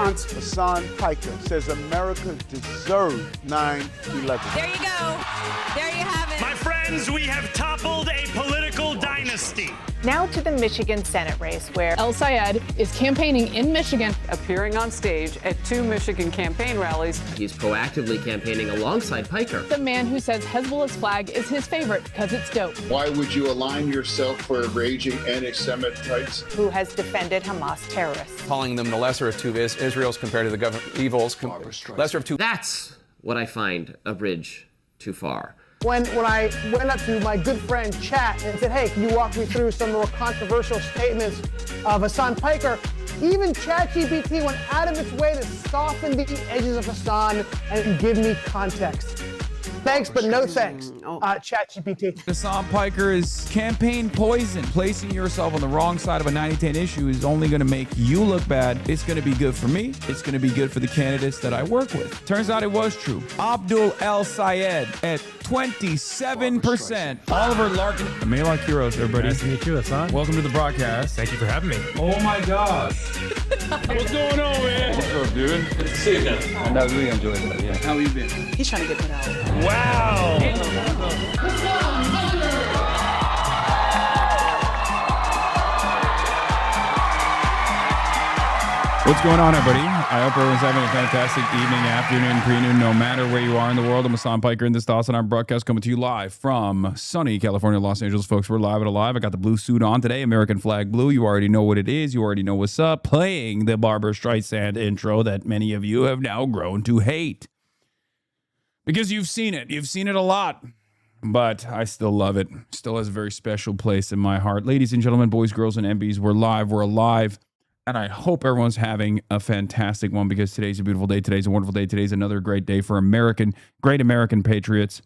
response, Hasan Piker says America deserved 9/11. There you go. There you have it. My friends, we have toppled a political dynasty. Now to the Michigan Senate race, where El-Sayed is campaigning in Michigan. Appearing on stage at 2 Michigan campaign rallies. He's proactively campaigning alongside Piker. The man who says Hezbollah's flag is his favorite because it's dope. Why would you align yourself for raging anti-Semites? who has defended Hamas terrorists. Calling them the lesser of two Israels compared to the government evils. Lesser of two. That's what I find a bridge too far. When I went up to my good friend Chat and said, hey, can you walk me through some more controversial statements of Hasan Piker? Even ChatGPT went out of its way to soften the edges of Hasan and give me context. Thanks, but no thanks, ChatGPT. Hasan Piker is campaign poison. Placing yourself on the wrong side of a 90-10 issue is only going to make you look bad. It's going to be good for me. It's going to be good for the candidates that I work with. Turns out it was true. ABDULxSTEVENS at 27%. Oliver Larkin. Melon Kuros, everybody. Nice to meet you, Hasan. Welcome to the broadcast. Thank you for having me. Oh my gosh. What's going on, man? What's up, dude? Good to see you again. And I really enjoyed that, yeah. How you been? He's trying to get put out. Wow. What's going on, everybody? I hope everyone's having a fantastic evening, afternoon, prenoon, no matter where you are in the world. I'm Hasan Piker, and this is the HasanAbi broadcast coming to you live from sunny California, Los Angeles. Folks, we're live and alive. I got the blue suit on today, American flag blue. You already know what it is. You already know what's up. Playing the Barbra Streisand intro that many of you have now grown to hate. Because you've seen it. You've seen it a lot. But I still love it. Still has a very special place in my heart. Ladies and gentlemen, boys, girls, and MBs, we're live. We're alive. And I hope everyone's having a fantastic one because today's a beautiful day. Today's a wonderful day. Today's another great day for great American patriots.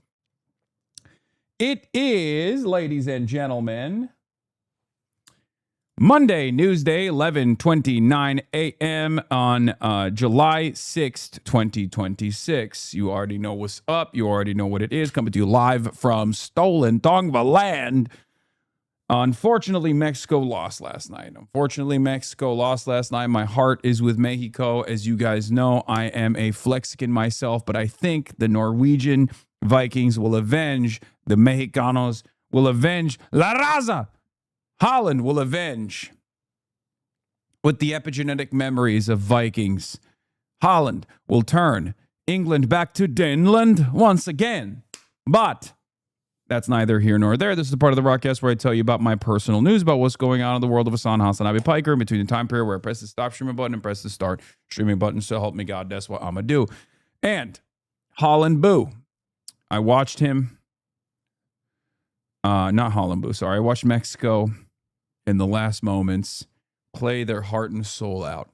It is, ladies and gentlemen, Monday, Newsday, 11:29 a.m. on July 6th, 2026. You already know what's up. You already know what it is. Coming to you live from stolen Tongva land. Unfortunately, Mexico lost last night. My heart is with Mexico. As you guys know, I am a Flexican myself, but I think the Norwegian Vikings will avenge the Mexicanos, will avenge La Raza. Holland will avenge with the epigenetic memories of Vikings. Holland will turn England back to Daneland once again. But that's neither here nor there. This is the part of the broadcast where I tell you about my personal news about what's going on in the world of HasanAbi Piker in between the time period where I press the stop streaming button and press the start streaming button. So help me God, that's what I'm going to do. And Holland Boo. I watched him. Not Holland Boo, sorry. I watched Mexico in the last moments play their heart and soul out.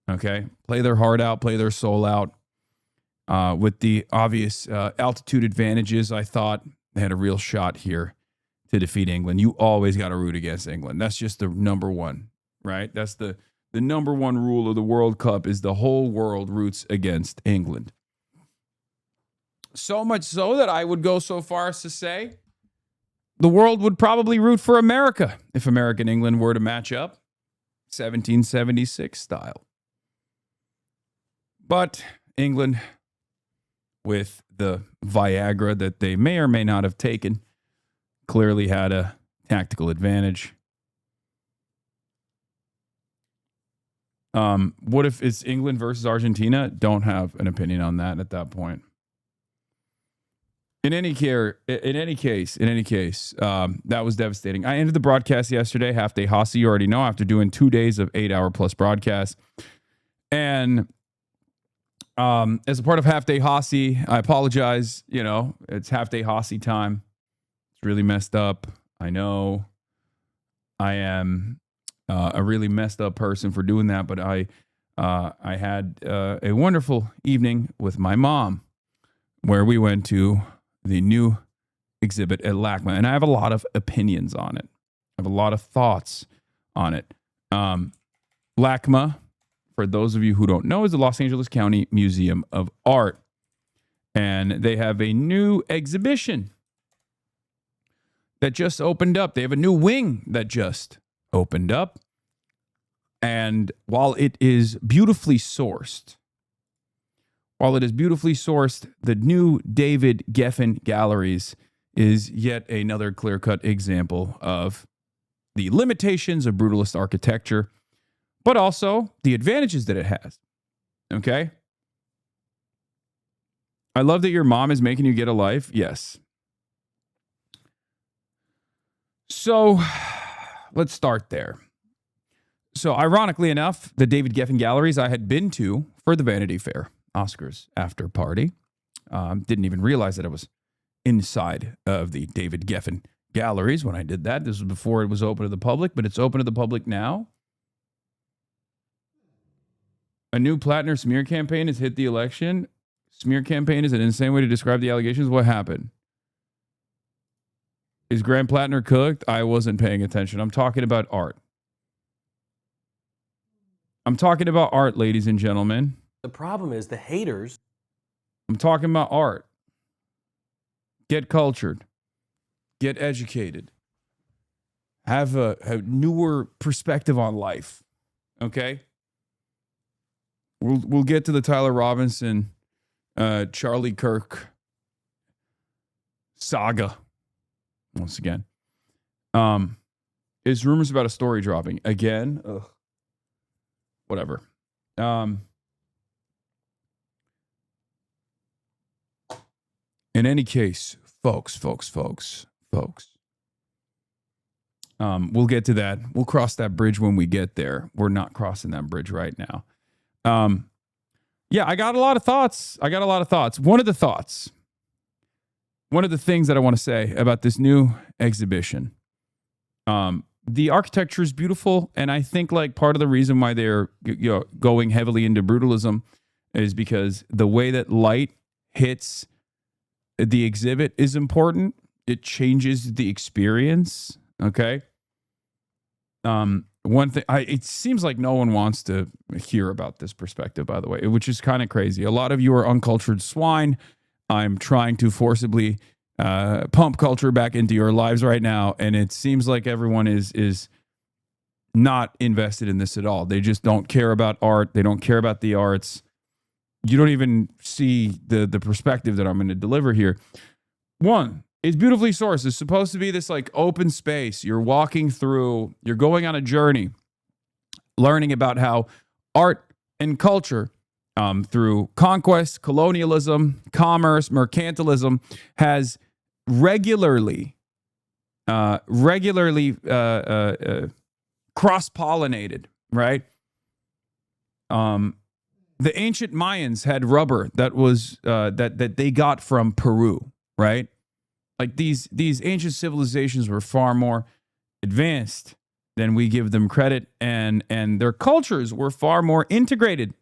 Okay? Play their heart out, play their soul out. With the obvious altitude advantages, I thought they had a real shot here to defeat England. You always got to root against England. That's just the number one, right? That's the number one rule of the World Cup is the whole world roots against England. So much so that I would go so far as to say the world would probably root for America if America and England were to match up 1776 style. But England, with the Viagra that they may or may not have taken, clearly had a tactical advantage. What if it's England versus Argentina? Don't have an opinion on that at that point. In any case, that was devastating. I ended the broadcast yesterday, half day Hasi, you already know, after doing 2 days of 8-hour plus broadcasts. And as a part of Half Day Hasi, I apologize. You know, it's Half Day Hasi time. It's really messed up. I know I am a really messed up person for doing that, but I had a wonderful evening with my mom where we went to the new exhibit at LACMA, and I have a lot of opinions on it. I have a lot of thoughts on it. LACMA, for those of you who don't know, is the Los Angeles County Museum of Art. And they have a new exhibition that just opened up. They have a new wing that just opened up. And while it is beautifully sourced, the new David Geffen galleries is yet another clear-cut example of the limitations of brutalist architecture, but also the advantages that it has. Okay? I love that your mom is making you get a life. Yes. So let's start there. So ironically enough, the David Geffen galleries I had been to for the Vanity Fair Oscars after party. Didn't even realize that I was inside of the David Geffen galleries when I did that. This was before it was open to the public, but it's open to the public now. A new Platner smear campaign has hit the election. Smear campaign is an insane way to describe the allegations. What happened? Is Graham Platner cooked? I wasn't paying attention. I'm talking about art. I'm talking about art, ladies and gentlemen. The problem is the haters. I'm talking about art. Get cultured. Get educated. Have a newer perspective on life. Okay? We'll get to the Tyler Robinson, Charlie Kirk saga once again. Is rumors about a story dropping again? Ugh. Whatever. In any case, folks. We'll get to that. We'll cross that bridge when we get there. We're not crossing that bridge right now. Yeah, I got a lot of thoughts. One of the things that I want to say about this new exhibition, the architecture is beautiful, and I think like part of the reason why they're going heavily into brutalism is because the way that light hits the exhibit is important. It changes the experience. Okay. One thing, it seems like no one wants to hear about this perspective, by the way, which is kind of crazy. A lot of you are uncultured swine. I'm trying to forcibly pump culture back into your lives right now, and it seems like everyone is not invested in this at all. They just don't care about art. They don't care about the arts. You don't even see the perspective that I'm going to deliver here. One, it's beautifully sourced. It's supposed to be this like open space. You're walking through, you're going on a journey, learning about how art and culture through conquest, colonialism, commerce, mercantilism has regularly cross-pollinated, right? The ancient Mayans had rubber that was that they got from Peru, right? Like these ancient civilizations were far more advanced than we give them credit, and their cultures were far more integrated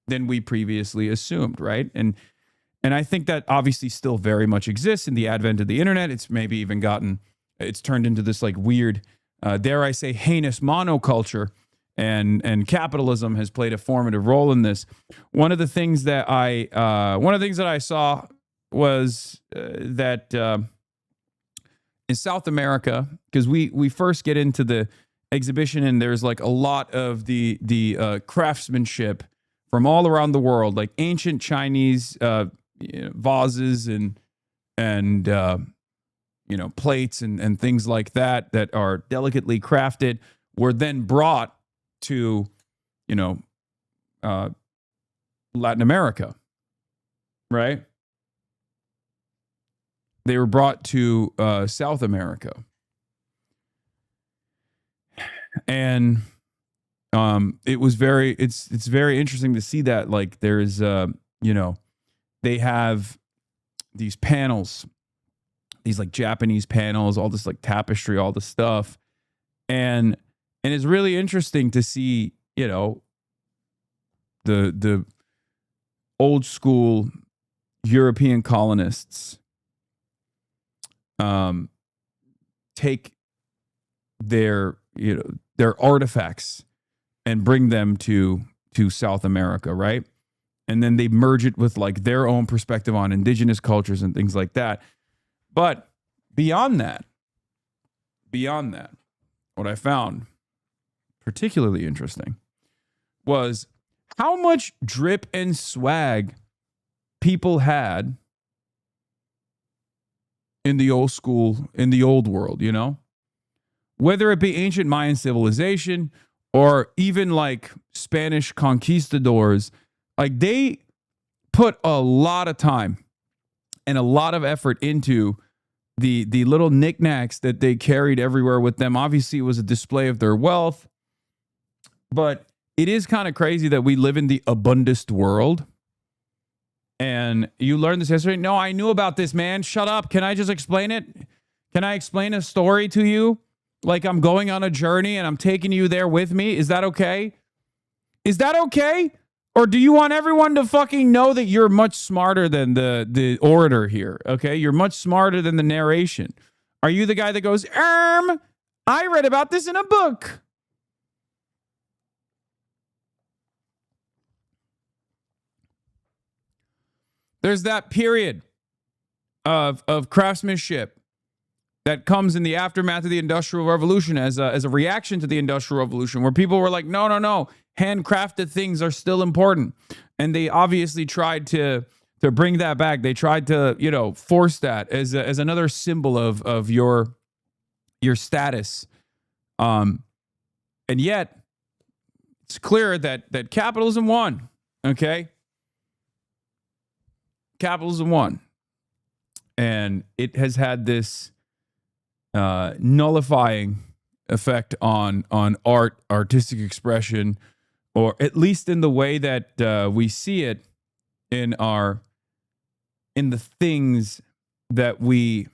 than we previously assumed, right? And I think that obviously still very much exists in the advent of the internet. It's maybe even it's turned into this like weird, dare I say, heinous monoculture, and capitalism has played a formative role in this. One of the things that I saw was that in South America, because we first get into the exhibition and there's like a lot of the craftsmanship from all around the world, like ancient Chinese vases and plates and things like that are delicately crafted, were then brought to Latin America, right? They were brought to South America, and it was it's very interesting to see that, like, there's they have these panels, these like Japanese panels, all this like tapestry, all this stuff, and it's really interesting to see the old school European colonists take their artifacts and bring them to South America, right? And then they merge it with like their own perspective on indigenous cultures and things like that. But beyond that, what I found particularly interesting was how much drip and swag people had in the old school, in the old world, you know? Whether it be ancient Mayan civilization or even like Spanish conquistadors, like they put a lot of time and a lot of effort into the little knickknacks that they carried everywhere with them. Obviously, it was a display of their wealth, but it is kind of crazy that we live in the abundant world. And you learned this yesterday. No, I knew about this, man. Shut up. Can I just explain it? Can I explain a story to you? Like I'm going on a journey and I'm taking you there with me. Is that okay? Is that okay? Or do you want everyone to fucking know that you're much smarter than the orator here? Okay, you're much smarter than the narration. Are you the guy that goes, I read about this in a book? There's that period of craftsmanship that comes in the aftermath of the Industrial Revolution as a reaction to the Industrial Revolution, where people were like, no, handcrafted things are still important. And they obviously tried to bring that back. They tried to, force that as another symbol of your status. And yet, it's clear that capitalism won, okay? Capitalism won. And it has had this nullifying effect on art, artistic expression, or at least in the way that we see it in the things that we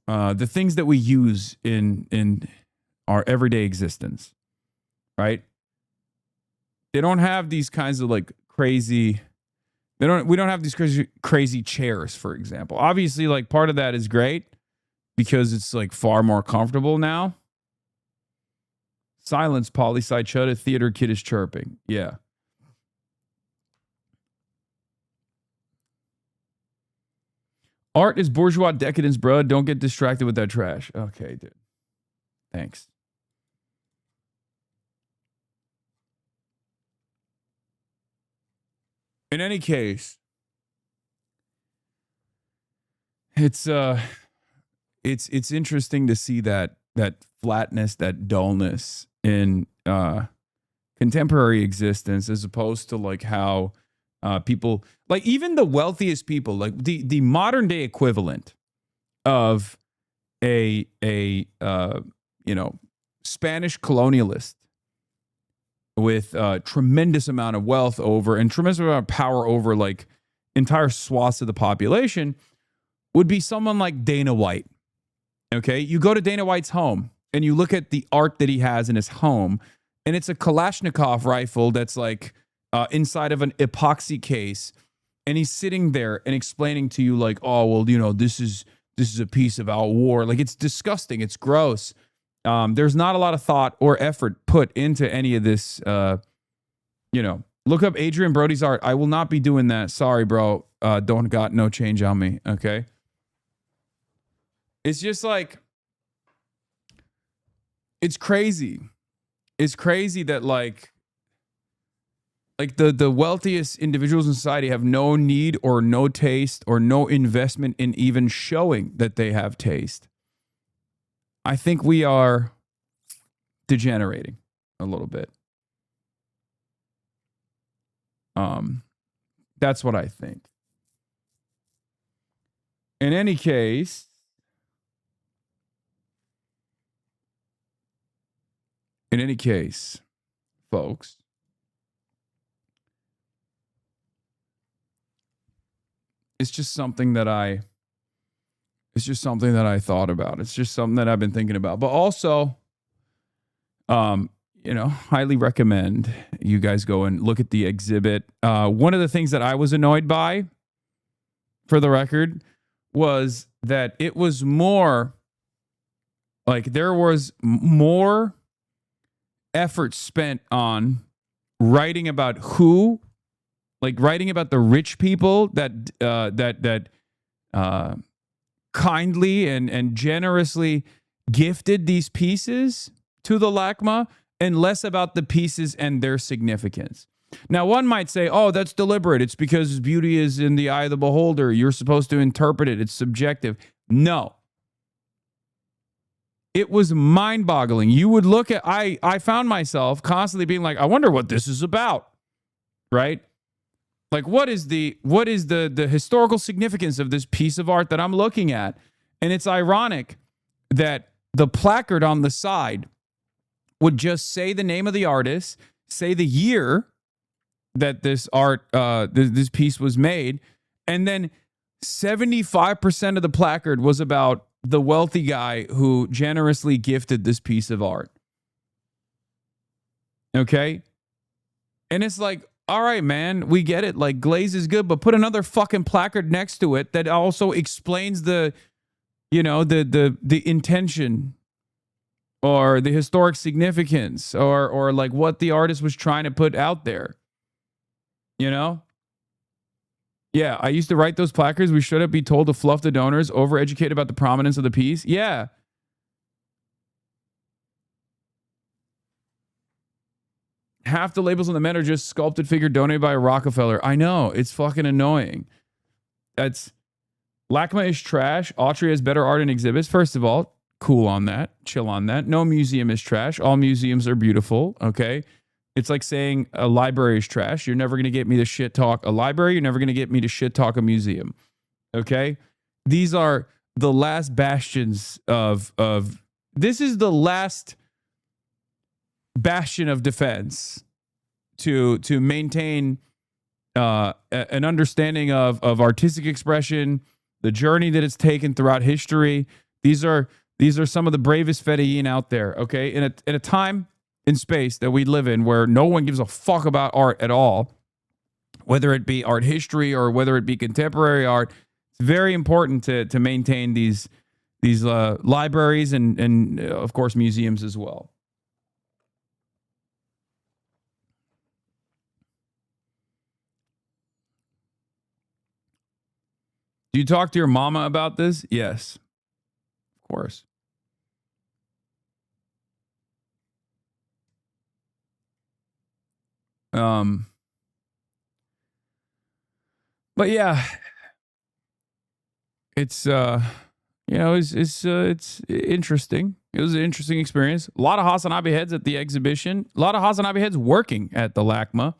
use in our everyday existence, right? They don't have these kinds of like crazy. We don't have these crazy chairs, for example. Obviously, like part of that is great because it's like far more comfortable now. Silence, poli-sci chud, a theater kid is chirping. Yeah. Art is bourgeois decadence, bro. Don't get distracted with that trash. Okay, dude. Thanks. In any case, it's interesting to see that flatness, that dullness in contemporary existence, as opposed to like how people, like even the wealthiest people, like the modern day equivalent of a Spanish colonialist with a tremendous amount of wealth over and tremendous amount of power over like entire swaths of the population would be someone like Dana White. Okay, you go to Dana White's home and you look at the art that he has in his home, and it's a Kalashnikov rifle that's like inside of an epoxy case, and he's sitting there and explaining to you like, oh well, this is a piece of our war. Like it's disgusting, it's gross. There's not a lot of thought or effort put into any of this. Look up Adrian Brody's art. I will not be doing that. Sorry, bro. Don't got no change on me. Okay. It's just like, it's crazy. It's crazy that like the wealthiest individuals in society have no need or no taste or no investment in even showing that they have taste. I think we are degenerating a little bit. That's what I think. In any case, folks, it's just something that I thought about. It's just something that I've been thinking about. But also, highly recommend you guys go and look at the exhibit. One of the things that I was annoyed by, for the record, was that it was more like there was more effort spent on writing about writing about the rich people that kindly and generously gifted these pieces to the LACMA, and less about the pieces and their significance. Now, one might say, oh, that's deliberate. It's because beauty is in the eye of the beholder. You're supposed to interpret it. It's subjective. No. It was mind-boggling. You would look at, I found myself constantly being like, I wonder what this is about, right? Like, what is the historical significance of this piece of art that I'm looking at? And it's ironic that the placard on the side would just say the name of the artist, say the year that this art, this piece was made, and then 75% of the placard was about the wealthy guy who generously gifted this piece of art. Okay? And it's like, all right, man, we get it. Like, glaze is good, but put another fucking placard next to it that also explains the, you know, the intention or the historic significance or like what the artist was trying to put out there. You know? Yeah, I used to write those placards. We should have be told to fluff the donors, overeducate about the prominence of the piece. Yeah. Half the labels on the men are just sculpted figure donated by a Rockefeller. I know. It's fucking annoying. That's LACMA is trash. Autry has better art and exhibits. First of all, cool on that. Chill on that. No museum is trash. All museums are beautiful. Okay. It's like saying a library is trash. You're never going to get me to shit talk a library. You're never going to get me to shit talk a museum. Okay? These are the last bastions of this is the last bastion of defense to maintain an understanding of artistic expression, the journey that it's taken throughout history. These are some of the bravest Fedayeen out there, okay? In a time in space that we live in where no one gives a fuck about art at all, whether it be art history or whether it be contemporary art, it's very important to maintain these libraries and of course museums as well. Do you talk to your mama about this? Yes, of course. But yeah, it's it's interesting. It was an interesting experience. A lot of HasanAbi heads at the exhibition. A lot of HasanAbi heads working at the LACMA.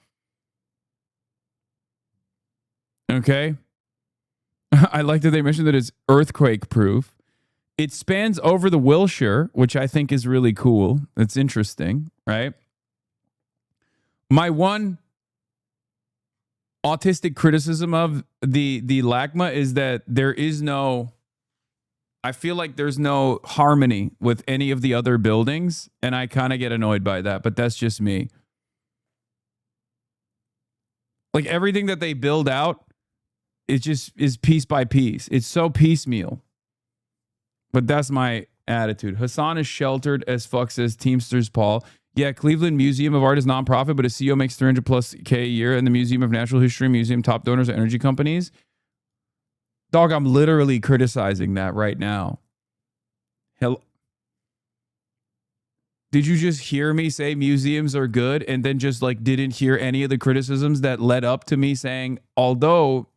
Okay. I like that they mentioned that it's earthquake proof. It spans over the Wilshire, which I think is really cool. It's interesting, right? My one autistic criticism of the LACMA is that there is no, I feel like there's no harmony with any of the other buildings, and I kind of get annoyed by that, but that's just me. Like everything that they build out, it just is piece by piece. It's so piecemeal. But that's my attitude. Hasan is sheltered as fuck, says Teamsters Paul. Yeah, Cleveland Museum of Art is nonprofit, but a CEO makes $300+ K a year, and the Museum of Natural History Museum top donors are energy companies. Dog, I'm literally criticizing that right now. Hell, did you just hear me say museums are good and then just like didn't hear any of the criticisms that led up to me saying, although,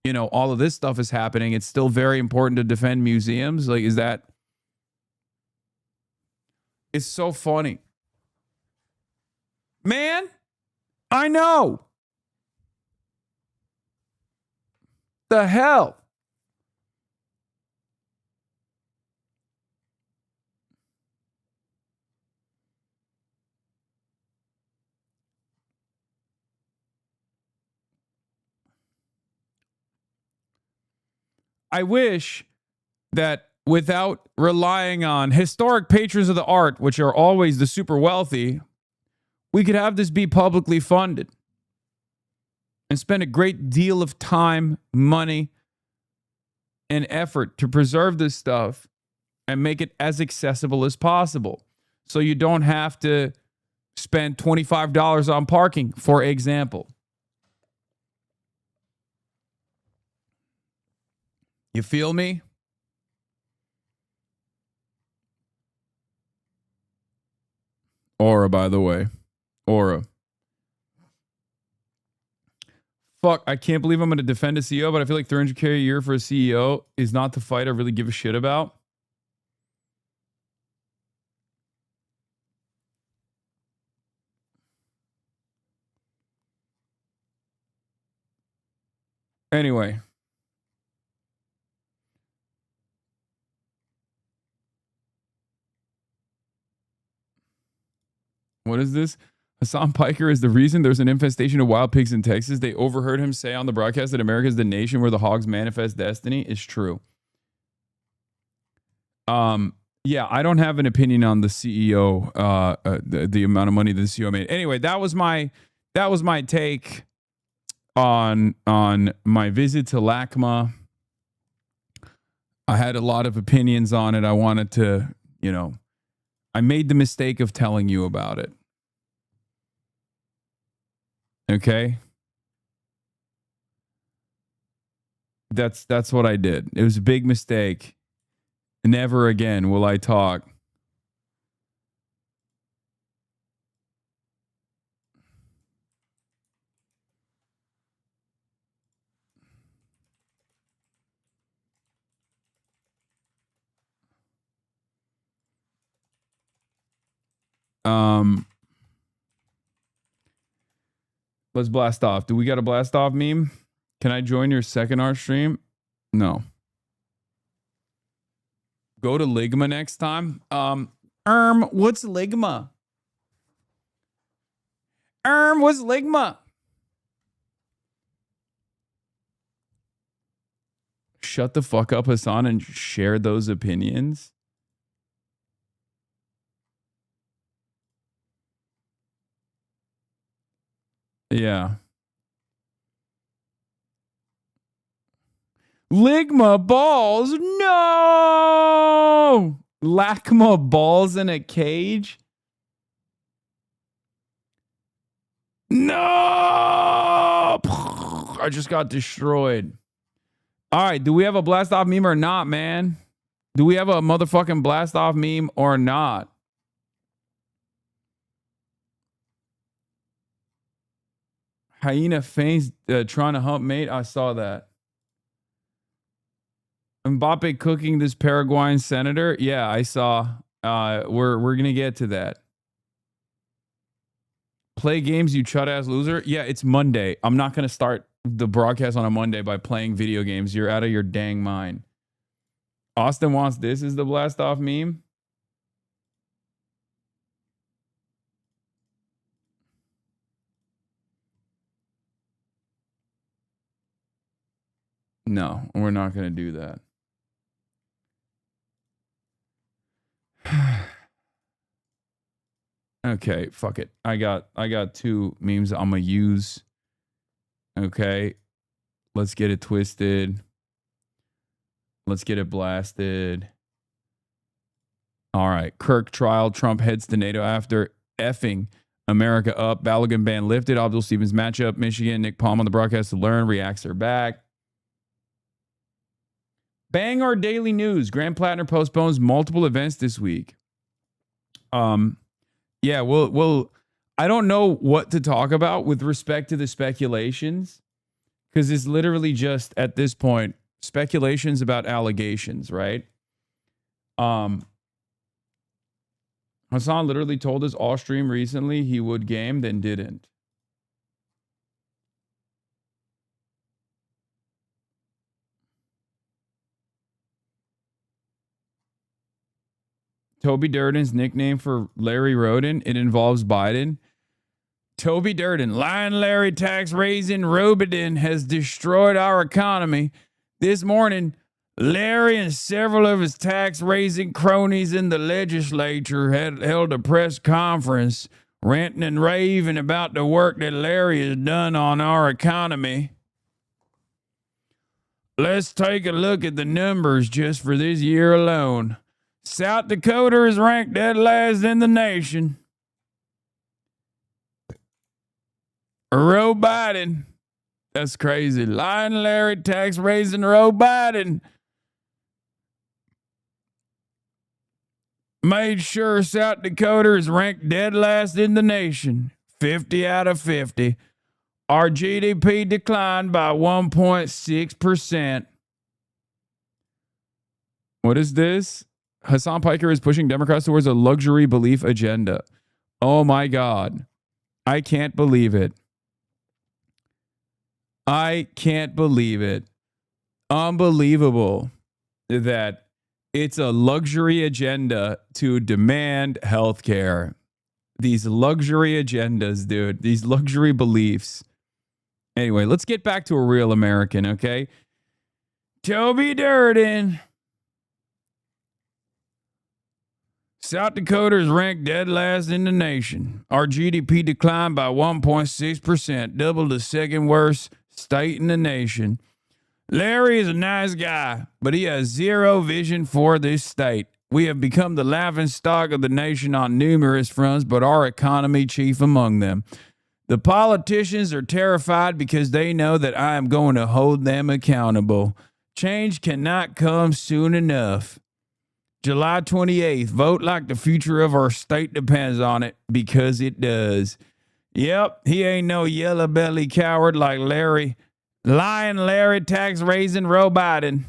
you know, all of this stuff is happening, it's still very important to defend museums? Like, is that... It's so funny. Man, I know. The hell? I wish that without relying on historic patrons of the art, which are always the super wealthy, we could have this be publicly funded and spend a great deal of time, money, and effort to preserve this stuff and make it as accessible as possible. So you don't have to spend $25 on parking, for example. You feel me? Aura, by the way. Aura. Fuck, I can't believe I'm going to defend a CEO, but I feel like 300K a year for a CEO is not the fight I really give a shit about. Anyway. What is this? Hasan Piker is the reason there's an infestation of wild pigs in Texas. They overheard him say on the broadcast that America is the nation where the hogs manifest destiny. Is true. Yeah, I don't have an opinion on the CEO, the amount of money the CEO made. Anyway, that was my take on my visit to LACMA. I had a lot of opinions on it. I wanted to, I made the mistake of telling you about it. Okay? That's what I did. It was a big mistake. Never again will I talk. Let's blast off. Do we got a blast off meme? Can I join your second art stream? No. Go to Ligma next time. What's Ligma? What's Ligma? Shut the fuck up, Hasan, and share those opinions. Yeah. Ligma balls? No! LACMA balls in a cage? No! I just got destroyed. All right, do we have a blast off meme or not, man? Do we have a motherfucking blast off meme or not? Hyena Fane's trying to hump mate. I saw that. Mbappe cooking this Paraguayan senator. Yeah, I saw. We're gonna get to that. Play games, you chud ass loser. Yeah, it's Monday. I'm not gonna start the broadcast on a Monday by playing video games. You're out of your dang mind. Austin wants this is the blast off meme. No, we're not going to do that. Okay, fuck it. I got two memes I'm going to use. Okay. Let's get it twisted. Let's get it blasted. All right. KIRK trial. Trump heads to NATO after effing America up. Balogun ban lifted. ABDULxSTEVENS matchup. Michigan. Nick Palm on the broadcast to learn. Reacts are back. Bang our daily news. Grant Platner postpones multiple events this week. Yeah, we'll I don't know what to talk about with respect to the speculations, because it's literally just at this point speculations about allegations, right? Hasan literally told us all stream recently he would game, then didn't. Toby Durden's nickname for Larry Roden. It involves Biden. Toby Durden, lying Larry tax raising Roden has destroyed our economy. This morning, Larry and several of his tax raising cronies in the legislature had held a press conference ranting and raving about the work that Larry has done on our economy. Let's take a look at the numbers just for this year alone. South Dakota is ranked dead last in the nation. Roe Biden. That's crazy. Lying Larry tax raising Roe Biden. made sure South Dakota is ranked dead last in the nation, 50 out of 50. Our GDP declined by 1.6%. What is this? Hasan Piker is pushing Democrats towards a luxury belief agenda. Oh my God. I can't believe it. I can't believe it. Unbelievable that it's a luxury agenda to demand health care. These luxury agendas, dude. These luxury beliefs. Anyway, let's get back to a real American, okay? Toby Durden. South Dakota is ranked dead last in the nation. Our GDP declined by 1.6%, double the second worst state in the nation. Larry is a nice guy, but he has zero vision for this state. We have become the laughingstock of the nation on numerous fronts, but our economy chief among them. The politicians are terrified because they know that I am going to hold them accountable. Change cannot come soon enough. July 28th, vote like the future of our state depends on it, because it does. Yep, he ain't no yellow belly coward like Larry. Lying Larry, tax raising Joe Biden.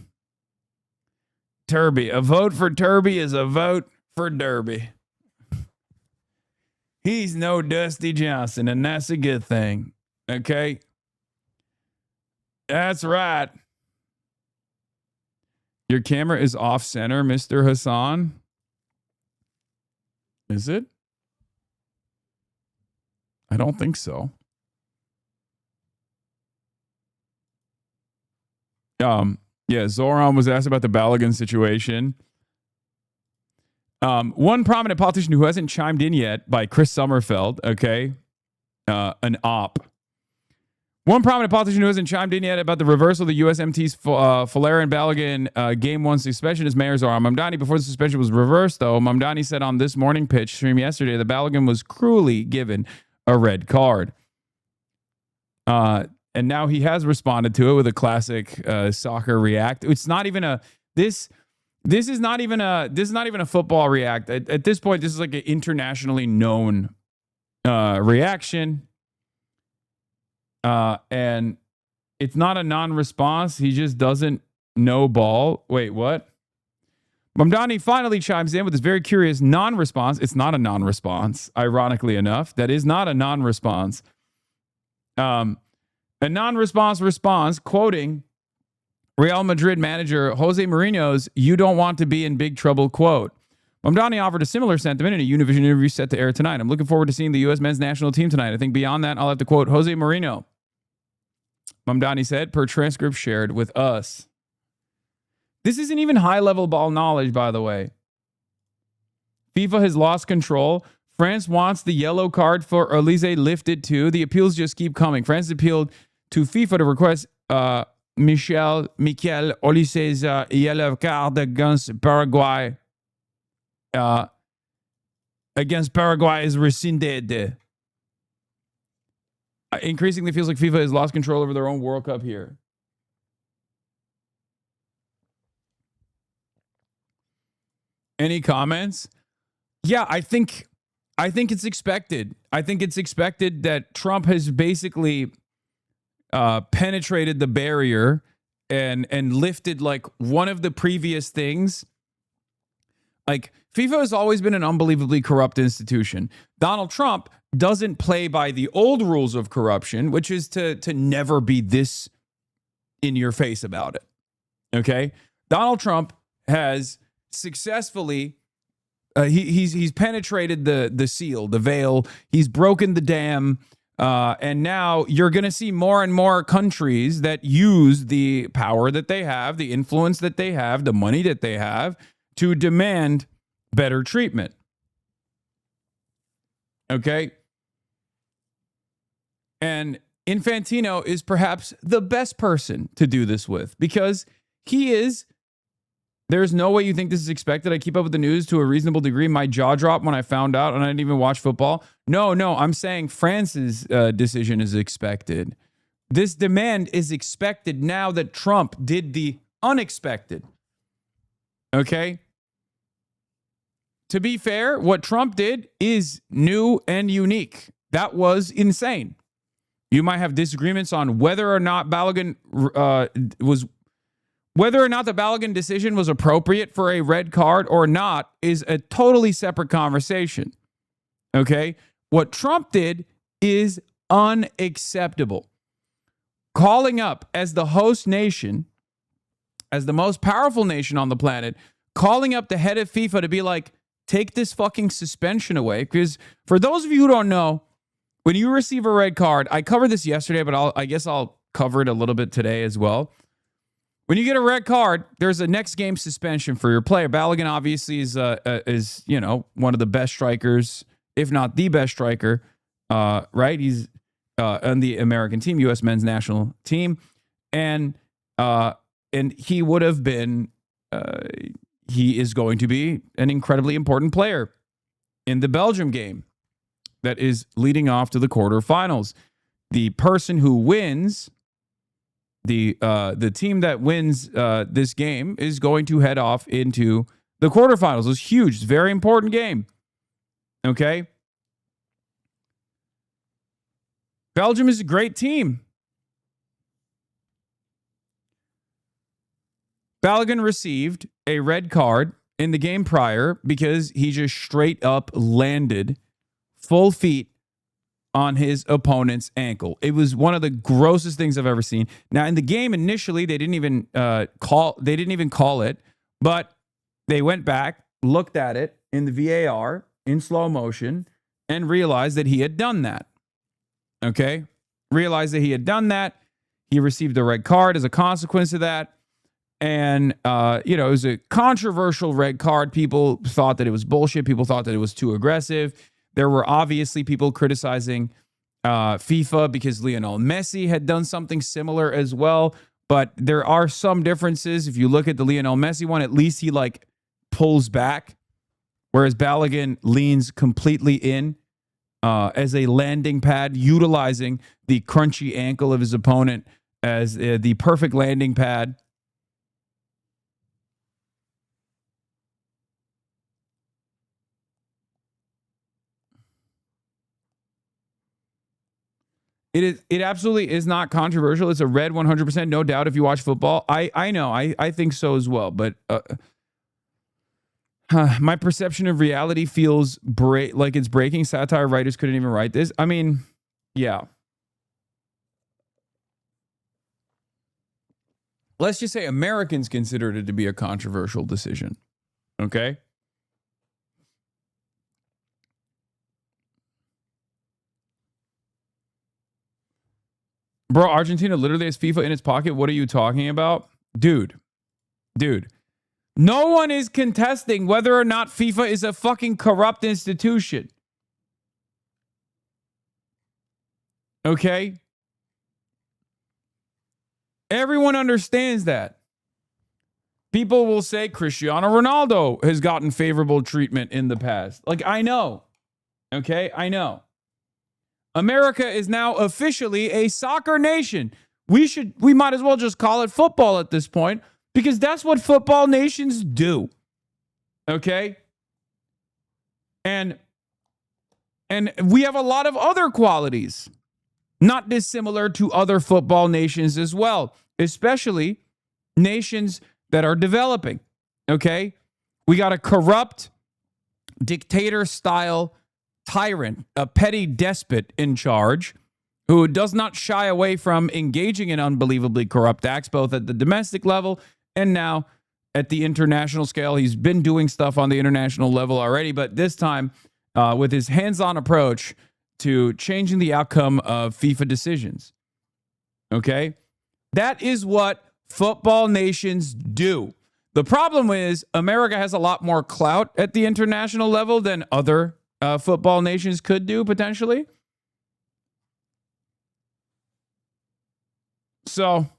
Turby. A vote for Turby is a vote for Derby. He's no Dusty Johnson, and that's a good thing. Okay? That's right. Your camera is off center, Mr. Hasan. Is it? I don't think so. Yeah, Zoran was asked about the Balogun situation. One prominent politician who hasn't chimed in yet by Chris Sommerfeld, okay? An op. One prominent politician who hasn't chimed in yet about the reversal of the USMT's Fuller and Balogun Game 1 suspension is Mayor Zoran Mamdani. Before the suspension was reversed, though, Mamdani said on This Morning Pitch stream yesterday that Balogun was cruelly given a red card. And now he has responded to it with a classic soccer react. It's not even a this is not even a football react. At this point, this is like an internationally known reaction. And it's not a non-response. He just doesn't know ball. Wait, what? Mamdani finally chimes in with this very curious non-response. It's not a non-response, ironically enough. That is not a non-response. A non-response response, quoting Real Madrid manager Jose Mourinho's "You don't want to be in big trouble" quote. Mamdani offered a similar sentiment in a Univision interview set to air tonight. I'm looking forward to seeing the U.S. men's national team tonight. I think beyond that, I'll have to quote Jose Mourinho. Mamdani said, per transcript shared with us. This isn't even high-level ball knowledge, by the way. FIFA has lost control. France wants the yellow card for Elise lifted too. The appeals just keep coming. France appealed to FIFA to request Michael Olise's yellow card against Paraguay. Against Paraguay is rescinded. Increasingly feels like FIFA has lost control over their own World Cup here. Any comments? Yeah, I think it's expected. I think it's expected that Trump has basically penetrated the barrier and lifted like one of the previous things. Like FIFA has always been an unbelievably corrupt institution. Donald Trump doesn't play by the old rules of corruption, which is to never be this in your face about it. Okay? Donald Trump has successfully he's penetrated the seal, the veil. He's broken the dam. And now you're going to see more and more countries that use the power that they have, the influence that they have, the money that they have to demand better treatment. Okay? And Infantino is perhaps the best person to do this with because he is. There's no way you think this is expected. I keep up with the news to a reasonable degree. My jaw dropped when I found out, and I didn't even watch football. No, I'm saying France's decision is expected. This demand is expected now that Trump did the unexpected. Okay? to be fair, what Trump did is new and unique. That was insane. You might have disagreements on whether or not the Balogun decision was appropriate for a red card or not is a totally separate conversation. Okay? What Trump did is unacceptable. Calling up as the host nation, as the most powerful nation on the planet, calling up the head of FIFA to be like, take this fucking suspension away. Because for those of you who don't know, when you receive a red card, I covered this yesterday, but I guess I'll cover it a little bit today as well. When you get a red card, there's a next game suspension for your player. Balogun obviously is one of the best strikers, if not the best striker, right? He's on the American team, U.S. men's national team, and he would have been. He is going to be an incredibly important player in the Belgium game that is leading off to the quarterfinals. The person who wins, the team that wins this game is going to head off into the quarterfinals. It's huge. It's a very important game. Okay? Belgium is a great team. Balogun received a red card in the game prior because he just straight up landed full feet on his opponent's ankle. It was one of the grossest things I've ever seen. Now, in the game initially, they didn't even call it, but they went back, looked at it in the VAR in slow motion, and realized that he had done that. Okay? Realized that he had done that. He received a red card as a consequence of that. And, it was a controversial red card. People thought that it was bullshit. People thought that it was too aggressive. There were obviously people criticizing FIFA because Lionel Messi had done something similar as well. But there are some differences. If you look at the Lionel Messi one, at least he pulls back, whereas Balogun leans completely in as a landing pad, utilizing the crunchy ankle of his opponent as the perfect landing pad. It absolutely is not controversial. It's a red 100%, no doubt, if you watch football. I know. I think so as well. But my perception of reality feels like it's breaking. Satire writers couldn't even write this. I mean, yeah. Let's just say Americans considered it to be a controversial decision. Okay? Bro, Argentina literally has FIFA in its pocket. What are you talking about? Dude. No one is contesting whether or not FIFA is a fucking corrupt institution. Okay? Everyone understands that. People will say Cristiano Ronaldo has gotten favorable treatment in the past. I know. Okay? I know. America is now officially a soccer nation. We might as well just call it football at this point because that's what football nations do. Okay? And we have a lot of other qualities, not dissimilar to other football nations as well, especially nations that are developing. Okay? We got a corrupt dictator-style tyrant, a petty despot in charge who does not shy away from engaging in unbelievably corrupt acts, both at the domestic level and now at the international scale. He's been doing stuff on the international level already, but this time with his hands-on approach to changing the outcome of FIFA decisions. Okay? That is what football nations do. The problem is America has a lot more clout at the international level than other football nations could do, potentially. So,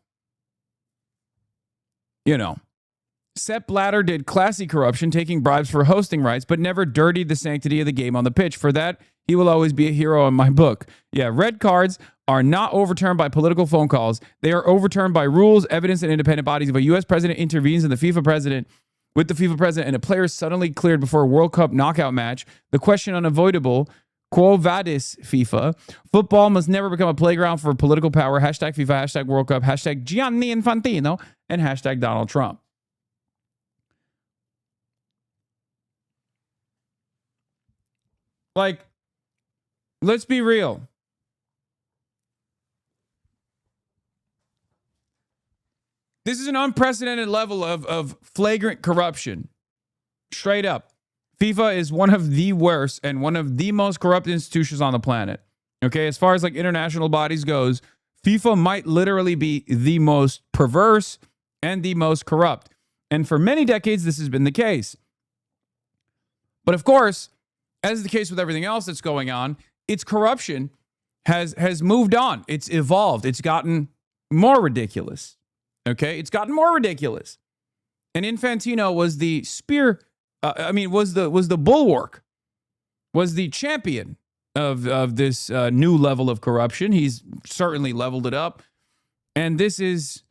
Sepp Blatter did classy corruption, taking bribes for hosting rights, but never dirtied the sanctity of the game on the pitch. For that, he will always be a hero in my book. Yeah, red cards are not overturned by political phone calls. They are overturned by rules, evidence, and independent bodies. If a U.S. president intervenes and the FIFA president with the FIFA president and a player suddenly cleared before a World Cup knockout match, the question unavoidable, quo vadis FIFA? Football must never become a playground for political power. Hashtag FIFA, hashtag World Cup, hashtag Gianni Infantino, and hashtag Donald Trump. Like, let's be real. This is an unprecedented level of flagrant corruption. Straight up. FIFA is one of the worst and one of the most corrupt institutions on the planet. Okay, as far as like international bodies goes, FIFA might literally be the most perverse and the most corrupt. And for many decades, this has been the case. But of course, as is the case with everything else that's going on, its corruption has moved on. It's evolved. It's gotten more ridiculous. Okay, it's gotten more ridiculous. And Infantino was the was the bulwark, was the champion of this new level of corruption. He's certainly leveled it up. And this is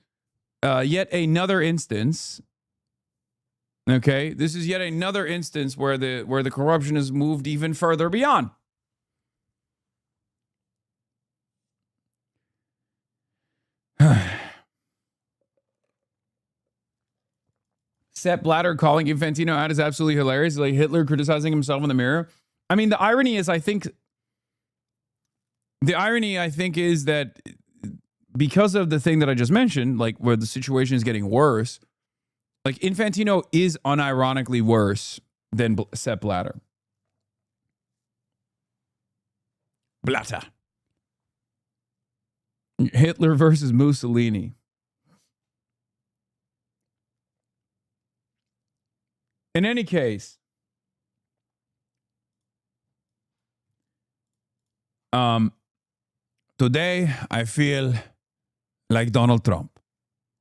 yet another instance. Okay, this is yet another instance where the corruption has moved even further beyond. Sepp Blatter calling Infantino out is absolutely hilarious. Like Hitler criticizing himself in the mirror. I mean, the irony is that because of the thing that I just mentioned, like where the situation is getting worse, like Infantino is unironically worse than Sepp Blatter. Blatter. Hitler versus Mussolini. In any case, today I feel like Donald Trump,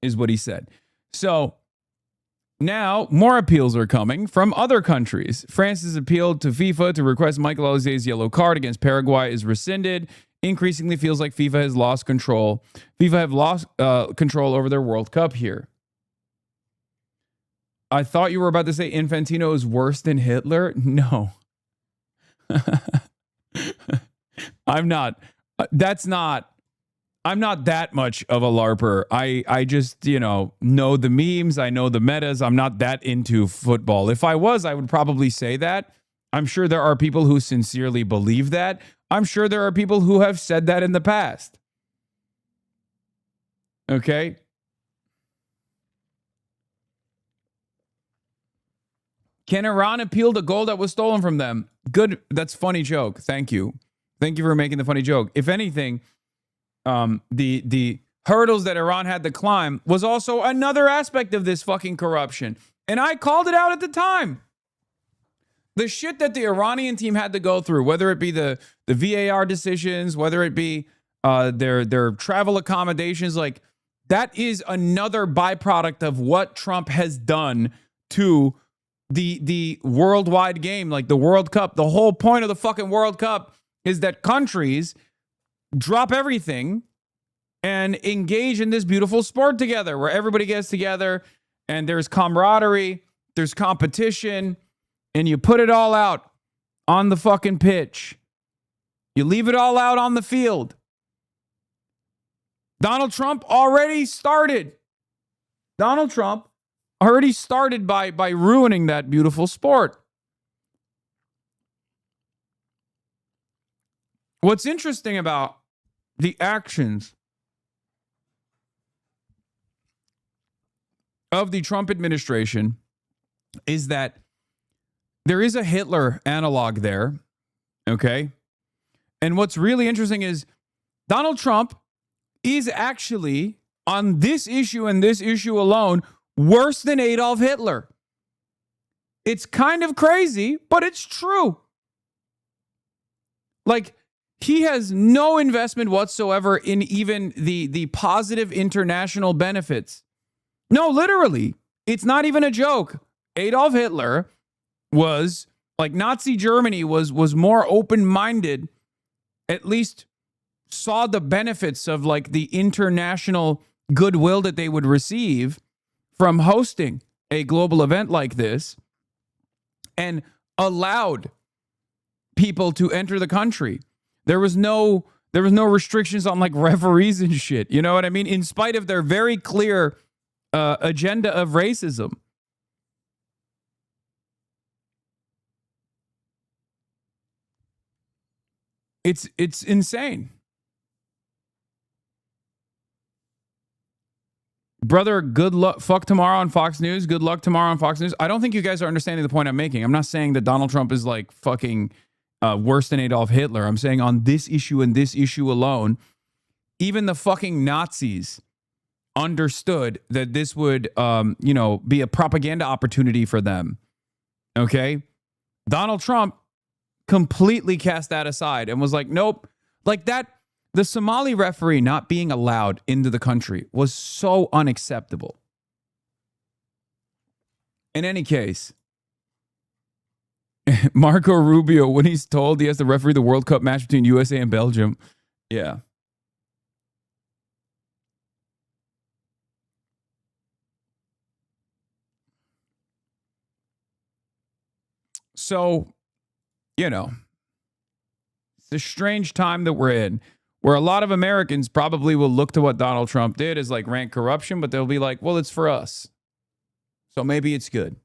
is what he said. So now more appeals are coming from other countries. France has appealed to FIFA to request Michael Olizier's yellow card against Paraguay is rescinded. Increasingly feels like FIFA has lost control. FIFA have lost control over their World Cup here. I thought you were about to say Infantino is worse than Hitler. No. I'm not. I'm not that much of a LARPer. I just, know the memes. I know the metas. I'm not that into football. If I was, I would probably say that. I'm sure there are people who sincerely believe that. I'm sure there are people who have said that in the past. Okay? Can Iran appeal the gold that was stolen from them? Good. That's funny joke. Thank you. Thank you for making the funny joke. If anything, the hurdles that Iran had to climb was also another aspect of this fucking corruption. And I called it out at the time. The shit that the Iranian team had to go through, whether it be the VAR decisions, whether it be their travel accommodations, like that is another byproduct of what Trump has done to the worldwide game, like the World Cup. The whole point of the fucking World Cup is that countries drop everything and engage in this beautiful sport together where everybody gets together and there's camaraderie, there's competition, and you put it all out on the fucking pitch. You leave it all out on the field. Donald Trump already started. Donald Trump already started by ruining that beautiful sport. What's interesting about the actions of the Trump administration is that there is a Hitler analog there, okay? And what's really interesting is Donald Trump is actually, on this issue and this issue alone, worse than Adolf Hitler. It's kind of crazy, but it's true. Like, he has no investment whatsoever in even the positive international benefits. No, literally. It's not even a joke. Adolf Hitler was, like, Nazi Germany was more open-minded, at least saw the benefits of, like, the international goodwill that they would receive from hosting a global event like this and allowed people to enter the country. There was no restrictions on like referees and shit. You know what I mean? In spite of their very clear agenda of racism. It's insane. Brother, good luck. Fuck tomorrow on Fox News. Good luck tomorrow on Fox News. I don't think you guys are understanding the point I'm making. I'm not saying that Donald Trump is like fucking worse than Adolf Hitler. I'm saying on this issue and this issue alone, even the fucking Nazis understood that this would, be a propaganda opportunity for them. Okay? Donald Trump completely cast that aside and was like, nope. Like that, the Somali referee not being allowed into the country was so unacceptable. In any case, Marco Rubio, when he's told he has to referee the World Cup match between USA and Belgium, yeah. So, it's a strange time that we're in, where a lot of Americans probably will look to what Donald Trump did as like rank corruption, but they'll be like, well, it's for us, so maybe it's good.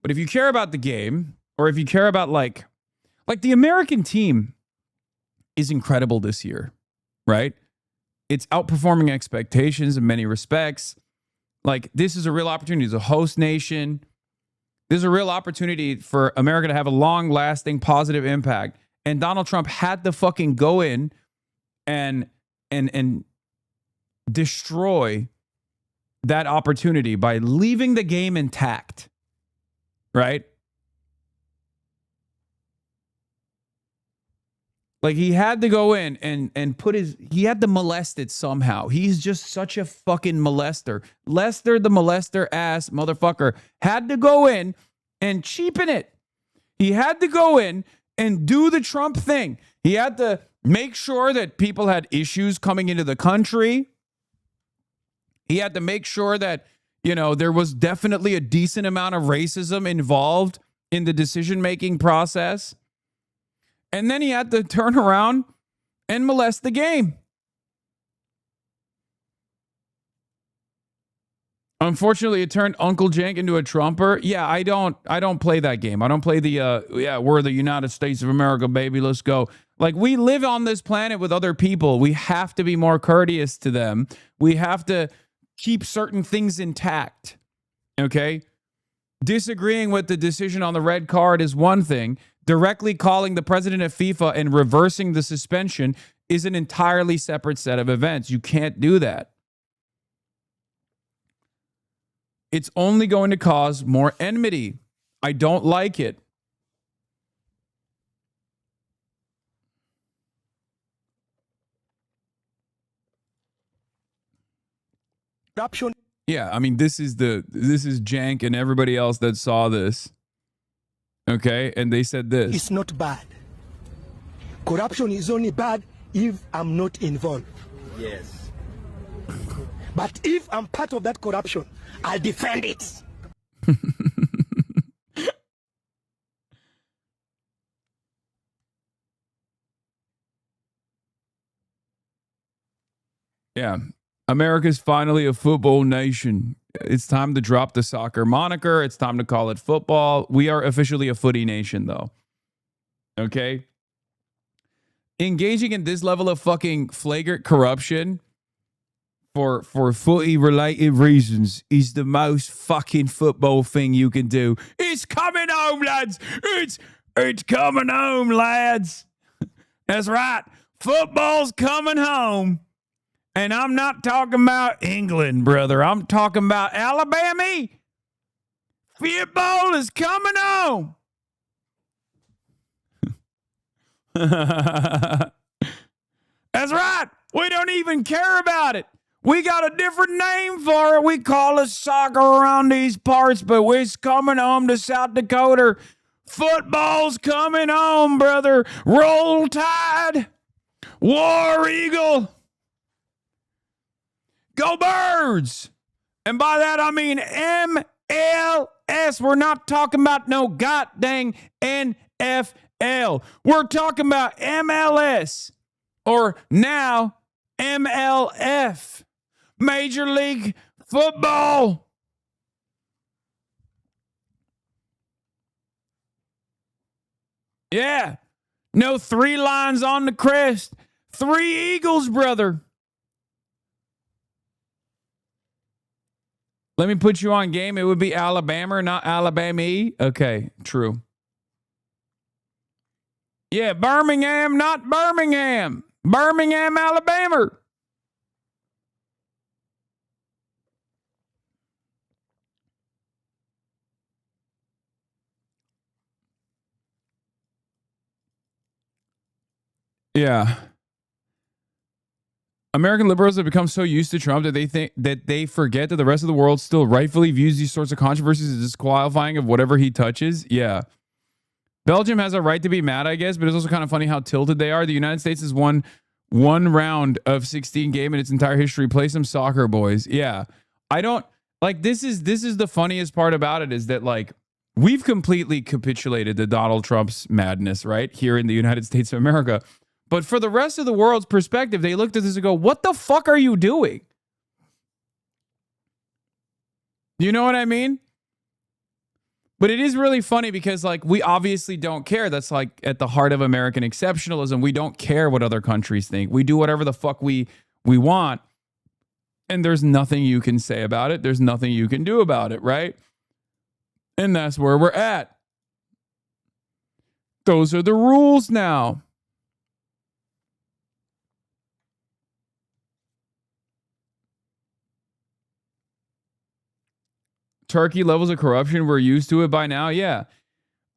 But if you care about the game, or if you care about like the American team is incredible this year, right? It's outperforming expectations in many respects. Like, this is a real opportunity as a host nation. This is a real opportunity for America to have a long-lasting positive impact. And Donald Trump had to fucking go in and destroy that opportunity by leaving the game intact, right? Like, he had to go in and he had to molest it somehow. He's just such a fucking molester. Lester the molester ass motherfucker had to go in and cheapen it. He had to go in and do the Trump thing. He had to make sure that people had issues coming into the country. He had to make sure that, there was definitely a decent amount of racism involved in the decision-making process. And then he had to turn around and molest the game. Unfortunately, it turned Uncle Jank into a Trumper. Yeah, I don't play that game. I don't play the we're the United States of America, baby. Let's go. Like, we live on this planet with other people. We have to be more courteous to them. We have to keep certain things intact. Okay? Disagreeing with the decision on the red card is one thing. Directly calling the president of FIFA and reversing the suspension is an entirely separate set of events. You can't do that. It's only going to cause more enmity. I don't like it. Corruption. Yeah, I mean, this is Jank and everybody else that saw this. Okay, and they said this. It's not bad. Corruption is only bad if I'm not involved. Yes. But if I'm part of that corruption, I'll defend it. Yeah. America's finally a football nation. It's time to drop the soccer moniker. It's time to call it football. We are officially a footy nation, though. Okay? Engaging in this level of fucking flagrant corruption for footy-related reasons is the most fucking football thing you can do. It's coming home, lads. It's coming home, lads. That's right. Football's coming home. And I'm not talking about England, brother. I'm talking about Alabama. Football is coming home. That's right. We don't even care about it. We got a different name for it. We call it soccer around these parts, but it's coming home to South Dakota. Football's coming home, brother. Roll Tide. War Eagle. Go Birds! And by that, I mean We're not talking about no goddamn NFL. We're talking about MLS, or now MLF, Major League Football. Yeah. No 3 lines on the crest. 3 Eagles, brother. Let me put you on game. It would be Alabama, not Alabama. Okay, true. Yeah, Birmingham, not Birmingham. Birmingham, Alabama. Yeah. American liberals have become so used to Trump that they think that they forget that the rest of the world still rightfully views these sorts of controversies as disqualifying of whatever he touches. Yeah. Belgium has a right to be mad, I guess, but it's also kind of funny how tilted they are. The United States has won 1 round of 16 game in its entire history. Play some soccer, boys. Yeah. I don't like this is the funniest part about it is that like we've completely capitulated to Donald Trump's madness, right? Here in the United States of America. But for the rest of the world's perspective, they looked at this and go, what the fuck are you doing? You know what I mean? But it is really funny because, like, we obviously don't care. That's, like, at the heart of American exceptionalism. We don't care what other countries think. We do whatever the fuck we want. And there's nothing you can say about it. There's nothing you can do about it, right? And that's where we're at. Those are the rules now. Turkey levels of corruption, we're used to it by now. Yeah.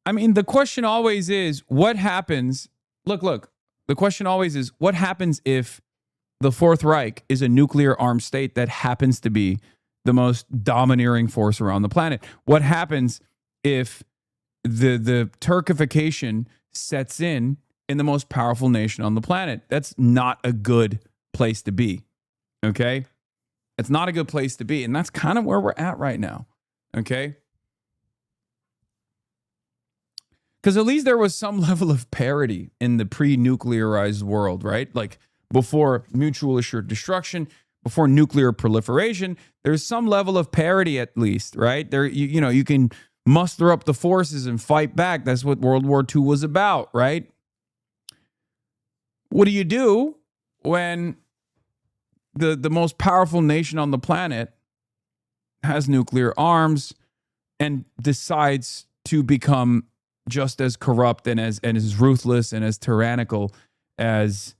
I mean, the question always is, what happens? Look, the question always is, what happens if the Fourth Reich is a nuclear armed state that happens to be the most domineering force around the planet? What happens if the Turkification sets in the most powerful nation on the planet? That's not a good place to be. Okay? It's not a good place to be. And that's kind of where we're at right now. Okay? Because at least there was some level of parity in the pre-nuclearized world, right? Like before mutual assured destruction, before nuclear proliferation, there's some level of parity at least, right? There, you know, you can muster up the forces and fight back. That's what World War II was about, right? What do you do when the most powerful nation on the planet has nuclear arms and decides to become just as corrupt and as ruthless and as tyrannical as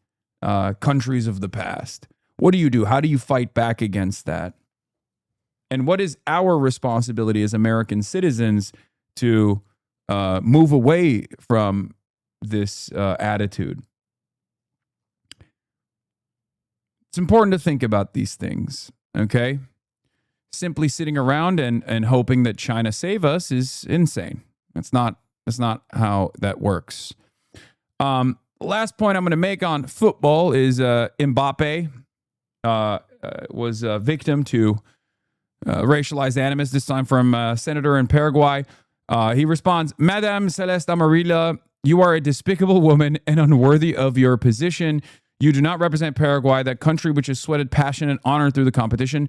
countries of the past? What do you do? How do you fight back against that? And what is our responsibility as American citizens to move away from this attitude? It's important to think about these things, okay? Simply sitting around and hoping that China save us is insane. That's not how that works. Last point I'm going to make on football is Mbappe was a victim to racialized animus, this time from a senator in Paraguay. He responds, Madame Celeste Amarilla, you are a despicable woman and unworthy of your position. You do not represent Paraguay, that country which has sweated passion and honor through the competition.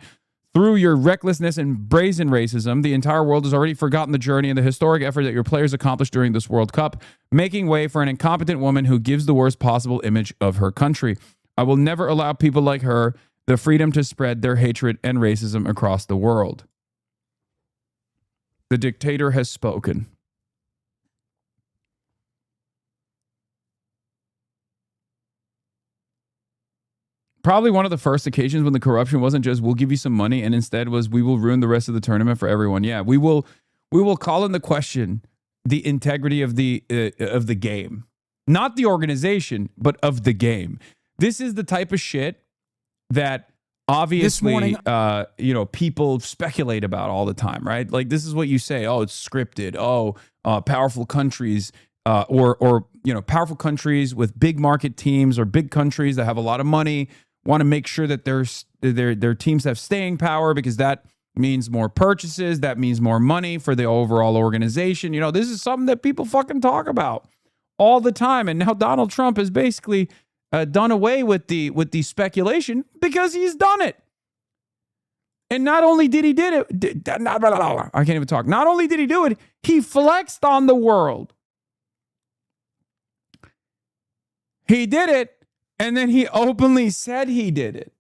Through your recklessness and brazen racism, the entire world has already forgotten the journey and the historic effort that your players accomplished during this World Cup, making way for an incompetent woman who gives the worst possible image of her country. I will never allow people like her the freedom to spread their hatred and racism across the world. The dictator has spoken. Probably one of the first occasions when the corruption wasn't just we'll give you some money and instead was we will ruin the rest of the tournament for everyone. Yeah, we will call into question the integrity of the game, not the organization, but of the game. This is the type of shit that obviously people speculate about all the time, right? Like this is what you say. Oh, it's scripted. Oh, powerful countries. Or powerful countries with big market teams or big countries that have a lot of money want to make sure that their teams have staying power because that means more purchases. That means more money for the overall organization. You know, this is something that people fucking talk about all the time. And now Donald Trump has basically done away with the speculation because he's done it. And not only did he did it, I can't even talk. Not only did he do it, he flexed on the world. He did it, and then he openly said he did it.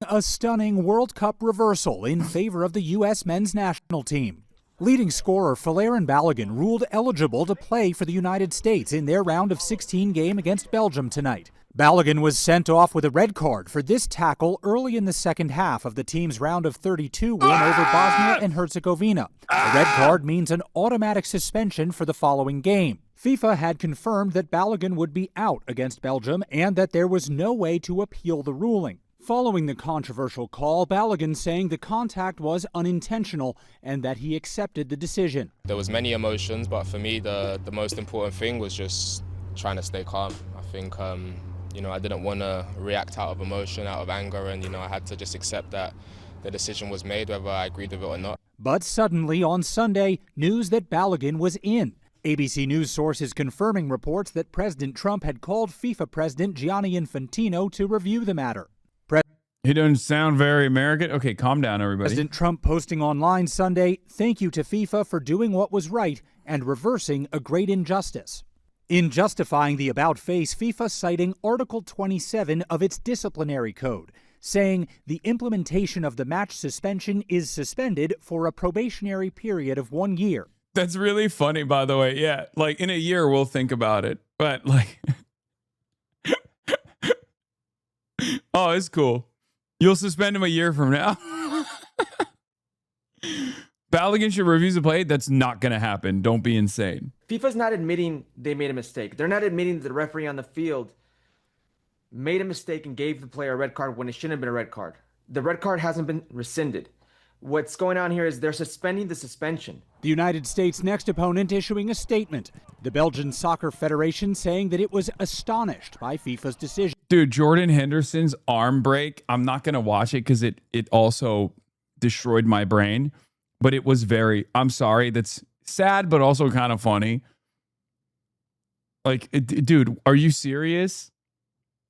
A stunning World Cup reversal in favor of the U.S. men's national team. Leading scorer Balogun ruled eligible to play for the United States in their round of 16 game against Belgium tonight. Balogun was sent off with a red card for this tackle early in the second half of the team's round of 32 win over Bosnia and Herzegovina. A red card means an automatic suspension for the following game. FIFA had confirmed that Balogun would be out against Belgium and that there was no way to appeal the ruling. Following the controversial call, Balogun saying the contact was unintentional and that he accepted the decision. There was many emotions, but for me the most important thing was just trying to stay calm. I think I didn't want to react out of emotion, out of anger, and I had to just accept that the decision was made, whether I agreed with it or not. But suddenly on Sunday, news that Balogun was in. ABC News sources confirming reports that President Trump had called FIFA President Gianni Infantino to review the matter. He doesn't sound very American. Okay, calm down, everybody. President Trump posting online Sunday, "Thank you to FIFA for doing what was right and reversing a great injustice." In justifying the about-face, FIFA citing Article 27 of its disciplinary code, saying the implementation of the match suspension is suspended for a probationary period of 1 year. That's really funny, by the way. Yeah, like in a year we'll think about it, but like, oh, it's cool. You'll suspend him a year from now. Balogun should refuse to play. That's not going to happen. Don't be insane. FIFA's not admitting they made a mistake. They're not admitting that the referee on the field made a mistake and gave the player a red card when it shouldn't have been a red card. The red card hasn't been rescinded. What's going on here is they're suspending the suspension. The United States' next opponent issuing a statement. The Belgian Soccer Federation saying that it was astonished by FIFA's decision. Dude, Jordan Henderson's arm break, I'm not going to watch it because it also destroyed my brain. But it was I'm sorry, that's sad, but also kind of funny. Like, dude, are you serious?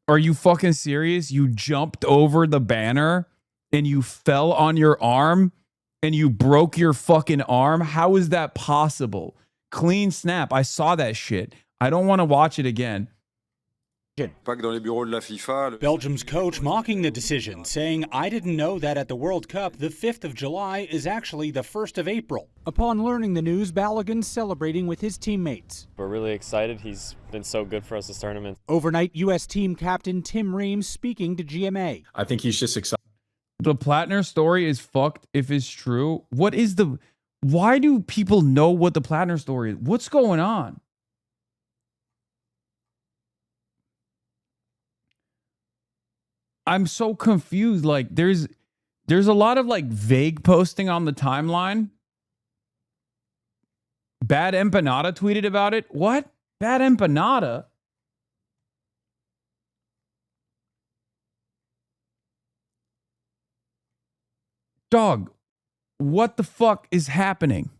Are you fucking serious? You jumped over the banner and you fell on your arm and you broke your fucking arm? How is that possible? Clean snap. I saw that shit. I don't want to watch it again. Belgium's coach mocking the decision, saying, "I didn't know that at the World Cup, the 5th of July is actually the 1st of April. Upon learning the news, Balogun celebrating with his teammates. We're really excited. He's been so good for us this tournament. Overnight, U.S. team captain Tim Reams speaking to GMA. I think he's just excited. The Platner story is fucked if it's true. Why do people know what the Platner story is? What's going on? I'm so confused. Like there's a lot of like vague posting on the timeline. Bad Empanada tweeted about it. What? Bad Empanada? Dog, what the fuck is happening?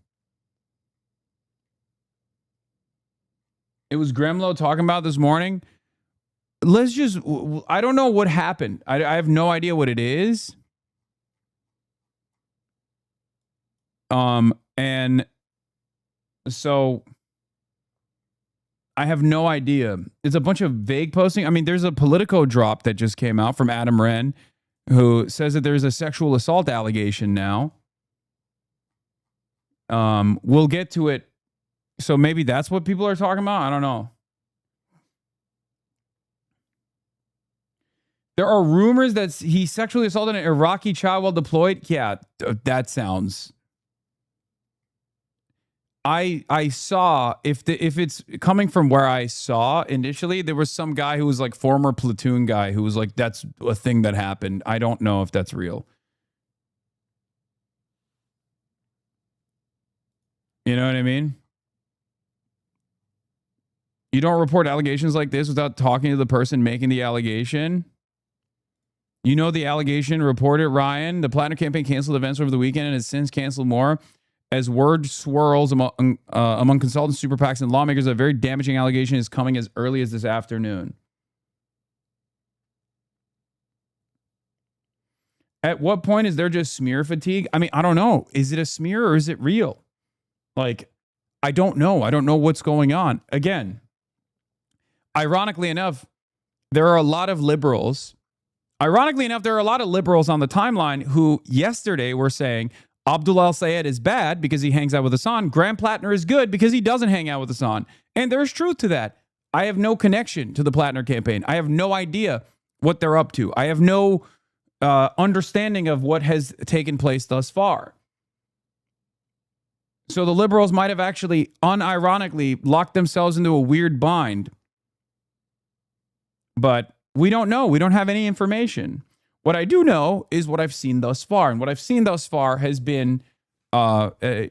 It was Gremlo talking about this morning. I don't know what happened. I have no idea what it is. And so I have no idea. It's a bunch of vague posting. I mean, there's a Politico drop that just came out from Adam Wren, who says that there's a sexual assault allegation now. We'll get to it. So maybe that's what people are talking about. I don't know. There are rumors that he sexually assaulted an Iraqi child while deployed. Yeah, that sounds. I saw, if it's coming from where I saw initially, there was some guy who was like former platoon guy who was like, that's a thing that happened. I don't know if that's real. You know what I mean? You don't report allegations like this without talking to the person making the allegation. You know the allegation reported, Ryan. The Platner campaign canceled events over the weekend and has since canceled more as word swirls among consultants, super PACs, and lawmakers. A very damaging allegation is coming as early as this afternoon. At what point is there just smear fatigue? I mean, I don't know. Is it a smear or is it real? Like, I don't know. I don't know what's going on. Again, ironically enough, there are a lot of liberals. Ironically enough, there are a lot of liberals on the timeline who yesterday were saying Abdul is bad because he hangs out with Hasan. Graham Platner is good because he doesn't hang out with Hasan. And there's truth to that. I have no connection to the Platner campaign. I have no idea what they're up to. I have no understanding of what has taken place thus far. So the liberals might have actually unironically locked themselves into a weird bind. But we don't know. We don't have any information. What I do know is what I've seen thus far. And what I've seen thus far has been, great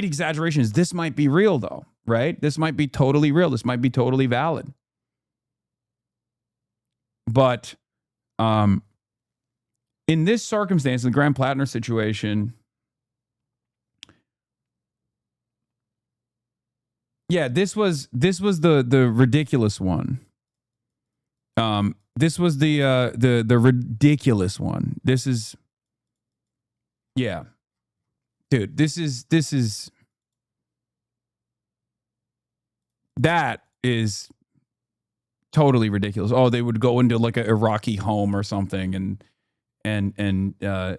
exaggerations. This might be real, though, right? This might be totally real. This might be totally valid. But in this circumstance, in the Graham Platner situation, yeah, this was the ridiculous one. This was the ridiculous one. This is, yeah, dude. This is that is totally ridiculous. Oh, they would go into like an Iraqi home or something, and yeah,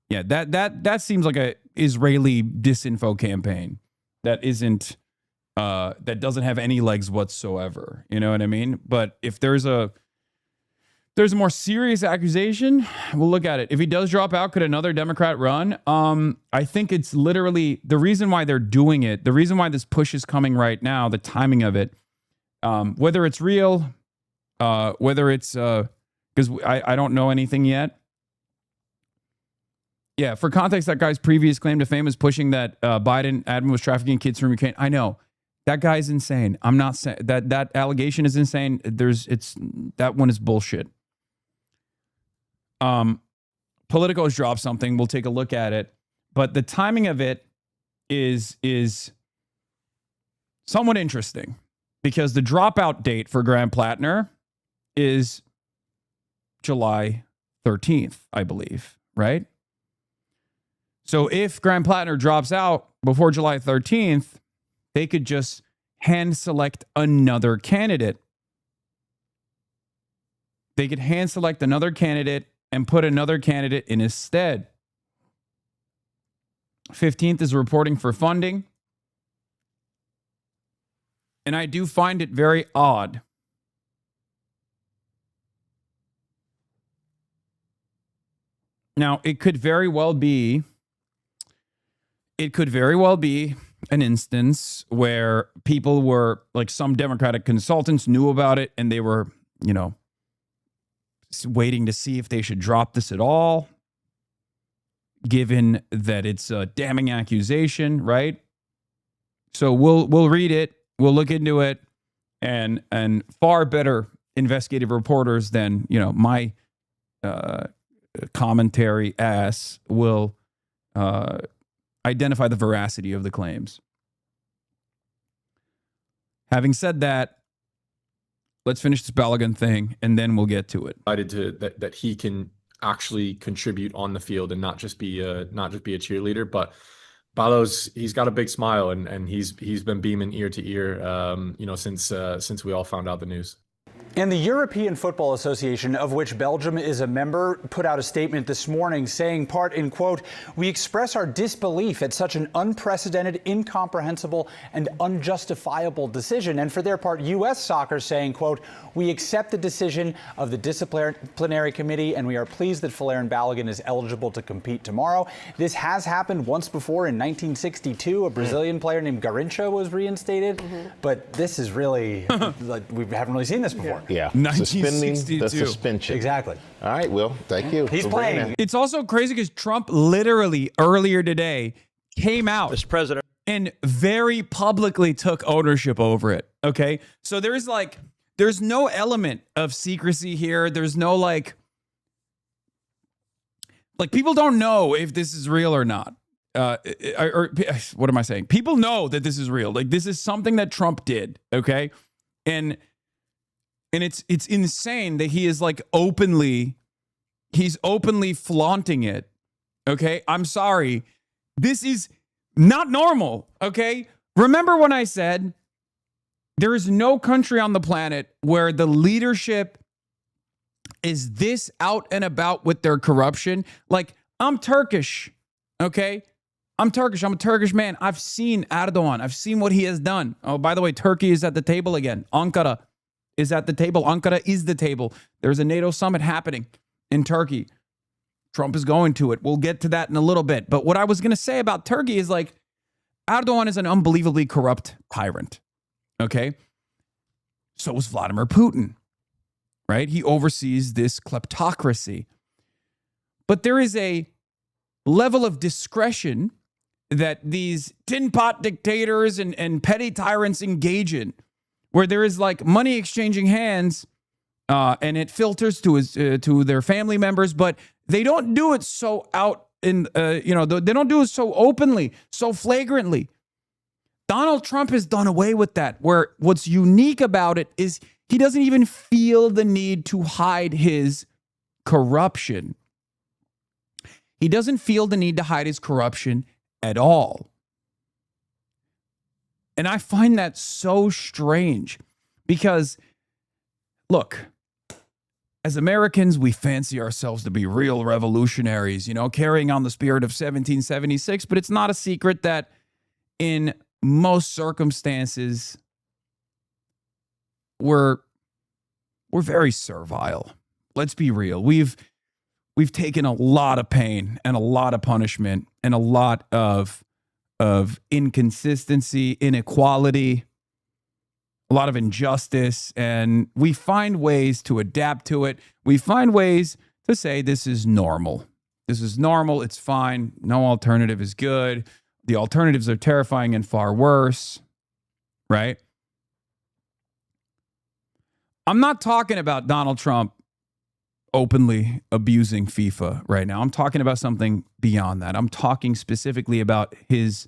that seems like a Israeli disinfo campaign that isn't that doesn't have any legs whatsoever. You know what I mean? But if there's a more serious accusation, we'll look at it. If he does drop out, could another Democrat run? I think it's literally the reason why they're doing it. The reason why this push is coming right now, the timing of it, whether it's real, whether it's because I don't know anything yet. Yeah, for context, that guy's previous claim to fame is pushing that Biden admin was trafficking kids from Ukraine. I know. That guy's insane. I'm not saying that allegation is insane. That one is bullshit. Politico has dropped something. We'll take a look at it. But the timing of it is somewhat interesting because the dropout date for Graham Platner is July 13th, I believe, right? So if Graham Platner drops out before July 13th, they could just hand select another candidate. They could hand select another candidate and put another candidate in his stead. 15th is reporting for funding. And I do find it very odd. Now, it could very well be an instance where people were, like some Democratic consultants knew about it and they were, waiting to see if they should drop this at all, given that it's a damning accusation, right? So we'll read it, we'll look into it, and far better investigative reporters than, my commentary ass will identify the veracity of the claims. Having said that, let's finish this Balogun thing, and then we'll get to it. That he can actually contribute on the field and not just be a cheerleader. But Balo's, he's got a big smile, and he's been beaming ear to ear, since we all found out the news. And the European Football Association, of which Belgium is a member, put out a statement this morning saying, part in quote, "We express our disbelief at such an unprecedented, incomprehensible, and unjustifiable decision." And for their part, U.S. Soccer saying, quote, "We accept the decision of the disciplinary committee, and we are pleased that Balogun is eligible to compete tomorrow." This has happened once before in 1962. A Brazilian player named Garrincha was reinstated. But this is really, we haven't really seen this before. Yeah, 1962. the suspension. Exactly. All right, Will, thank you. He's playing. It's also crazy because Trump literally earlier today came out, Mr. President, and very publicly took ownership over it. Okay, so there's there's no element of secrecy here. There's no like people don't know if this is real or not. Or what am I saying? People know that this is real. Like, this is something that Trump did, okay? And it's insane that he is like he's openly flaunting it, okay? I'm sorry. This is not normal, okay? Remember when I said there is no country on the planet where the leadership is this out and about with their corruption? Like, I'm Turkish, okay? I'm Turkish. I'm a Turkish man. I've seen Erdogan. I've seen what he has done. Oh, by the way, Turkey is at the table again. Ankara is at the table. Ankara is the table. There's a NATO summit happening in Turkey. Trump is going to it. We'll get to that in a little bit. But what I was going to say about Turkey is like, Erdogan is an unbelievably corrupt tyrant. Okay? So is Vladimir Putin. Right? He oversees this kleptocracy. But there is a level of discretion that these tin pot dictators and petty tyrants engage in, where there is like money exchanging hands, and it filters to their family members, but they don't do it so out in they don't do it so openly, so flagrantly. Donald Trump has done away with that, where what's unique about it is he doesn't even feel the need to hide his corruption. He doesn't feel the need to hide his corruption at all. And I find that so strange because, look, as Americans, we fancy ourselves to be real revolutionaries, carrying on the spirit of 1776. But it's not a secret that in most circumstances, we're very servile. Let's be real. We've taken a lot of pain and a lot of punishment and a lot of inconsistency, inequality, a lot of injustice, and we find ways to adapt to it. We find ways to say this is normal. This is normal. It's fine. No alternative is good. The alternatives are terrifying and far worse, right? I'm not talking about Donald Trump openly abusing FIFA right now. I'm talking about something beyond that. I'm talking specifically about his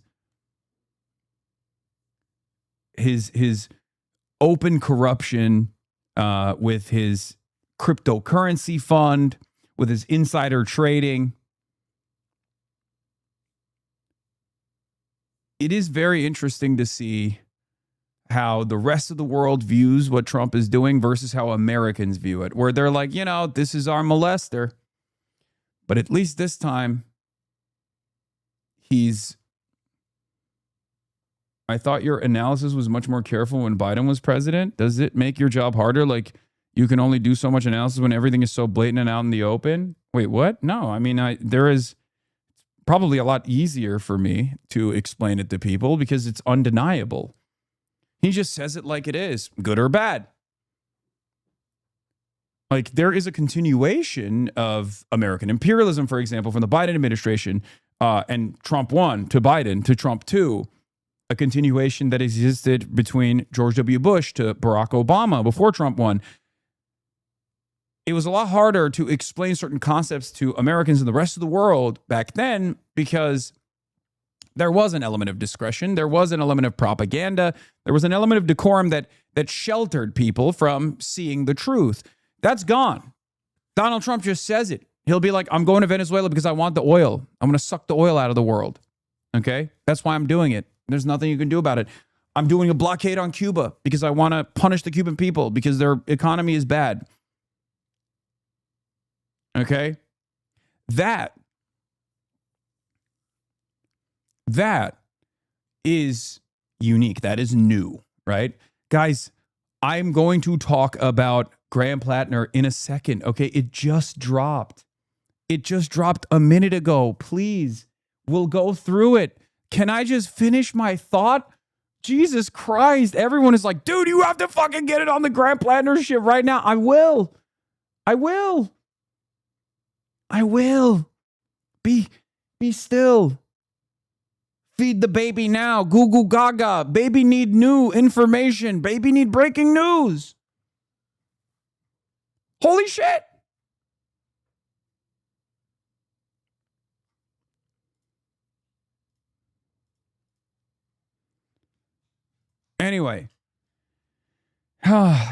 open corruption with his cryptocurrency fund, with his insider trading. It is very interesting to see how the rest of the world views what Trump is doing versus how Americans view it, where they're like, this is our molester. But at least this time, I thought your analysis was much more careful when Biden was president. Does it make your job harder? Like, you can only do so much analysis when everything is so blatant and out in the open? Wait, what? No, I mean, there is probably a lot easier for me to explain it to people because it's undeniable. He just says it like it is, good or bad. Like, there is a continuation of American imperialism, for example, from the Biden administration, and Trump 1 to Biden to Trump 2, a continuation that existed between George W. Bush to Barack Obama before Trump 1. It was a lot harder to explain certain concepts to Americans and the rest of the world back then because there was an element of discretion. There was an element of propaganda. There was an element of decorum that sheltered people from seeing the truth. That's gone. Donald Trump just says it. He'll be like, I'm going to Venezuela because I want the oil. I'm going to suck the oil out of the world. Okay? That's why I'm doing it. There's nothing you can do about it. I'm doing a blockade on Cuba because I want to punish the Cuban people because their economy is bad. Okay? That is unique. That is new, right? Guys, I'm going to talk about Graham Platner in a second, okay? It just dropped. It just dropped a minute ago. Please, we'll go through it. Can I just finish my thought? Jesus Christ. Everyone is like, dude, you have to fucking get it on the Graham Platner shit right now. I will. Be still. Feed the baby now. Goo goo gaga. Baby need new information. Baby need breaking news. Holy shit. Anyway,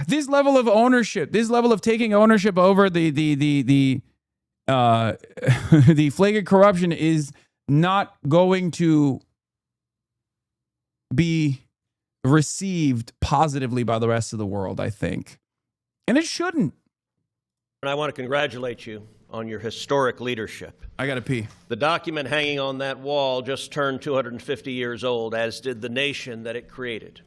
this level of ownership, this level of taking ownership over the flagrant corruption is not going to be received positively by the rest of the world, I think. And it shouldn't. And I want to congratulate you on your historic leadership. I gotta pee. The document hanging on that wall just turned 250 years old, as did the nation that it created.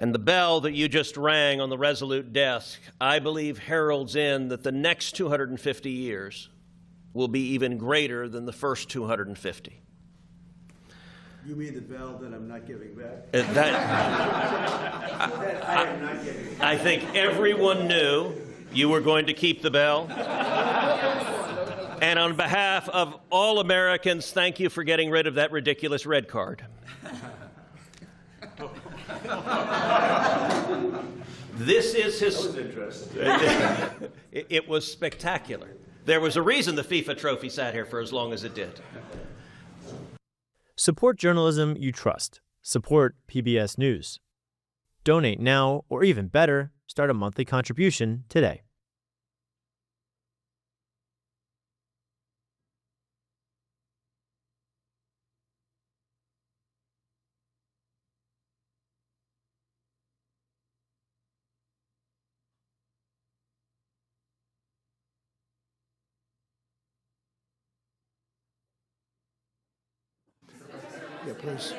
And the bell that you just rang on the Resolute desk, I believe, heralds in that the next 250 years will be even greater than the first 250. You mean the bell that I'm not giving back? That I am not giving back. I think everyone knew you were going to keep the bell. And on behalf of all Americans, thank you for getting rid of that ridiculous red card. This is his. That was interesting. It was spectacular. There was a reason the FIFA trophy sat here for as long as it did. Support journalism you trust. Support PBS News. Donate now, or even better, start a monthly contribution today. Yeah, please.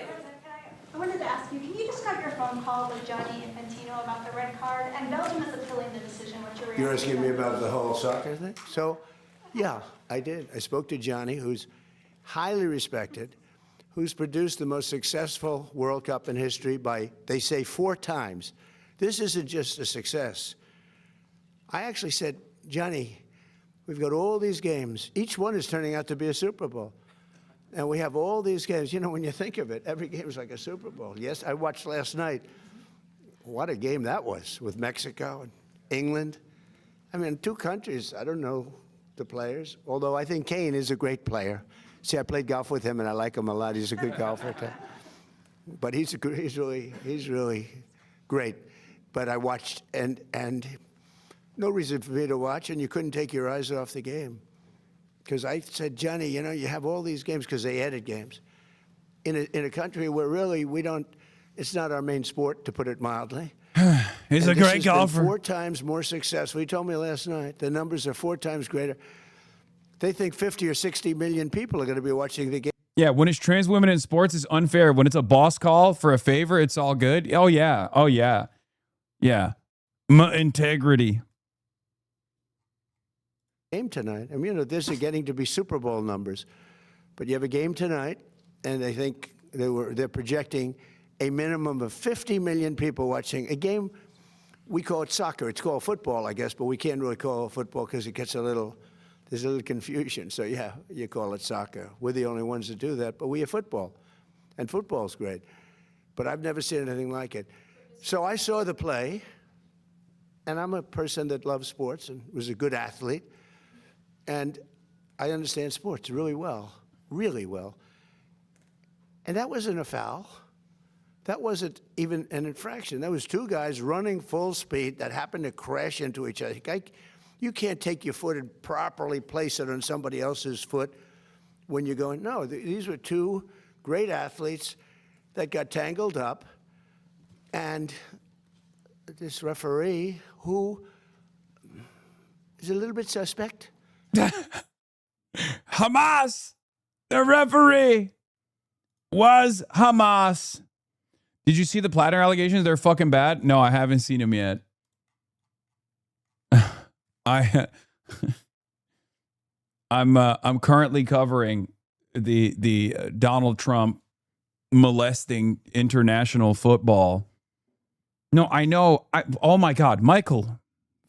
I wanted to ask you, can you describe your phone call with Gianni Infantino about the red card? And Belgium is appealing the decision. What's your reaction? You're asking me about the whole soccer thing? So, yeah, I did. I spoke to Gianni, who's highly respected, who's produced the most successful World Cup in history by, they say, 4 times. This isn't just a success. I actually said, Gianni, we've got all these games. Each one is turning out to be a Super Bowl. And we have all these games. You know, when you think of it, every game is like a Super Bowl. Yes, I watched last night. What a game that was with Mexico and England. I mean, 2 countries, I don't know the players, although I think Kane is a great player. See, I played golf with him, and I like him a lot. He's a good golfer, too. But he's really great. But I watched, and no reason for me to watch, and you couldn't take your eyes off the game. Because I said, Johnny, you know, you have all these games, because they added games. In a country where really we don't, it's not our main sport, to put it mildly. He's a great golfer. 4 times more successful. He told me last night, the numbers are 4 times greater. They think 50 or 60 million people are going to be watching the game. Yeah, when it's trans women in sports, it's unfair. When it's a boss call for a favor, it's all good. Oh, yeah. Oh, yeah. Yeah. Integrity. Game tonight. I mean, you know, this is getting to be Super Bowl numbers. But you have a game tonight, and they think they're projecting a minimum of 50 million people watching a game. We call it soccer. It's called football, I guess, but we can't really call it football because it gets there's a little confusion. So, yeah, you call it soccer. We're the only ones that do that, but we have football, and football's great. But I've never seen anything like it. So I saw the play, and I'm a person that loves sports and was a good athlete, and I understand sports really well, really well. And that wasn't a foul. That wasn't even an infraction. That was 2 guys running full speed that happened to crash into each other. You can't take your foot and properly place it on somebody else's foot when you're going, no, these were 2 great athletes that got tangled up, and this referee, who is a little bit suspect. Hamas! The referee was Hamas. Did you see the Platner allegations? They're fucking bad. No, I haven't seen them yet. I'm currently covering the Donald Trump molesting international football. No, I know. Oh my God, Michael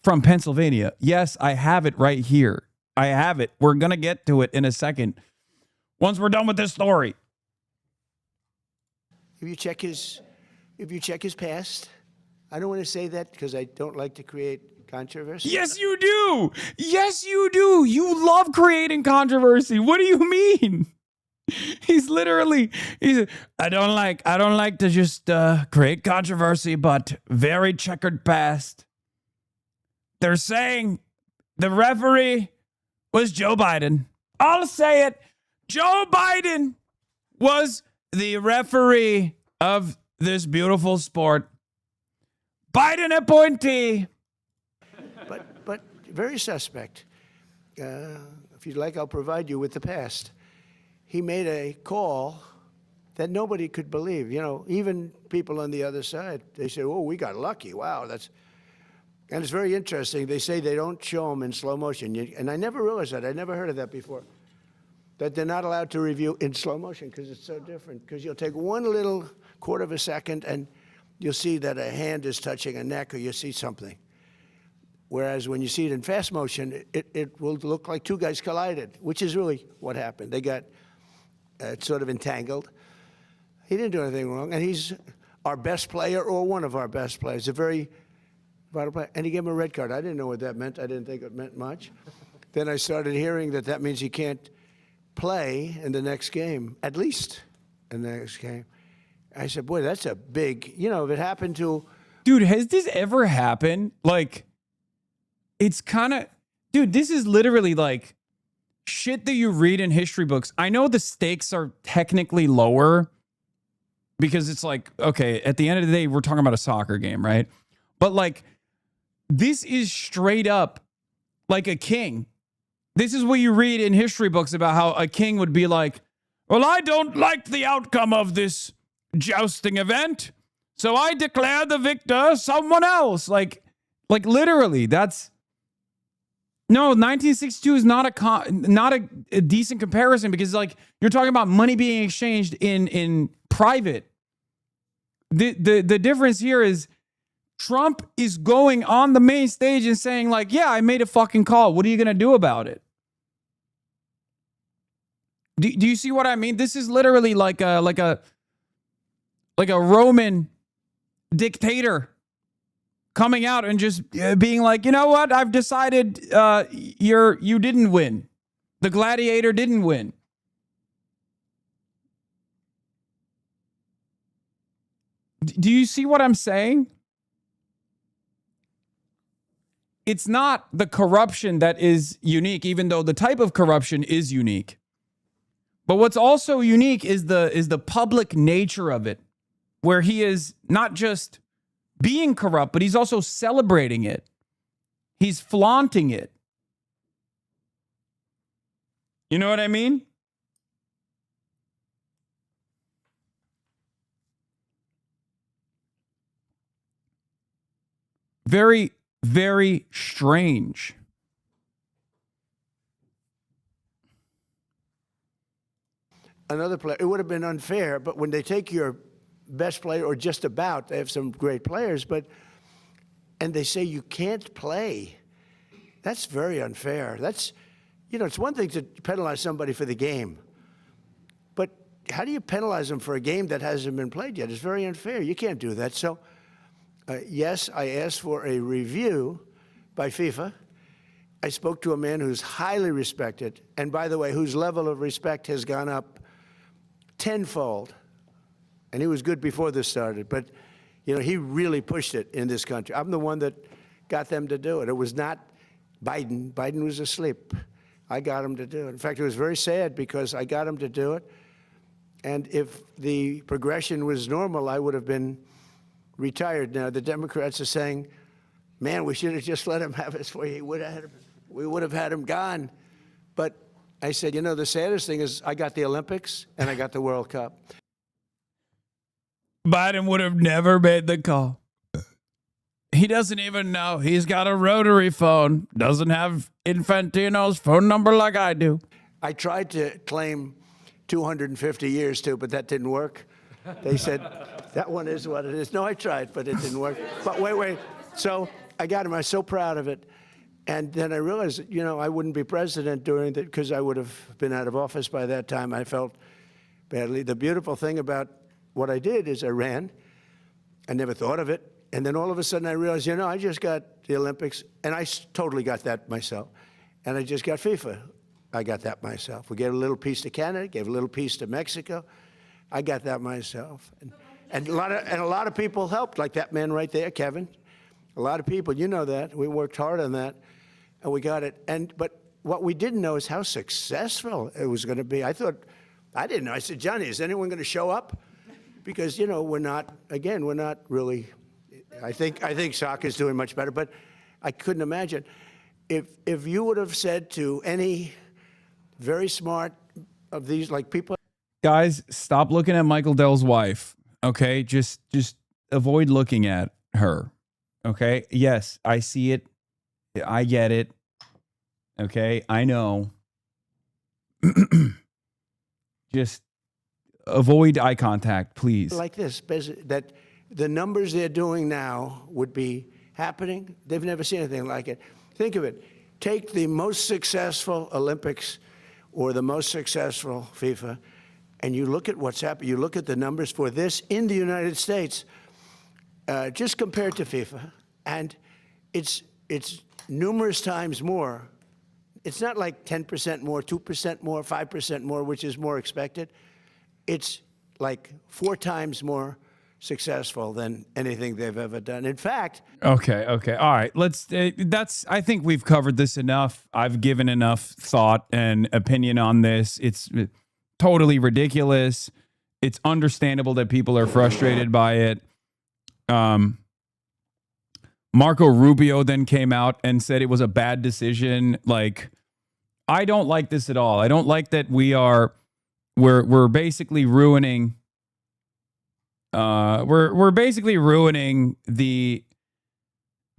from Pennsylvania. Yes, I have it right here. I have it. We're gonna get to it in a second. Once we're done with this story. If you check his past, I don't want to say that because I don't like to create controversy? Yes, you do. Yes, you do. You love creating controversy. What do you mean? He's I don't like to just create controversy, but very checkered past. They're saying the referee was Joe Biden. I'll say it. Joe Biden was the referee of this beautiful sport. Biden appointee. But very suspect. If you'd like, I'll provide you with the past. He made a call that nobody could believe. You know, even people on the other side, they say, oh, we got lucky. Wow, that's... And it's very interesting. They say they don't show them in slow motion. And I never realized that. I never heard of that before. That they're not allowed to review in slow motion because it's so different. Because you'll take one little quarter of a second and you'll see that a hand is touching a neck or you see something. Whereas when you see it in fast motion, it will look like two guys collided, which is really what happened. They got sort of entangled. He didn't do anything wrong. And he's our best player or one of our best players, a very vital player. And he gave him a red card. I didn't know what that meant. I didn't think it meant much. Then I started hearing that means he can't play in the next game, at least in the next game. I said, boy, that's a big, you know, if it happened to... Dude, has this ever happened? Like, it's kind of... Dude, this is literally like shit that you read in history books. I know the stakes are technically lower because it's like, okay, at the end of the day, we're talking about a soccer game, right? But like, this is straight up like a king. This is what you read in history books about how a king would be like, well, I don't like the outcome of this jousting event, so I declare the victor someone else. Like literally, that's... No, 1962 is not a decent comparison because like you're talking about money being exchanged in private. The difference here is Trump is going on the main stage and saying like, yeah, I made a fucking call. What are you going to do about it? Do you see what I mean? This is literally like a Roman dictator coming out and just being like, you know what? I've decided you didn't win. The gladiator didn't win. Do you see what I'm saying? It's not the corruption that is unique, even though the type of corruption is unique. But what's also unique is the public nature of it, where he is not just being corrupt, but he's also celebrating it. He's flaunting it. You know what I mean? Very, very strange. Another player, it would have been unfair, but when they take your best player or just about, they have some great players, and they say you can't play, that's very unfair. That's, you know, it's one thing to penalize somebody for the game, but how do you penalize them for a game that hasn't been played yet? It's very unfair. You can't do that. So, yes, I asked for a review by FIFA. I spoke to a man who's highly respected, and by the way, whose level of respect has gone up tenfold. And he was good before this started, but you know, he really pushed it in this country. I'm the one that got them to do it. It was not Biden. Biden was asleep. I got him to do it. In fact, it was very sad because I got him to do it. And if the progression was normal, I would have been retired now. The Democrats are saying, man, we should have just let him have his way. We would have had him gone. But I said, you know, the saddest thing is I got the Olympics and I got the World Cup. Biden would have never made the call. He doesn't even know. He's got a rotary phone. Doesn't have Infantino's phone number like I do. I tried to claim 250 years too, but that didn't work. They said, that one is what it is. No, I tried, but it didn't work. But wait. So I got him. I was so proud of it. And then I realized, you know, I wouldn't be president during that because I would have been out of office by that time. I felt badly. The beautiful thing about what I did is I ran. I never thought of it. And then all of a sudden I realized, I just got the Olympics, and I totally got that myself. And I just got FIFA. I got that myself. We gave a little piece to Canada, gave a little piece to Mexico. I got that myself. And a lot of people helped, like that man right there, Kevin. A lot of people, you know that. We worked hard on that, and we got it. But what we didn't know is how successful it was going to be. I didn't know. I said, Johnny, is anyone going to show up? Because, we're not really, I think soccer's doing much better, but I couldn't imagine. If you would have said to any very smart of these, like people. Guys, stop looking at Michael Dell's wife. Okay, just avoid looking at her. Okay, yes, I see it. I get it. Okay, I know. Just avoid eye contact, please. Like this, that the numbers they're doing now would be happening. They've never seen anything like it. Think of it. Take the most successful Olympics or the most successful FIFA, and you look at what's happened. You look at the numbers for this in the United States, just compared to FIFA, and it's numerous times more. It's not like 10% more, 2% more, 5% more, which is more expected. It's like 4 times more successful than anything they've ever done. In fact. Okay. All right. I think we've covered this enough. I've given enough thought and opinion on this. It's totally ridiculous. It's understandable that people are frustrated by it. Marco Rubio then came out and said it was a bad decision. Like, I don't like this at all. I don't like that we're basically ruining we're basically ruining the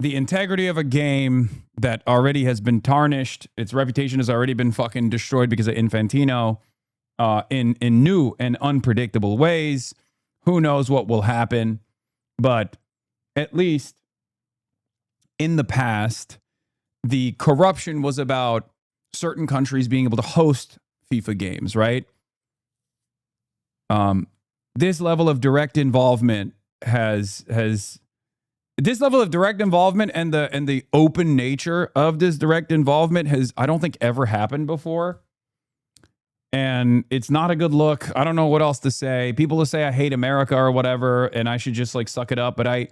integrity of a game that already has been tarnished. Its reputation has already been fucking destroyed because of Infantino in new and unpredictable ways. Who knows what will happen? But at least in the past, the corruption was about certain countries being able to host FIFA games, right? This level of direct involvement has this level of direct involvement and the open nature of this direct involvement has, I don't think, ever happened before. And it's not a good look. I don't know what else to say. People will say I hate America or whatever, and I should just like suck it up. But I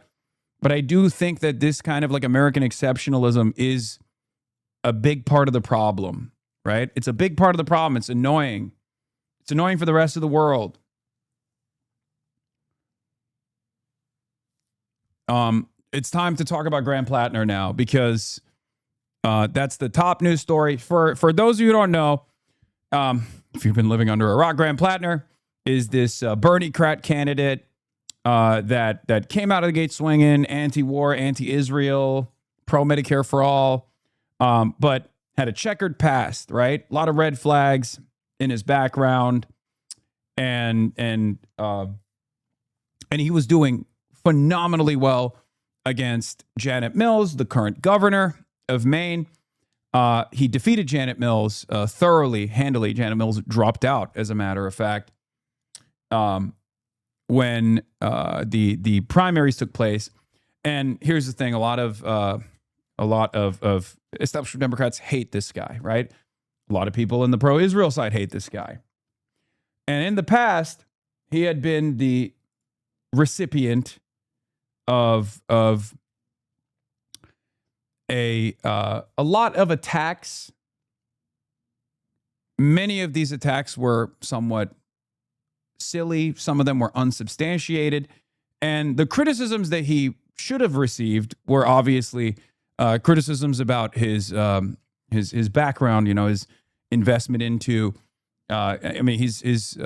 do think that this kind of like American exceptionalism is a big part of the problem, right? It's a big part of the problem. It's annoying. It's annoying for the rest of the world. It's time to talk about Graham Platner now, because that's the top news story. For those of you who don't know, if you've been living under a rock, Graham Platner is this Bernie-crat candidate that came out of the gate swinging, anti-war, anti-Israel, pro-Medicare for all, but had a checkered past, right? A lot of red flags in his background, and he was doing phenomenally well against Janet Mills, the current governor of Maine. He defeated Janet Mills thoroughly, handily. Janet Mills dropped out, as a matter of fact, when the primaries took place. And here's the thing: a lot of establishment Democrats hate this guy, right? A lot of people in the pro-Israel side hate this guy. And in the past, he had been the recipient of a lot of attacks. Many of these attacks were somewhat silly. Some of them were unsubstantiated. And the criticisms that he should have received were obviously criticisms about his background, his investment into, his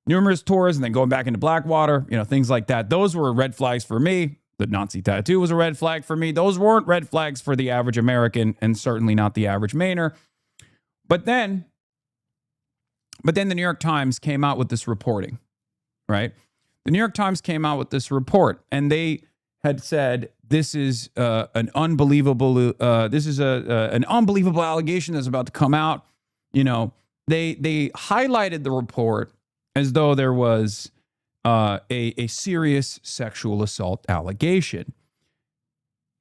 numerous tours and then going back into Blackwater, things like that. Those were red flags for me. The Nazi tattoo was a red flag for me. Those weren't red flags for the average American, and certainly not the average Mainer. But then the New York Times came out with this reporting, right? The New York Times came out with this report, and they had said this is an unbelievable allegation that's about to come out. They highlighted the report as though there was a serious sexual assault allegation.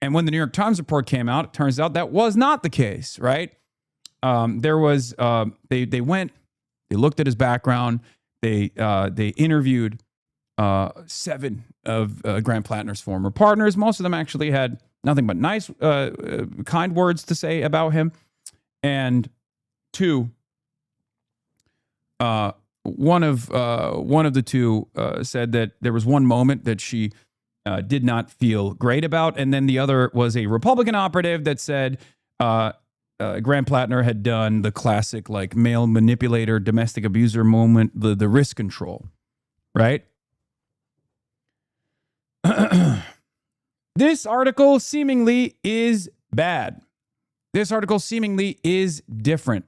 And when the New York Times report came out, it turns out that was not the case, right? There was they looked at his background, they interviewed 7 of Grant Platner's former partners. Most of them actually had nothing but nice, kind words to say about him. And 2, one of the 2 said that there was one moment that she did not feel great about, and then the other was a Republican operative that said Grant Platner had done the classic like male manipulator, domestic abuser moment, the risk control, right? This article seemingly is bad. This article seemingly is different.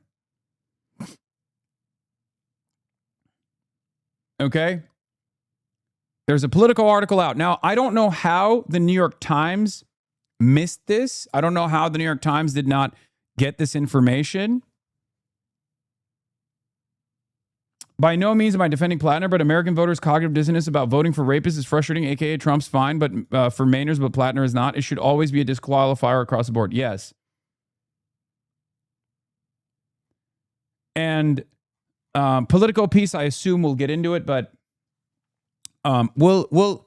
Okay? There's a political article out. Now, I don't know how the New York Times missed this. I don't know how the New York Times did not get this information. By no means am I defending Platner, but American voters' cognitive dissonance about voting for rapists is frustrating, aka Trump's fine, but for Mainers, but Platner is not. It should always be a disqualifier across the board. Yes. And political piece, I assume we'll get into it, but we'll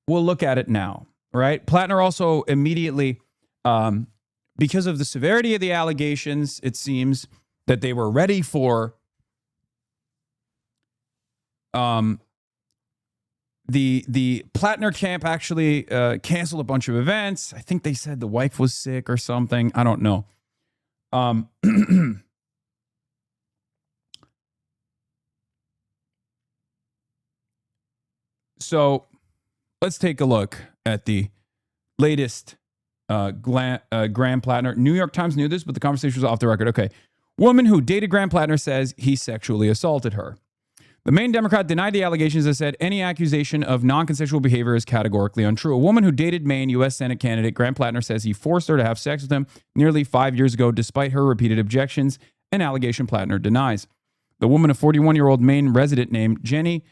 look at it now, right? Platner also immediately, because of the severity of the allegations, it seems that they were ready for the Platner camp actually canceled a bunch of events. I think they said the wife was sick or something. I don't know. So let's take a look at the latest Graham Platner. New York Times knew this, but the conversation was off the record. Okay. Woman who dated Graham Platner says he sexually assaulted her. The Maine Democrat denied the allegations and said any accusation of non-consensual behavior is categorically untrue. A woman who dated Maine U.S. Senate candidate Graham Platner says he forced her to have sex with him nearly 5 years ago, despite her repeated objections, an allegation Platner denies. The woman, a 41-year-old Maine resident named Jenny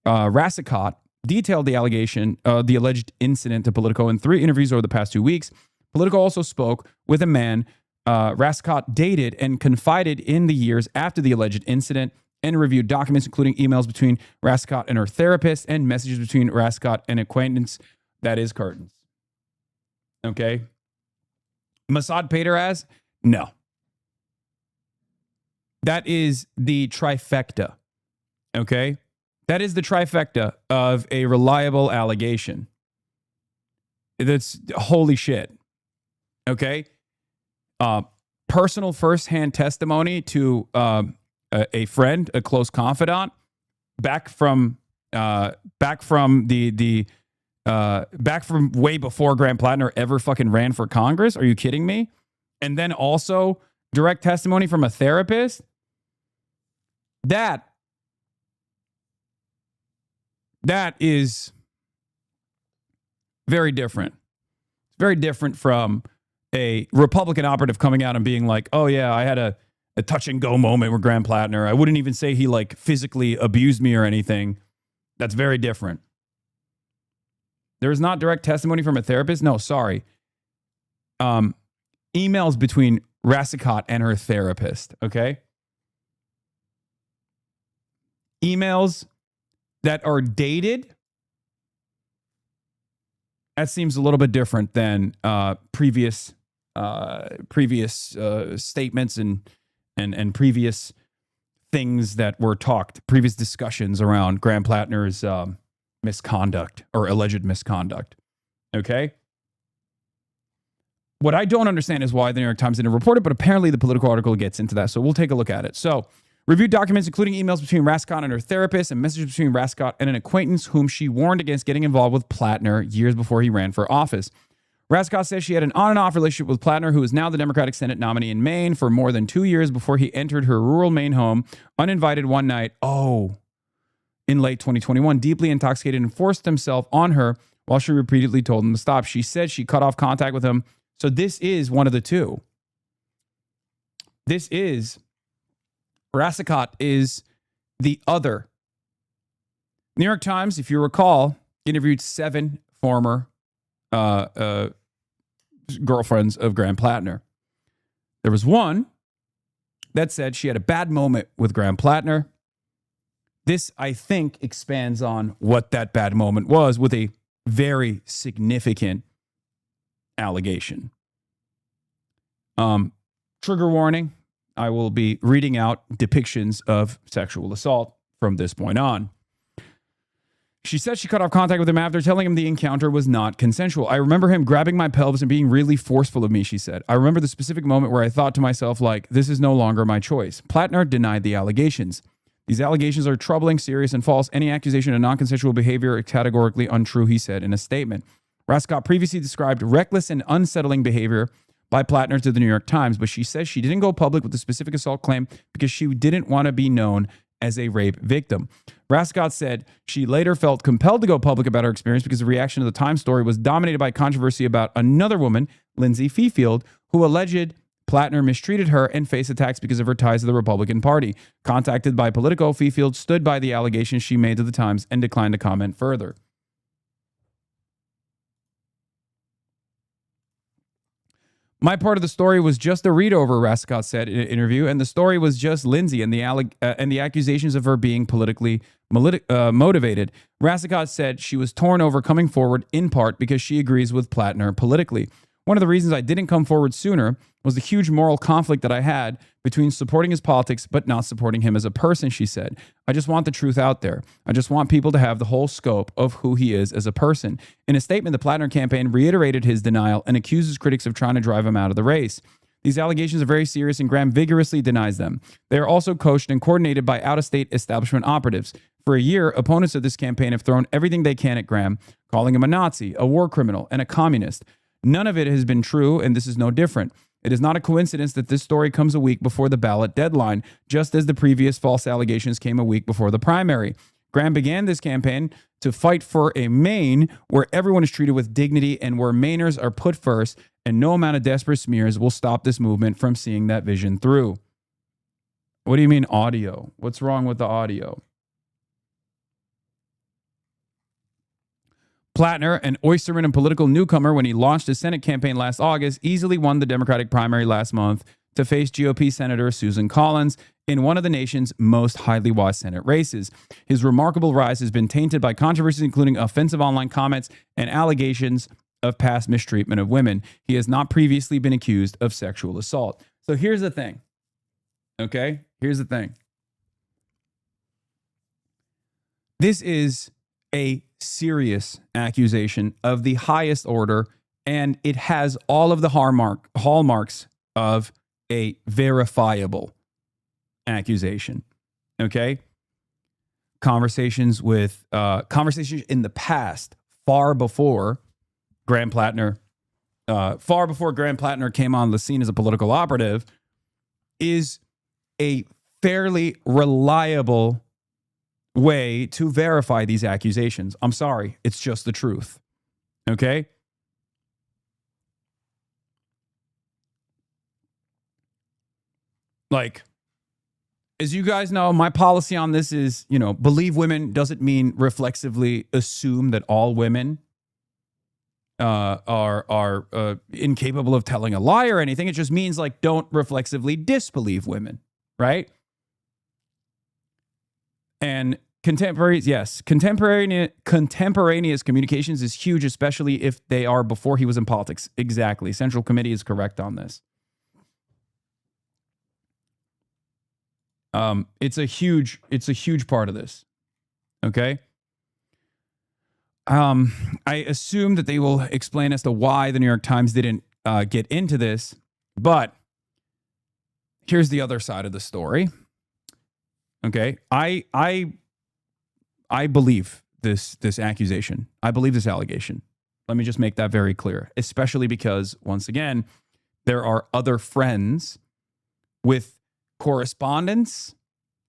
Rassicott, detailed the allegation, the alleged incident to Politico in 3 interviews over the past 2 weeks. Politico also spoke with a man Rassicott dated and confided in the years after the alleged incident, and reviewed documents, including emails between Rassicott and her therapist and messages between Rassicott and acquaintance. That is curtains. Okay. Mossad paid her ass? No. That is the trifecta. Okay. That is the trifecta of a reliable allegation. That's holy shit. Okay. Personal firsthand testimony to a friend, a close confidant, back from way before Graham Platner ever fucking ran for Congress. Are you kidding me? And then also direct testimony from a therapist. That is very different. It's very different from a Republican operative coming out and being like, oh yeah, I had a touch and go moment with Graham Platner. I wouldn't even say he like physically abused me or anything. That's very different. There is not direct testimony from a therapist. No, sorry. Emails between Rassicott and her therapist. Okay. Emails that are dated. That seems a little bit different than previous statements and previous things that were talked, previous discussions around Graham Platner's misconduct or alleged misconduct. Okay? What I don't understand is why the New York Times didn't report it, but apparently the political article gets into that, so we'll take a look at it. So, reviewed documents including emails between Rassicott and her therapist and messages between Rassicott and an acquaintance whom she warned against getting involved with Platner years before he ran for office. Rassicott says she had an on and off relationship with Platner, who is now the Democratic Senate nominee in Maine, for more than 2 years before he entered her rural Maine home uninvited one night, in late 2021, deeply intoxicated, and forced himself on her while she repeatedly told him to stop. She said she cut off contact with him. So this is one of the two. This is, Rassicott is the other. New York Times, if you recall, interviewed 7 former girlfriends of Graham Platner. There was one that said she had a bad moment with Graham Platner. This, I think, expands on what that bad moment was with a very significant allegation. Trigger warning, I will be reading out depictions of sexual assault from this point on. She said she cut off contact with him after telling him the encounter was not consensual. I remember him grabbing my pelvis and being really forceful of me, she said. I remember the specific moment where I thought to myself, like, this is no longer my choice. Platner denied the allegations. These allegations are troubling, serious, and false. Any accusation of non-consensual behavior is categorically untrue, he said in a statement. Rascott previously described reckless and unsettling behavior by Platner to the New York Times, but she says she didn't go public with the specific assault claim because she didn't want to be known as a rape victim. Rascott said she later felt compelled to go public about her experience because the reaction to the Times story was dominated by controversy about another woman, Lindsay Fifield, who alleged Platner mistreated her and faced attacks because of her ties to the Republican Party. Contacted by Politico, Fifield stood by the allegations she made to the Times and declined to comment further. My part of the story was just a read over, Rascott said in an interview, and the story was just Lindsay and the accusations of her being politically motivated. Rascott said she was torn over coming forward in part because she agrees with Platner politically. One of the reasons I didn't come forward sooner was the huge moral conflict that I had between supporting his politics but not supporting him as a person, she said. I just want the truth out there. I just want people to have the whole scope of who he is as a person. In a statement, the Platner campaign reiterated his denial and accuses critics of trying to drive him out of the race. These allegations are very serious and Graham vigorously denies them. They are also coached and coordinated by out-of-state establishment operatives. For a year, opponents of this campaign have thrown everything they can at Graham, calling him a Nazi, a war criminal, and a communist. None of it has been true, and this is no different. It is not a coincidence that this story comes a week before the ballot deadline, just as the previous false allegations came a week before the primary. Graham began this campaign to fight for a Maine where everyone is treated with dignity and where Mainers are put first, and no amount of desperate smears will stop this movement from seeing that vision through. What do you mean audio? What's wrong with the audio? Platner, an oysterman and political newcomer when he launched his Senate campaign last August, easily won the Democratic primary last month to face GOP Senator Susan Collins in one of the nation's most highly watched Senate races. His remarkable rise has been tainted by controversies including offensive online comments and allegations of past mistreatment of women. He has not previously been accused of sexual assault. So here's the thing. Okay? Here's the thing. This is a serious accusation of the highest order, and it has all of the hallmarks of a verifiable accusation. Okay? Conversations in the past, far before Graham Platner came on the scene as a political operative, is a fairly reliable way to verify these accusations. I'm sorry, it's just the truth. Okay? Like, as you guys know, my policy on this is, believe women doesn't mean reflexively assume that all women are incapable of telling a lie or anything. It just means, like, don't reflexively disbelieve women, right? And contemporaneous communications is huge, especially if they are before he was in politics. Exactly. Central Committee is correct on this. It's a huge part of this. Okay. I assume that they will explain as to why the New York Times didn't get into this, but here's the other side of the story. Okay, I believe this accusation. I believe this allegation. Let me just make that very clear, especially because, once again, there are other friends with correspondence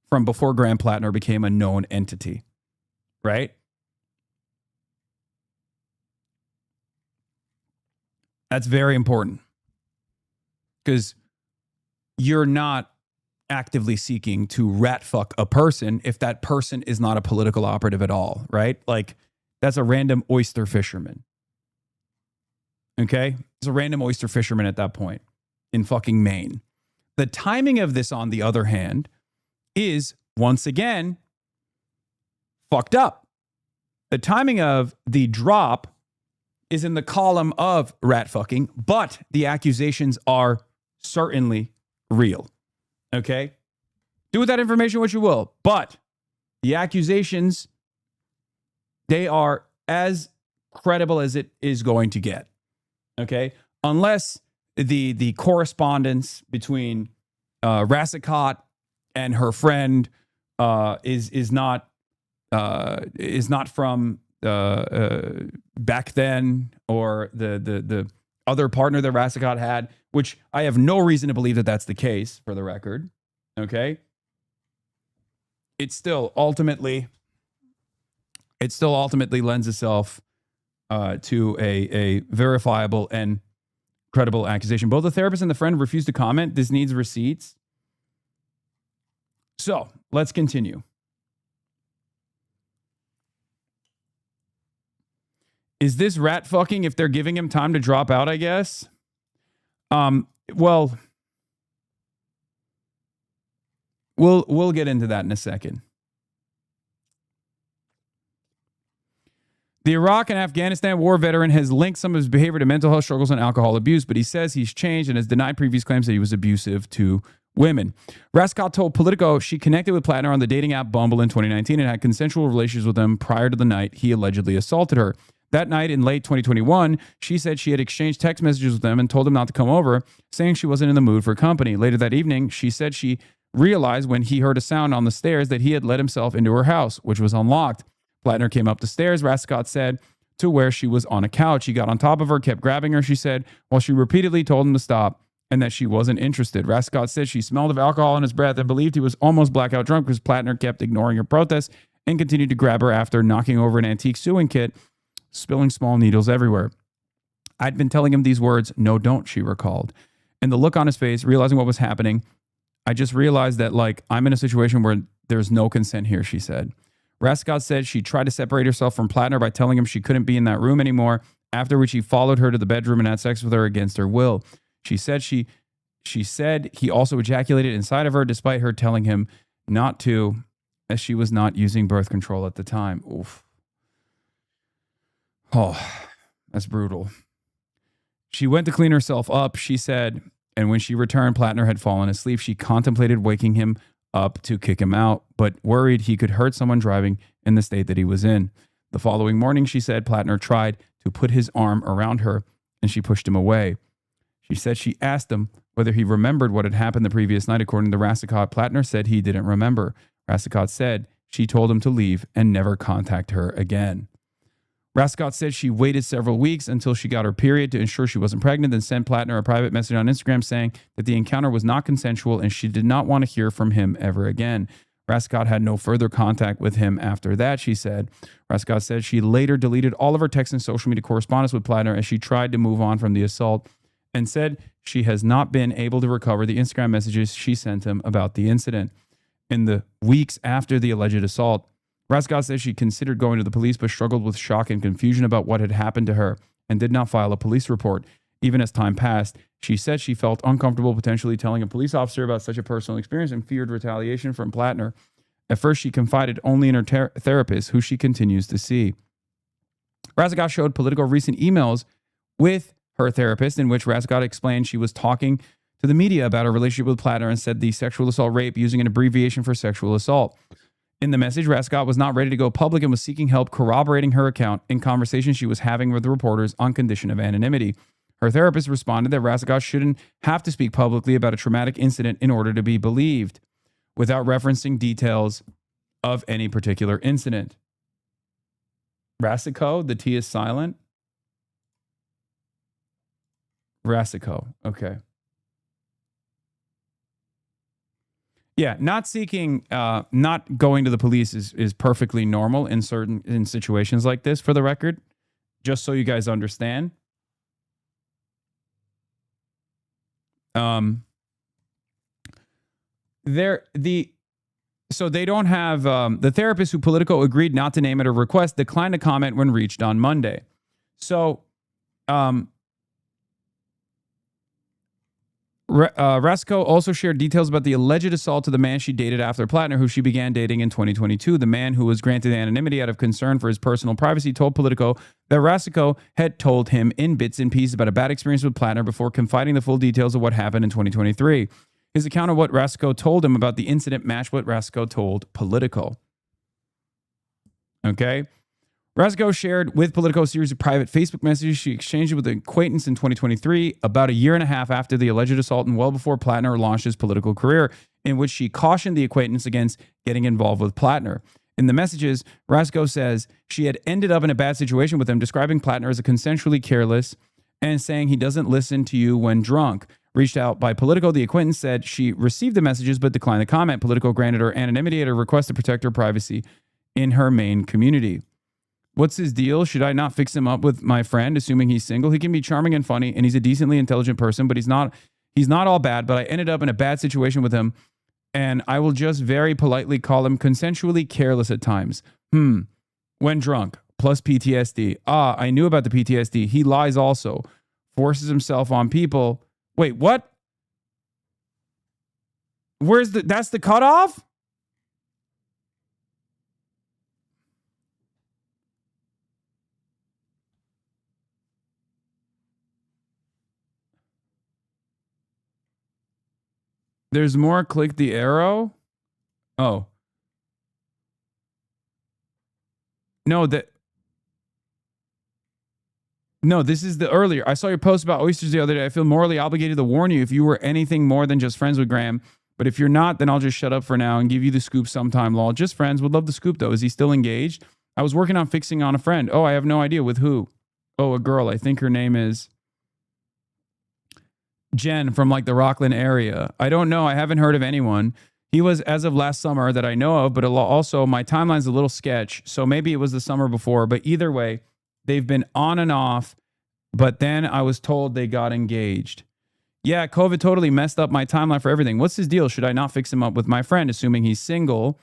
from before Graham Platner became a known entity, right? That's very important because you're not actively seeking to rat fuck a person if that person is not a political operative at all, right? Like, that's a random oyster fisherman. Okay. He's a random oyster fisherman at that point in fucking Maine. The timing of this, on the other hand, is once again fucked up. The timing of the drop is in the column of rat fucking, but the accusations are certainly real. Okay? Do with that information what you will, but the accusations, they are as credible as it is going to get. Okay? Unless the correspondence between Rassicot and her friend is not from back then, or the other partner that Rassicot had, which I have no reason to believe that that's the case, for the record. Okay, it still ultimately lends itself to a verifiable and credible accusation. Both the therapist and the friend refused to comment. This needs receipts. So let's continue. Is this rat fucking if they're giving him time to drop out, I guess? Well, we'll get into that in a second. The Iraq and Afghanistan war veteran has linked some of his behavior to mental health struggles and alcohol abuse, but he says he's changed and has denied previous claims that he was abusive to women. Rassicot told Politico she connected with Platner on the dating app Bumble in 2019 and had consensual relations with him prior to the night he allegedly assaulted her. That night in late 2021, she said she had exchanged text messages with him and told him not to come over, saying she wasn't in the mood for company. Later that evening, she said she realized when he heard a sound on the stairs that he had let himself into her house, which was unlocked. Platner came up the stairs, Rassicot said, to where she was on a couch. He got on top of her, kept grabbing her, she said, while she repeatedly told him to stop and that she wasn't interested. Rassicot said she smelled of alcohol in his breath and believed he was almost blackout drunk because Platner kept ignoring her protests and continued to grab her after knocking over an antique sewing kit, spilling small needles everywhere. I'd been telling him these words, no, don't, she recalled. And the look on his face, realizing what was happening, I just realized that, like, I'm in a situation where there's no consent here, she said. Rassicot said she tried to separate herself from Platner by telling him she couldn't be in that room anymore, after which he followed her to the bedroom and had sex with her against her will. She said he also ejaculated inside of her despite her telling him not to, as she was not using birth control at the time. Oof. Oh, that's brutal. She went to clean herself up, she said, and when she returned, Platner had fallen asleep. She contemplated waking him up to kick him out, but worried he could hurt someone driving in the state that he was in. The following morning, she said Platner tried to put his arm around her and she pushed him away. She said she asked him whether he remembered what had happened the previous night. According to Rassicot, Platner said he didn't remember. Rassicot said she told him to leave and never contact her again. Rassicot said she waited several weeks until she got her period to ensure she wasn't pregnant, then sent Platner a private message on Instagram saying that the encounter was not consensual and she did not want to hear from him ever again. Rassicot had no further contact with him after that, she said. Rassicot said she later deleted all of her text and social media correspondence with Platner as she tried to move on from the assault, and said she has not been able to recover the Instagram messages she sent him about the incident. In the weeks after the alleged assault, Rassicot says she considered going to the police but struggled with shock and confusion about what had happened to her and did not file a police report. Even as time passed, she said she felt uncomfortable potentially telling a police officer about such a personal experience and feared retaliation from Platner. At first, she confided only in her therapist, who she continues to see. Rassicot showed Politico recent emails with her therapist in which Rassicot explained she was talking to the media about her relationship with Platner and said the sexual assault rape using an abbreviation for sexual assault. In the message, Rassicot was not ready to go public and was seeking help corroborating her account in conversations she was having with the reporters on condition of anonymity. Her therapist responded that Rassicot shouldn't have to speak publicly about a traumatic incident in order to be believed, without referencing details of any particular incident. Rassicot, the T is silent. Rassicot, okay. Yeah, not going to the police is perfectly normal in situations like this, for the record, just so you guys understand. So they don't have the therapist who Politico agreed not to name at her request declined to comment when reached on Monday. So Rasko also shared details about the alleged assault of the man she dated after Platner, who she began dating in 2022. The man, who was granted anonymity out of concern for his personal privacy, told Politico that Rasko had told him in bits and pieces about a bad experience with Platner before confiding the full details of what happened in 2023. His account of what Rasko told him about the incident matched what Rasko told Politico. Okay. Rasko shared with Politico a series of private Facebook messages she exchanged with an acquaintance in 2023, about a year and a half after the alleged assault and well before Platner launched his political career, in which she cautioned the acquaintance against getting involved with Platner. In the messages, Rasko says she had ended up in a bad situation with him, describing Platner as a consensually careless and saying he doesn't listen to you when drunk. Reached out by Politico, the acquaintance said she received the messages but declined the comment. Politico granted her anonymity at a request to protect her privacy in her main community. What's his deal? Should I not fix him up with my friend, assuming he's single? He can be charming and funny, and he's a decently intelligent person, but he's not all bad. But I ended up in a bad situation with him, and I will just very politely call him consensually careless at times. When drunk, plus PTSD. I knew about the PTSD. He lies also. Forces himself on people. Wait, what? That's the cutoff? There's more. Click the arrow. Oh. No, this is the earlier. I saw your post about oysters the other day. I feel morally obligated to warn you if you were anything more than just friends with Graham. But if you're not, then I'll just shut up for now and give you the scoop sometime, lol. Just friends. Would love the scoop, though. Is he still engaged? I was working on fixing on a friend. Oh, I have no idea. With who? Oh, a girl. I think her name is Jen from like the Rockland area. I don't know. I haven't heard of anyone. He was as of last summer that I know of, but also my timeline's a little sketch. So maybe it was the summer before, but either way, they've been on and off. But then I was told they got engaged. Yeah, COVID totally messed up my timeline for everything. What's his deal? Should I not fix him up with my friend, assuming he's single?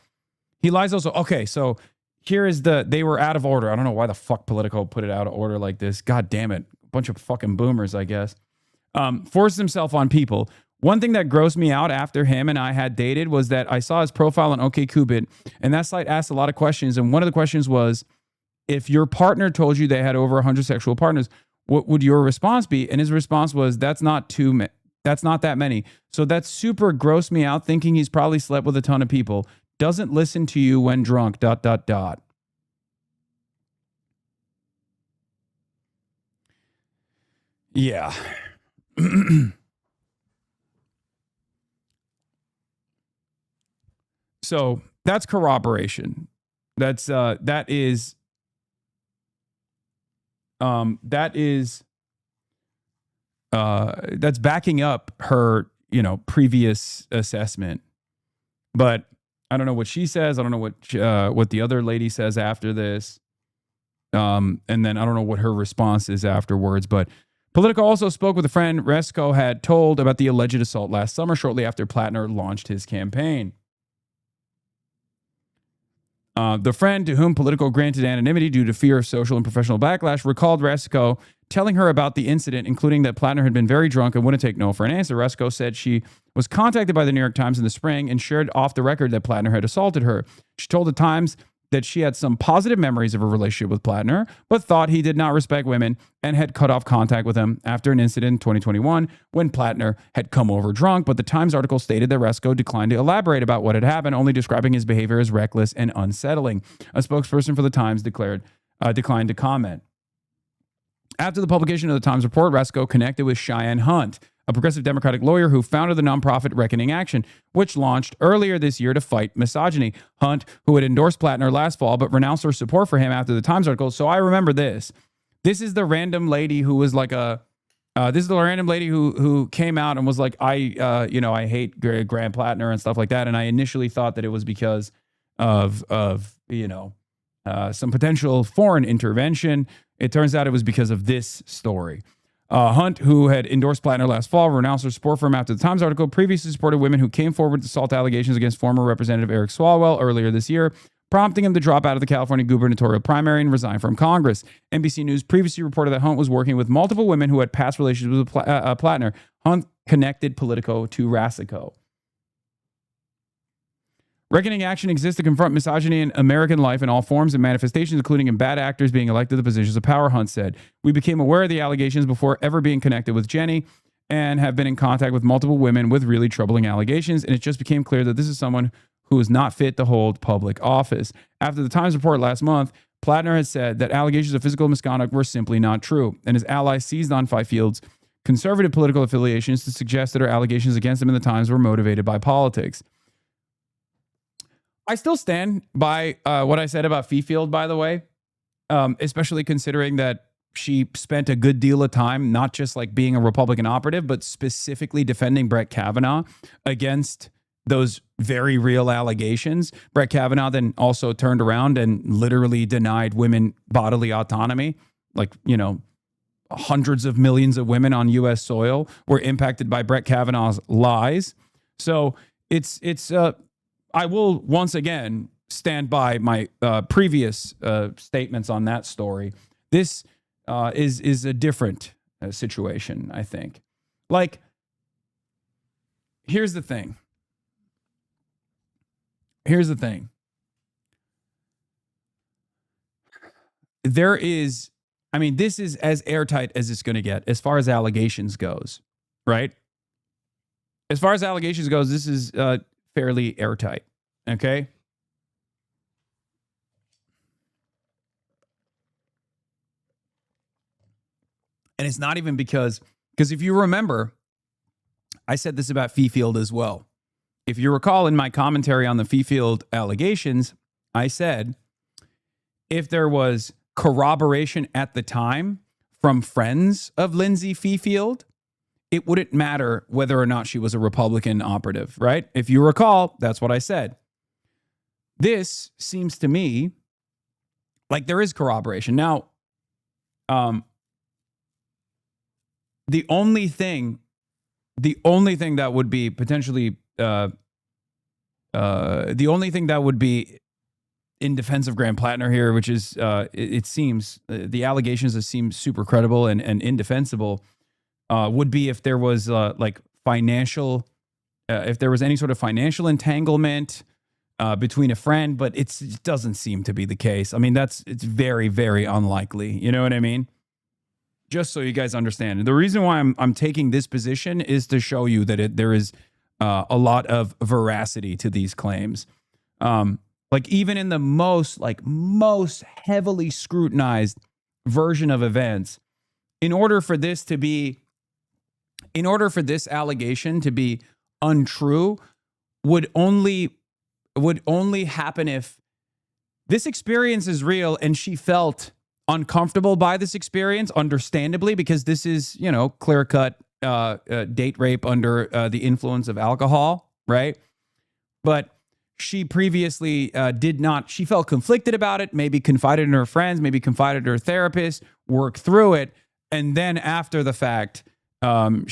He lies also. Okay, so here is they were out of order. I don't know why the fuck Politico put it out of order like this. God damn it. Bunch of fucking boomers, I guess. Forced himself on people. One thing that grossed me out after him and I had dated was that I saw his profile on OkCupid, and that site asked a lot of questions. And one of the questions was, if your partner told you they had over 100 sexual partners, what would your response be? And his response was, that's not that many. So that super grossed me out, thinking he's probably slept with a ton of people. Doesn't listen to you when drunk, ... Yeah. So that's corroboration. That's backing up her, previous assessment. But I don't know what she says. I don't know what the other lady says after this. And then I don't know what her response is afterwards. But Politico also spoke with a friend Rasko had told about the alleged assault last summer, shortly after Platner launched his campaign. The friend, to whom Politico granted anonymity due to fear of social and professional backlash, recalled Rasko telling her about the incident, including that Platner had been very drunk and wouldn't take no for an answer. Rasko said she was contacted by the New York Times in the spring and shared off the record that Platner had assaulted her. She told the Times that she had some positive memories of her relationship with Platner, but thought he did not respect women and had cut off contact with him after an incident in 2021 when Platner had come over drunk. But the Times article stated that Rasko declined to elaborate about what had happened, only describing his behavior as reckless and unsettling. A spokesperson for the Times declined to comment. After the publication of the Times report, Rasko connected with Cheyenne Hunt, a progressive Democratic lawyer who founded the nonprofit Reckoning Action, which launched earlier this year to fight misogyny. Hunt, who had endorsed Platner last fall, but renounced her support for him after the Times article. So I remember this. This is the random lady who was like this is the random lady who came out and was like, I hate Graham Platner and stuff like that. And I initially thought that it was because of some potential foreign intervention. It turns out it was because of this story. Hunt, who had endorsed Platner last fall, renounced her support for him after the Times article, previously supported women who came forward with assault allegations against former Representative Eric Swalwell earlier this year, prompting him to drop out of the California gubernatorial primary and resign from Congress. NBC News previously reported that Hunt was working with multiple women who had past relationships with Platner. Hunt connected Politico to Rasico. Reckoning action exists to confront misogyny in American life in all forms and manifestations, including in bad actors being elected to positions of power, Hunt said. We became aware of the allegations before ever being connected with Jenny and have been in contact with multiple women with really troubling allegations, and it just became clear that this is someone who is not fit to hold public office. After the Times report last month, Platner had said that allegations of physical misconduct were simply not true, and his allies seized on Fifield's conservative political affiliations to suggest that her allegations against him in the Times were motivated by politics. I still stand by what I said about Fifield, by the way, especially considering that she spent a good deal of time not just like being a Republican operative, but specifically defending Brett Kavanaugh against those very real allegations. Brett Kavanaugh then also turned around and literally denied women bodily autonomy. Like, you know, hundreds of millions of women on U.S. soil were impacted by Brett Kavanaugh's lies. So I will once again stand by my previous statements on that story. This is a different situation, I think. Like, here's the thing. There is, I mean, this is as airtight as it's going to get as far as allegations goes, right? As far as allegations goes, this is fairly airtight, okay? And it's not even because if you remember, I said this about Fifield as well. If you recall in my commentary on the Fifield allegations, I said if there was corroboration at the time from friends of Lindsay Fifield, it wouldn't matter whether or not she was a Republican operative, right? If you recall, that's what I said. This seems to me like there is corroboration. Now, the only thing that would be potentially the only thing that would be in defense of Graham Platner here, which is it seems the allegations that seem super credible and indefensible, would be if there was like financial, if there was any sort of financial entanglement between a friend, but it doesn't seem to be the case. I mean, it's very, very unlikely. You know what I mean? Just so you guys understand. And the reason why I'm taking this position is to show you that there is a lot of veracity to these claims. Like even in the most heavily scrutinized version of events, in order for this allegation to be untrue, would only happen if this experience is real and she felt uncomfortable by this experience, understandably, because this is, you know, clear-cut date rape under the influence of alcohol, right? But she previously did not, she felt conflicted about it, maybe confided in her friends, maybe confided in her therapist, worked through it, and then after the fact, and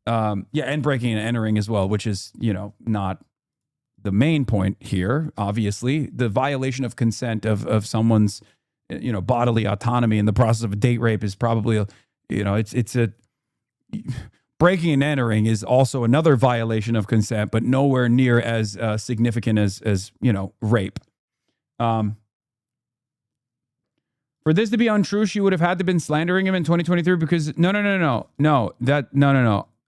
breaking and entering as well, which is, you know, not the main point here, obviously. The violation of consent of someone's, you know, bodily autonomy in the process of a date rape is probably, you know, it's a breaking and entering is also another violation of consent, but nowhere near as significant as you know, rape. For this to be untrue, she would have had to been slandering him in 2023 because no.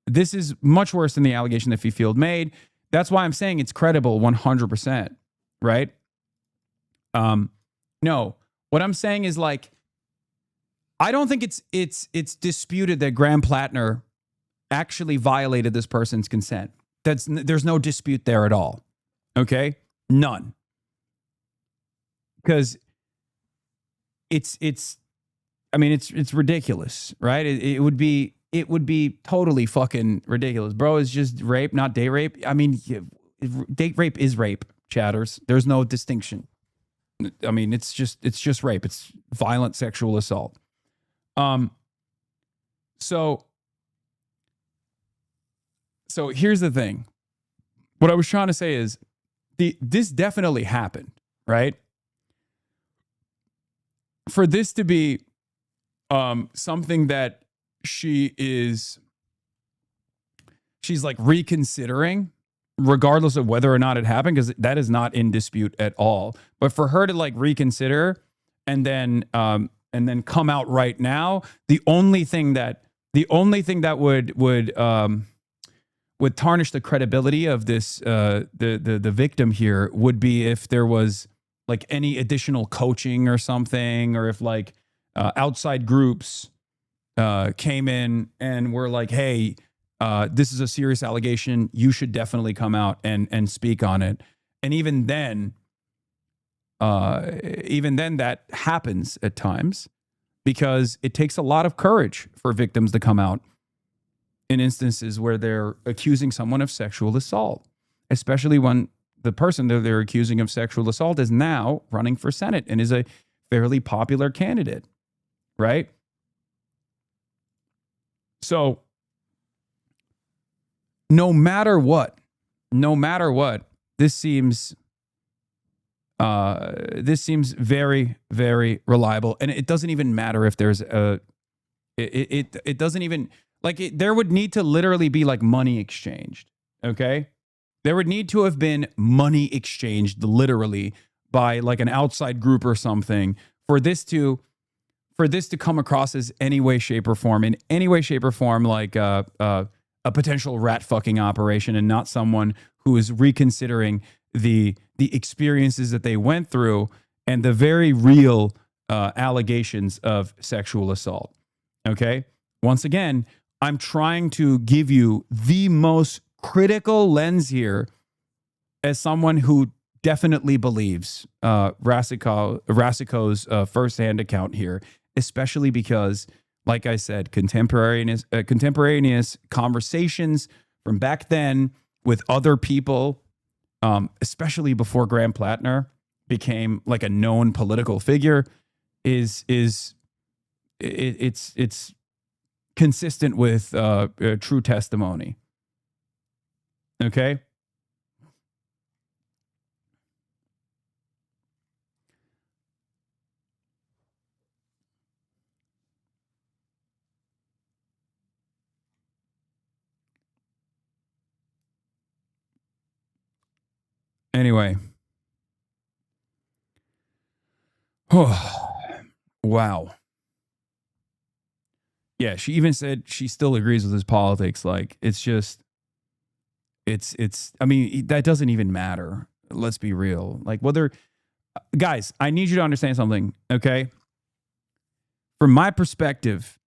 This is much worse than the allegation that Fifield made. That's why I'm saying it's credible 100%, right? No. What I'm saying is, like, I don't think it's disputed that Graham Platner actually violated this person's consent. There's no dispute there at all. Okay? None. Because it's ridiculous, right? It would be totally fucking ridiculous. Bro, it's just rape, not date rape. I mean, date rape is rape, chatters. There's no distinction. I mean, it's just rape. It's violent sexual assault. So here's the thing. What I was trying to say is this definitely happened, right? For this to be something that she is she's like reconsidering, regardless of whether or not it happened, because that is not in dispute at all. But for her to like reconsider and then come out right now, the only thing that would tarnish the credibility of this the victim here would be if there was like any additional coaching or something, or if like outside groups came in and were like, hey, this is a serious allegation, you should definitely come out and speak on it. And even then that happens at times, because it takes a lot of courage for victims to come out in instances where they're accusing someone of sexual assault, especially when the person that they're accusing of sexual assault is now running for Senate and is a fairly popular candidate, right? So no matter what, this seems very, very reliable. And it doesn't even matter if there's it doesn't even, like, there would need to literally be like money exchanged. Okay. There would need to have been money exchanged literally by like an outside group or something for this to come across as any way, shape, or form, like a potential rat fucking operation, and not someone who is reconsidering the experiences that they went through and the very real allegations of sexual assault. Okay. Once again, I'm trying to give you the most critical lens here as someone who definitely believes Rasico's firsthand account here, especially because, like I said, contemporaneous conversations from back then with other people, especially before Graham Platner became like a known political figure, it's consistent with true testimony. Okay. Anyway. Wow. Yeah, she even said she still agrees with his politics. Like, it's just, I mean, that doesn't even matter. Let's be real. Like, whether, guys, I need you to understand something, okay? From my perspective,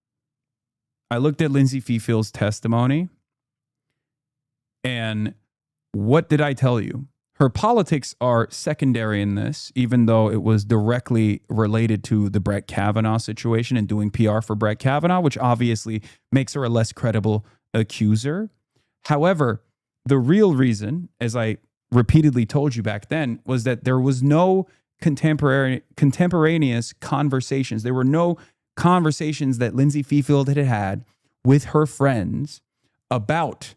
I looked at Lindsay Feefield's testimony, and what did I tell you? Her politics are secondary in this, even though it was directly related to the Brett Kavanaugh situation and doing PR for Brett Kavanaugh, which obviously makes her a less credible accuser. However, the real reason, as I repeatedly told you back then, was that there was no contemporaneous conversations. There were no conversations that Lindsay Feefield had had with her friends about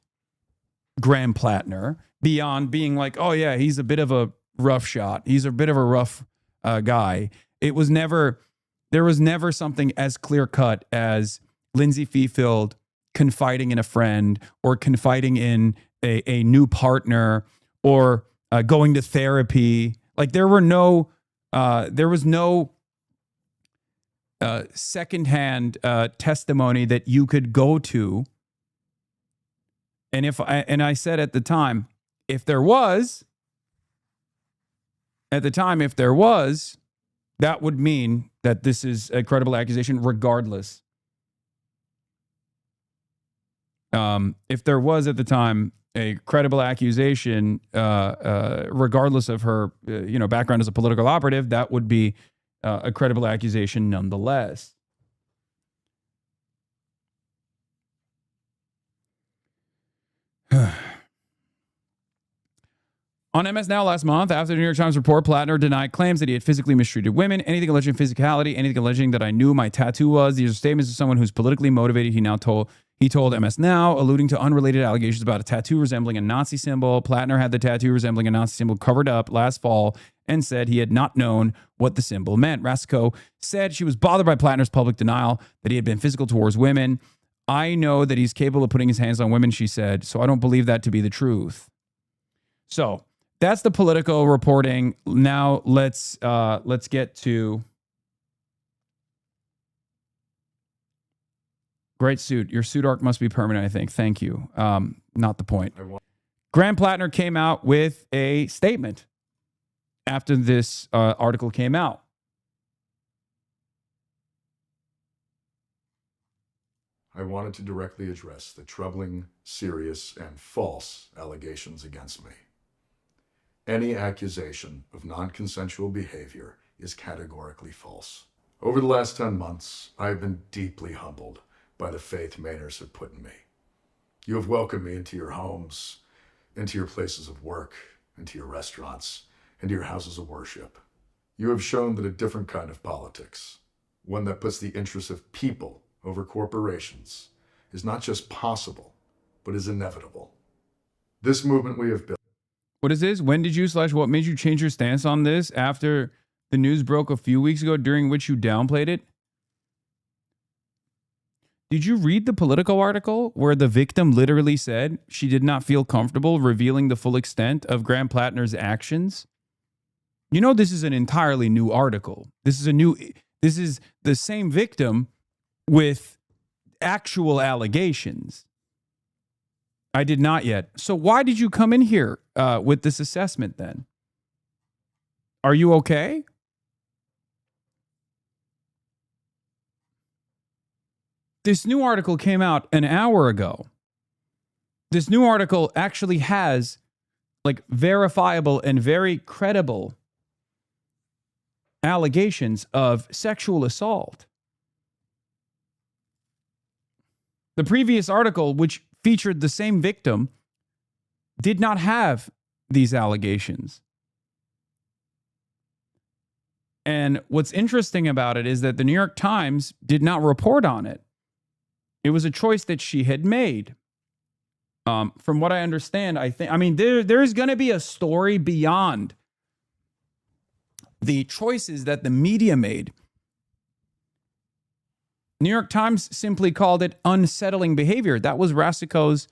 Graham Platner, beyond being like, oh yeah, he's a bit of a rough shot. He's a bit of a rough guy. There was never something as clear cut as Lindsay Feefield confiding in a friend, or confiding in a new partner, or going to therapy. Like, there was no secondhand testimony that you could go to. And I said at the time, if there was, that would mean that this is a credible accusation regardless. If there was at the time a credible accusation, regardless of her, background as a political operative, that would be a credible accusation nonetheless. On MS Now last month, after the New York Times report, Platner denied claims that he had physically mistreated women, anything alleging physicality, anything alleging that I knew my tattoo was. These are statements of someone who's politically motivated. He told MS Now, alluding to unrelated allegations about a tattoo resembling a Nazi symbol. Platner had the tattoo resembling a Nazi symbol covered up last fall and said he had not known what the symbol meant. Rasico said she was bothered by Platner's public denial that he had been physical towards women. I know that he's capable of putting his hands on women, she said, so I don't believe that to be the truth. So that's the Politico reporting. Now let's get to great suit. Your suit arc must be permanent, I think. Thank you. Not the point. Graham Platner came out with a statement after this article came out. I wanted to directly address the troubling, serious, and false allegations against me. Any accusation of non-consensual behavior is categorically false. Over the last 10 months, I have been deeply humbled by the faith Mainers have put in me. You have welcomed me into your homes, into your places of work, into your restaurants, into your houses of worship. You have shown that a different kind of politics, one that puts the interests of people over corporations, is not just possible, but is inevitable. This movement we have built. What is this? When did you / what made you change your stance on this after the news broke a few weeks ago, during which you downplayed it? Did you read the Politico article where the victim literally said she did not feel comfortable revealing the full extent of Graham Platner's actions? You know, this is an entirely new article. This is the same victim with actual allegations. I did not yet. So why did you come in here with this assessment then? Are you okay? This new article came out an hour ago. This new article actually has like verifiable and very credible allegations of sexual assault. The previous article, which featured the same victim, did not have these allegations. And what's interesting about it is that the New York Times did not report on it. It was a choice that she had made. From what I understand, there's going to be a story beyond the choices that the media made. New York Times simply called it unsettling behavior. That was Rasico's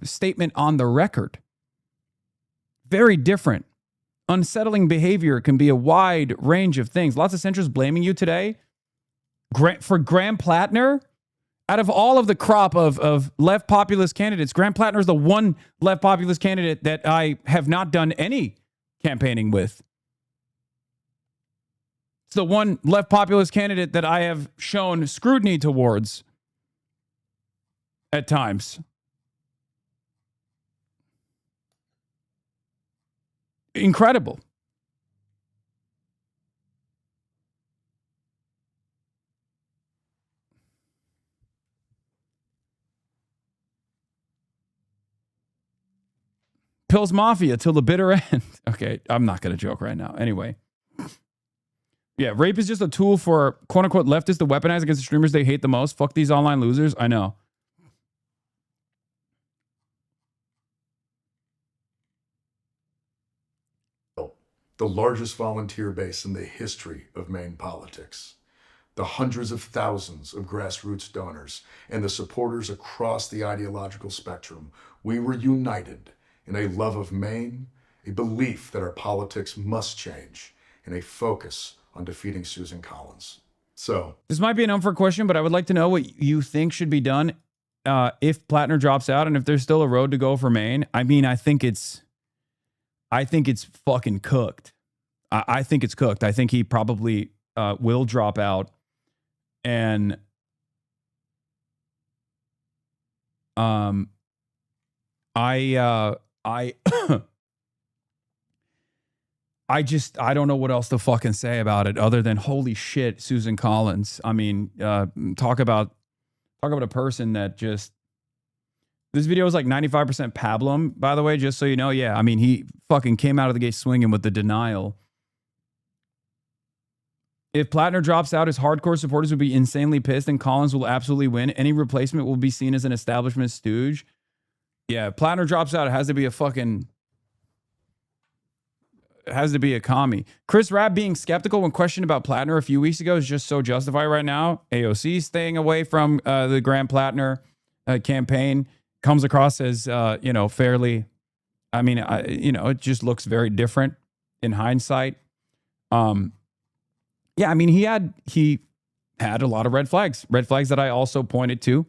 statement on the record. Very different. Unsettling behavior can be a wide range of things. Lots of centrists blaming you today for Graham Platner. Out of all of the crop of left populist candidates, Graham Platner is the one left populist candidate that I have not done any campaigning with. It's the one left populist candidate that I have shown scrutiny towards at times. Incredible. Pills Mafia till the bitter end. Okay, I'm not going to joke right now. Anyway. Yeah, rape is just a tool for quote-unquote leftists to weaponize against the streamers they hate the most. Fuck these online losers. I know. The largest volunteer base in the history of Maine politics. The hundreds of thousands of grassroots donors and the supporters across the ideological spectrum. We were united in a love of Maine, a belief that our politics must change, and a focus on defeating Susan Collins. So this might be an unfair question, but I would like to know what you think should be done if Platner drops out and if there's still a road to go for Maine. I mean, I think it's fucking cooked. I think it's cooked. I think he probably will drop out, and I don't know what else to fucking say about it other than holy shit, Susan Collins. I mean, talk about a person that just, this video is like 95% pablum, by the way, just so you know. Yeah, I mean, he fucking came out of the gate swinging with the denial. If Platner drops out, his hardcore supporters will be insanely pissed and Collins will absolutely win. Any replacement will be seen as an establishment stooge. Yeah, if Platner drops out, it has to be a fucking has to be a commie. Chris Rabb being skeptical when questioned about Platner a few weeks ago is just so justified right now. AOC staying away from the Graham Platner campaign comes across as, fairly, it just looks very different in hindsight. Yeah, I mean, he had a lot of red flags that I also pointed to.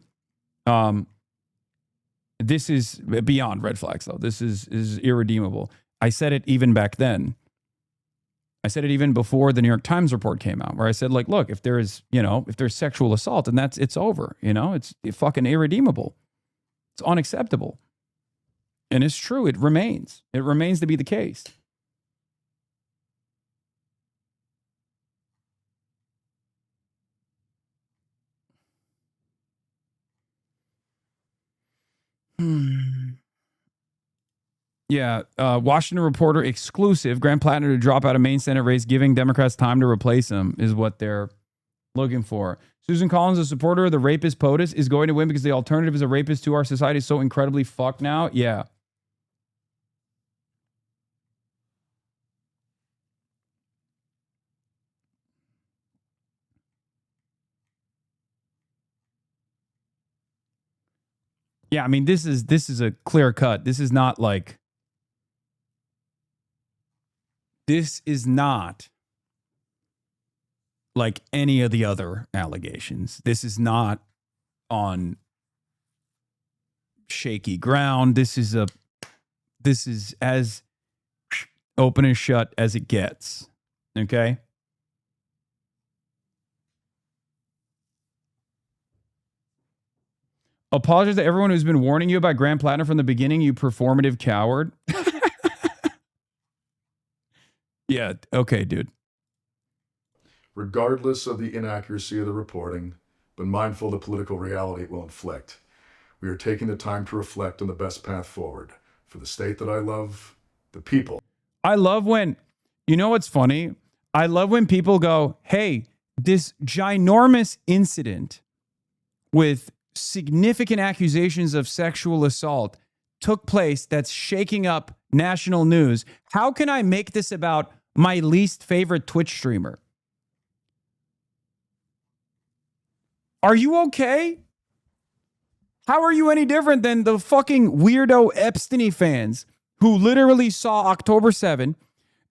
This is beyond red flags, though. This is irredeemable. I said it even back then. I said it even before the New York Times report came out, where I said, like, look, if there's sexual assault, and it's over, it's fucking irredeemable. It's unacceptable. And it's true. It remains to be the case. Yeah, Washington Reporter exclusive. Graham Platner to drop out of main Senate race, giving Democrats time to replace him is what they're looking for. Susan Collins, a supporter of the rapist POTUS, is going to win because the alternative is a rapist to our society is so incredibly fucked now. Yeah. Yeah, I mean, this is a clear cut. This is not like any of the other allegations. This is not on shaky ground. This is as open and shut as it gets. Okay? Apologize to everyone who's been warning you about Graham Platner from the beginning, you performative coward. Yeah, okay, dude. Regardless of the inaccuracy of the reporting, but mindful of the political reality it will inflict, we are taking the time to reflect on the best path forward for the state that I love, the people. I love when, what's funny? I love when people go, hey, this ginormous incident with significant accusations of sexual assault took place that's shaking up national news. How can I make this about my least favorite Twitch streamer? Are you okay? How are you any different than the fucking weirdo Epstein fans who literally saw October 7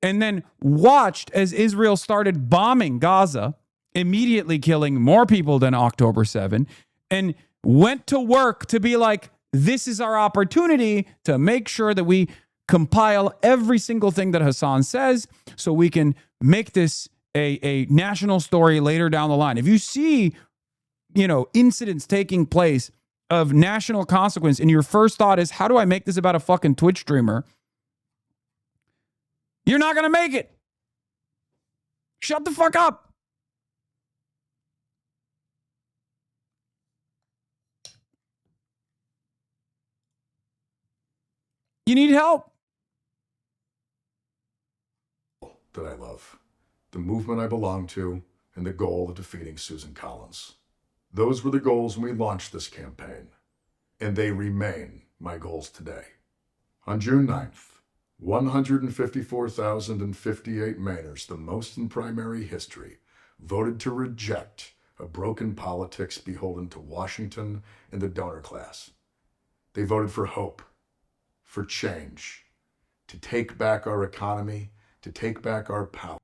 and then watched as Israel started bombing Gaza, immediately killing more people than October 7, and went to work to be like, this is our opportunity to make sure that we compile every single thing that Hasan says so we can make this a national story later down the line. If you see, incidents taking place of national consequence and your first thought is, how do I make this about a fucking Twitch streamer? You're not going to make it. Shut the fuck up. You need help. That I love, the movement I belong to, and the goal of defeating Susan Collins. Those were the goals when we launched this campaign, and they remain my goals today. On June 9th, 154,058 Mainers, the most in primary history, voted to reject a broken politics beholden to Washington and the donor class. They voted for hope, for change, to take back our economy, to take back our power.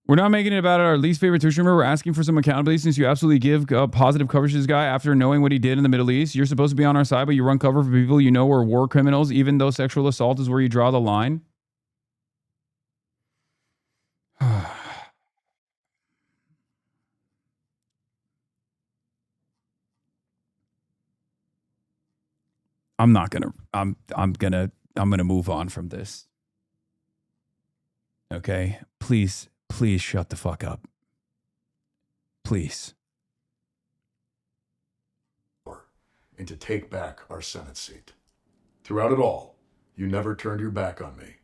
We're not making it about our least favorite Twitch streamer. We're asking for some accountability since you absolutely give positive coverage to this guy after knowing what he did in the Middle East. You're supposed to be on our side, but you run cover for people you know are war criminals, even though sexual assault is where you draw the line. I'm gonna move on from this. Okay? Please shut the fuck up. Please. And to take back our Senate seat. Throughout it all, you never turned your back on me,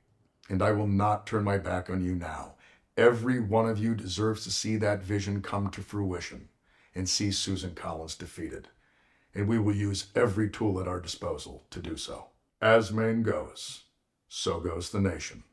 and I will not turn my back on you now. Every one of you deserves to see that vision come to fruition and see Susan Collins defeated. And we will use every tool at our disposal to do so. As Maine goes, so goes the nation.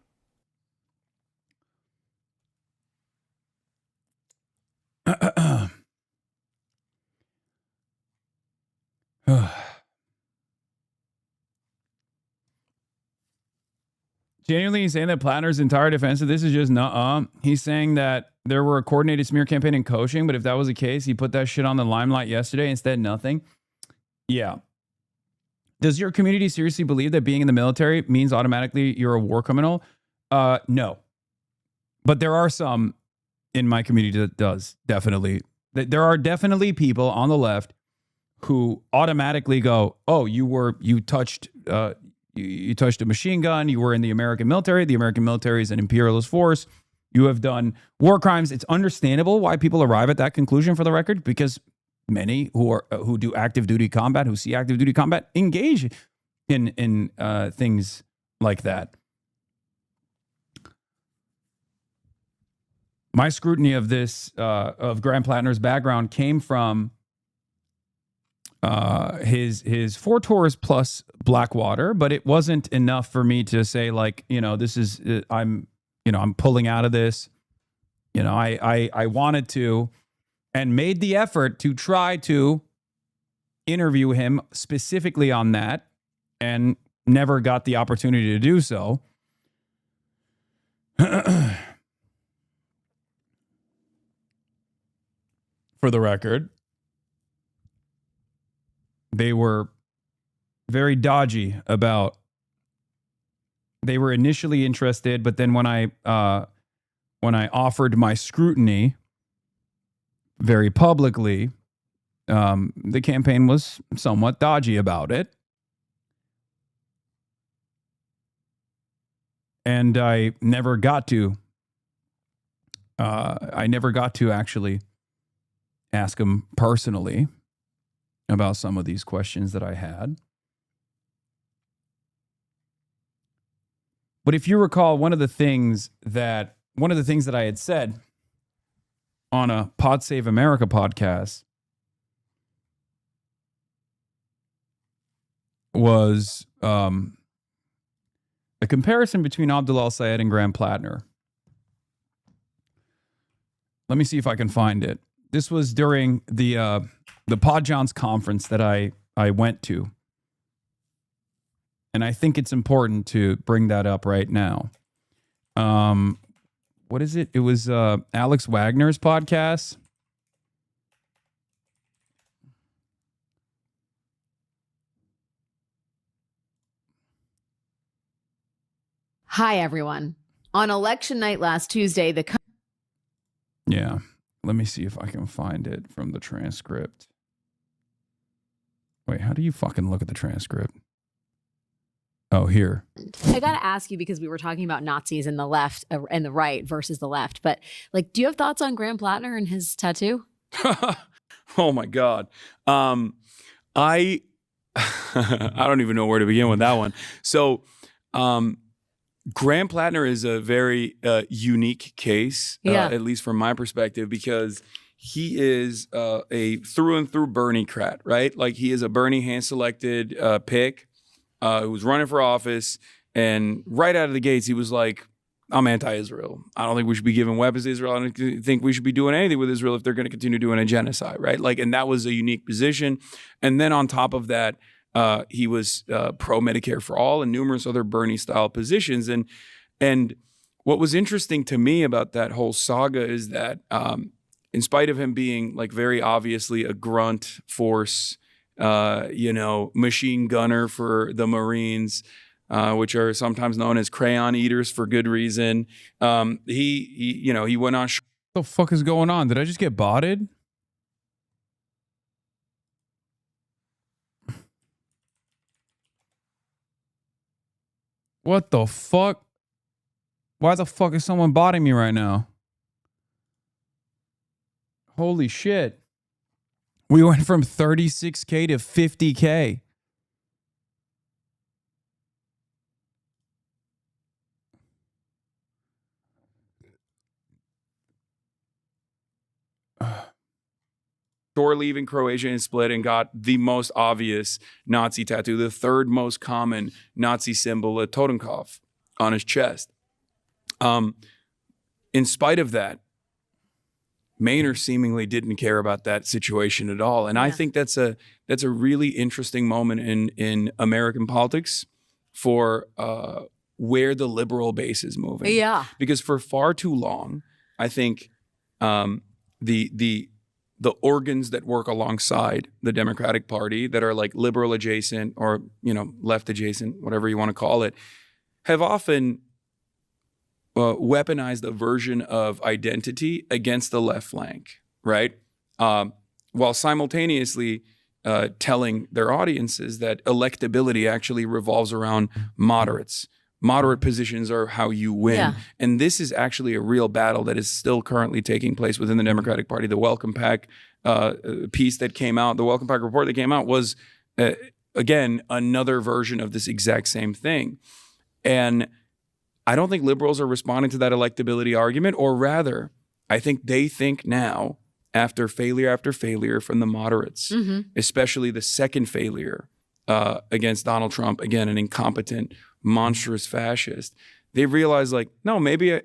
Genuinely saying that Platner's entire defense of this is just nuh-uh. He's saying that there were a coordinated smear campaign and coaching, but if that was the case, he put that shit on the limelight yesterday, instead nothing. Yeah. Does your community seriously believe that being in the military means automatically you're a war criminal? No. But there are some in my community that does, definitely. There are definitely people on the left who automatically go, oh, you touched a machine gun, you were in the American military. The American military is an imperialist force. You have done war crimes. It's understandable why people arrive at that conclusion, for the record, because many who do active duty combat, who see active duty combat, engage in things like that. My scrutiny of this, of Graham Platner's background, came from his 4 tours plus Blackwater, but it wasn't enough for me to say, like, this is, I'm pulling out of this. I wanted to and made the effort to try to interview him specifically on that and never got the opportunity to do so. For the record, they were very dodgy about, they were initially interested, but then when I offered my scrutiny very publicly, the campaign was somewhat dodgy about it. And I never got to actually ask him personally about some of these questions that I had. But if you recall, one of the things that I had said on a Pod Save America podcast was a comparison between Abdul and Graham Platner. Let me see if I can find it. This was during the Pod Johns conference that I went to. And I think it's important to bring that up right now. What is it? It was Alex Wagner's podcast. Hi, everyone. On election night last Tuesday, Yeah. Let me see if I can find it from the transcript. Wait, how do you fucking look at the transcript? Oh, here. I got to ask you, because we were talking about Nazis in the left and the right versus the left. But do you have thoughts on Graham Platner and his tattoo? Oh my God. I don't even know where to begin with that one. So, Graham Platner is a very unique case, at least from my perspective, because he is a through and through Bernie-crat, right? Like, he is a Bernie hand-selected pick who was running for office, and right out of the gates, he was like, I'm anti-Israel. I don't think we should be giving weapons to Israel. I don't think we should be doing anything with Israel if they're going to continue doing a genocide, right? Like, and that was a unique position. And then on top of that, he was pro-Medicare for all and numerous other Bernie-style positions. And what was interesting to me about that whole saga is that in spite of him being like very obviously a grunt force, machine gunner for the Marines, which are sometimes known as crayon eaters for good reason, he went on. What the fuck is going on? Did I just get botted? What the fuck? Why the fuck is someone botting me right now? Holy shit. We went from 36K to 50K. Shore leaving Croatia and split and got the most obvious Nazi tattoo, the third most common Nazi symbol, a Totenkopf, on his chest. In spite of that, Maynard seemingly didn't care about that situation at all. And I think that's a really interesting moment in American politics for where the liberal base is moving. Yeah. Because for far too long, I think the organs that work alongside the Democratic Party that are like liberal adjacent or, left adjacent, whatever you want to call it, have often weaponized a version of identity against the left flank, right? While simultaneously telling their audiences that electability actually revolves around moderates. Moderate positions are how you win. Yeah. And this is actually a real battle that is still currently taking place within the Democratic Party. The Welcome Pack piece that came out, the Welcome Pack report that came out was, again, another version of this exact same thing. And I don't think liberals are responding to that electability argument, or rather, I think they think now, after failure from the moderates, especially the second failure against Donald Trump, again, an incompetent, monstrous fascist, they realize like, no, maybe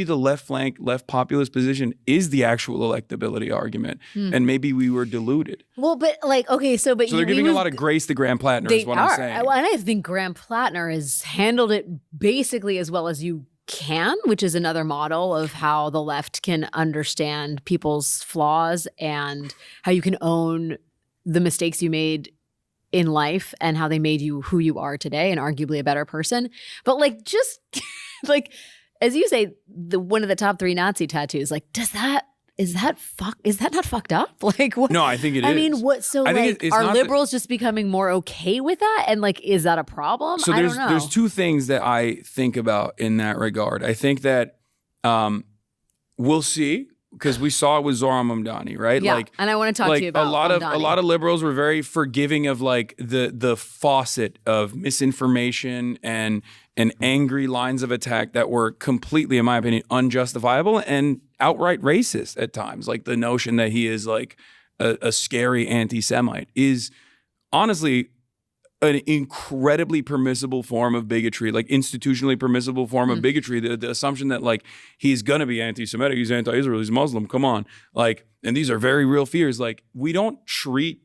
the left flank, left populist position is the actual electability argument. And maybe we were deluded. Well, but like, okay, so they're giving a lot of grace to Graham Platner is what I'm saying. And I think Graham Platner has handled it basically as well as you can, which is another model of how the left can understand people's flaws and how you can own the mistakes you made in life and how they made you who you are today and arguably a better person. But like, just like, as you say, one of the top 3 Nazi tattoos, like, is that not fucked up? Like, what? No, I think it is. I mean, what? So, I think like, it's are not liberals just becoming more okay with that? And like, is that a problem? So I don't know. there's 2 things that I think about in that regard. I think that we'll see, because we saw it with Zohran Mamdani, right? Yeah, like, and I want to talk to you about a lot of liberals were very forgiving of like the faucet of misinformation and angry lines of attack that were completely, in my opinion, unjustifiable and outright racist at times. Like the notion that he is like a scary anti-Semite is honestly an incredibly permissible form of bigotry, like institutionally permissible form of bigotry. The assumption that like he's gonna be anti-Semitic, he's anti-Israel, he's Muslim, come on. Like, and these are very real fears. Like, we don't treat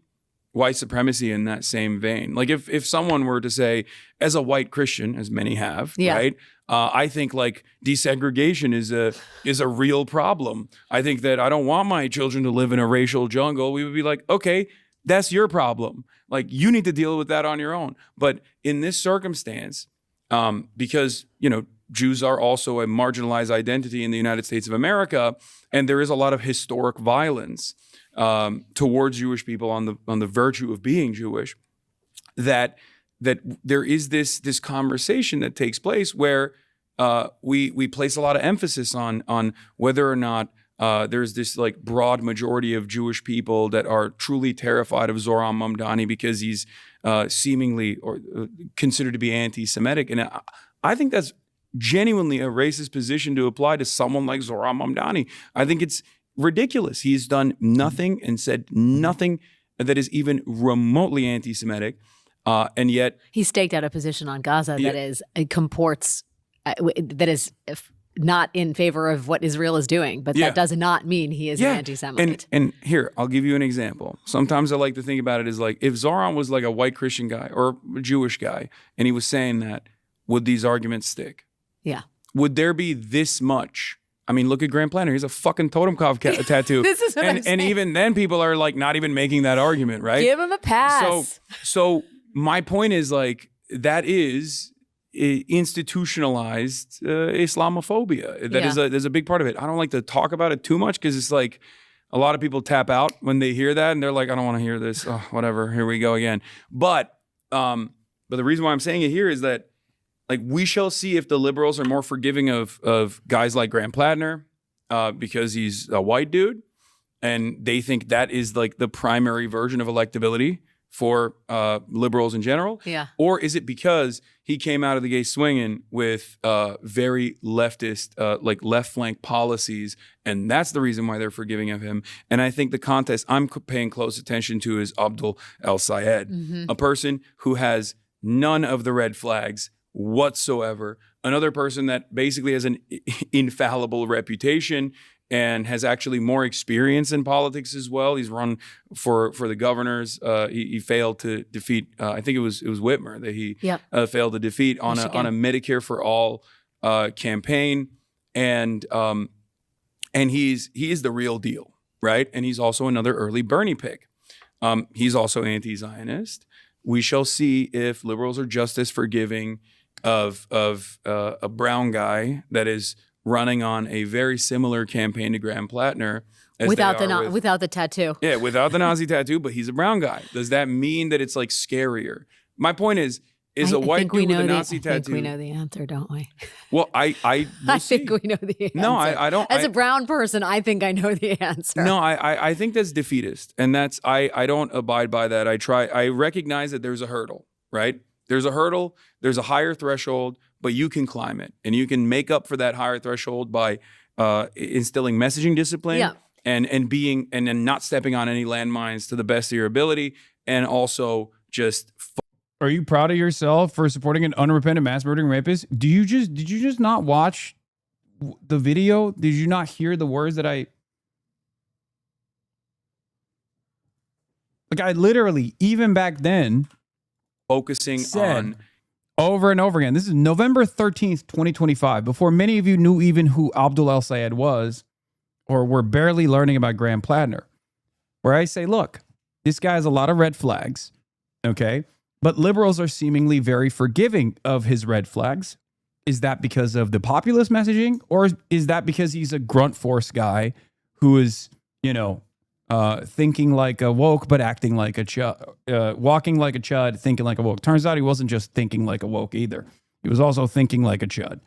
white supremacy in that same vein. Like if someone were to say, as a white Christian, as many have, right? I think like desegregation is a real problem. I think that I don't want my children to live in a racial jungle. We would be like, okay, that's your problem. Like, you need to deal with that on your own. But in this circumstance, because, Jews are also a marginalized identity in the United States of America, and there is a lot of historic violence towards Jewish people on the virtue of being Jewish, that there is this conversation that takes place where we place a lot of emphasis on whether or not there's this like broad majority of Jewish people that are truly terrified of Zohran Mamdani because he's seemingly or considered to be anti-Semitic. And I think that's genuinely a racist position to apply to someone like Zohran Mamdani. I think it's ridiculous. He's done nothing and said nothing that is even remotely anti-Semitic. And yet he staked out a position on Gaza that is comports, that is not in favor of what Israel is doing, but that does not mean he is an anti-Semite. And here, I'll give you an example. Sometimes I like to think about it as like, if Zohran was like a white Christian guy or a Jewish guy, and he was saying that, would these arguments stick? Yeah. Would there be this much? I mean, look at Graham Platner. He's a fucking totem pop tattoo. This is what I'm saying. And even then, people are like not even making that argument, right? Give him a pass. So my point is like, that is institutionalized Islamophobia. There's a big part of it. I don't like to talk about it too much because it's like a lot of people tap out when they hear that and they're like, I don't want to hear this. Oh, whatever. Here we go again. But the reason why I'm saying it here is that like we shall see if the liberals are more forgiving of guys like Graham Platner because he's a white dude and they think that is like the primary version of electability for liberals in general? Yeah. Or is it because he came out of the gate swinging with very leftist, like left flank policies, and that's the reason why they're forgiving of him? And I think the contest I'm paying close attention to is ABDULxSTEVENS, a person who has none of the red flags whatsoever, another person that basically has an infallible reputation and has actually more experience in politics as well. He's run for the governors. He failed to defeat. I think it was Whitmer that he failed to defeat on a Medicare for All campaign, and he is the real deal, right? And he's also another early Bernie pick. He's also anti-Zionist. We shall see if liberals are just as forgiving of a brown guy that is running on a very similar campaign to Graham Platner without the tattoo. Yeah, without the Nazi tattoo, but he's a brown guy. Does that mean that it's like scarier? My point is a white dude with a Nazi tattoo. I think we know the answer, don't we? Well, I think we know the answer. No, I don't. As a brown person, I think I know the answer. No, I think that's defeatist, and that's I don't abide by that. I recognize that there's a hurdle, right? There's a hurdle. There's a higher threshold, but you can climb it, and you can make up for that higher threshold by instilling messaging discipline and then not stepping on any landmines to the best of your ability, and also just. Are you proud of yourself for supporting an unrepentant mass murdering rapist? Did you just not watch the video? Did you not hear the words that I literally, even back then, focusing on over and over again. This is November 13th, 2025, before many of you knew even who Abdul was or were barely learning about Graham Platner, where I say, look, this guy has a lot of red flags, okay? But liberals are seemingly very forgiving of his red flags. Is that because of the populist messaging, or is that because he's a grunt force guy who is, thinking like a woke but acting like a chud, walking like a chud, thinking like a woke? Turns out he wasn't just thinking like a woke either. He was also thinking like a chud.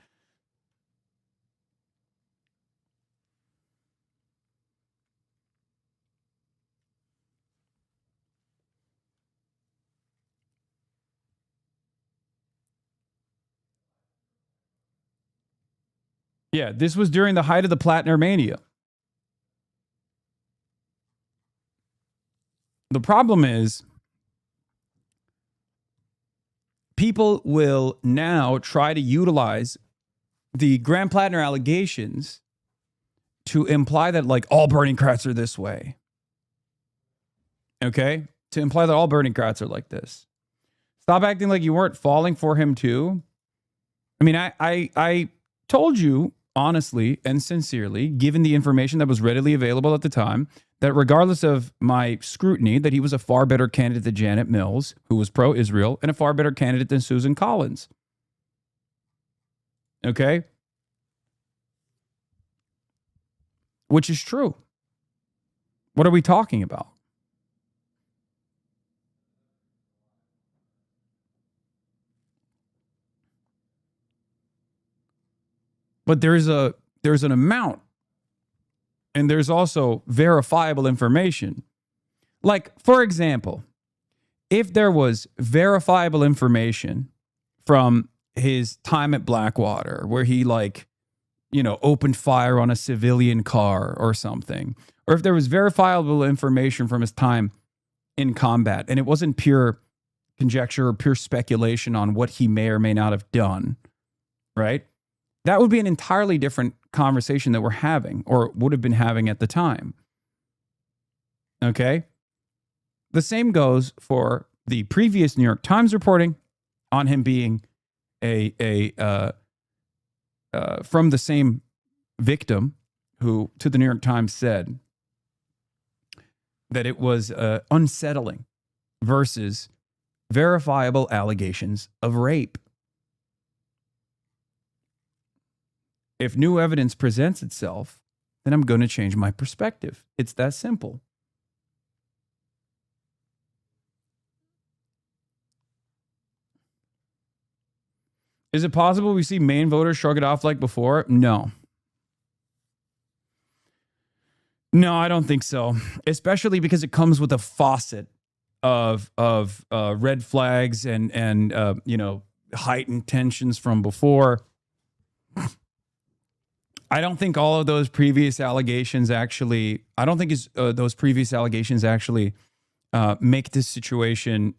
Yeah, this was during the height of the Platner mania. The problem is people will now try to utilize the Graham Platner allegations to imply that like all Bernie Krats are this way. Okay? To imply that all Bernie Krats are like this. Stop acting like you weren't falling for him too. I mean, I told you honestly and sincerely, given the information that was readily available at the time, that regardless of my scrutiny, that he was a far better candidate than Janet Mills, who was pro-Israel, and a far better candidate than Susan Collins. Okay? Which is true. What are we talking about? But there's an amount, and there's also verifiable information. Like, for example, if there was verifiable information from his time at Blackwater, where he opened fire on a civilian car or something, or if there was verifiable information from his time in combat, and it wasn't pure conjecture or pure speculation on what he may or may not have done, right? That would be an entirely different conversation that we're having, or would have been having at the time. Okay? The same goes for the previous New York Times reporting on him being from the same victim who, to the New York Times, said that it was unsettling versus verifiable allegations of rape. If new evidence presents itself, then I'm going to change my perspective. It's that simple. Is it possible we see Maine voters shrug it off like before? No. No, I don't think so. Especially because it comes with a faucet of red flags and heightened tensions from before. I don't think all of those previous allegations actually. I don't think those previous allegations actually make this situation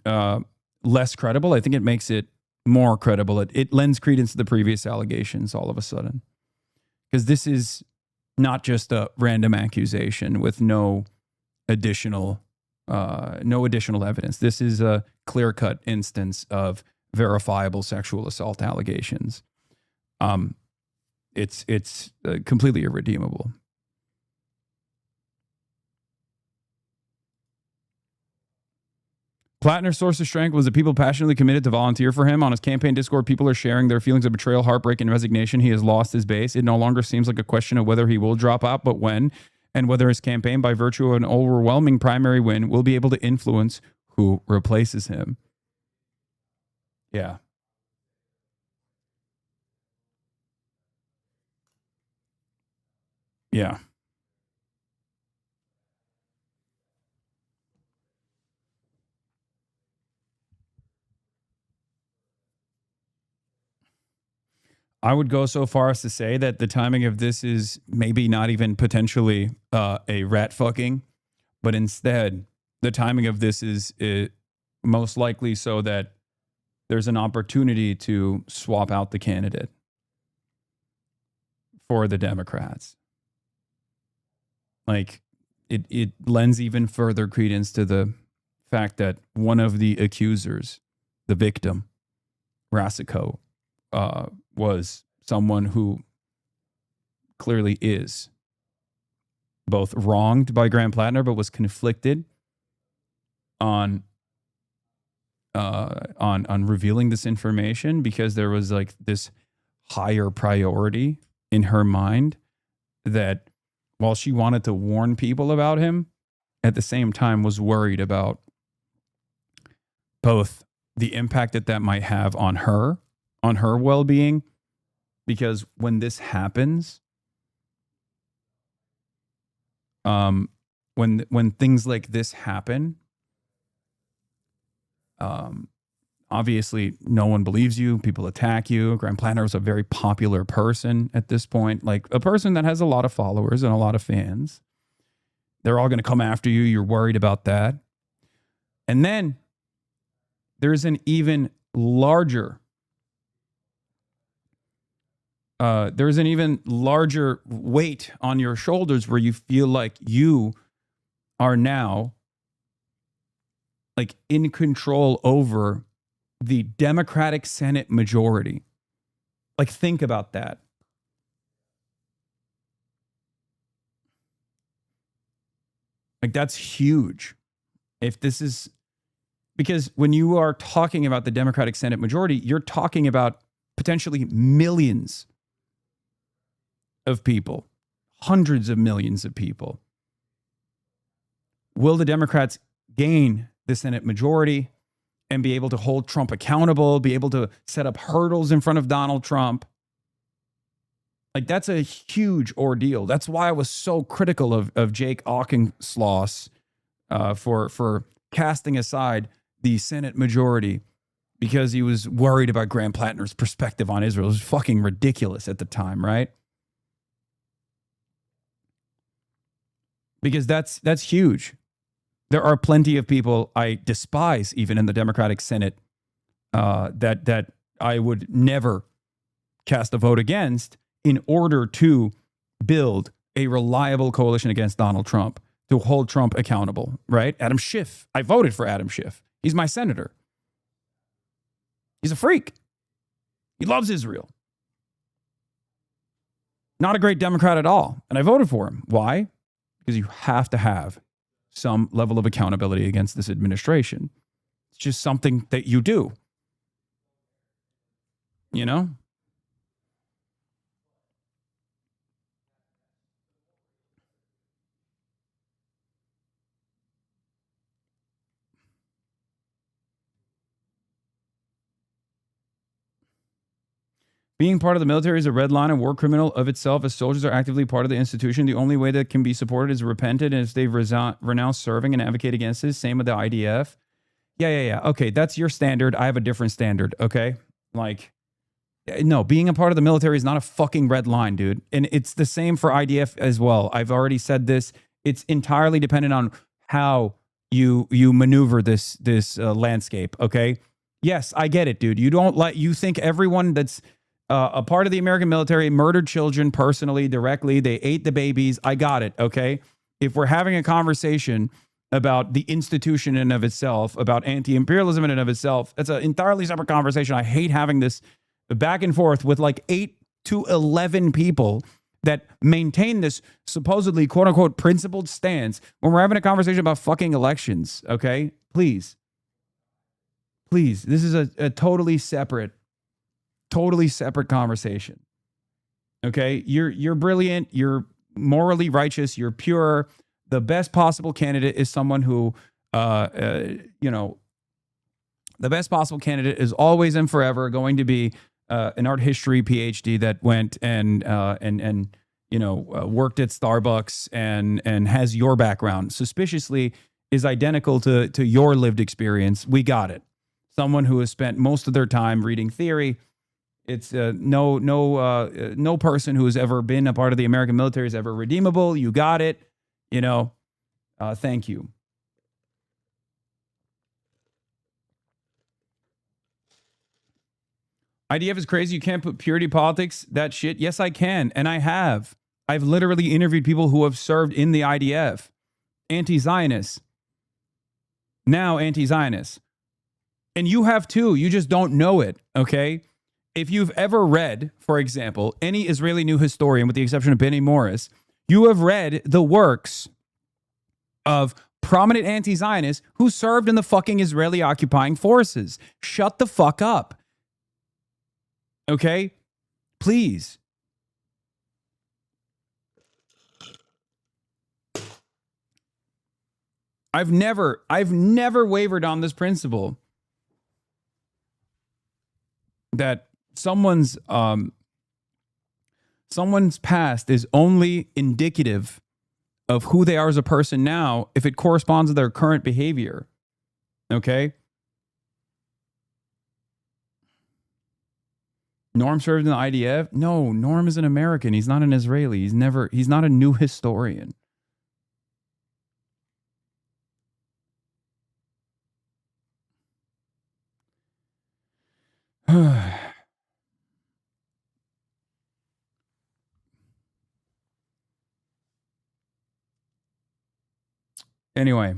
less credible. I think it makes it more credible. It lends credence to the previous allegations all of a sudden, because this is not just a random accusation with no additional evidence. This is a clear-cut instance of verifiable sexual assault allegations. It's completely irredeemable. Platner's source of strength was that people passionately committed to volunteer for him. On his campaign Discord, people are sharing their feelings of betrayal, heartbreak, and resignation. He has lost his base. It no longer seems like a question of whether he will drop out, but when, and whether his campaign, by virtue of an overwhelming primary win, will be able to influence who replaces him. Yeah. Yeah. I would go so far as to say that the timing of this is maybe not even potentially a rat fucking, but instead the timing of this is most likely so that there's an opportunity to swap out the candidate for the Democrats. Like it lends even further credence to the fact that one of the accusers, the victim, Rasico, was someone who clearly is both wronged by Graham Platner, but was conflicted on revealing this information because there was like this higher priority in her mind that while she wanted to warn people about him, at the same time was worried about both the impact that might have on her well-being, because when this happens, when things like this happen, obviously no one believes you, people attack you. Graham Platner was a very popular person at this point, like a person that has a lot of followers and a lot of fans. They're all going to come after you. You're worried about that. And then there's an even larger weight on your shoulders where you feel like you are now like in control over the Democratic Senate majority. Like, think about that. Like, that's huge. If this is, because when you are talking about the Democratic Senate majority, you're talking about potentially millions of people, hundreds of millions of people. Will the Democrats gain the Senate majority and be able to hold Trump accountable, be able to set up hurdles in front of Donald Trump? Like, that's a huge ordeal. That's why I was so critical of Jake Auchincloss for casting aside the Senate majority because he was worried about Graham Platner's perspective on Israel. It was fucking ridiculous at the time, right? Because that's huge. There are plenty of people I despise, even in the Democratic Senate, that I would never cast a vote against in order to build a reliable coalition against Donald Trump, to hold Trump accountable, right? Adam Schiff. I voted for Adam Schiff. He's my senator. He's a freak. He loves Israel. Not a great Democrat at all. And I voted for him. Why? Because you have to have some level of accountability against this administration. It's just something that you do. You know? Being part of the military is a red line, a war criminal of itself, as soldiers are actively part of the institution. The only way that can be supported is repented, and if they've renounced serving and advocate against this. Same with the IDF. Yeah. Okay, that's your standard. I have a different standard, okay? Like, no, being a part of the military is not a fucking red line, dude. And it's the same for IDF as well. I've already said this. It's entirely dependent on how you maneuver this landscape, okay? Yes, I get it, dude. You think everyone that's a part of the American military, murdered children personally, directly. They ate the babies. I got it. Okay. If we're having a conversation about the institution in and of itself, about anti-imperialism in and of itself, it's an entirely separate conversation. I hate having this back and forth with like 8 to 11 people that maintain this supposedly quote unquote principled stance when we're having a conversation about fucking elections. Okay. Please. Please. This is a totally separate conversation. Okay. You're brilliant. You're morally righteous. You're pure. The best possible candidate is someone who, the best possible candidate is always and forever going to be an art history PhD that went and worked at Starbucks and has your background. Suspiciously is identical to your lived experience. We got it. Someone who has spent most of their time reading theory. It's no person who has ever been a part of the American military is ever redeemable. You got it. Thank you. IDF is crazy. You can't put purity politics, that shit. Yes, I can. And I have. I've literally interviewed people who have served in the IDF. Anti-Zionists. Now anti-Zionists. And you have too. You just don't know it. Okay. If you've ever read, for example, any Israeli new historian, with the exception of Benny Morris, you have read the works of prominent anti-Zionists who served in the fucking Israeli occupying forces. Shut the fuck up. Okay? Please. I've never wavered on this principle that someone's past is only indicative of who they are as a person now if it corresponds to their current behavior. Okay? Norm served in the IDF? No, Norm is an American. He's not an Israeli. He's not a new historian. Anyway.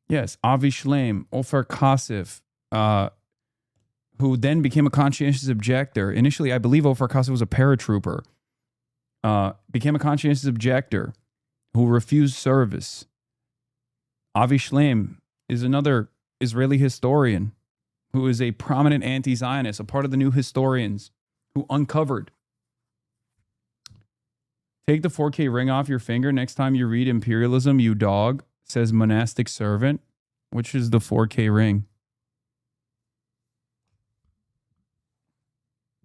Yes, Avi Shleim, Ofer Kasif, who then became a conscientious objector. Initially, I believe Ofer Kasif was a paratrooper. Became a conscientious objector who refused service. Avi Shleim is another Israeli historian who is a prominent anti-Zionist, a part of the new historians who uncovered. Take the 4K ring off your finger next time you read imperialism, you dog, says monastic servant. Which is the 4K ring?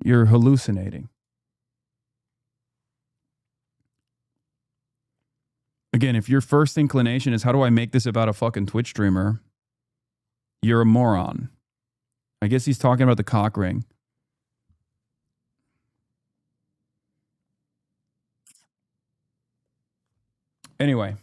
You're hallucinating. Again, if your first inclination is how do I make this about a fucking Twitch streamer, you're a moron. I guess he's talking about the cock ring. Anyway.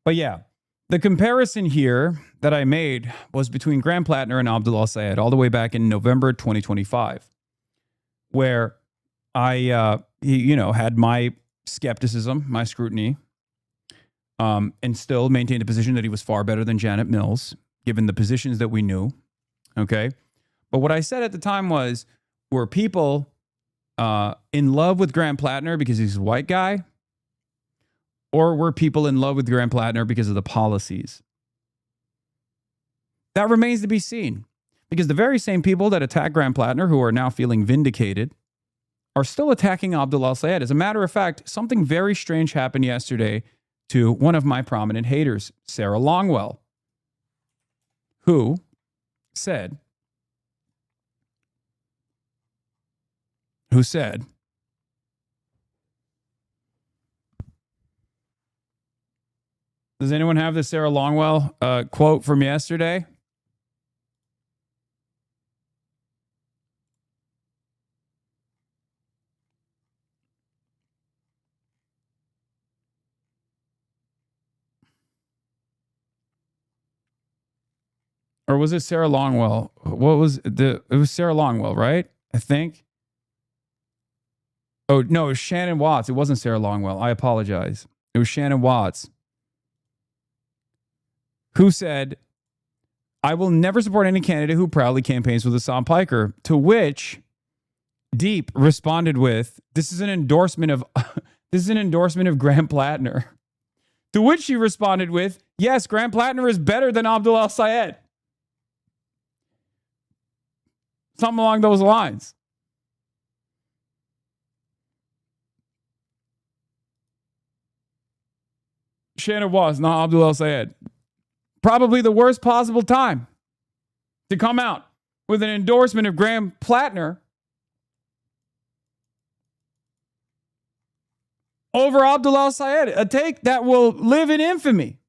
But yeah, the comparison here that I made was between Graham Platner and ABDULxSTEVENS all the way back in November 2025, where I, had my skepticism, my scrutiny, and still maintained a position that he was far better than Janet Mills, given the positions that we knew. Okay. But what I said at the time was, were people in love with Graham Platner because he's a white guy? Or were people in love with Graham Platner because of the policies? That remains to be seen. Because the very same people that attack Graham Platner, who are now feeling vindicated, are still attacking ABDULxSTEVENS. As a matter of fact, something very strange happened yesterday to one of my prominent haters, Sarah Longwell, who said, does anyone have this Sarah Longwell quote from yesterday? Or was it Sarah Longwell? What was it was Sarah Longwell, right? I think. Oh, no, it was Shannon Watts. It wasn't Sarah Longwell. I apologize. It was Shannon Watts who said, I will never support any candidate who proudly campaigns with Hasan Piker, to which Deep responded with, this is an endorsement of Graham Platner. To which she responded with, yes, Graham Platner is better than ABDULxSTEVENS. Something along those lines. Shannon was not ABDULxSTEVENS. Probably the worst possible time to come out with an endorsement of Graham Platner over ABDULxSTEVENS, a take that will live in infamy.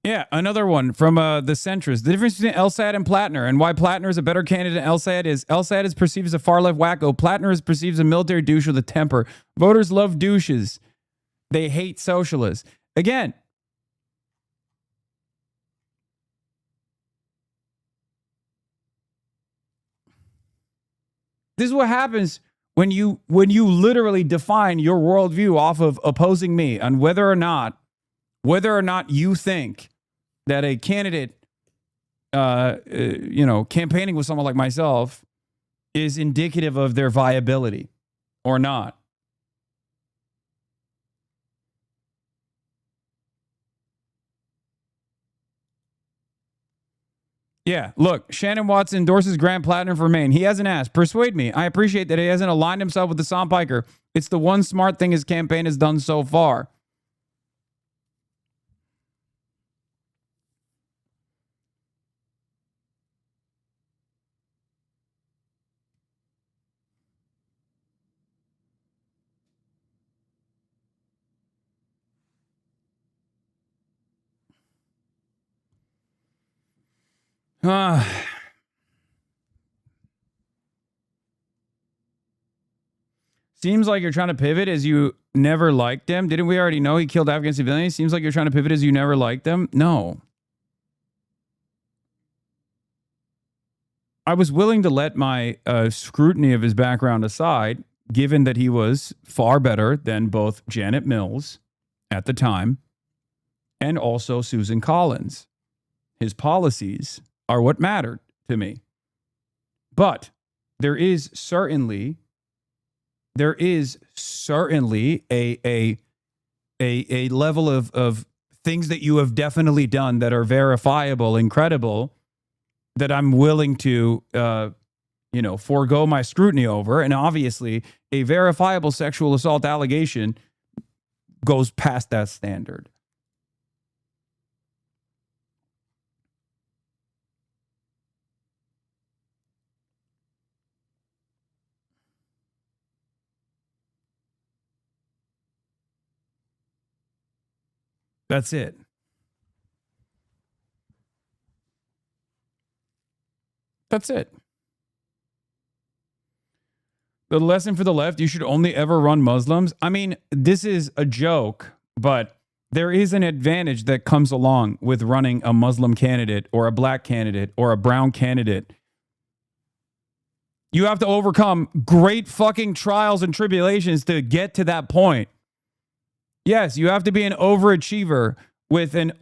Yeah, another one from the centrist. The difference between LSAT and Platner, and why Platner is a better candidate than LSAT is perceived as a far-left wacko. Platner is perceived as a military douche with a temper. Voters love douches. They hate socialists. Again, this is what happens when you literally define your worldview off of opposing me on whether or not you think that a candidate, campaigning with someone like myself is indicative of their viability or not. Yeah, look, Shannon Watts endorses Graham Platner for Maine. He hasn't asked. Persuade me. I appreciate that he hasn't aligned himself with Hasan Piker. It's the one smart thing his campaign has done so far. Seems like you're trying to pivot as you never liked him. Didn't we already know he killed Afghan civilians? Seems like you're trying to pivot as you never liked him. No. I was willing to let my scrutiny of his background aside, given that he was far better than both Janet Mills at the time and also Susan Collins. His policies are what mattered to me. But there is certainly a level of things that you have definitely done that are verifiable and credible that I'm willing to forego my scrutiny over. And obviously a verifiable sexual assault allegation goes past that standard. That's it. That's it. The lesson for the left, you should only ever run Muslims. I mean, this is a joke, but there is an advantage that comes along with running a Muslim candidate or a black candidate or a brown candidate. You have to overcome great fucking trials and tribulations to get to that point. Yes, you have to be an overachiever with an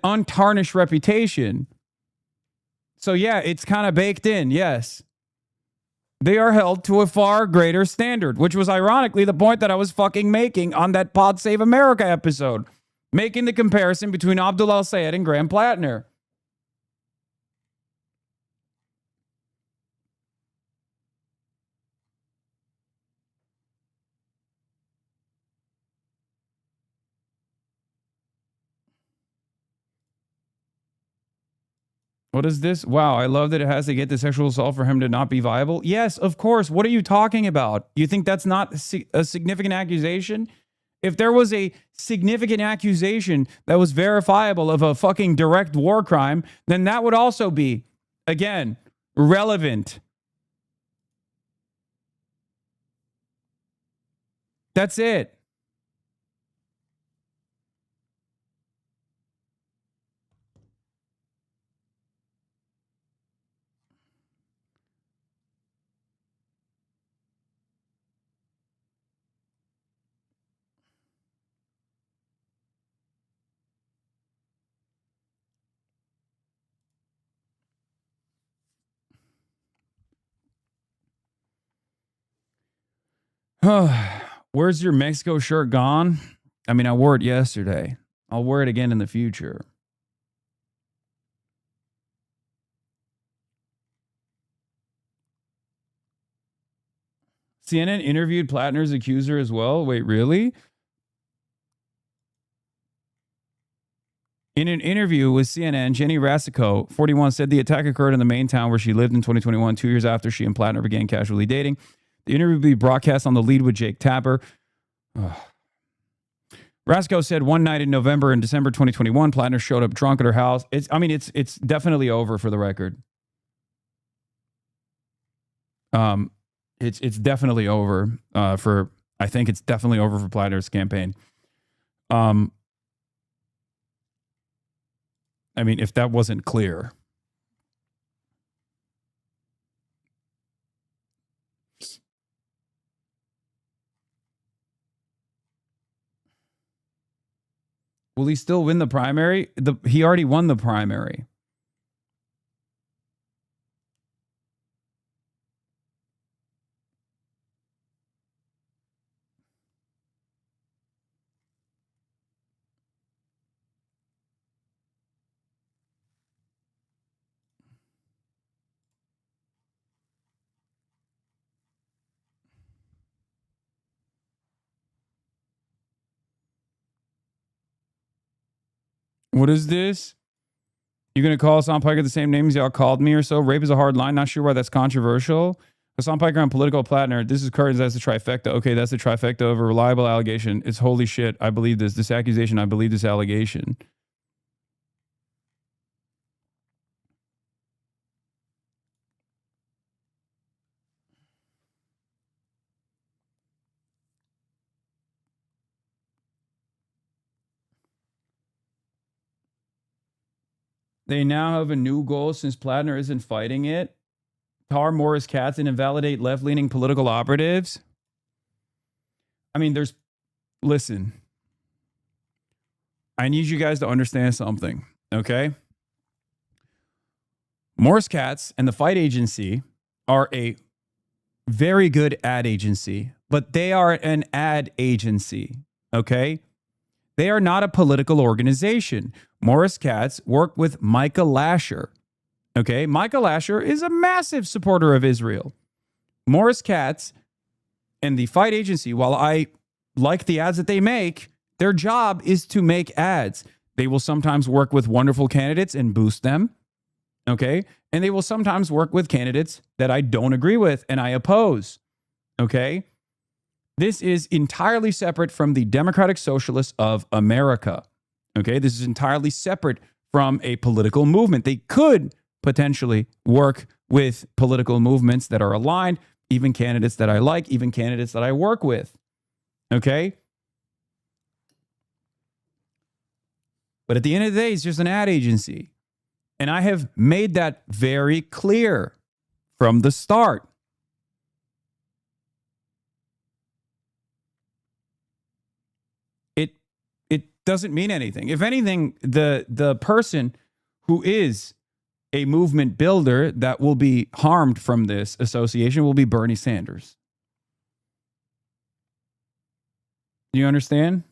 untarnished reputation. So yeah, it's kind of baked in, yes. They are held to a far greater standard, which was ironically the point that I was fucking making on that Pod Save America episode, making the comparison between ABDULxSTEVENS and Graham Platner. What is this? Wow, I love that it has to get to sexual assault for him to not be viable. Yes, of course. What are you talking about? You think that's not a significant accusation? If there was a significant accusation that was verifiable of a fucking direct war crime, then that would also be, again, relevant. That's it. Where's your Mexico shirt gone? I mean, I wore it yesterday. I'll wear it again in the future. CNN interviewed Platner's accuser as well. Wait, really? In an interview with CNN, Jenny Rasico, 41, said the attack occurred in the main town where she lived in 2021, 2 years after she and Platner began casually dating. The interview will be broadcast on The Lead with Jake Tapper. Rasico said one night in November and December 2021, Platner showed up drunk at her house. It's definitely over for the record. It's definitely over I think it's definitely over for Platner's campaign. I mean, if that wasn't clear. Will he still win the primary? He already won the primary. What is this? You're going to call Hasan Piker the same name as y'all called me or so? Rape is a hard line. Not sure why that's controversial. Hasan Piker on political Platner. This is curtains. That's the trifecta. Okay, that's the trifecta of a reliable allegation. It's holy shit. I believe this. This accusation. I believe this allegation. They now have a new goal since Platner isn't fighting it. Tar Morris Katz and invalidate left-leaning political operatives. I mean, listen. I need you guys to understand something, okay? Morris Katz and the Fight Agency are a very good ad agency, but they are an ad agency, okay? They are not a political organization. Morris Katz worked with Micah Lasher. Okay, Micah Lasher is a massive supporter of Israel. Morris Katz and the Fight Agency, while I like the ads that they make, their job is to make ads. They will sometimes work with wonderful candidates and boost them. Okay, and they will sometimes work with candidates that I don't agree with and I oppose. Okay. This is entirely separate from the Democratic Socialists of America. Okay, this is entirely separate from a political movement. They could potentially work with political movements that are aligned, even candidates that I like, even candidates that I work with. Okay? But at the end of the day, it's just an ad agency. And I have made that very clear from the start. It doesn't mean anything. If anything, the person who is a movement builder that will be harmed from this association will be Bernie Sanders. Do you understand?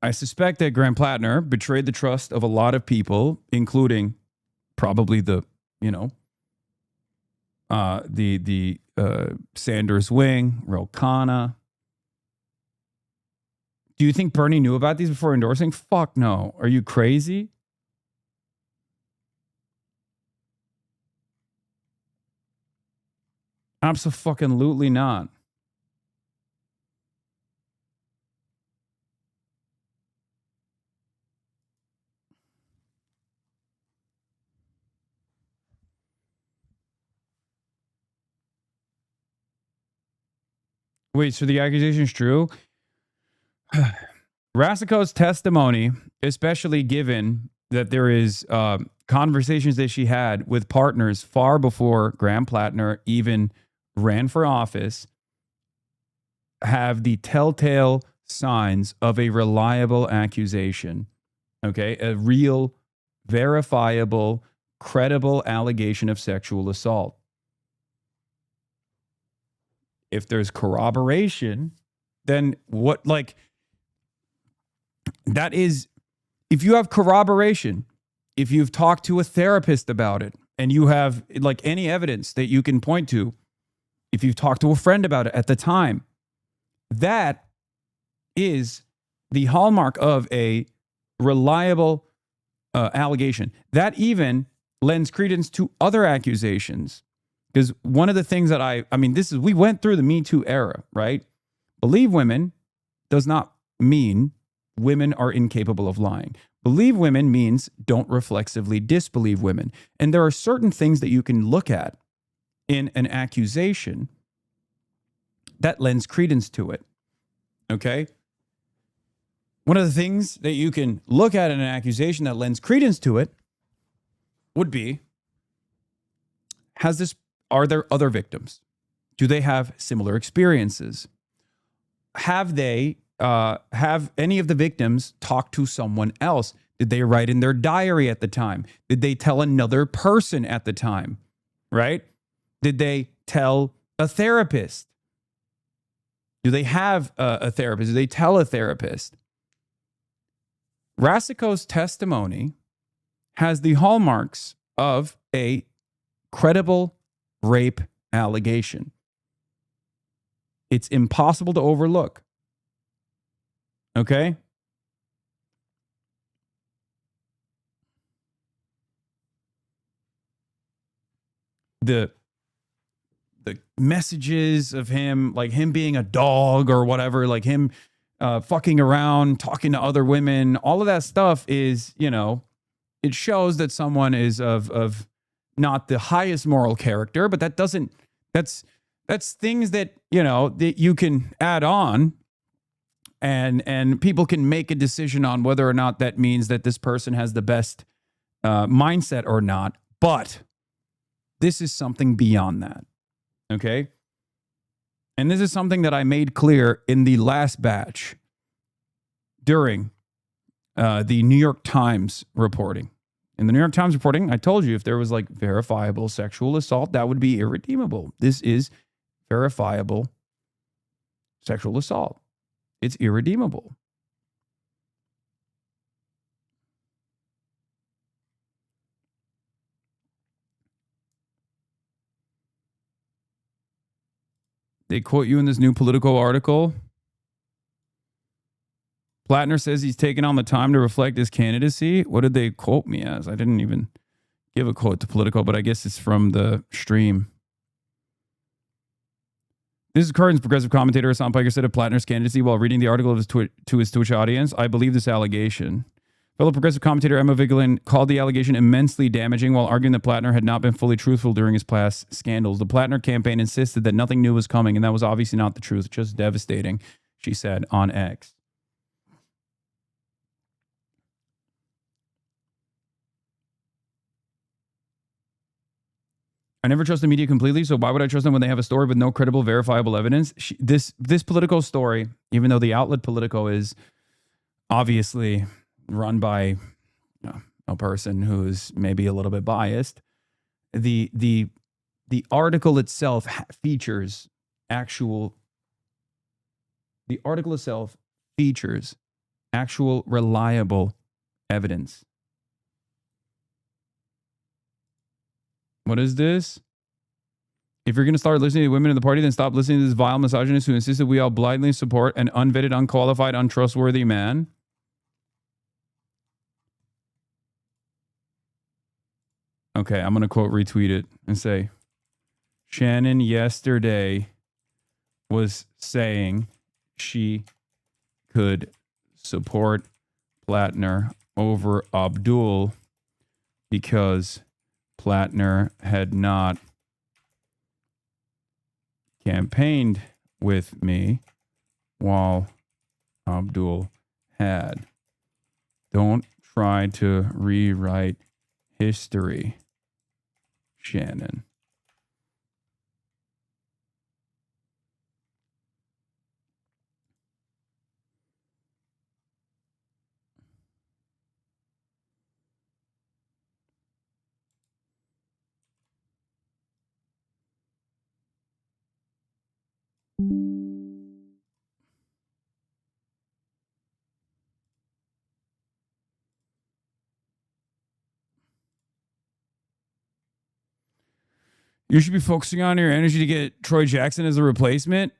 I suspect that Graham Platner betrayed the trust of a lot of people, including probably the Sanders wing, Ro Khanna. Do you think Bernie knew about these before endorsing? Fuck no. Are you crazy? Abso-fucking-lutely not. Wait, so the accusation is true? Rasico's testimony, especially given that there is conversations that she had with partners far before Graham Platner even ran for office, have the telltale signs of a reliable accusation. Okay, a real, verifiable, credible allegation of sexual assault. If there's corroboration, then what, like, that is, if you have corroboration, if you've talked to a therapist about it, and you have, like, any evidence that you can point to, if you've talked to a friend about it at the time, that is the hallmark of a reliable allegation. That even lends credence to other accusations. Because one of the things that we went through the Me Too era, right? Believe women does not mean women are incapable of lying. Believe women means don't reflexively disbelieve women. And there are certain things that you can look at in an accusation that lends credence to it. Okay? One of the things that you can look at in an accusation that lends credence to it would be, are there other victims? Do they have similar experiences? Have any of the victims talked to someone else? Did they write in their diary at the time? Did they tell another person at the time? Right? Did they tell a therapist? Do they have a therapist? Do they tell a therapist? Rasico's testimony has the hallmarks of a credible rape allegation. It's impossible to overlook. Okay? The messages of him, like him being a dog or whatever, like him fucking around, talking to other women, all of that stuff is, it shows that someone is of not the highest moral character, but that's things that, that you can add on and people can make a decision on whether or not that means that this person has the best mindset or not. But this is something beyond that. Okay? And this is something that I made clear in the last batch during the New York Times reporting. In the New York Times reporting, I told you if there was like verifiable sexual assault, that would be irredeemable. This is verifiable sexual assault. It's irredeemable. They quote you in this new Politico article. Platner says he's taken on the time to reflect his candidacy. What did they quote me as? I didn't even give a quote to Politico, but I guess it's from the stream. This is current progressive commentator Hasan Piker said of Platner's candidacy while reading the article of his to his Twitch audience. I believe this allegation. Fellow progressive commentator Emma Vigeland called the allegation immensely damaging while arguing that Platner had not been fully truthful during his past scandals. The Platner campaign insisted that nothing new was coming, and that was obviously not the truth. Just devastating, she said on X. I never trust the media completely, so why would I trust them when they have a story with no credible, verifiable evidence? This Politico story, even though the outlet Politico is obviously run by a person who's maybe a little bit biased, the article itself features actual reliable evidence. What is this? If you're going to start listening to women in the party, then stop listening to this vile misogynist who insists that we all blindly support an unvetted, unqualified, untrustworthy man. Okay, I'm going to quote retweet it and say, Shannon yesterday was saying she could support Platner over Abdul because Platner had not campaigned with me while Abdul had. Don't try to rewrite history, Shannon. You should be focusing on your energy to get Troy Jackson as a replacement.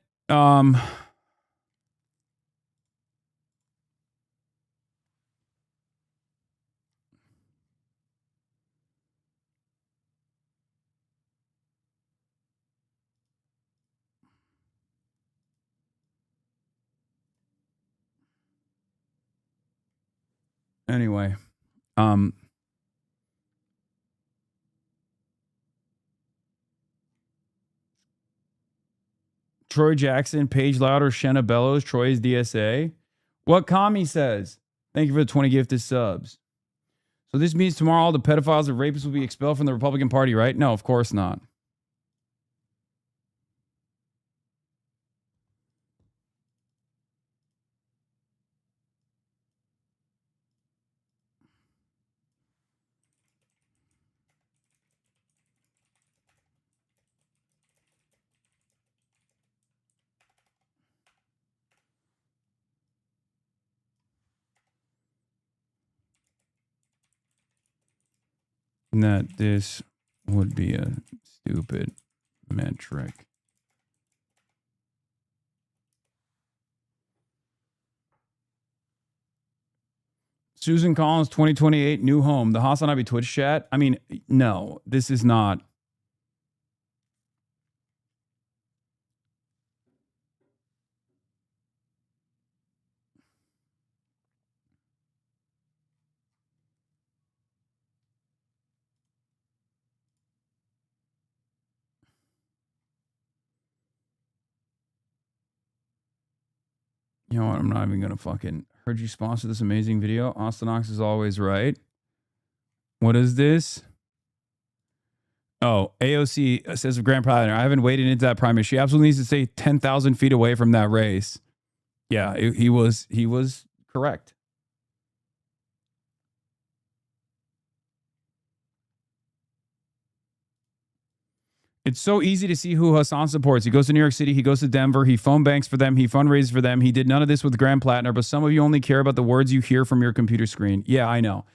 Anyway, Troy Jackson, Paige Louder, Shenna Bellows, Troy's DSA. What Kami says. Thank you for the 20 gifted subs. So this means tomorrow all the pedophiles and rapists will be expelled from the Republican Party, right? No, of course not. That this would be a stupid metric. Susan Collins, 2028, new home. The HasanAbi Twitch chat. I mean, no, this is not. You know what? I'm not even going to fucking... Heard you sponsor this amazing video. Austinox is always right. What is this? Oh, AOC says of Grand Platner, I haven't waded into that primary. She absolutely needs to stay 10,000 feet away from that race. Yeah, he was correct. It's so easy to see who Hasan supports. He goes to New York City. He goes to Denver. He phone banks for them. He fundraises for them. He did none of this with Grand Platner, but some of you only care about the words you hear from your computer screen. Yeah, I know.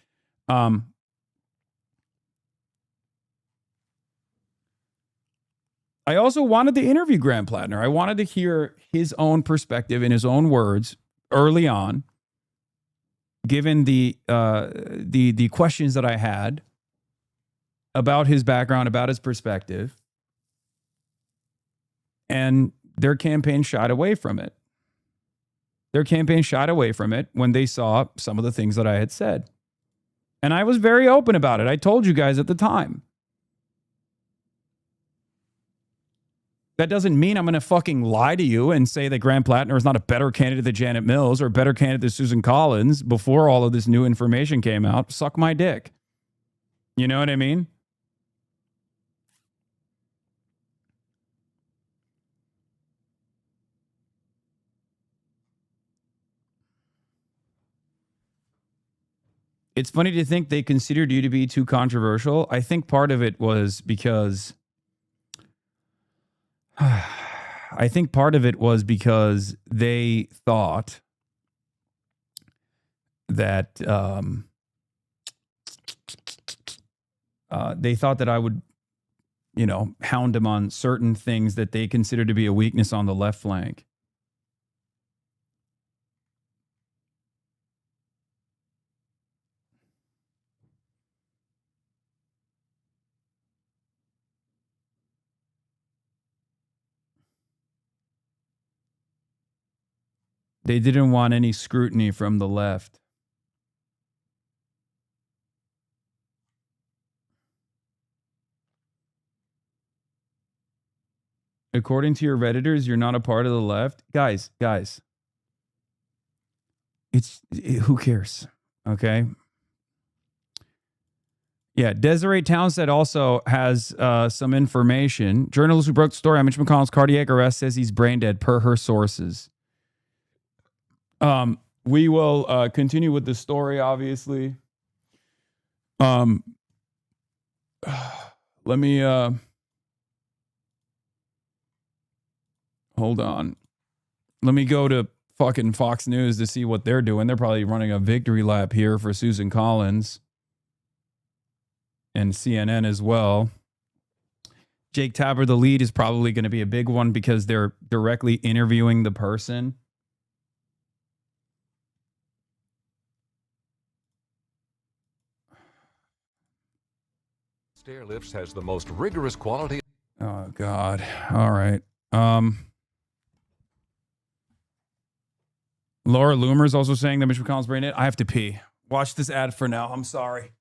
I also wanted to interview Grand Platner. I wanted to hear his own perspective in his own words early on, given the questions that I had about his background, about his perspective. And their campaign shied away from it. Their campaign shied away from it when they saw some of the things that I had said. And I was very open about it. I told you guys at the time. That doesn't mean I'm going to fucking lie to you and say that Grand Platner is not a better candidate than Janet Mills or a better candidate than Susan Collins before all of this new information came out. Suck my dick. You know what I mean? It's funny to think they considered you to be too controversial. I think part of it was because they thought that they thought that I would, you know, hound him on certain things that they consider to be a weakness on the left flank. They didn't want any scrutiny from the left. According to your Redditors, you're not a part of the left. Guys, who cares? Okay. Yeah, Desiree Townsend also has some information. Journalist who broke the story on Mitch McConnell's cardiac arrest says he's brain dead per her sources. We will continue with the story, obviously. Let me hold on. Let me go to fucking Fox News to see what they're doing. They're probably running a victory lap here for Susan Collins. And CNN as well. Jake Tapper, the lead, is probably going to be a big one because they're directly interviewing the person. Stairlifts has the most rigorous quality. Oh, God. All right. Laura Loomer's also saying that Mitch McConnell's brain dead. I have to pee. Watch this ad for now. I'm sorry.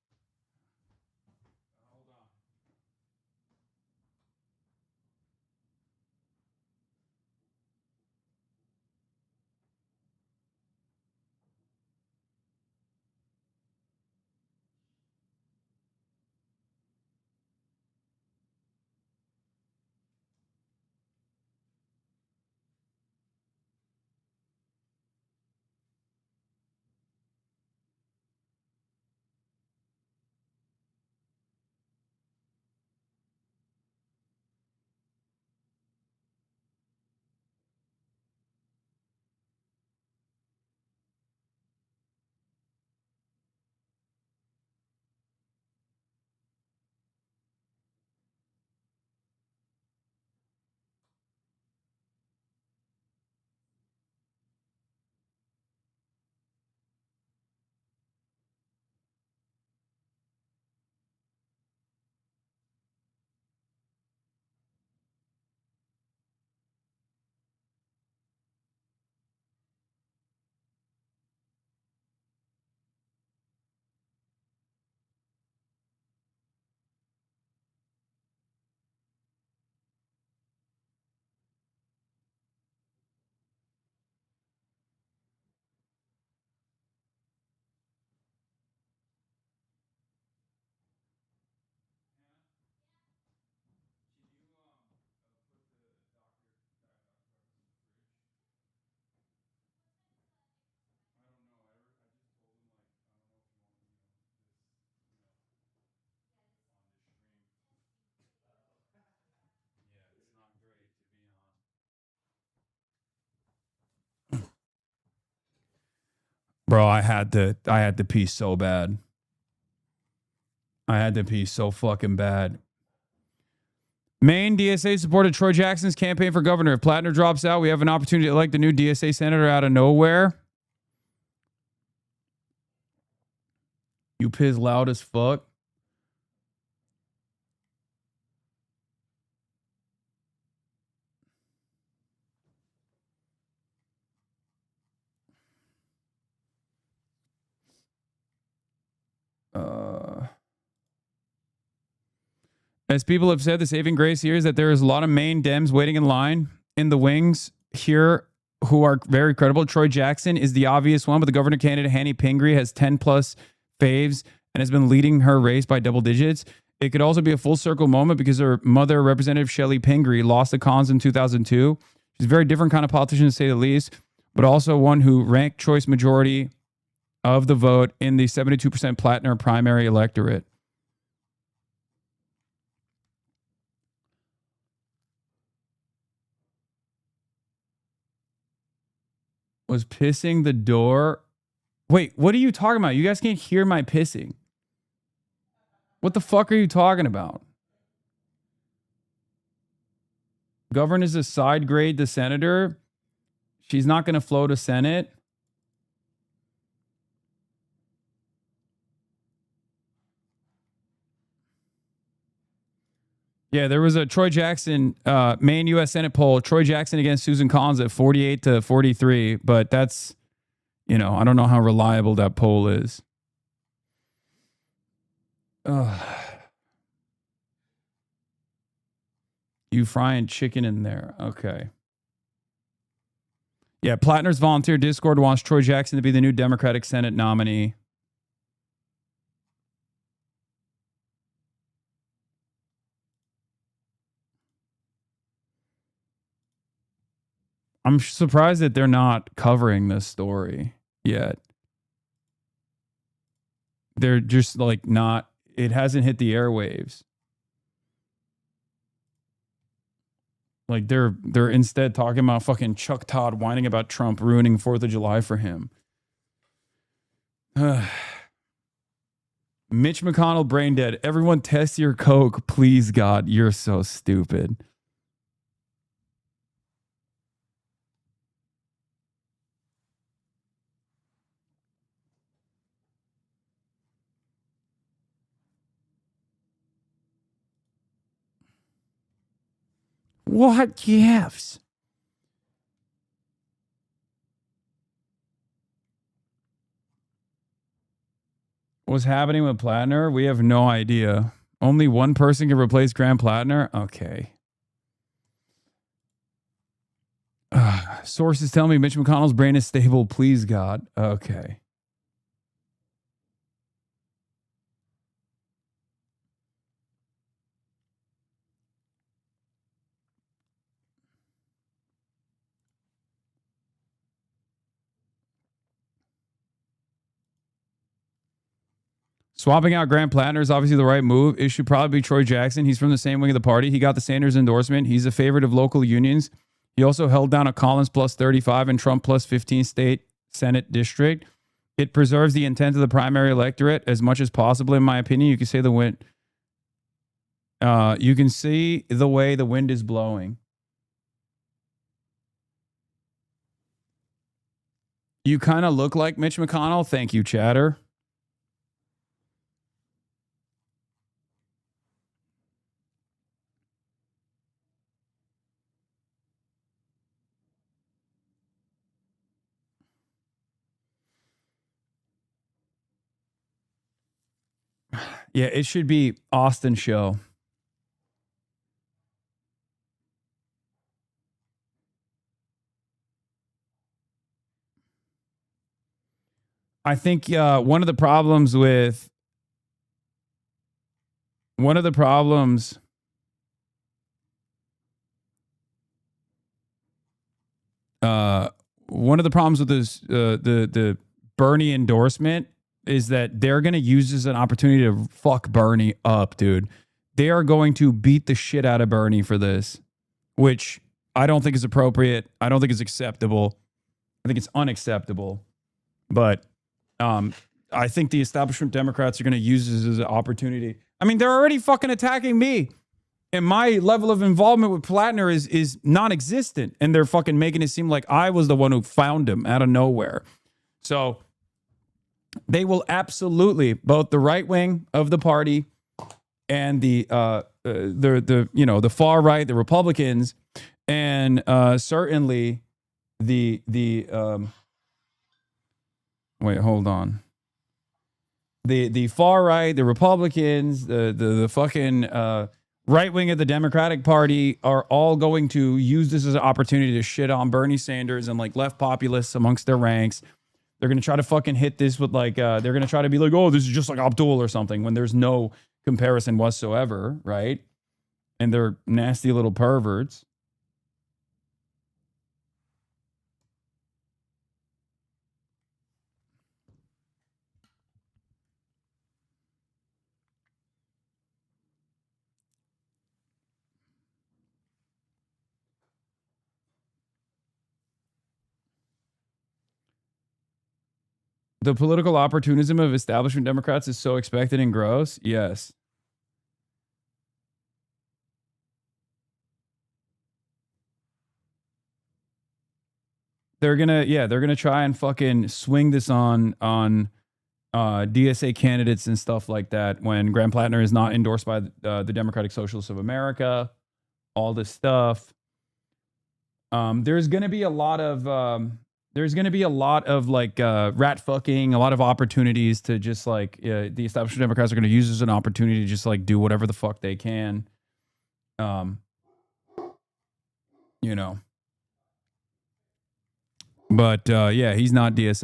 Bro, I had to pee so bad. I had to pee so fucking bad. Maine DSA supported Troy Jackson's campaign for governor. If Platner drops out, we have an opportunity to elect the new DSA senator out of nowhere. You piss loud as fuck. As people have said, the saving grace here is that there is a lot of Maine Dems waiting in line in the wings here who are very credible. Troy Jackson is the obvious one, but the governor candidate, Hanny Pingree, has 10 plus faves and has been leading her race by double digits. It could also be a full circle moment because her mother, Representative Shelley Pingree, lost the cons in 2002. She's a very different kind of politician, to say the least, but also one who ranked choice majority of the vote in the 72% Platner primary electorate. Was pissing the door. Wait, what are you talking about? You guys can't hear my pissing. What the fuck are you talking about? Govern is a side grade to senator. She's not going to float a Senate. Yeah, there was a Troy Jackson, Maine U.S. Senate poll. Troy Jackson against Susan Collins at 48 to 43. But that's, you know, I don't know how reliable that poll is. You frying chicken in there. Okay. Yeah, Platner's volunteer Discord wants Troy Jackson to be the new Democratic Senate nominee. I'm surprised that they're not covering this story yet. They're just like not, it hasn't hit the airwaves. Like they're instead talking about fucking Chuck Todd whining about Trump ruining 4th of July for him. Mitch McConnell brain dead. Everyone test your Coke, please God. You're so stupid. What gifts? What's happening with Platner? We have no idea. Only one person can replace Graham Platner? Okay. Sources tell me Mitch McConnell's brain is stable. Please, God. Okay. Swapping out Graham Platner is obviously the right move. It should probably be Troy Jackson. He's from the same wing of the party. He got the Sanders endorsement. He's a favorite of local unions. He also held down a Collins plus 35 and Trump plus 15 state Senate district. It preserves the intent of the primary electorate as much as possible, in my opinion. You can say the wind. You can see the way the wind is blowing. You kind of look like Mitch McConnell. Thank you, chatter. Yeah, it should be Austin show. I think one of the problems with one of the problems with this the Bernie endorsement is that they're going to use this as an opportunity to fuck Bernie up, dude. They are going to beat the shit out of Bernie for this, which I don't think is appropriate. I don't think it's acceptable. I think it's unacceptable. But I think the establishment Democrats are going to use this as an opportunity. I mean, they're already fucking attacking me. And my level of involvement with Platner is non-existent. And they're fucking making it seem like I was the one who found him out of nowhere. So they will absolutely, both the right wing of the party and the far right, the Republicans, and certainly the wait, hold on. The far right, the Republicans, the fucking right wing of the Democratic Party are all going to use this as an opportunity to shit on Bernie Sanders and like left populists amongst their ranks. They're going to try to fucking hit this with like, they're going to try to be like, oh, this is just like Abdul or something when there's no comparison whatsoever, right? And they're nasty little perverts. The political opportunism of establishment Democrats is so expected and gross. Yes. They're gonna try and fucking swing this on DSA candidates and stuff like that when Graham Platner is not endorsed by the Democratic Socialists of America. All this stuff. There's gonna be a lot of like rat fucking, a lot of opportunities to just like the establishment Democrats are gonna use as an opportunity to just like do whatever the fuck they can. You know. But yeah, he's not DSA.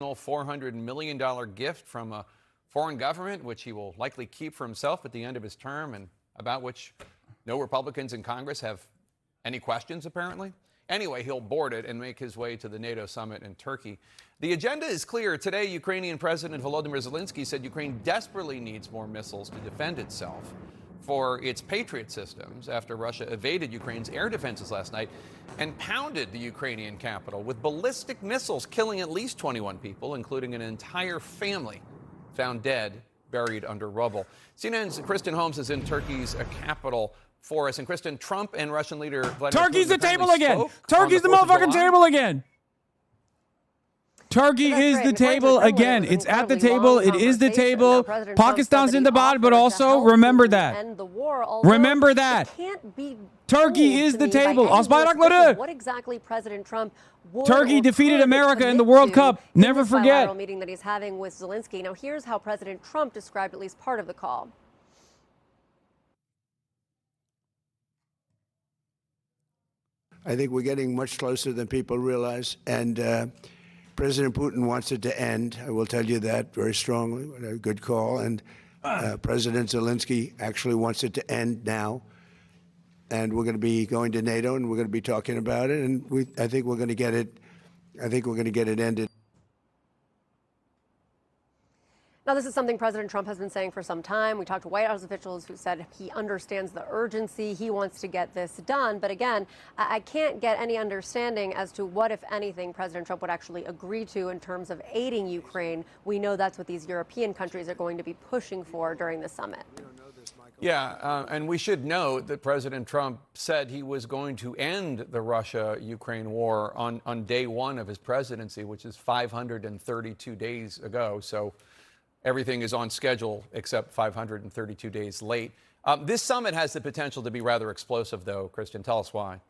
$400 million gift from a foreign government, which he will likely keep for himself at the end of his term, and about which no Republicans in Congress have any questions, apparently. Anyway, he'll board it and make his way to the NATO summit in Turkey. The agenda is clear. Today, Ukrainian President Volodymyr Zelensky said Ukraine desperately needs more missiles to defend itself for its Patriot systems after Russia evaded Ukraine's air defenses last night and pounded the Ukrainian capital with ballistic missiles, killing at least 21 people, including an entire family found dead, buried under rubble. CNN's Kristen Holmes is in Turkey's capital for us. And Kristen, Trump and Russian leader Vladimir Turkey's the Putin table again. spoke Turkey's the on 4th of motherfucking July. table again. Turkey That's is right. the And according to table the Kremlin, again. it was It's at the incredibly table. long It is the conversation. table. Now, President Trump Pakistan's said in that the he bottom, but offered to also help remember Putin that. end the war, although Remember that. it can't be Turkey told is to the me by table. any more Asbayrakları. specifics what exactly President Trump would Turkey or defeated could America in the commit World to Cup. in Never this forget. bilateral meeting that he's having with Zelensky. Now, here's how President Trump described at least part of the call. I think we're getting much closer than people realize, and President Putin wants it to end. I will tell you that very strongly. A good call. And President Zelensky actually wants it to end now. And we're going to be going to NATO, and we're going to be talking about it. And I think we're going to get it. I think we're going to get it ended. Now, this is something President Trump has been saying for some time. We talked to White House officials who said he understands the urgency. He wants to get this done. But again, I can't get any understanding as to what, if anything, President Trump would actually agree to in terms of aiding Ukraine. We know that's what these European countries are going to be pushing for during the summit. Yeah, and we should note that President Trump said he was going to end the Russia-Ukraine war on day one of his presidency, which is 532 days ago. So everything is on schedule except 532 days late. This summit has the potential to be rather explosive, though. Kristen, tell us why.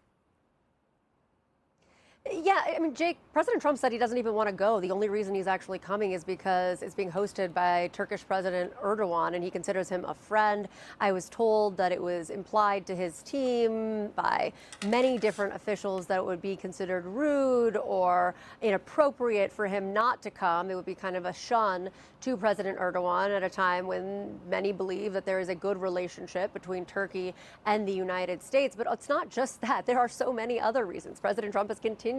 Yeah, I mean, Jake, President Trump said he doesn't even want to go. The only reason he's actually coming is because it's being hosted by Turkish President Erdogan, and he considers him a friend. I was told that it was implied to his team by many different officials that it would be considered rude or inappropriate for him not to come. It would be kind of a shun to President Erdogan at a time when many believe that there is a good relationship between Turkey and the United States. But it's not just that. There are so many other reasons. President Trump has continued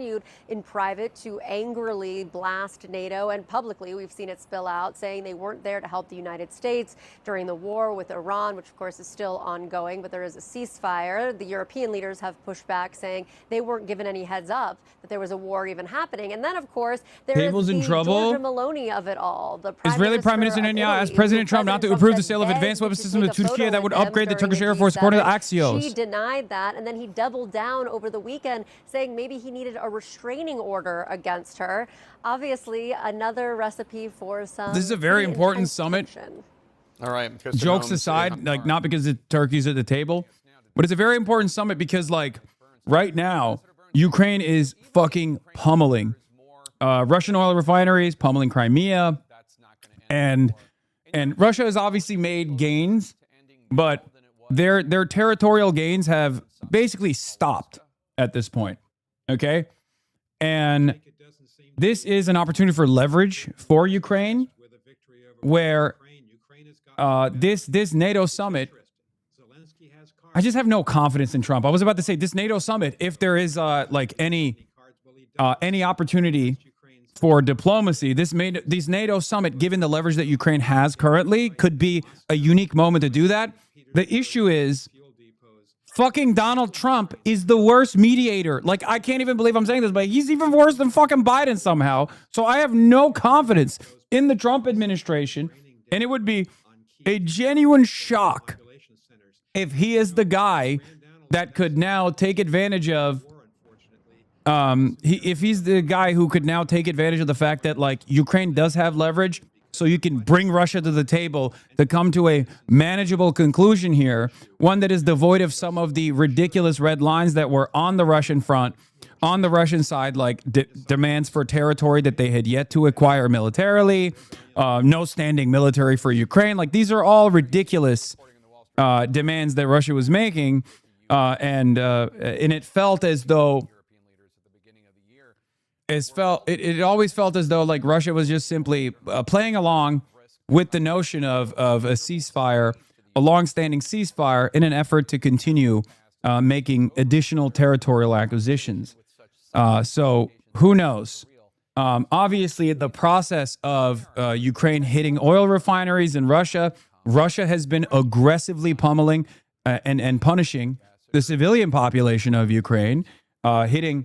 in private to angrily blast NATO, and publicly we've seen it spill out, saying they weren't there to help the United States during the war with Iran, which of course is still ongoing, but there is a ceasefire. The European leaders have pushed back, saying they weren't given any heads up that there was a war even happening. And then, of course, there Table's is in the trouble. Georgia Maloney of it all. The Israeli Prime Minister of Netanyahu asked Italy, President who Trump not to President approve the said sale of begged advanced weapon to systems take to a Turkey photo that would with them upgrade the during Turkish Air Force, according to G7. Axios. She denied that, and then he doubled down over the weekend, saying maybe he needed a restraining order against her. Obviously, another recipe for some. This is a very pretty important intense summit. tension. All right. Kristen Jokes Holmes, aside, like not because Turkey's at the table, but it's a very important summit because like right now, Ukraine is fucking pummeling Russian oil refineries, pummeling Crimea, and Russia has obviously made gains, but their territorial gains have basically stopped at this point. Okay, and this is an opportunity for leverage for Ukraine, where this NATO summit. I just have no confidence in Trump. I was about to say this NATO summit, if there is like any opportunity for diplomacy, this NATO summit, given the leverage that Ukraine has currently, could be a unique moment to do that. The issue is fucking Donald Trump is the worst mediator. Like, I can't even believe I'm saying this, but he's even worse than fucking Biden somehow. So I have no confidence in the Trump administration. And it would be a genuine shock if he is the guy that could now take advantage of, if he's the guy who could now take advantage of the fact that, like, Ukraine does have leverage, so you can bring Russia to the table to come to a manageable conclusion here, one that is devoid of some of the ridiculous red lines that were on the Russian front, on the Russian side, like demands for territory that they had yet to acquire militarily, no standing military for Ukraine. Like, these are all ridiculous demands that Russia was making, and it felt as though it always felt as though, like, Russia was just simply playing along with the notion of a ceasefire, a long-standing ceasefire, in an effort to continue making additional territorial acquisitions. So who knows? Obviously, the process of Ukraine hitting oil refineries in Russia has been aggressively pummeling and punishing the civilian population of Ukraine, hitting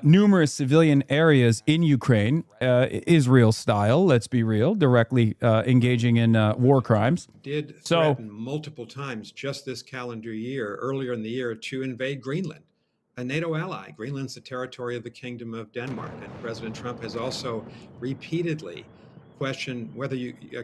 numerous civilian areas in Ukraine, Israel style, let's be real, directly engaging in war crimes. Did threaten multiple times just this calendar year, earlier in the year, to invade Greenland, a NATO ally. Greenland's the territory of the Kingdom of Denmark, and President Trump has also repeatedly questioned whether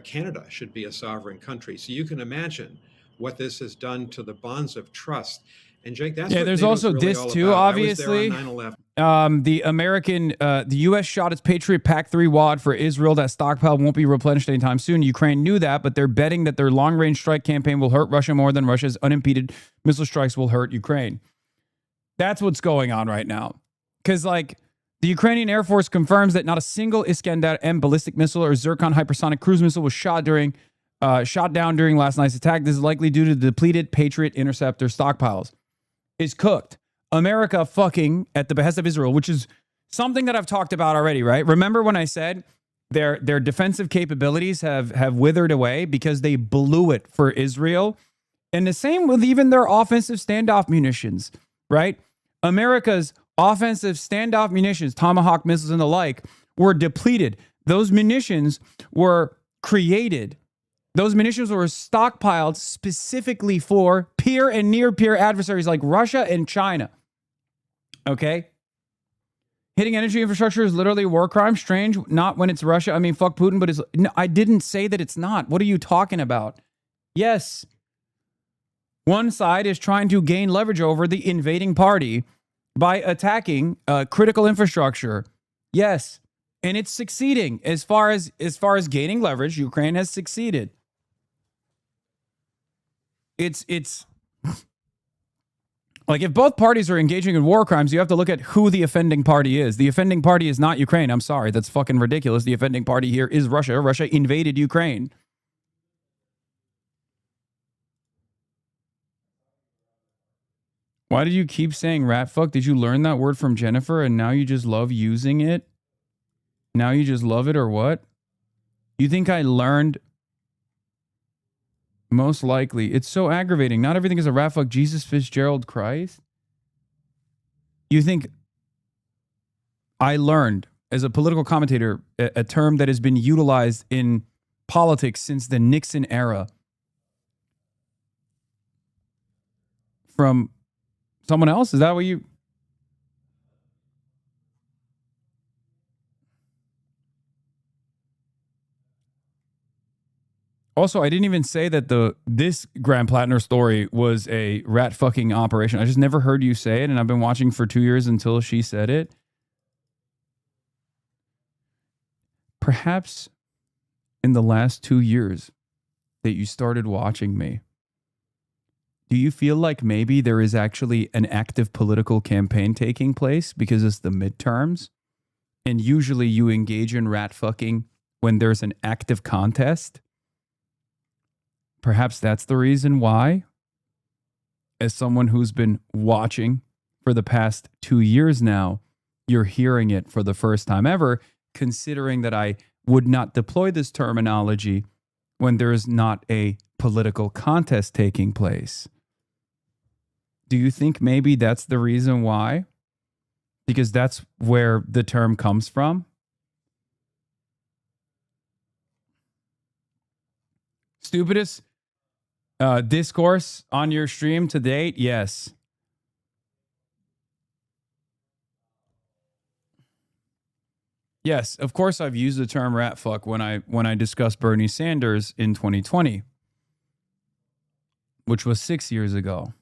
Canada should be a sovereign country. So you can imagine what this has done to the bonds of trust. And Jake, that's what there's NATO's also really this all too, about. obviously. I was there on 9/11. The U.S. shot its Patriot PAC-3 WAD for Israel. That stockpile won't be replenished anytime soon. Ukraine knew that, but they're betting that their long-range strike campaign will hurt Russia more than Russia's unimpeded missile strikes will hurt Ukraine. That's what's going on right now. Because, like, the Ukrainian Air Force confirms that not a single Iskander-M ballistic missile or Zircon hypersonic cruise missile was shot down during last night's attack. This is likely due to the depleted Patriot interceptor stockpiles. Is cooked. America fucking at the behest of Israel, which is something that I've talked about already, right? Remember when I said their defensive capabilities have withered away because they blew it for Israel? And the same with even their offensive standoff munitions, right? America's offensive standoff munitions, Tomahawk missiles and the like, were depleted. Those munitions were created. Those munitions were stockpiled specifically for peer and near-peer adversaries like Russia and China. Okay? Hitting energy infrastructure is literally a war crime. Strange, not when it's Russia. I mean, fuck Putin, but no, I didn't say that it's not. What are you talking about? Yes. One side is trying to gain leverage over the invading party by attacking critical infrastructure. Yes. And it's succeeding. As far as gaining leverage, Ukraine has succeeded. It's like, if both parties are engaging in war crimes, you have to look at who the offending party is. The offending party is not Ukraine. I'm sorry. That's fucking ridiculous. The offending party here is Russia. Russia invaded Ukraine. Why did you keep saying rat fuck? Did you learn that word from Jennifer and now you just love using it? Now you just love it, or what? You think I learned? Most likely. It's so aggravating. Not everything is a rat fuck. Jesus Fitzgerald Christ. You think I learned, as a political commentator, a term that has been utilized in politics since the Nixon era, from someone else? Is that what you... Also, I didn't even say that this Graham Platner story was a rat fucking operation. I just never heard you say it, and I've been watching for 2 years until she said it. Perhaps in the last 2 years that you started watching me, do you feel like maybe there is actually an active political campaign taking place because it's the midterms? And usually you engage in rat fucking when there's an active contest? Perhaps that's the reason why, as someone who's been watching for the past 2 years now, you're hearing it for the first time ever, considering that I would not deploy this terminology when there is not a political contest taking place. Do you think maybe that's the reason why? Because that's where the term comes from? Stupidest discourse on your stream to date? Yes. Yes, of course I've used the term rat fuck when I discussed Bernie Sanders in 2020, which was 6 years ago.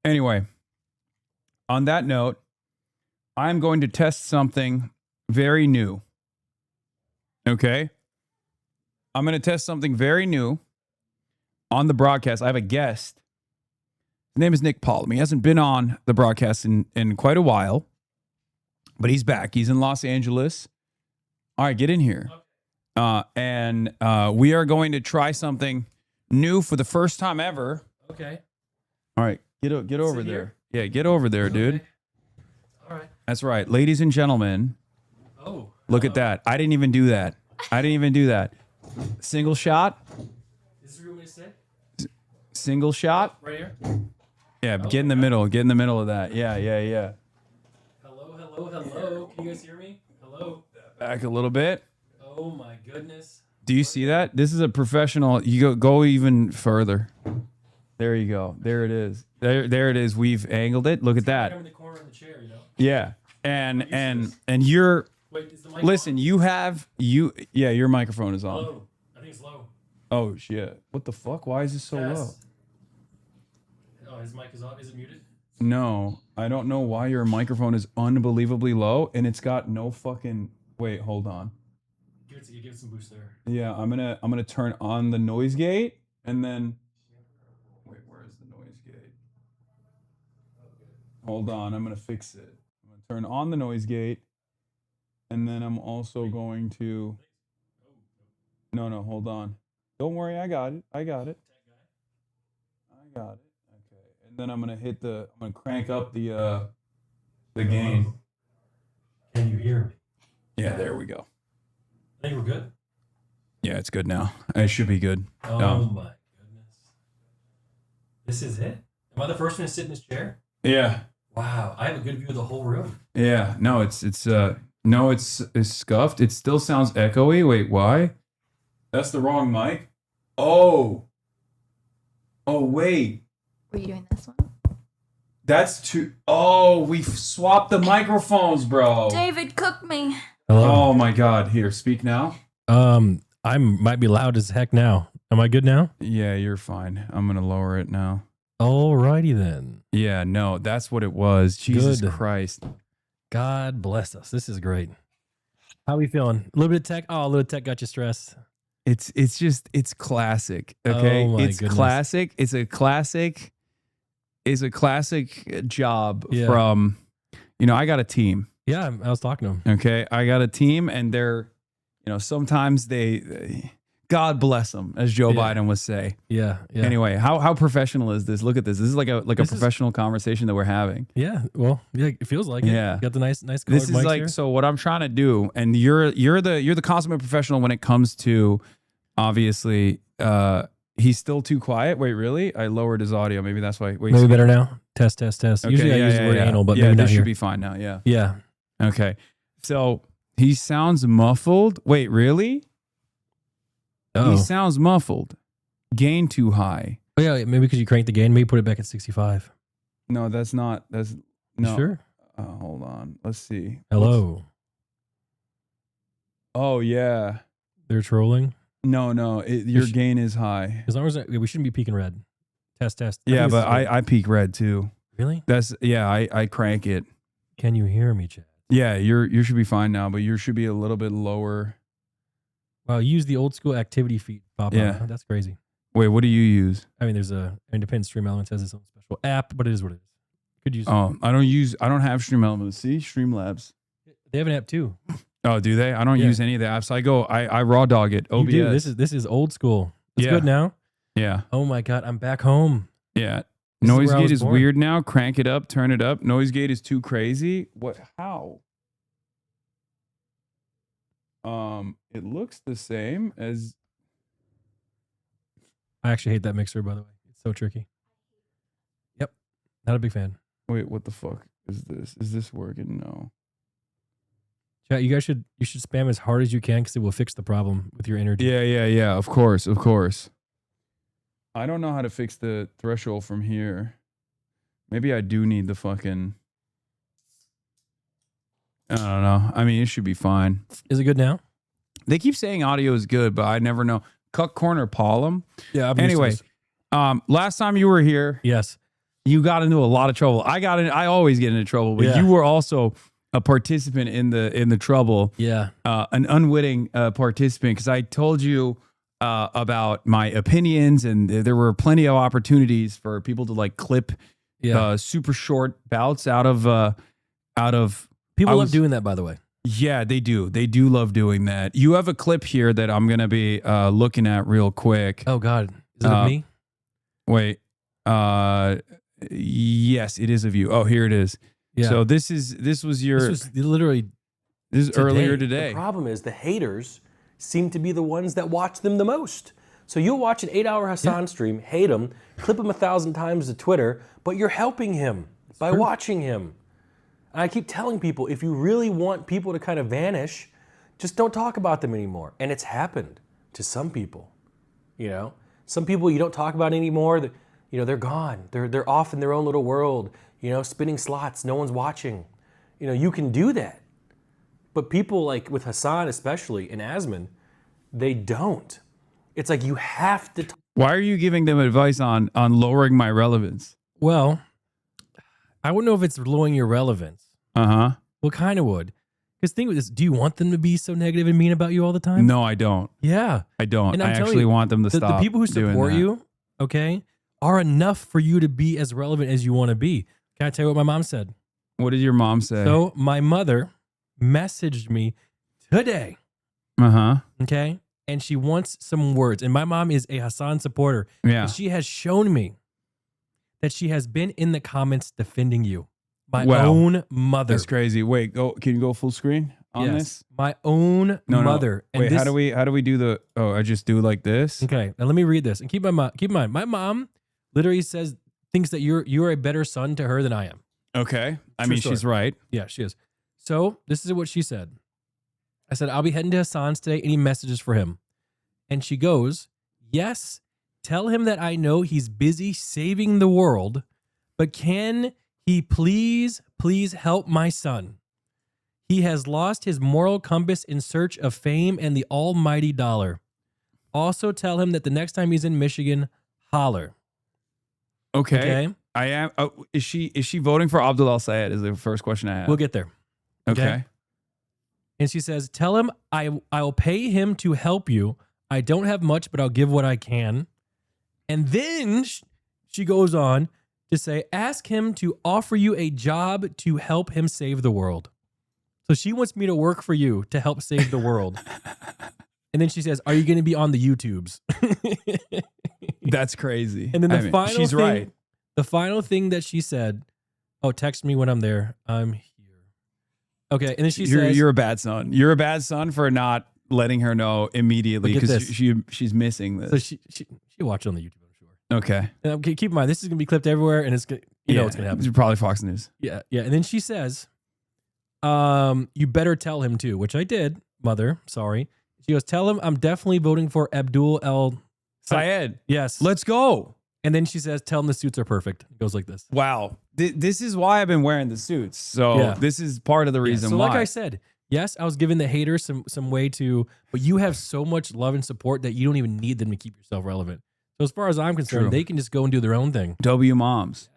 Anyway, on that note, I'm going to test something very new. Okay? I'm going to test something very new on the broadcast. I have a guest. His name is NMPOLOM. He hasn't been on the broadcast in quite a while, but he's back. He's in Los Angeles. All right, get in here. And we are going to try something new for the first time ever. Okay. All right, get over there. Yeah, get over there, dude. Okay. All right. That's right. Ladies and gentlemen. Oh. Look at that. I didn't even do that. Single shot. Is this where you want me to sit? Single shot. Right here? Yeah, get in the middle. Get in the middle of that. Yeah. Hello. Can you guys hear me? Hello. Back a little bit. Oh my goodness. Do you see that? This is a professional. You go even further. There you go. There it is. There it is. We've angled it. Look at that. I'm in the corner of the chair, you know? Yeah. And you're Wait, is the mic listen, on? Your microphone is on. Low. I think it's low. Oh shit. What the fuck? Why is it so low? Oh, his mic is off. Is it muted? No, I don't know why your microphone is unbelievably low and it's got no fucking. Wait, hold on. Give it some boost there. Yeah, I'm gonna turn on the noise gate and then. Wait, where is the noise gate? Hold on, I'm gonna fix it. I'm gonna turn on the noise gate, and then I'm also going to. No, hold on. Don't worry, I got it. Okay, and then I'm gonna crank up the gain. Can you hear me? Yeah, there we go. I think we're good. Yeah, it's good now. It should be good. Oh my goodness. This is it? Am I the first one to sit in this chair? Yeah. Wow, I have a good view of the whole room. Yeah. No, it's scuffed. It still sounds echoey. Wait, why? That's the wrong mic. Oh, wait. Were you doing this one? That's too. Oh, we've swapped the microphones, bro. David, cook me. Hello. Oh my God. Here, speak now. I might be loud as heck now. Am I good now? Yeah, you're fine. I'm gonna lower it now. Alrighty then. Yeah, no, that's what it was. Jesus Christ. God bless us. This is great. How are we feeling? A little bit of tech. Oh, a little tech got you stressed. It's classic. Okay, Oh my it's goodness. classic. It's a classic job from. I got a team. Yeah, I was talking to him. Okay, I got a team, and they're, sometimes they God bless them, as Joe Biden would say. Yeah. Anyway, how professional is this? Look at this. This is like a professional conversation that we're having. Yeah. Well, yeah, it feels like it. Yeah. Got the nice colored This is mics like here. so. What I'm trying to do, and you're the consummate professional when it comes to, obviously, he's still too quiet. Wait, really? I lowered his audio. Maybe that's why. Wait, Maybe better now. Test. Okay, Usually I use the word anal, but yeah, maybe not this here. should be fine now. Yeah. Yeah. Okay. So he sounds muffled. Wait, really? Uh-oh. He sounds muffled. Gain too high. Oh, yeah, maybe because you cranked the gain. Maybe put it back at 65. No, that's not. That's You no. sure? Hold on. Let's see. Hello. Oh yeah. They're trolling. No. Your gain is high. As long as we shouldn't be peaking red. Test. Yeah, but I peak red too. Really? I crank it. Can you hear me, Chad? Yeah, you should be fine now, but yours should be a little bit lower. Wow, use the old school activity feed pop Yeah. up. That's crazy. Wait, what do you use? I mean, there's a independent Stream Elements has its own special app, but it is what it is. Could use. Oh, I don't have Stream Elements. See, Streamlabs. They have an app too. Oh, do they? I don't use any of the apps. I raw dog it. OBS. You do. This is old school. It's good now. Yeah. Oh my God, I'm back home. Yeah. This is Noise where I gate was is born. weird now. Crank it up, turn it up. Noise gate is too crazy. What? How? It looks the same as. I actually hate that mixer, by the way. It's so tricky. Yep. Not a big fan. Wait, what the fuck is this? Is this working? No. Chat, you should spam as hard as you can because it will fix the problem with your energy. Yeah. Of course. I don't know how to fix the threshold from here. Maybe I do need the fucking. I don't know. I mean, it should be fine. Is it good now? They keep saying audio is good, but I never know. Cut corner Polom. Yeah. Anyway, last time you were here, yes, you got into a lot of trouble. I always get into trouble, but you were also a participant in the trouble. Yeah. An unwitting participant, because I told you about my opinions, and there were plenty of opportunities for people to like clip super short bouts out of people love doing that, by the way. Yeah, they do. They do love doing that. You have a clip here that I'm gonna be looking at real quick. Oh God, is it of me? Wait. Yes, it is of you. Oh, here it is. Yeah. So this was literally earlier today. The problem is the haters seem to be the ones that watch them the most. So you'll watch an 8-hour Hasan stream, hate him, clip him 1,000 times to Twitter, but you're helping him by watching him. And I keep telling people, if you really want people to kind of vanish, just don't talk about them anymore. And it's happened to some people. You know, some people you don't talk about anymore. That, you know, they're gone. They're off in their own little world. You know, spinning slots. No one's watching. You know, you can do that. But people like with Hasan especially and Asman, they don't. It's like you have to. Why are you giving them advice on lowering my relevance? Well, I wouldn't know if it's lowering your relevance. Well, kind of would. Because think of this: do you want them to be so negative and mean about you all the time? No, I don't. Yeah, I don't. And I I'm telling actually you, want them to stop. The people who doing support that. you, okay, are enough for you to be as relevant as you want to be. Can I tell you what my mom said? What did your mom say? So my mother messaged me today. Okay, and she wants some words. And my mom is a Hasan supporter. Yeah. And she has shown me that she has been in the comments defending you. My Wow. own mother. That's crazy. Wait, can you go full screen on Yes. this? My own mother. No. Wait, this, how do we do the? Oh, I just do like this. Okay, now let me read this and keep in mind. My mom literally thinks that you're a better son to her than I am. Okay, I True mean story. she's right. Yeah, she is. So this is what she said. I said, I'll be heading to Hasan's today. Any messages for him? And she goes, yes, tell him that I know he's busy saving the world, but can he please help my son? He has lost his moral compass in search of fame and the almighty dollar. Also tell him that the next time he's in Michigan, holler. Okay. I am. Is she voting for ABDULxSTEVENS? Is the first question I have. We'll get there. Okay. And she says, tell him I'll pay him to help you. I don't have much, but I'll give what I can. And then she goes on to say, ask him to offer you a job to help him save the world. So she wants me to work for you to help save the world. And then she says, are you going to be on the YouTubes? That's crazy. And then she's right. The final thing that she said, oh, text me when I'm there. I'm here. Okay. And then she says, you're a bad son. You're a bad son for not letting her know immediately Look at because this. she's missing this. So she watched it on the YouTube, I'm sure. Okay. And keep in mind, this is going to be clipped everywhere, and it's you know what's going to happen. It's probably Fox News. Yeah. And then she says, you better tell him too, which I did, mother. Sorry. She goes, tell him I'm definitely voting for ABDULxSTEVENS. Yes. Let's go. And then she says, tell him the suits are perfect. It goes like this. Wow. This is why I've been wearing the suits. So this is part of the reason so why. like I said, yes, I was giving the haters some way to, but you have so much love and support that you don't even need them to keep yourself relevant. So as far as I'm concerned, True. they can just go and do their own thing. W moms.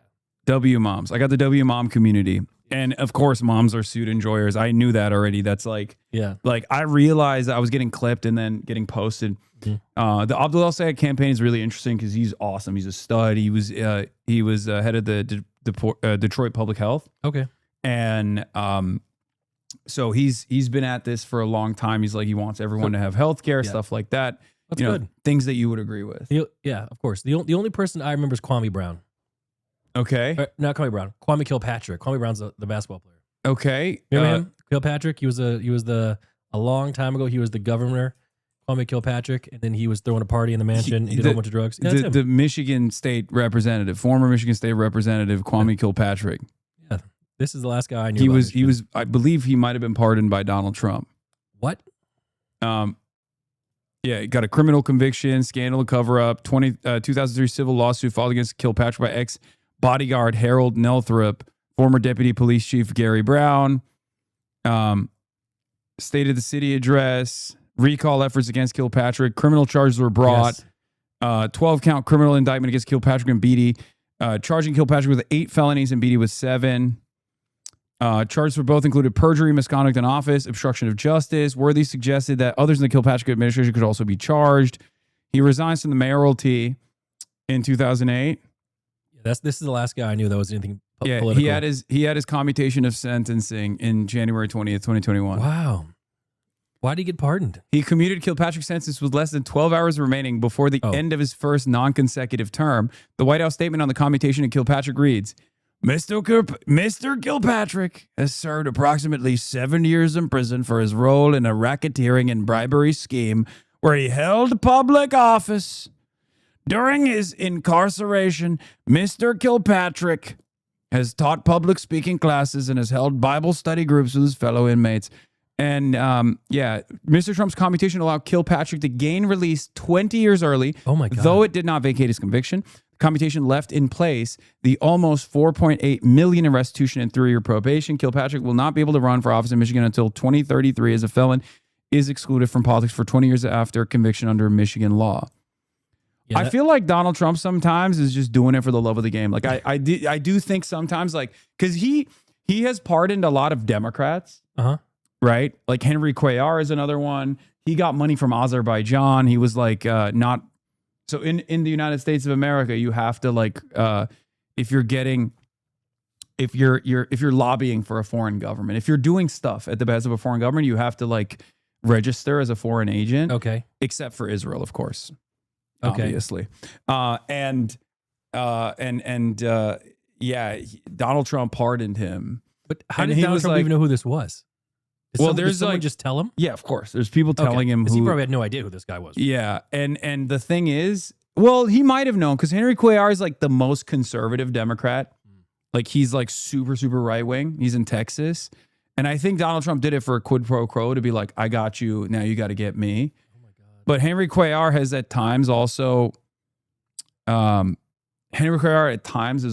W moms. I got the W mom community. And of course, moms are suit enjoyers. I knew that already. That's like, I realized I was getting clipped and then getting posted. The ABDULxSTEVENS campaign is really interesting because he's awesome. He's a stud. He was head of the Detroit Public Health. Okay. And so he's been at this for a long time. He's like, he wants everyone to have healthcare, stuff like that. That's good. Things that you would agree with. Yeah, of course. The only person I remember is Kwame Brown. Okay. Not Kwame Brown. Kwame Kilpatrick. Kwame Brown's the basketball player. Okay. Remember him? Kilpatrick. He was the A long time ago, he was the governor, Kwame Kilpatrick, and then he was throwing a party in the mansion. He did a whole bunch of drugs. Yeah, that's him. The Michigan State representative, former Michigan State representative Kwame Kilpatrick. Yeah, this is the last guy I knew. He was. I believe he might have been pardoned by Donald Trump. What? Yeah, he got a criminal conviction, scandal cover-up, 2003 civil lawsuit filed against Kilpatrick by ex-bodyguard Harold Nelthrop, former deputy police chief Gary Brown, State of the City address, recall efforts against Kilpatrick, criminal charges were brought, 12-count criminal indictment against Kilpatrick and Beatty, charging Kilpatrick with 8 felonies and Beatty with 7. Charges for both included perjury, misconduct in office, obstruction of justice. Worthy suggested that others in the Kilpatrick administration could also be charged. He resigns from the mayoralty in 2008. This is the last guy I knew that was anything Yeah, political. he had his commutation of sentencing in January 20th, 2021. Wow. Why did he get pardoned? He commuted Kilpatrick's sentence with less than 12 hours remaining before the end of his first non-consecutive term. The White House statement on the commutation of Kilpatrick reads, Mr. Kilpatrick has served approximately 7 years in prison for his role in a racketeering and bribery scheme where he held public office. During his incarceration, Mr. Kilpatrick has taught public speaking classes and has held Bible study groups with his fellow inmates. And Mr. Trump's commutation allowed Kilpatrick to gain release 20 years early. Oh my God. Though it did not vacate his conviction. Commutation left in place the almost $4.8 million in restitution and 3-year probation. Kilpatrick will not be able to run for office in Michigan until 2033 as a felon is excluded from politics for 20 years after conviction under Michigan law. Yeah, I feel like Donald Trump sometimes is just doing it for the love of the game. Like I do think sometimes, like, because he has pardoned a lot of Democrats, right? Like Henry Cuellar is another one. He got money from Azerbaijan. He was like not. So in the United States of America, you have to like if you're lobbying for a foreign government, if you're doing stuff at the behest of a foreign government, you have to like register as a foreign agent. Okay. Except for Israel, of course. Okay. Obviously. Donald Trump pardoned him. But how And did he Donald was Trump like- even know who this was? Did someone just tell him? Yeah, of course. There's people telling him 'Cause who he probably had no idea who this guy was. Yeah, and the thing is, well, he might have known because Henry Cuellar is like the most conservative Democrat. Like he's like super, super right wing. He's in Texas. And I think Donald Trump did it for a quid pro quo to be like, I got you, now you got to get me. Oh my God. But Henry Cuellar has at times also, has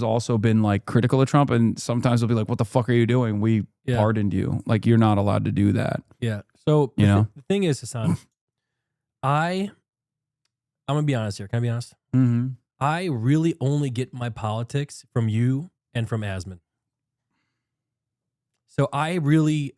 also been like critical of Trump, and sometimes he'll be like, what the fuck are you doing? We pardoned you. Like you're not allowed to do that. Yeah. So You know? the thing is, Hasan, I'm gonna be honest here. Can I be honest? Mm-hmm. I really only get my politics from you and from Asman. So I really,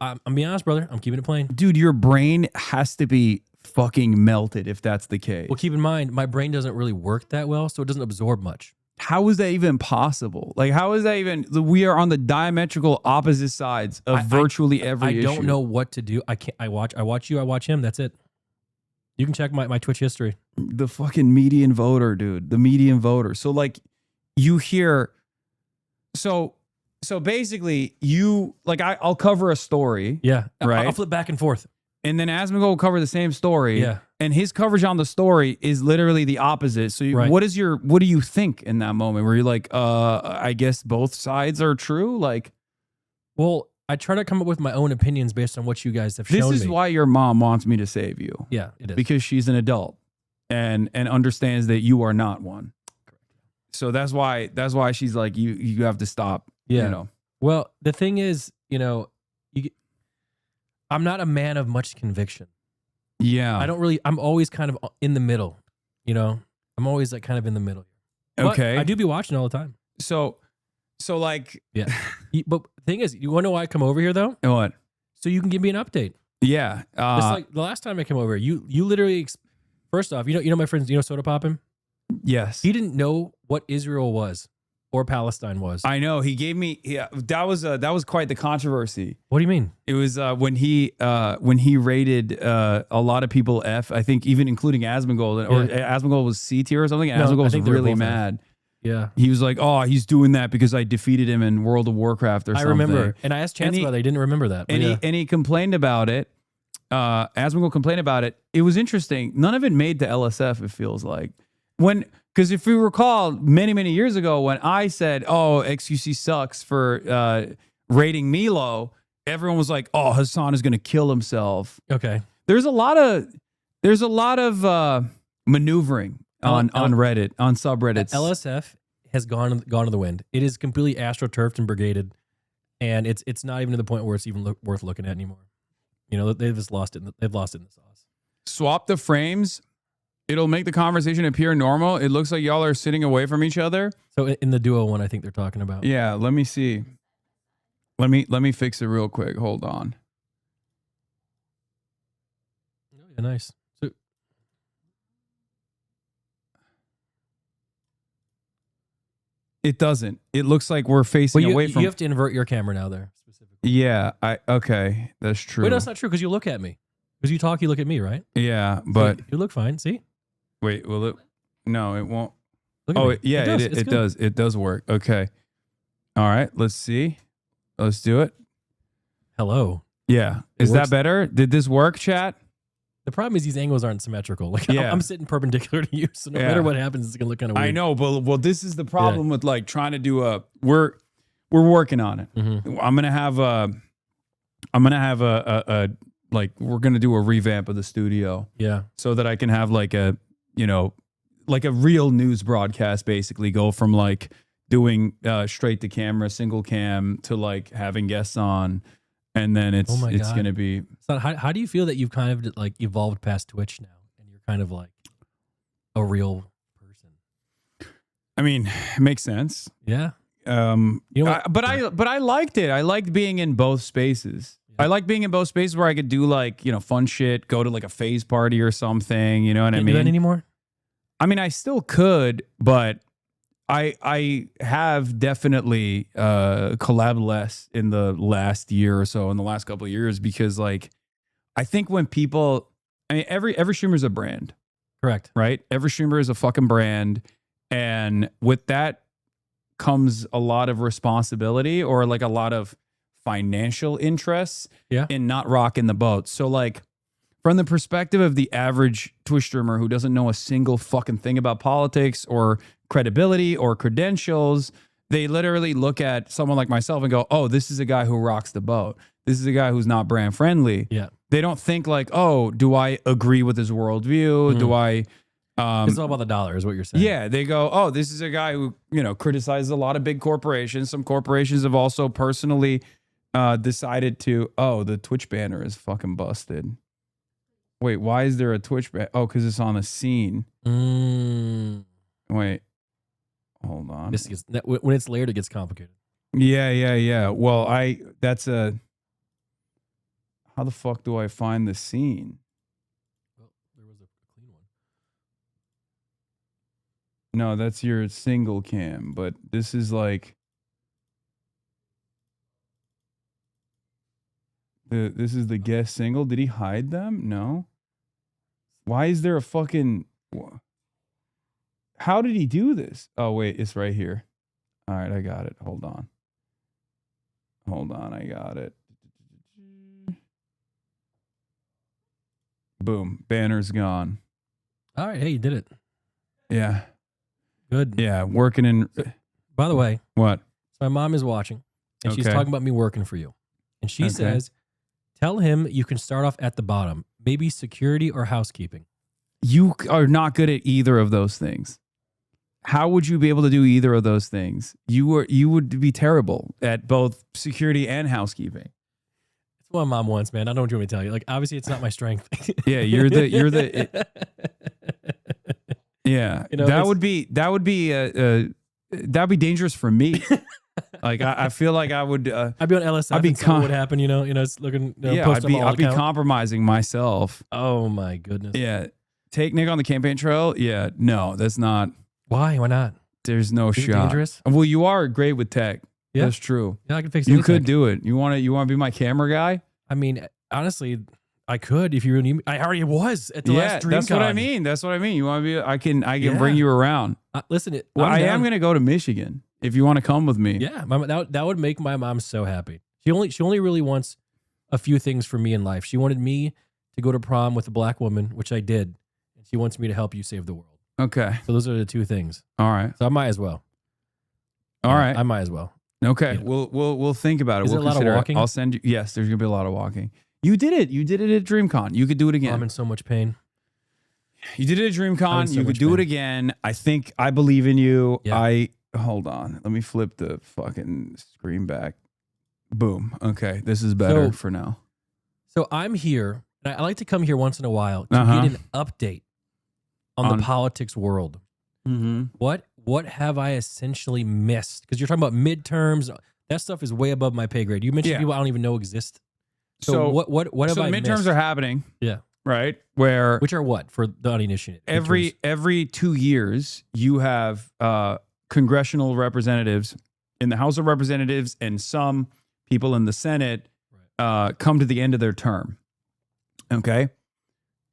I'm being honest, brother. I'm keeping it plain. Dude, your brain has to be fucking melted if that's the case. Well, keep in mind, my brain doesn't really work that well, so it doesn't absorb much. How is that even possible? Like, how is that even? We are on the diametrical opposite sides of virtually every issue. I don't know what to do. I can't. I watch you. I watch him. That's it. You can check my Twitch history. The fucking median voter, dude. The median voter. So like, you hear. So basically, you like I'll cover a story. Yeah. Right. I'll flip back and forth. And then Asmongold will cover the same story. Yeah. And his coverage on the story is literally the opposite. So what do you think in that moment where you're like, I guess both sides are true? Like, well, I try to come up with my own opinions based on what you guys have shown me. this is why your mom wants me to save you. Yeah, it is. Because she's an adult and understands that you are not one. So that's why she's like, you have to stop. Yeah. You know. Well, the thing is, I'm not a man of much conviction. Yeah. I'm always kind of in the middle, I'm always like kind of in the middle. But Okay. I do be watching all the time. So like, yeah. But the thing is, you want to know why I come over here though? What? So you can give me an update. Yeah. It's like the last time I came over, you literally, first off, you know my friends, Soda Poppin'? Yes. He didn't know what Israel was or Palestine was. I know. He gave me. That was quite the controversy. What do you mean? It was when he rated a lot of people F. I think even including Asmongold, or Asmongold was C tier or something. And Asmongold was really mad. Yeah. He was like, "Oh, he's doing that because I defeated him in World of Warcraft or something." I remember, and I asked Chance about that. He didn't remember that. And he complained about it. as we go complain about it, it was interesting. None of it made to LSF, it feels like. Because if you recall, many years ago, when I said, oh, XQC sucks for rating me low, everyone was like, oh, Hasan is going to kill himself. Okay. There's a lot of maneuvering on Reddit, on subreddits. LSF has gone to the wind. It is completely astroturfed and brigaded, and it's not even to the point where it's even worth looking at anymore. You know, they've just lost it. They've lost it in the sauce. Swap the frames. It'll make the conversation appear normal. It looks like y'all are sitting away from each other. So in the duo one, I think they're talking about. Yeah, let me see. Let me fix it real quick. Hold on. Yeah, nice. So, it doesn't. It looks like we're facing away from. You have to invert your camera now there. Yeah, okay, that's true. Wait, no, that's not true because you look at me. Because you talk, you look at me, right? Yeah, but so you look fine. See? Wait, will it? No, it won't. Look at Oh, me. yeah, It it does. It does work. Okay. All right, let's see. Let's do it. Hello. Yeah. It Is works. that better? Did this work, chat? The problem is these angles aren't symmetrical. Like Yeah. I'm sitting perpendicular to you, so no Yeah. matter what happens, it's gonna look kind of weird. I know, but well, this is the problem with like trying to do we're working on it. Mm-hmm. I'm gonna have a like we're gonna do a revamp of the studio. Yeah. So that I can have like a like a real news broadcast, basically go from like doing straight to camera, single cam to like having guests on, and then it's God. gonna be. So how do you feel that you've kind of like evolved past Twitch now, and you're kind of like a real person? I mean, it makes sense. Yeah. You know what? But I liked it. I liked being in both spaces. I like being in both spaces where I could do like, fun shit, go to like a phase party or something, you know what I Can't mean? do that anymore? I mean, I still could, but I have definitely collabed less in the last year or so, in the last couple of years, because like I think when people, I mean, every streamer is a brand. Correct. Right? Every streamer is a fucking brand. And with that comes a lot of responsibility, or like a lot of financial interests in not rocking the boat. So like from the perspective of the average Twitch streamer who doesn't know a single fucking thing about politics or credibility or credentials, they literally look at someone like myself and go, oh, this is a guy who rocks the boat. This is a guy who's not brand friendly. Yeah. They don't think like, oh, do I agree with his worldview? Do I... it's all about the dollar is what you're saying. Yeah, they go, oh, this is a guy who, criticizes a lot of big corporations. Some corporations have also personally decided to, oh, the Twitch banner is fucking busted. Wait, why is there a Twitch banner? Oh, because it's on a scene. Wait, hold on. When it's layered, it gets complicated. Yeah. Well, how the fuck do I find the scene? No, that's your single cam, but this is like this is the guest single. Did he hide them? No. Why is there a fucking? How did he do this? Oh wait, it's right here. All right, I got it. Hold on, I got it. Boom, banner's gone. All right, hey, you did it. Yeah. Good. Yeah, working in. By the way, what? So my mom is watching, and she's Okay. talking about me working for you. And she Okay. says, tell him you can start off at the bottom, maybe security or housekeeping. You are not good at either of those things. How would you be able to do either of those things? You would be terrible at both security and housekeeping. That's what my mom wants, man. I don't know what you want me to tell you. Like, obviously, it's not my strength. Yeah, yeah. That would be dangerous for me. Like I feel like I would. I'd be on LSF. I'd be what would happen? It's looking. Post on my I'd be account. compromising myself. Oh my goodness. Yeah, take Nick on the campaign trail. Yeah, no, that's not. Why? Why not? There's no Is it shot. dangerous? Well, you are great with tech. Yeah. That's true. Yeah, I can fix. You any could tech. do it. You want to be my camera guy? I mean, honestly, I could if you really need me. I already was at the last DreamCon. That's what I mean. That's what I mean. You want to be? I can Yeah. bring you around. Listen, Well, I'm I down. am going to go to Michigan if you want to come with me. Yeah, that would make my mom so happy. She only really wants a few things for me in life. She wanted me to go to prom with a black woman, which I did. And she wants me to help you save the world. Okay. So those are the two things. All right. So I might as well. All right. I might as well. Okay. Yeah. We'll think about it. Is We'll it a lot of consider it. walking? I'll send you. Yes, there's gonna be a lot of walking. You did it. You did it at DreamCon. You could do it again. I'm in so much pain. You did it at I'm in DreamCon. so You could much do it pain. again. I believe in you. Yeah. Hold on. Let me flip the fucking screen back. Boom. Okay. This is better So- for now. So I'm here. And I like to come here once in a while to Uh-huh. get an update on the politics world. Mm-hmm. What have I essentially missed? Because you're talking about midterms. That stuff is way above my pay grade. You mentioned Yeah. people I don't even know exist. So, So what have so I the midterms missed? are happening. Yeah. Right. Where Which are what for the uninitiated? Midterms. every 2 years you have congressional representatives in the House of Representatives and some people in the Senate come to the end of their term. Okay,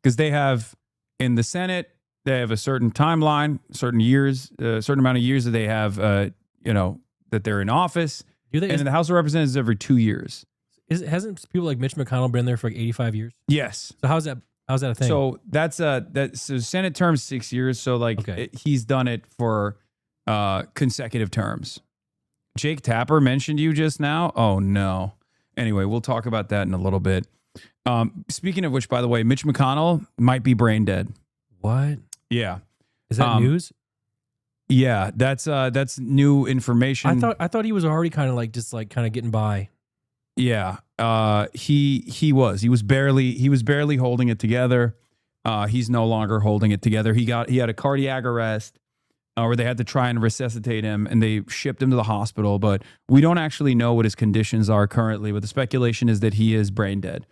because they have in the Senate they have a certain timeline, certain years, a certain amount of years that they have, that they're in office. Do they? And in the House of Representatives every 2 years. Hasn't people like Mitch McConnell been there for like 85 years? Yes. So how's that a thing? So so Senate term's 6 years. So like he's done it for consecutive terms. Jake Tapper mentioned you just now. Oh no. Anyway, we'll talk about that in a little bit. Speaking of which, by the way, Mitch McConnell might be brain dead. What? Yeah. Is that news? Yeah, that's new information. I thought he was already kind of like just like kind of getting by. Yeah. He was barely holding it together. He's no longer holding it together. He had a cardiac arrest where they had to try and resuscitate him and they shipped him to the hospital, but we don't actually know what his conditions are currently. But the speculation is that he is brain dead,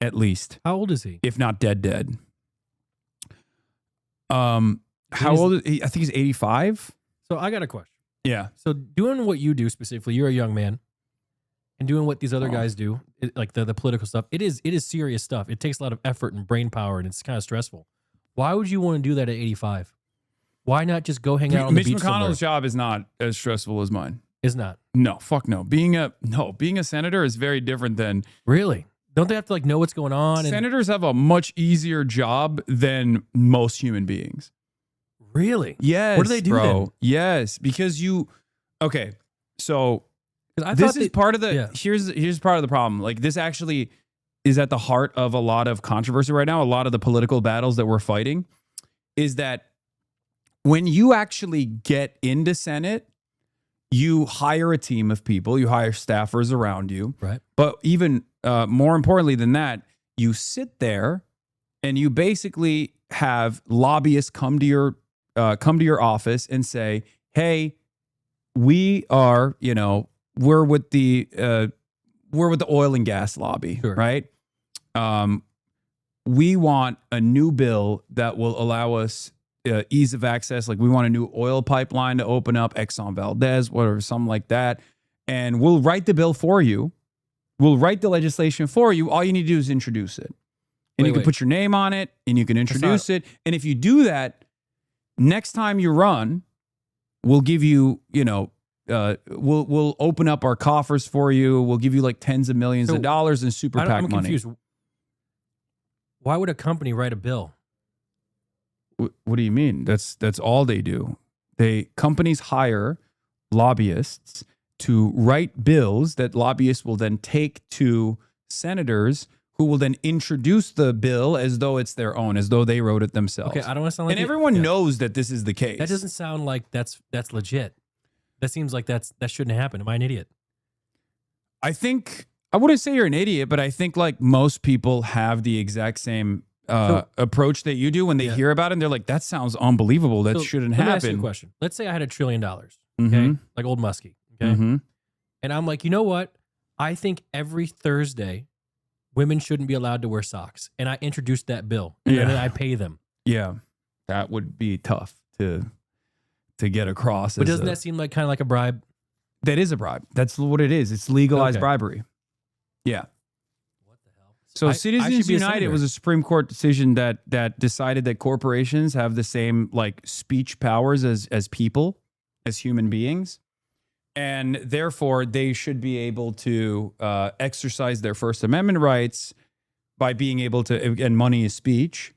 at least. How old is he? If not dead. How old is he? I think he's 85. So I got a question. Yeah. So doing what you do specifically, you're a young man, and doing what these other guys do, like the political stuff, it is serious stuff. It takes a lot of effort and brain power, and it's kind of stressful. Why would you want to do that at 85? Why not just go hang out on Mitch the beach McConnell's somewhere? job is not as stressful as mine. Is not. No, fuck no. Being a senator is very different than Really? Don't they have to like know what's going on? senators have a much easier job than most human beings. Really? Yes. What do they do bro. then? Yes, because okay. So 'Cause I this thought is they- part of the yeah. here's part of the problem. Like this actually is at the heart of a lot of controversy right now. A lot of the political battles that we're fighting is that when you actually get into Senate, you hire a team of people, you hire staffers around you. Right. But even more importantly than that, you sit there and you basically have lobbyists come to your office and say, "Hey, we are, we're with the oil and gas lobby, Sure. right? We want a new bill that will allow us ease of access. Like we want a new oil pipeline to open up, Exxon Valdez, whatever, something like that. And we'll write the bill for you. We'll write the legislation for you. All you need to do is introduce it. And you can put your name on it and you can introduce it. And if you do that, next time you run, we'll give you, we'll open up our coffers for you. We'll give you like tens of millions of dollars in super PAC I'm money. confused. Why would a company write a bill? What do you mean? That's all they do. Companies hire lobbyists to write bills that lobbyists will then take to senators who will then introduce the bill as though it's their own, as though they wrote it themselves. Okay, I don't want to sound like and everyone knows that this is the case. That doesn't sound like that's legit. That seems like that shouldn't happen. Am I an idiot? I think I wouldn't say you're an idiot, but I think like most people have the exact same approach that you do when they hear about it. And they're like, "That sounds unbelievable. That So shouldn't let me ask you happen." a question. Let's say I had $1 trillion. Okay, Mhm. like old Muskie. Okay, Mhm. and I'm like, you know what? I think every Thursday, women shouldn't be allowed to wear socks, and I introduced that bill, and then I pay them. Yeah, that would be tough to get across. But doesn't that seem like kind of like a bribe? That is a bribe. That's what it is. It's legalized Okay. bribery. Yeah. So I should Citizens be a United senator. was a Supreme Court decision that decided that corporations have the same like speech powers as people, as human beings. And therefore they should be able to exercise their First Amendment rights by being able to, and money is speech,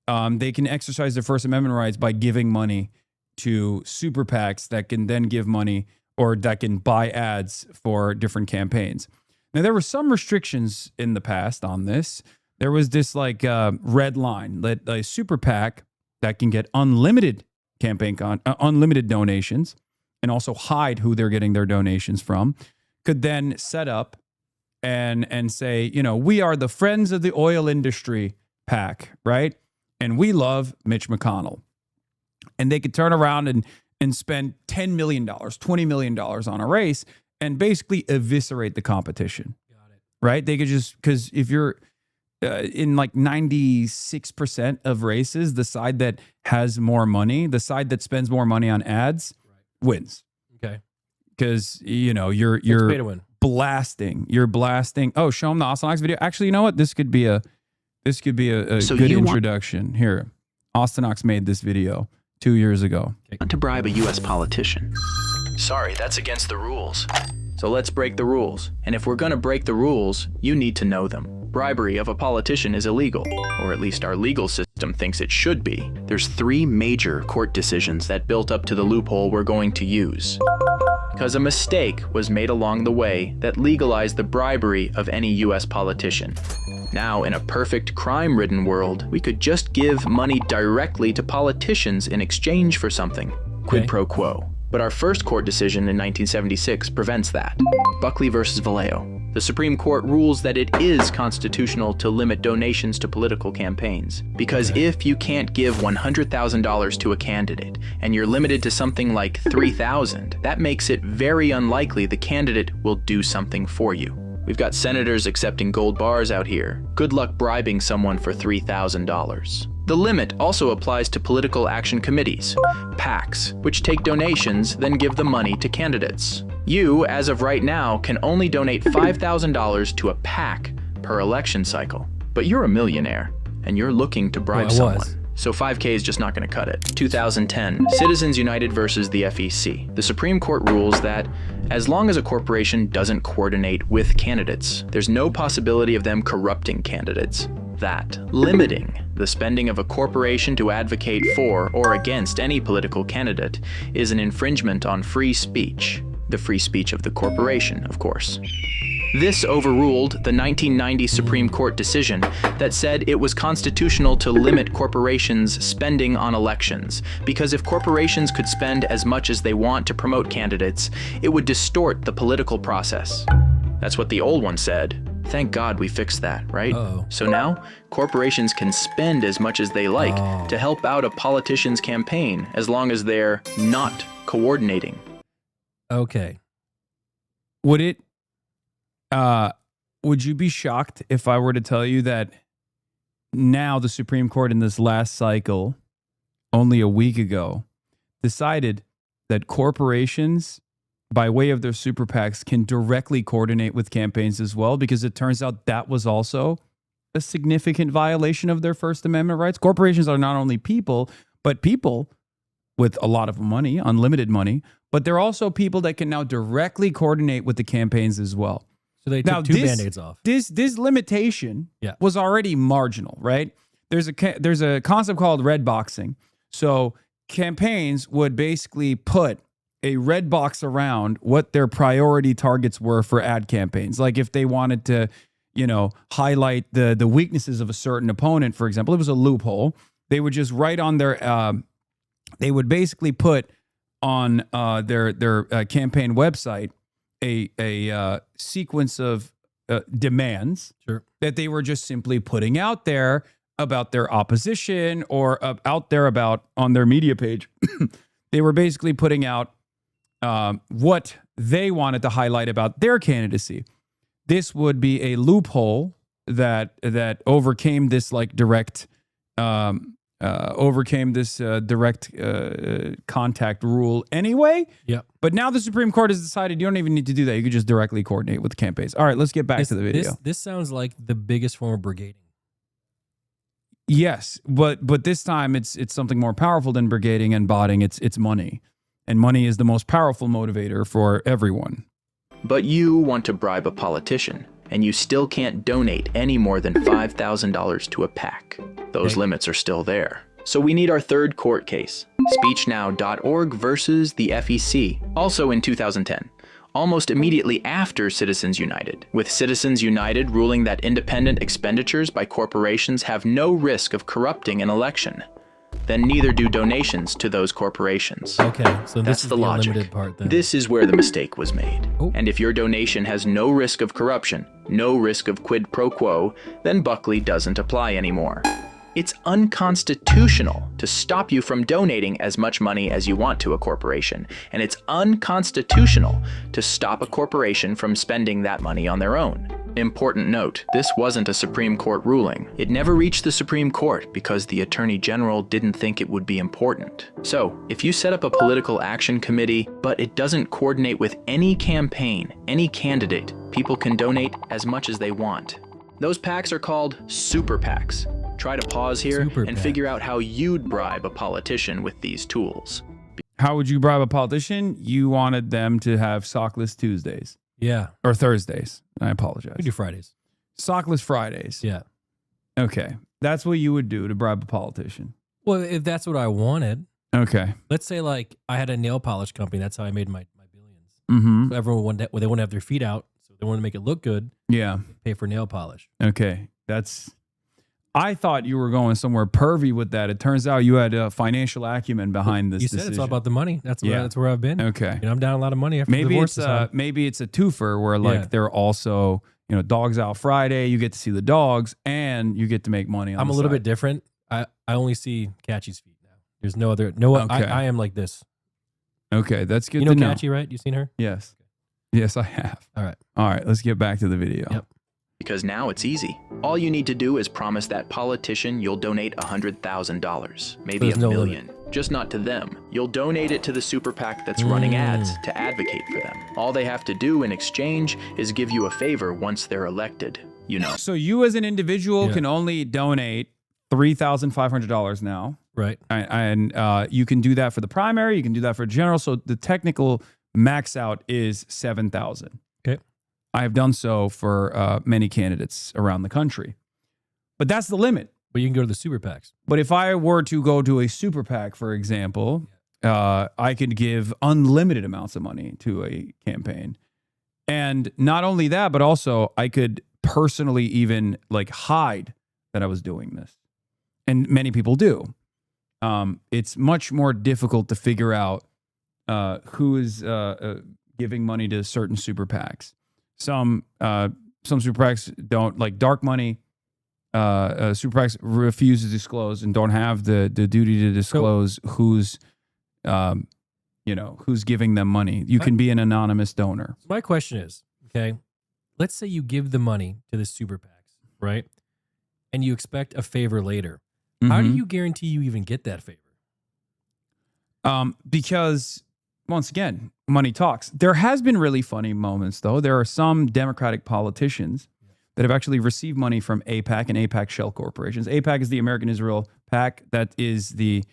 they can exercise their First Amendment rights by giving money to super PACs that can then give money or that can buy ads for different campaigns. Now, there were some restrictions in the past on this. There was this like red line that a super PAC that can get unlimited unlimited donations and also hide who they're getting their donations from could then set up and say, you know, we are the Friends of the Oil Industry PAC, right? And we love Mitch McConnell. And they could turn around and spend $10 million, $20 million on a race and basically eviscerate the competition. Got it. Right? They could just, because if you're in like 96% of races, the side that has more money, the side that spends more money on ads wins. Okay. Because, you know, you're pay to win. blasting. You're blasting. Oh, show them the HasanAbi video. Actually, you know what? This could be a So good you want- introduction. Here, HasanAbi made this video 2 years ago. To bribe a U.S. politician. Sorry, that's against the rules. So let's break the rules. And if we're going to break the rules, you need to know them. Bribery of a politician is illegal, or at least our legal system thinks it should be. There's 3 major court decisions that built up to the loophole we're going to use. Because a mistake was made along the way that legalized the bribery of any U.S. politician. Now, in a perfect crime-ridden world, we could just give money directly to politicians in exchange for something. Quid pro quo. But our first court decision in 1976 prevents that. Buckley versus Vallejo. The Supreme Court rules that it is constitutional to limit donations to political campaigns. Because if you can't give $100,000 to a candidate, and you're limited to something like $3,000, that makes it very unlikely the candidate will do something for you. We've got senators accepting gold bars out here. Good luck bribing someone for $3,000. The limit also applies to political action committees, PACs, which take donations, then give the money to candidates. You, as of right now, can only donate $5,000 to a PAC per election cycle. But you're a millionaire, and you're looking to bribe someone. So 5K is just not going to cut it. 2010, Citizens United versus the FEC. The Supreme Court rules that as long as a corporation doesn't coordinate with candidates, there's no possibility of them corrupting candidates. That limiting the spending of a corporation to advocate for or against any political candidate is an infringement on free speech. The free speech of the corporation, of course. This overruled the 1990 Supreme Court decision that said it was constitutional to limit corporations' spending on elections, because if corporations could spend as much as they want to promote candidates, it would distort the political process. That's what the old one said. Thank God we fixed that, right? So now, corporations can spend as much as they like to help out a politician's campaign, as long as they're not coordinating. Okay. Would you be shocked if I were to tell you that now the Supreme Court in this last cycle, only a week ago, decided that corporations, by way of their super PACs, can directly coordinate with campaigns as well? Because it turns out that was also a significant violation of their First Amendment rights. Corporations are not only people, but people with a lot of money, unlimited money, but they're also people that can now directly coordinate with the campaigns as well. So they took two Band-Aids off. This limitation was already marginal, right? There's a concept called red boxing. So campaigns would basically put a red box around what their priority targets were for ad campaigns. Like if they wanted to, highlight the weaknesses of a certain opponent, for example, it was a loophole. They would just write on their, they would basically put on their campaign website a sequence of demands that they were just simply putting out there about their opposition or out there about on their media page. They were basically putting out what they wanted to highlight about their candidacy. This would be a loophole that overcame this like direct contact rule anyway. Yep. But now the Supreme Court has decided you don't even need to do that. You could just directly coordinate with the campaigns. All right, let's get back to the video. This sounds like the biggest form of brigading. Yes, but this time it's something more powerful than brigading and botting. It's money. And money is the most powerful motivator for everyone. But you want to bribe a politician, and you still can't donate any more than $5,000 to a PAC. Those limits are still there. So we need our third court case, speechnow.org versus the FEC, also in 2010. Almost immediately after Citizens United, with Citizens United ruling that independent expenditures by corporations have no risk of corrupting an election. Then neither do donations to those corporations. Okay, so this That's is the logic. unlimited part then. This is where the mistake was made. And if your donation has no risk of corruption, no risk of quid pro quo, then Buckley doesn't apply anymore. It's unconstitutional to stop you from donating as much money as you want to a corporation, and it's unconstitutional to stop a corporation from spending that money on their own. Important note, this wasn't a Supreme Court ruling. It never reached the Supreme Court because the Attorney General didn't think it would be important. So, if you set up a political action committee, but it doesn't coordinate with any campaign, any candidate, people can donate as much as they want. Those PACs are called super PACs. Try to pause here and figure out how you'd bribe a politician with these tools. How would you bribe a politician? You wanted them to have Sockless Tuesdays. Yeah. Or Thursdays. I apologize. We do Fridays. Sockless Fridays. Yeah. Okay. That's what you would do to bribe a politician. Well, if that's what I wanted. Okay. Let's say like I had a nail polish company. That's how I made my billions. Mm-hmm. So everyone wanted, they want to have their feet out. So they want to make it look good. Yeah. Pay for nail polish. Okay. I thought you were going somewhere pervy with that. It turns out you had a financial acumen behind this decision. You said it's all about the money. That's where I've been. Okay. I'm down a lot of money after maybe divorce. Maybe it's a twofer where like they're also, Dogs Out Friday. You get to see the dogs and you get to make money on I'm the a little side. bit different. I only see Catchy's feet now. There's no other. Okay. I am like this. Okay, that's good You know to know. Catchy, right? You seen her? Yes. Yes, I have. All right. All right, let's get back to the video. Yep. Because now it's easy. All you need to do is promise that politician you'll donate $100,000, maybe There's $1 no million. Just not to them. You'll donate it to the super PAC that's running ads to advocate for them. All they have to do in exchange is give you a favor once they're elected. So you as an individual can only donate $3,500 now. Right. And you can do that for the primary. You can do that for general. So the technical max out is $7,000. Okay. I have done so for many candidates around the country. But that's the limit. But you can go to the super PACs. But if I were to go to a super PAC, for example, I could give unlimited amounts of money to a campaign. And not only that, but also I could personally even like hide that I was doing this. And many people do. It's much more difficult to figure out who is giving money to certain super PACs. Some super PACs don't, like dark money. Super PACs refuse to disclose and don't have the duty to disclose who's giving them money. You can be an anonymous donor. My question is, okay, let's say you give the money to the super PACs, right? And you expect a favor later. How do you guarantee you even get that favor? Because once again, money talks. There has been really funny moments, though. There are some Democratic politicians that have actually received money from AIPAC and AIPAC shell corporations. AIPAC is the American Israel PAC. That is the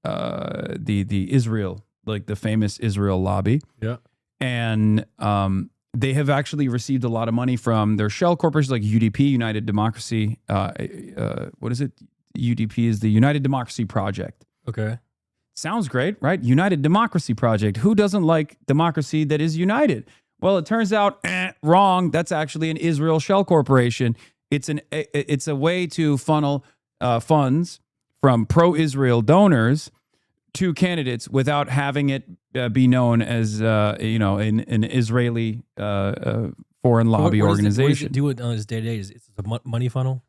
Israel, like the famous Israel lobby. Yeah. And they have actually received a lot of money from their shell corporations like UDP, United Democracy. What is it? UDP is the United Democracy Project. Okay. Sounds great, right? United Democracy Project. Who doesn't like democracy that is united? Well, it turns out, wrong. That's actually an Israel shell corporation. It's a way to funnel funds from pro-Israel donors to candidates without having it be known as an Israeli foreign lobby organization. What does it do on his day-to-day? It's a money funnel?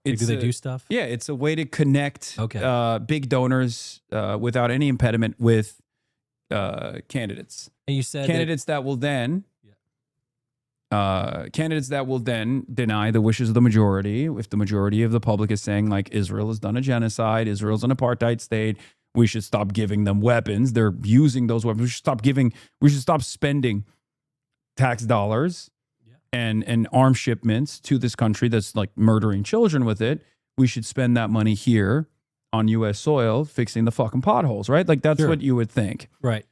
Do they do stuff? Yeah, it's a way to connect Okay. big donors without any impediment with candidates. And you said candidates that will then deny the wishes of the majority. If the majority of the public is saying like Israel has done a genocide, Israel's an apartheid state, we should stop giving them weapons. They're using those weapons. We should stop spending tax dollars and arms shipments to this country that's like murdering children with it. We should spend that money here on U.S. soil fixing the fucking potholes, right? Like that's what you would think. Right.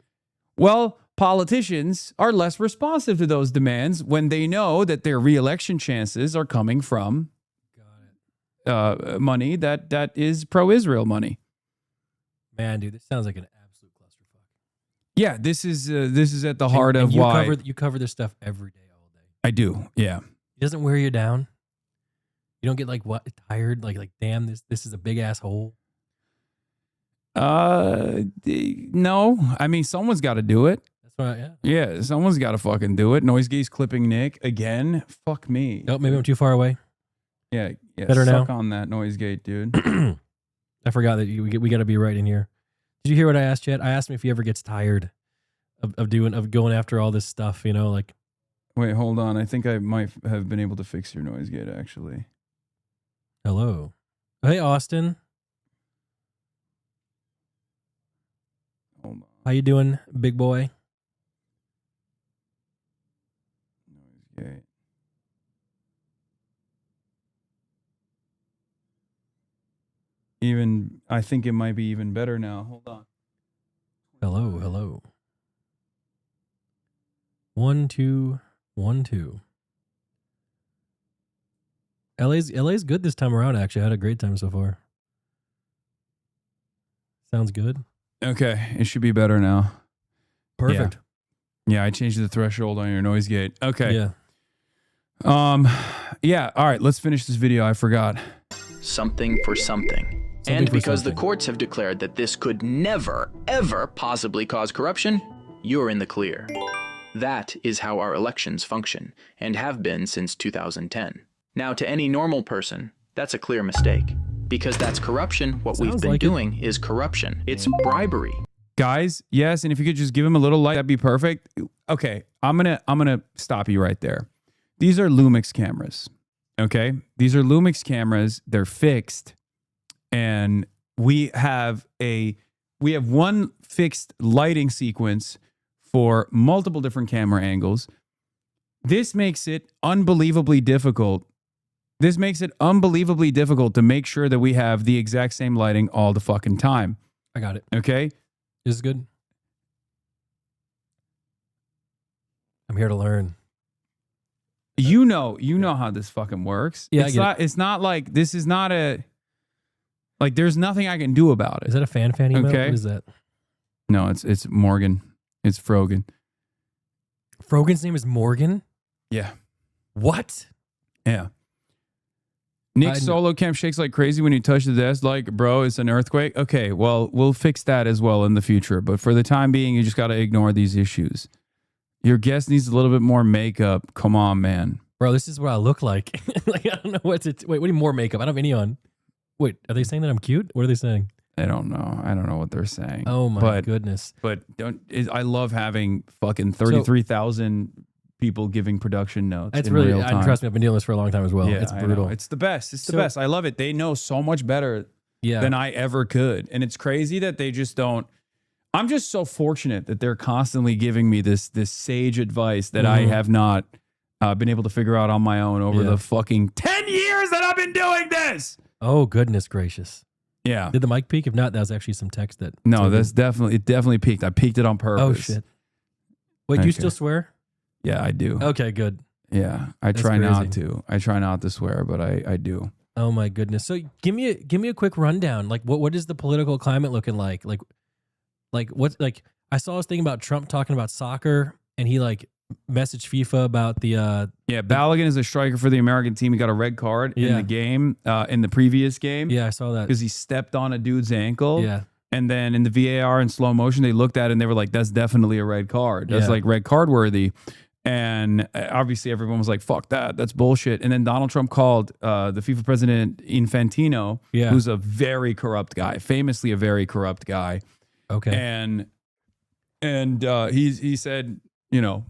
Well, politicians are less responsive to those demands when they know that their reelection chances are coming from money that is pro-Israel money. Man, dude, this sounds like an absolute clusterfuck. Yeah, this is at the heart And of you why you cover this stuff every day, all day. I do. Yeah. It doesn't wear you down. You don't get like what tired, like damn, this is a big ass hole. No. I mean, someone's got to do it. That's right. Yeah. Yeah, someone's got to fucking do it. Noise Gaze clipping Nick again. Fuck me. Oh, maybe I'm too far away. Yeah. Better suck now? on that Noise Gate, dude. I forgot that we got to be right in here. Did you hear what I asked yet? I asked him if he ever gets tired of going after all this stuff. You know, like. Wait, hold on. I think I might have been able to fix your Noise Gate actually. Hello. Hey, Austin. Hold on. How you doing, big boy? Noise Gate. Even I think it might be even better now. Hold on. Hello, hello. 1 2 1 2. LA's good this time around. Actually, I had a great time so far. Sounds good. Okay, it should be better now. Perfect. Yeah, I changed the threshold on your Noise Gate. Okay. Yeah. Yeah. All right. Let's finish this video. I forgot. Something for something. And because the courts have declared that this could never, ever possibly cause corruption, you're in the clear. That is how our elections function, and have been since 2010. Now, to any normal person, that's a clear mistake. Because that's corruption. What we've been doing is corruption. It's bribery. Guys, yes, and if you could just give him a little light, that'd be perfect. Okay, I'm gonna stop you right there. These are Lumix cameras. Okay? These are Lumix cameras. They're fixed. And we have one fixed lighting sequence for multiple different camera angles. This makes it unbelievably difficult. This makes it unbelievably difficult to make sure that we have the exact same lighting all the fucking time. I got it. Okay? This is good. I'm here to learn. You know how this fucking works. Yeah, It's not like this is not a like there's nothing I can do about it. Is that a fan email? Okay. What is that? No, it's Morgan. It's Frogan. Frogan's name is Morgan? Yeah. What? Yeah. Nick's solo cam shakes like crazy when you touch the desk. Like, bro, it's an earthquake. Okay, well, we'll fix that as well in the future. But for the time being, you just got to ignore these issues. Your guest needs a little bit more makeup. Come on, man. Bro, this is what I look like. Like, I don't know what to... Wait, what do you mean more makeup? I don't have any on. Wait, are they saying that I'm cute? What are they saying? I don't know. I don't know what they're saying. Oh, my goodness. But I love having fucking 33,000 people giving production notes. That's in really... real time. Trust me, I've been doing this for a long time as well. Yeah, It's I know. brutal. It's the best. It's the best. I love it. They know so much better than I ever could. And it's crazy that they just don't... I'm just so fortunate that they're constantly giving me this sage advice that I have not been able to figure out on my own over the fucking 10 years that I've been doing this. Oh, goodness gracious. Yeah. Did the mic peak? If not, that was actually some text that... No, it definitely peaked. I peaked it on purpose. Oh, shit. Wait, do you still swear? Yeah, I do. Okay, good. Yeah, I try not to. I try not to swear, but I do. Oh my goodness. So give me a quick rundown. Like what is the political climate looking like? Like what, like I saw this thing about Trump talking about soccer, and he like messaged FIFA about the Balogun is a striker for the American team. He got a red card in the game, in the previous game. Yeah, I saw that. Because he stepped on a dude's ankle. Yeah. And then in the VAR in slow motion, they looked at it and they were like, that's definitely a red card. That's like red card worthy. And obviously everyone was like, fuck that. That's bullshit. And then Donald Trump called the FIFA president Infantino, who's a very corrupt guy, famously a very corrupt guy. Okay. And he said, you know,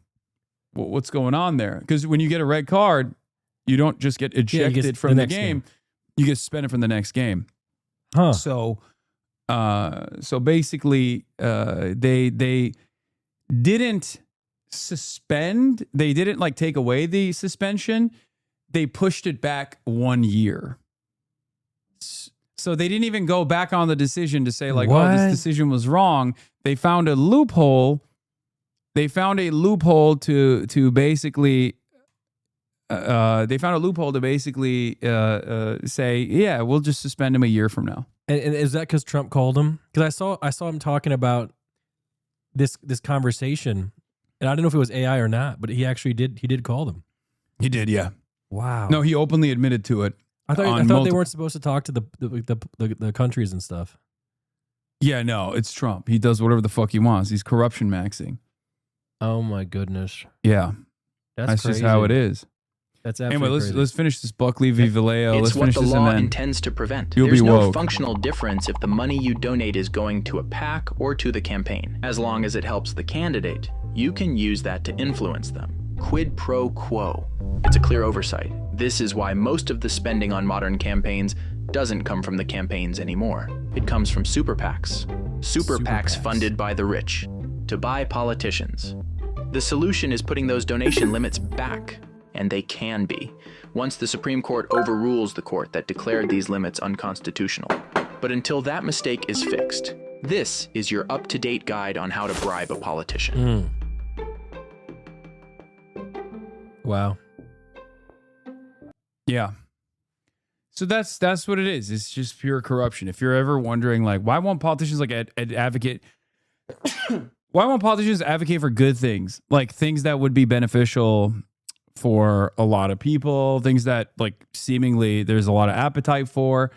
what's going on there? Because when you get a red card, you don't just get ejected from the game. You get suspended from the next game. Huh. So basically, they didn't suspend. They didn't like take away the suspension. They pushed it back 1 year. So they didn't even go back on the decision to say like, oh, this decision was wrong. They found a loophole they found a loophole to basically say, yeah, we'll just suspend him a year from now. And is that because Trump called him? Because I saw him talking about this conversation, and I don't know if it was AI or not, but he actually did call them. He did, yeah. Wow. No, he openly admitted to it. I thought they weren't supposed to talk to the countries and stuff. Yeah, no, it's Trump. He does whatever the fuck he wants. He's corruption maxing. Oh my goodness. Yeah, that's just how it is. That's absolutely anyway. crazy. Let's finish this Buckley v. Vallejo. It's Let's what finish the this law and then intends to prevent. you'll There's be no woke. functional difference if the money you donate is going to a PAC or to the campaign. As long as it helps the candidate, you can use that to influence them. Quid pro quo. It's a clear oversight. This is why most of the spending on modern campaigns doesn't come from the campaigns anymore. It comes from super PACs. Super PACs funded by the rich to buy politicians. The solution is putting those donation limits back, and they can be, once the Supreme Court overrules the court that declared these limits unconstitutional. But until that mistake is fixed, this is your up-to-date guide on how to bribe a politician. Wow. Yeah. So that's what it is. It's just pure corruption. If you're ever wondering, like, why won't politicians advocate? Why won't politicians advocate for good things, like things that would be beneficial for a lot of people, things that like seemingly there's a lot of appetite for?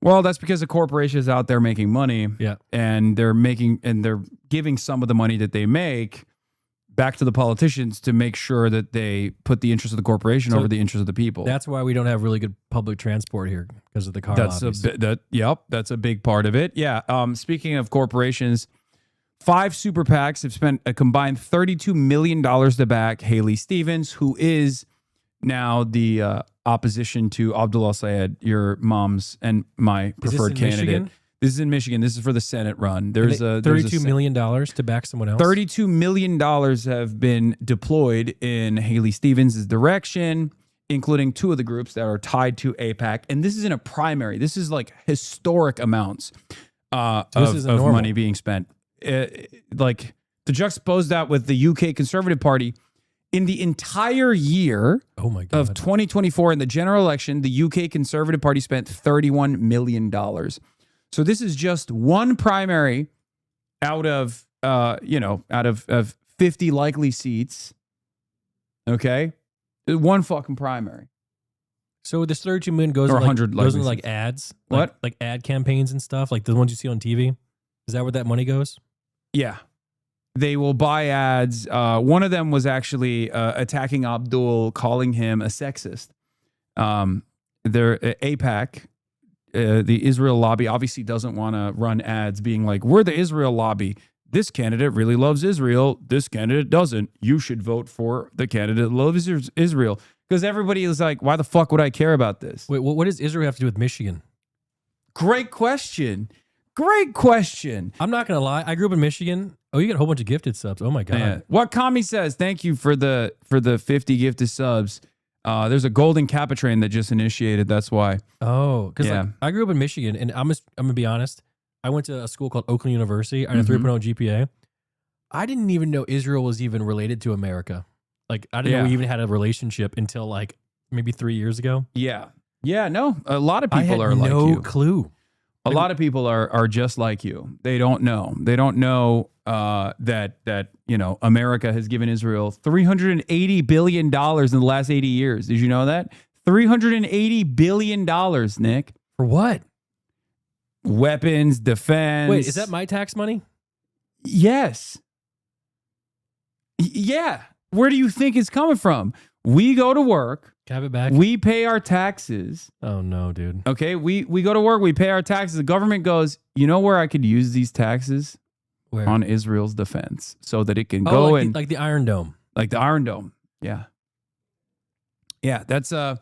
Well, that's because the corporation is out there making money, and they're giving some of the money that they make back to the politicians to make sure that they put the interest of the corporation over the interest of the people. That's why we don't have really good public transport here, because of the car lobbies. That's a big part of it. Yeah. Speaking of corporations, 5 super PACs have spent a combined $32 million to back Haley Stevens, who is now the opposition to ABDULxSTEVENS, your mom's and my preferred candidate. Michigan? This is in Michigan. This is for the Senate run. There's $32 million to back someone else. $32 million have been deployed in Haley Stevens' direction, including 2 of the groups that are tied to AIPAC. And this is in a primary. This is like historic amounts of money being spent. Like, to juxtapose that with the UK Conservative Party, in the entire year of 2024 in the general election, the UK Conservative Party spent $31 million. So this is just one primary out of 50 likely seats. Okay, one fucking primary. So this $32 million goes Or in 100 goes in likely like ads, What? like ad campaigns and stuff, like the ones you see on TV. Is that where that money goes? Yeah. They will buy ads. One of them was actually attacking Abdul, calling him a sexist. Their AIPAC, the Israel lobby, obviously doesn't want to run ads being like, we're the Israel lobby. This candidate really loves Israel. This candidate doesn't. You should vote for the candidate that loves Israel. Because everybody is like, why the fuck would I care about this? Wait, what does Israel have to do with Michigan? Great question. Great question. I'm not going to lie. I grew up in Michigan. Oh, you get a whole bunch of gifted subs. Oh my God. Yeah. What Kami says, thank you for the 50 gifted subs. There's a golden Kappa train that just initiated. That's why. Oh, because I grew up in Michigan, and I'm going to be honest. I went to a school called Oakland University. I had a 3.0 GPA. I didn't even know Israel was even related to America. Like, I didn't know we even had a relationship until like maybe 3 years ago. Yeah. Yeah, no. A lot of people are like you. No clue. A lot of people are just like you. They don't know. They don't know that America has given Israel $380 billion in the last 80 years. Did you know that? $380 billion, Nick. For what? Weapons, defense. Wait, is that my tax money? Yes. Yeah. Where do you think it's coming from? We go to work. Have it back. We pay our taxes. Oh no, dude. Okay, we go to work. We pay our taxes. The government goes, you know where I could use these taxes? Where? On Israel's defense, so that it can go like the Iron Dome. Like the Iron Dome. Yeah. Yeah, that's so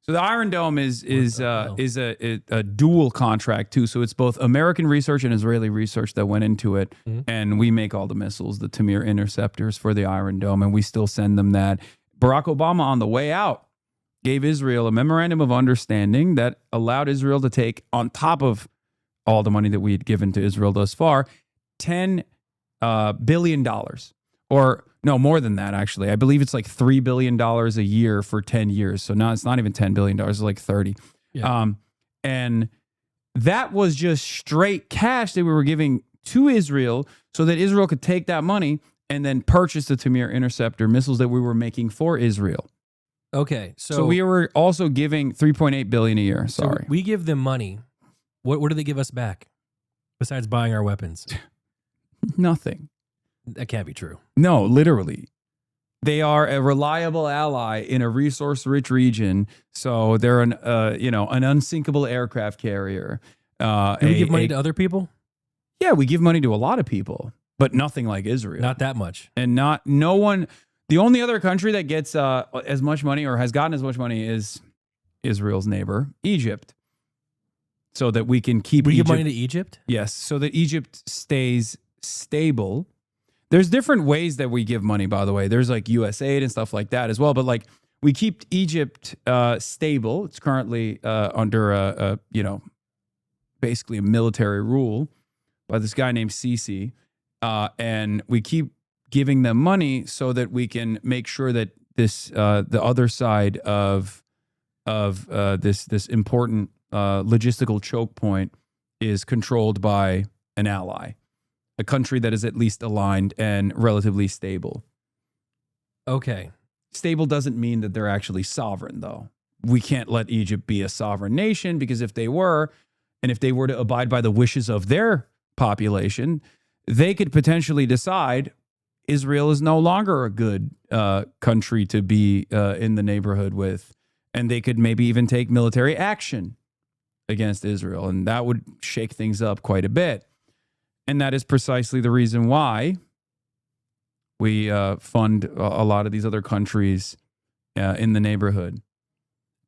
the Iron Dome is a dual contract too. So it's both American research and Israeli research that went into it, and we make all the missiles, the Tamir interceptors for the Iron Dome, and we still send them that. Barack Obama on the way out gave Israel a memorandum of understanding that allowed Israel to take, on top of all the money that we had given to Israel thus far, $10 billion or no, more than that, actually. I believe it's like $3 billion a year for 10 years. So now it's not even $10 billion, it's like 30. Yeah. And that was just straight cash that we were giving to Israel so that Israel could take that money and then purchase the Tamir Interceptor missiles that we were making for Israel. Okay, So we were also giving $3.8 billion a year. so Sorry. we give them money. What do they give us back besides buying our weapons? Nothing. That can't be true. No, literally. They are a reliable ally in a resource-rich region. So they're an unsinkable aircraft carrier. Do we give money to other people? Yeah, we give money to a lot of people, but nothing like Israel. Not that much. And no one. The only other country that gets as much money or has gotten as much money is Israel's neighbor, Egypt. So that we can keep. We give money to Egypt? Yes, so that Egypt stays stable. There's different ways that we give money, by the way. There's like USAID and stuff like that as well. But like we keep Egypt stable. It's currently under basically a military rule by this guy named Sisi, and we keep giving them money so that we can make sure that this the other side of this important logistical choke point is controlled by an ally, a country that is at least aligned and relatively stable. Okay. Stable doesn't mean that they're actually sovereign, though. We can't let Egypt be a sovereign nation, because if they were, and if they were to abide by the wishes of their population, they could potentially decide Israel is no longer a good country to be in the neighborhood with, and they could maybe even take military action against Israel, and that would shake things up quite a bit. And that is precisely the reason why we fund a lot of these other countries in the neighborhood,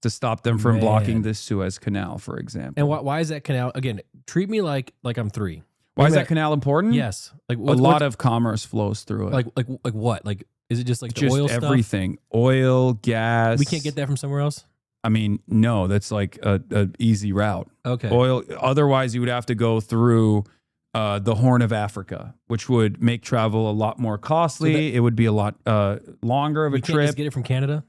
to stop them from blocking this Suez Canal, for example. And why is that canal? Again, treat me like I'm 3. Why is that canal important? Yes. Like a lot of commerce flows through it. Like what? Like, is it just like the Just oil stuff? everything. Oil, gas. We can't get that from somewhere else? I mean, no, that's like a easy route. Okay. Oil. Otherwise, you would have to go through the Horn of Africa, which would make travel a lot more costly. It would be a lot longer of a We trip. can't just get it from Canada?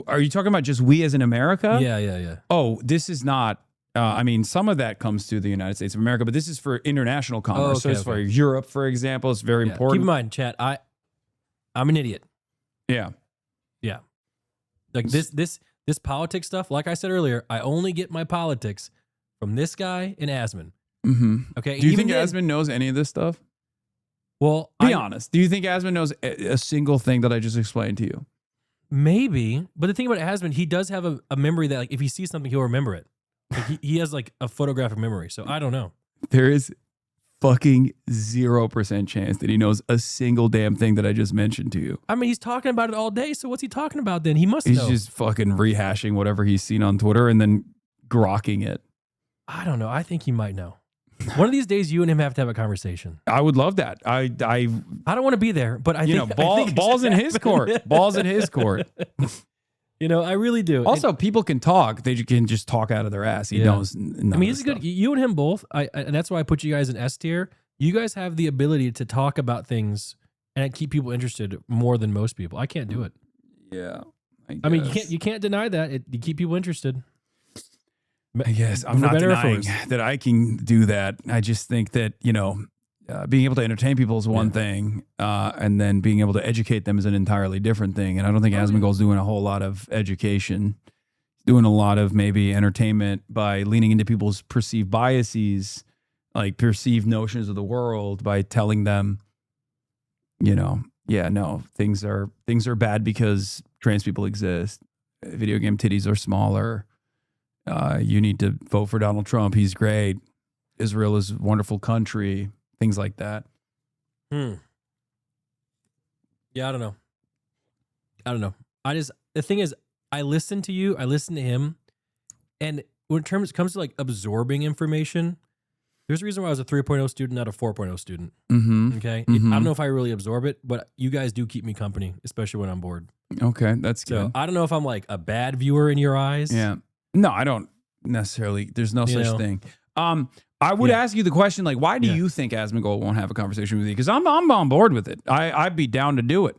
Are you talking about just we as in America? Yeah. Oh, this is not. I mean, some of that comes to the United States of America, but this is for international commerce. So it's for Europe, for example. It's very important. Keep in mind, chat, I'm an idiot. Yeah. Yeah. Like this politics stuff, like I said earlier, I only get my politics from this guy and Asman. Mm-hmm. Okay. Do you think Asman knows any of this stuff? Well, be honest. Do you think Asman knows a single thing that I just explained to you? Maybe. But the thing about Asman, he does have a memory that, like, if he sees something, he'll remember it. Like he has like a photographic memory. So I don't know. There is fucking 0% chance that he knows a single damn thing that I just mentioned to you. I mean, he's talking about it all day. So what's he talking about then? He must He's know. just fucking rehashing whatever he's seen on Twitter and then grokking it. I don't know. I think he might know. One of these days, you and him have to have a conversation. I would love that. I don't want to be there, but I think balls in his court. Balls in his court. You know, I really do. Also, people can talk. They can just talk out of their ass. He knows. I mean, he's good. You and him both. And that's why I put you guys in S tier. You guys have the ability to talk about things and keep people interested more than most people. I can't do it. Yeah. I mean, you can't deny that. You keep people interested. I guess I'm not denying that I can do that. I just think that, being able to entertain people is one thing, and then being able to educate them is an entirely different thing. And I don't think Asmongold's doing a whole lot of education. Doing a lot of maybe entertainment by leaning into people's perceived biases, like perceived notions of the world, by telling them, things are bad because trans people exist. Video game titties are smaller. You need to vote for Donald Trump. He's great. Israel is a wonderful country. Things like that. Yeah, I don't know. The thing is, I listen to you. I listen to him. And when it comes to like absorbing information, there's a reason why I was a 3.0 student, not a 4.0 student. Mm-hmm. Okay. Mm-hmm. I don't know if I really absorb it, but you guys do keep me company, especially when I'm bored. Okay. That's good. So I don't know if I'm like a bad viewer in your eyes. Yeah. No, I don't necessarily. There's no such thing. I would ask you the question, like, why do you think Asmongold won't have a conversation with you? Because I'm on board with it. I'd be down to do it.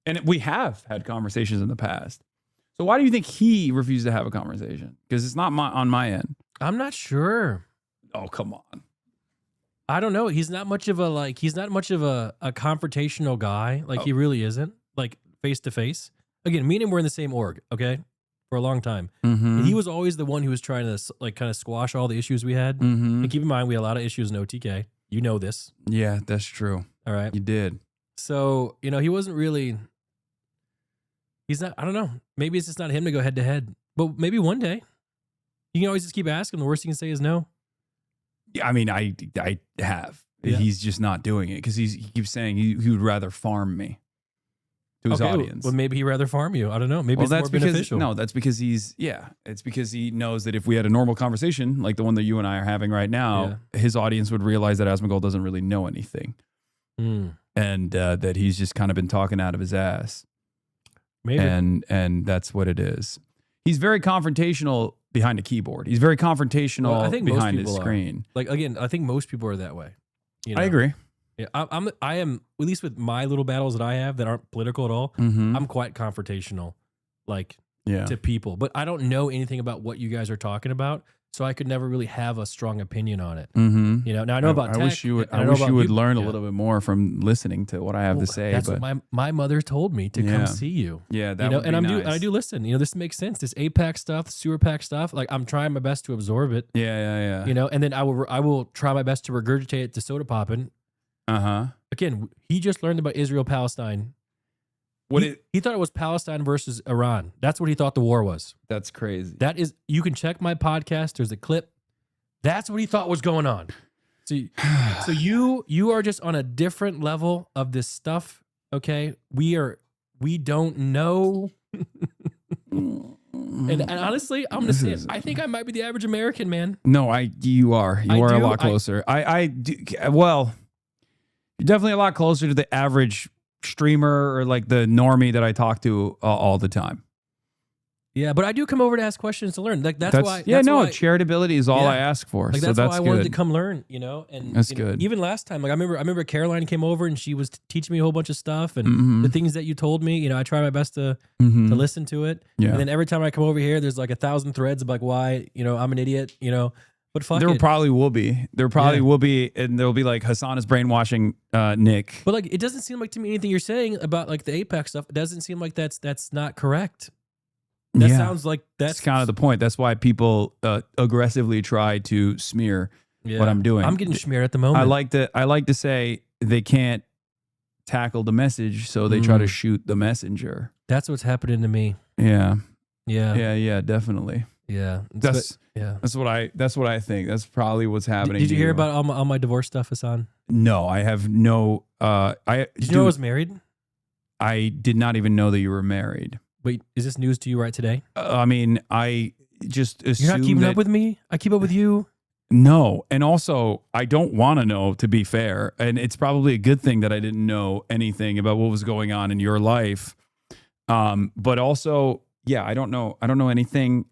And we have had conversations in the past. So why do you think he refused to have a conversation? Because it's not on my end. I'm not sure. Oh, come on. I don't know. He's not much of a a confrontational guy. Like he really isn't. Like face to face. Again, me and him were in the same org, okay? For a long time. Mm-hmm. And he was always the one who was trying to like kind of squash all the issues we had. Mm-hmm. And keep in mind, we had a lot of issues in OTK. You know this. Yeah, that's true. All right. You did. So, you know, he wasn't really, he's not, I don't know. Maybe it's just not him to go head to head. But maybe one day. You can always just keep asking. The worst he can say is no. Yeah, I mean, I have. Yeah. He's just not doing it because he keeps saying he would rather farm me to his audience. Well, maybe he'd rather farm you. I don't know. Maybe it's that's more because, beneficial. No, that's because it's because he knows that if we had a normal conversation like the one that you and I are having right now, his audience would realize that Asmongold doesn't really know anything. And that he's just kind of been talking out of his ass. Maybe. And that's what it is. He's very confrontational behind a keyboard. He's very confrontational I think behind most his people screen. Are. Like, again, I think most people are that way. You know? I agree. Yeah, I am, at least with my little battles that I have that aren't political at all, Mhm. I'm quite confrontational, like, Yeah. to people. But I don't know anything about what you guys are talking about, so I could never really have a strong opinion on it. Mm-hmm. You know, now I know about I tech. wish you would. and I know wish about you would you- learn a yeah. little bit more from listening to what I have Well, to say. That's but what my mother told me to Yeah. come see you. Yeah, that you know, would and be and I nice. do listen. You know, this makes sense. This APAC stuff, sewer pack stuff. Like I'm trying my best to absorb it. Yeah. You know, and then I will try my best to regurgitate it to Soda Poppin'. Again, he just learned about Israel Palestine. He thought it was Palestine versus Iran. That's what he thought the war was. That's crazy. That is, you can check my podcast. There's a clip. That's what he thought was going on. So you are just on a different level of this stuff. Okay, we don't know. and honestly, I'm gonna say it. I think I might be the average American, man. No, you are. You are a lot closer. I do. Well, you're definitely a lot closer to the average streamer or like the normie that I talk to all the time. Yeah, but I do come over to ask questions to learn. Like that's why. Charitability is all I ask for. Like so that's why I wanted to good. come learn. You know, and That's you know, good. even last time, like I remember Caroline came over and she was teaching me a whole bunch of stuff and Mhm. the things that you told me. You know, I try my best to Mhm. listen to it. Yeah. And then every time I come over here, there's like 1,000 threads of like why I'm an idiot. You know, but fuck There it. probably will be. There probably will be, and there'll be like Hasan is brainwashing Nick. But like, it doesn't seem like to me anything you're saying about like the APEC stuff. It doesn't seem like that's not correct. That sounds like that's kind of the point. That's why people aggressively try to smear what I'm doing. I'm getting smeared at the moment. I like to say they can't tackle the message, so they try to shoot the messenger. That's what's happening to me. Yeah. Yeah. Definitely. Yeah. That's what I think. That's probably what's happening. Did you to hear about all my divorce stuff, Hasan? No, I have no. Did you know I was married? I did not even know that you were married. Wait, is this news to you right today? I mean, I just assume You're not keeping up with me? I keep up with you. No, and also I don't want to know, to be fair, and it's probably a good thing that I didn't know anything about what was going on in your life. But also, I don't know anything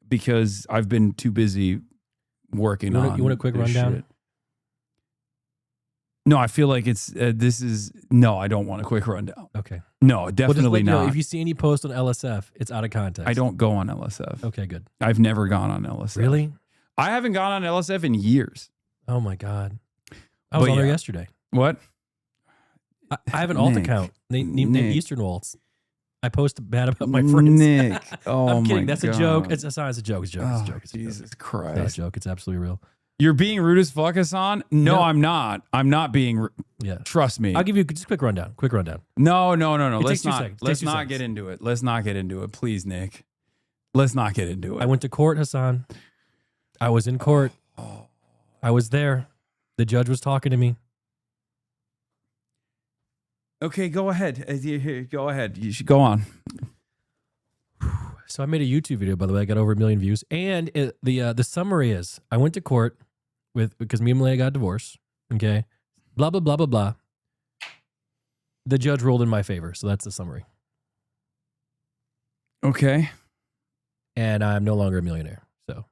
because I've been too busy working on. You want a quick this rundown? shit. No, I feel like it's no. I don't want a quick rundown. Okay. No, definitely not. If you see any post on LSF, it's out of context. I don't go on LSF. Okay, good. I've never gone on LSF. Really? I haven't gone on LSF in years. Oh my God. I was on there yesterday. What? I have an alt Nick. account named Eastern Waltz. I post bad about my friends. Nick. Oh I'm kidding. my That's God. a joke. It's a joke. It's a joke. It's a joke. It's a Jesus joke. Christ. It's not a joke. It's absolutely real. You're being rude as fuck, Hasan? No, I'm not. I'm not being. Yeah. Trust me. I'll give you just a quick rundown. No. It Let's takes 2 not. seconds. Let's Takes 2 not seconds. get into it. Let's not get into it, please, Nick. Let's not get into it. I went to court, Hasan. I was in court. I was there. The judge was talking to me. Okay, go ahead. Go ahead. You should go on. So I made a YouTube video, by the way. I got over 1 million views. And the summary is, I went to court because me and Malaya got divorced. Okay. Blah, blah, blah, blah, blah. The judge ruled in my favor. So that's the summary. Okay. And I'm no longer a millionaire. So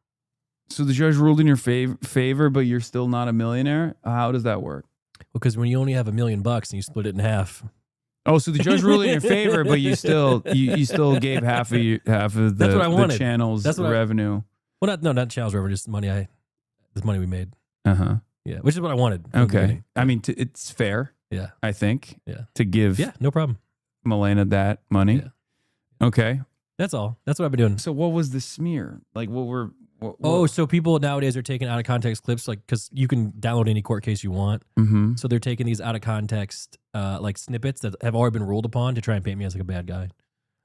So the judge ruled in your favor, but you're still not a millionaire? How does that work? Well, because when you only have $1 million and you split it in half. Oh, so the judge ruled in your favor, but you still gave half of That's what I wanted. the channel's That's what revenue. Well, not channel's revenue, just money we made. Uh-huh. Yeah, which is what I wanted. from the Okay. beginning. I mean, it's fair. Yeah. I think. Yeah. To give. Yeah, no problem. Milena that money. Yeah. Okay. That's all. That's what I've been doing. So what was the smear? Like what Oh, so people nowadays are taking out of context clips, like, because you can download any court case you want. Mm-hmm. So they're taking these out of context, like snippets that have already been ruled upon to try and paint me as like a bad guy.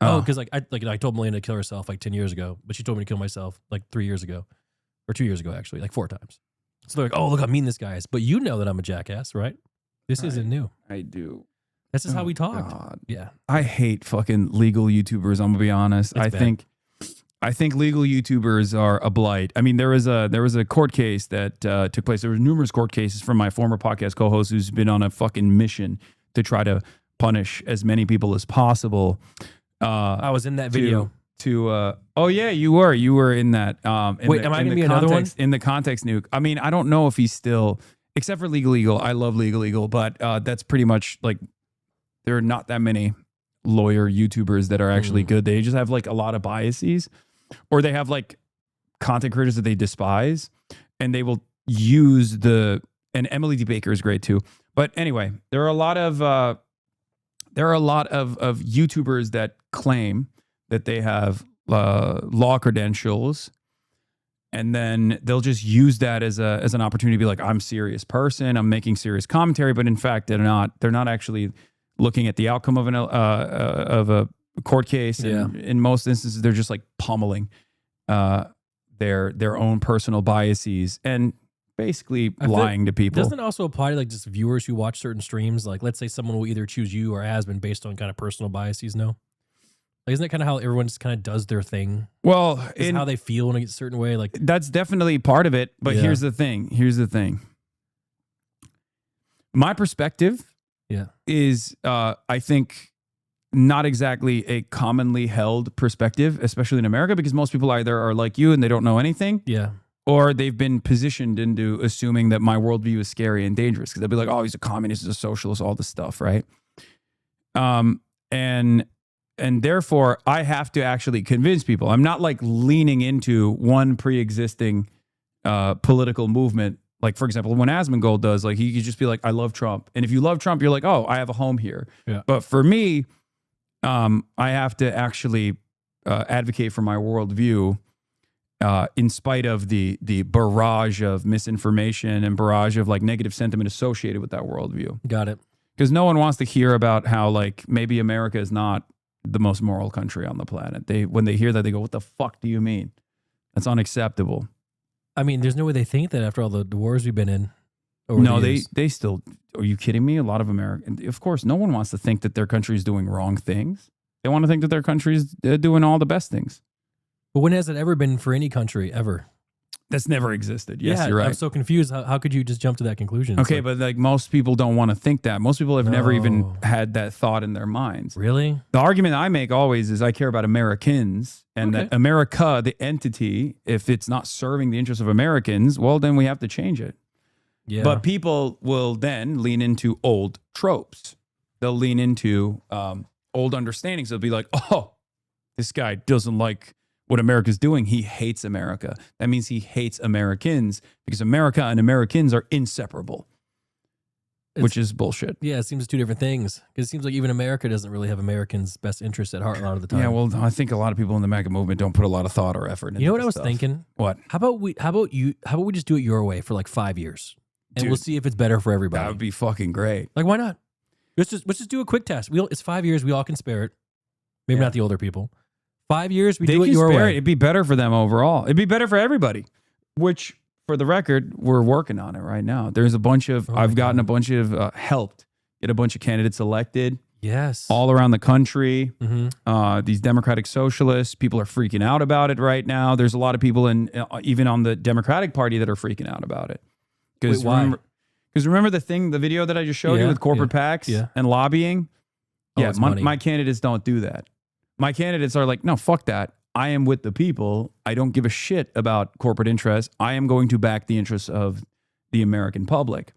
Oh, because I told Melina to kill herself like 10 years ago, but she told me to kill myself like 3 years ago, or 2 years ago actually, like 4 times. So they're like, oh, look how mean this guy is. But you know that I'm a jackass, right? This isn't new. I do. This is how we talked. God. Yeah. I hate fucking legal YouTubers. I'm gonna be honest. It's bad. I think legal YouTubers are a blight. I mean, there was a court case that took place. There were numerous court cases from my former podcast co-host who's been on a fucking mission to try to punish as many people as possible. I was in that video. Oh yeah, you were in that. Wait, am I gonna be another one? In the context nuke? I mean, I don't know if he's still, except for Legal Eagle. I love Legal Eagle, but that's pretty much like there are not that many lawyer YouTubers that are actually good. They just have like a lot of biases, or they have like content creators that they despise, and they will use and Emily D. Baker is great too. But anyway, there are a lot of YouTubers that claim that they have law credentials, and then they'll just use that as an opportunity to be like, I'm a serious person, I'm making serious commentary, but in fact they're not actually looking at the outcome of a court case. And in most instances they're just like pummeling their own personal biases and basically lying to people. Doesn't it also apply to like just viewers who watch certain streams? Like, let's say someone will either choose you or has been based on kind of personal biases. No, like, isn't that kind of how everyone just kind of does their thing? Well, is how they feel in a certain way. Like, that's definitely part of it. But here's the thing. My perspective is, I think, not exactly a commonly held perspective, especially in America, because most people either are like you and they don't know anything. Yeah. Or they've been positioned into assuming that my worldview is scary and dangerous, because they'll be like, oh, he's a communist, he's a socialist, all this stuff, right? And therefore, I have to actually convince people. I'm not like leaning into one pre-existing political movement. Like, for example, when Asmongold does, like, he could just be like, I love Trump. And if you love Trump, you're like, oh, I have a home here. Yeah. But for me, I have to actually advocate for my worldview in spite of the barrage of misinformation and barrage of like negative sentiment associated with that worldview. Got it. Because no one wants to hear about how like maybe America is not the most moral country on the planet. When they hear that, they go, what the fuck do you mean? That's unacceptable. I mean, there's no way they think that after all the wars we've been in. No, they still, are you kidding me? A lot of Americans, of course, no one wants to think that their country is doing wrong things. They want to think that their country is doing all the best things. But when has it ever been for any country ever? That's never existed. Yes, yeah, you're right. I'm so confused. How could you just jump to that conclusion? It's Okay, like, but like most people don't want to think that. Most people have never even had that thought in their minds. Really? The argument I make always is I care about Americans, and that America, the entity, if it's not serving the interests of Americans, well, then we have to change it. Yeah. But people will then lean into old tropes. They'll lean into old understandings. They'll be like, oh, this guy doesn't like what America's doing. He hates America. That means he hates Americans, because America and Americans are inseparable, which is bullshit. Yeah, it seems two different things. Because it seems like even America doesn't really have Americans' best interests at heart a lot of the time. Yeah, well, I think a lot of people in the MAGA movement don't put a lot of thought or effort into You know what I was stuff. thinking? What? How about we just do it your way for like 5 years, and we'll see if it's better for everybody. That would be fucking great. Like, why not? Let's just do a quick test. It's 5 years. We all can spare it. Maybe not the older people. 5 years, we do it your way. It'd be better for them overall. It'd be better for everybody, which, for the record, we're working on it right now. There's a bunch of, I've gotten a bunch of, helped get a bunch of candidates elected. Yes. All around the country. Mm-hmm. These Democratic Socialists, people are freaking out about it right now. There's a lot of people even on the Democratic Party that are freaking out about it. Wait, why? Because remember the video that I just showed you with corporate PACs and lobbying? Oh, Yeah, it's money. my candidates don't do that. My candidates are like, no, fuck that. I am with the people. I don't give a shit about corporate interests. I am going to back the interests of the American public.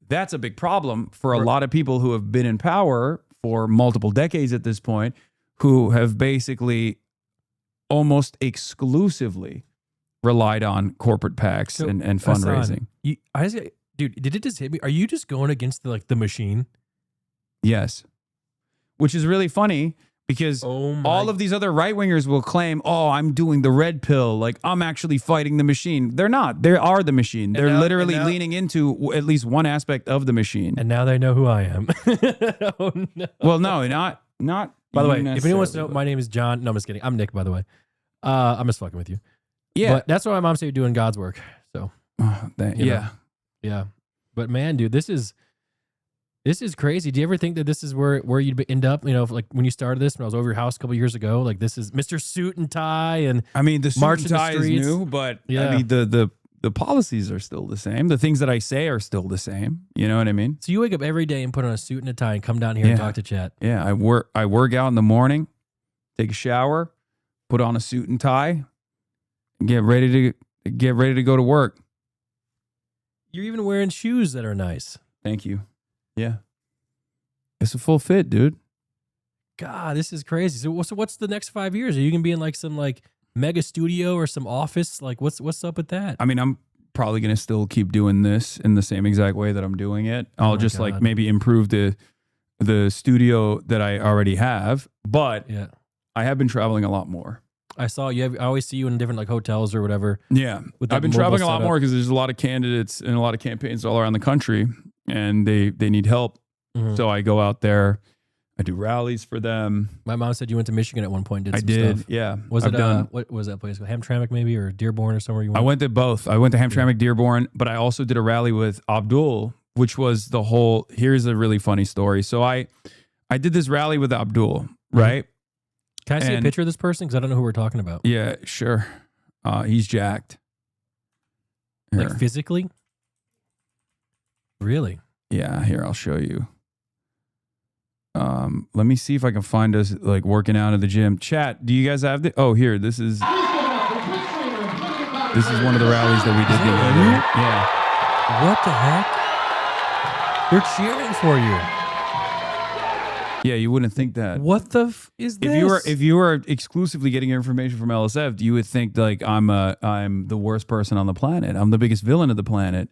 That's a big problem for a lot of people who have been in power for multiple decades at this point, who have basically almost exclusively relied on corporate PACs and fundraising. Hasan, dude, did it just hit me? Are you just going against the machine? Yes. Which is really funny because all of these other right-wingers will claim, oh, I'm doing the red pill. Like, I'm actually fighting the machine. They're not. They are the machine. They're literally leaning into at least one aspect of the machine. And now they know who I am. Oh, no. Well, no, not. By the way, if anyone wants to know, my name is John. No, I'm just kidding. I'm Nick, by the way. I'm just fucking with you. Yeah. But that's why my mom said you're doing God's work. So, yeah. Yeah. But man, dude, this is crazy. Do you ever think that this is where you'd end up? You know, like when you started this, when I was over your house a couple years ago, like this is Mr. Suit and Tie, and I mean the suit March and in the tie is streets. new, but Yeah. I mean the policies are still the same. The things that I say are still the same. You know what I mean? So you wake up every day and put on a suit and a tie and come down here and talk to chat. Yeah, I work out in the morning, take a shower, put on a suit and tie, and get ready to go to work. You're even wearing shoes that are nice. Thank you. Yeah. It's a full fit, dude. God, this is crazy. So what's the next 5 years? Are you gonna be in like some like mega studio or some office? Like what's up with that? I mean, I'm probably gonna still keep doing this in the same exact way that I'm doing it. I'll just like maybe improve the studio that I already have, but I have been traveling a lot more. I saw you. I always see you in different like hotels or whatever. Yeah, with I've been traveling a lot more because there's a lot of candidates and a lot of campaigns all around the country, and they need help. So I go out there. I do rallies for them. My mom said you went to Michigan at one point. I Some did. stuff. Yeah. Was I've it done. what was that place? Hamtramck maybe or Dearborn or somewhere you went? I went to both. I went to Hamtramck, Dearborn, but I also did a rally with Abdul, which was the whole. Here's a really funny story. So I did this rally with Abdul, right? Can I see a picture of this person? Because I don't know who we're talking about. Yeah, sure. He's jacked. Like Here. physically? Really? Yeah, here, I'll show you. Let me see if I can find us like working out at the gym. Chat, do you guys have the? Oh, here, this is one of the rallies that we did together. Yeah. What the heck? They're cheering for you. Yeah, you wouldn't think that. What the is this? If you were exclusively getting your information from LSF, you would think like I'm the worst person on the planet. I'm the biggest villain of the planet.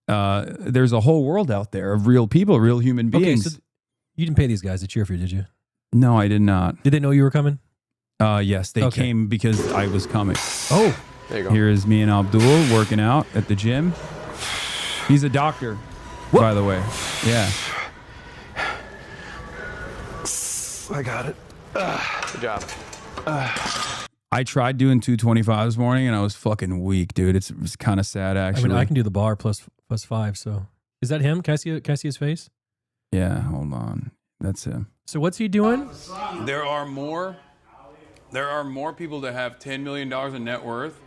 There's a whole world out there of real people, real human beings. Okay, so you didn't pay these guys to cheer for you, did you? No, I did not. Did they know you were coming? Yes, they came because I was coming. Oh, there you go. Here is me and Abdul working out at the gym. He's a doctor, by the way. Yeah. I got it. Good job. I tried doing 225 this morning and I was fucking weak, dude. It was kind of sad, actually. I mean, I can do the bar plus 5. So is that him? Can I see his face? Yeah, hold on. That's him. So what's he doing? There are more people that have $10 million in net worth.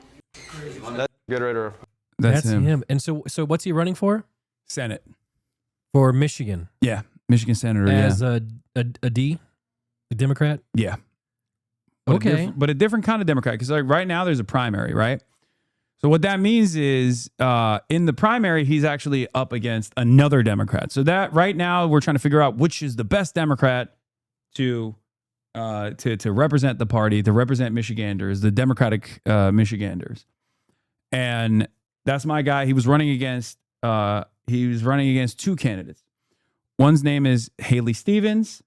Get rid of. That's him. And so what's he running for? Senate. For Michigan. Yeah, Michigan senator. As yeah. a Democrat. Yeah. But Okay. a different kind of Democrat, because like right now there's a primary, right? So what that means is in the primary, he's actually up against another Democrat. So that right now we're trying to figure out which is the best Democrat to represent the party, to represent Michiganders, the Democratic Michiganders. And that's my guy. He was running against two candidates. One's name is Haley Stevens,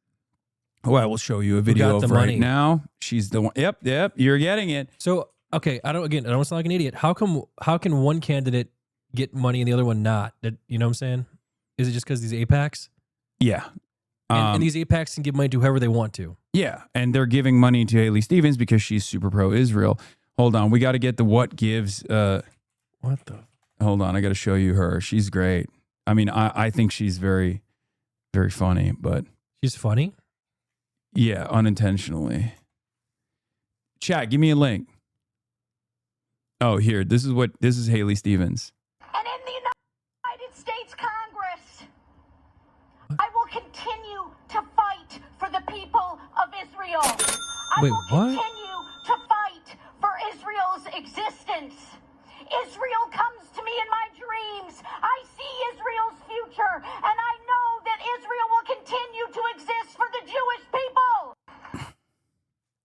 who I will show you a video of right now. She's the one. Yep. You're getting it. So okay, I don't sound like an idiot. How can one candidate get money and the other one not? That, you know what I'm saying? Is it just because these APACs? Yeah. And these APACs can give money to whoever they want to. Yeah, and they're giving money to Haley Stevens because she's super pro-Israel. Hold on, we got to get the what gives. What the? Hold on, I got to show you her. She's great. I mean, I think she's very, very funny, but she's funny. Yeah, unintentionally. Chat, give me a link. Oh, here. This is Haley Stevens. And in the United States Congress, I will continue to fight for the people of Israel. I Wait, will what? continue to fight for Israel's existence. Israel comes to me in my dreams. I see Israel's future, and I know that Israel will continue to exist for the Jewish people.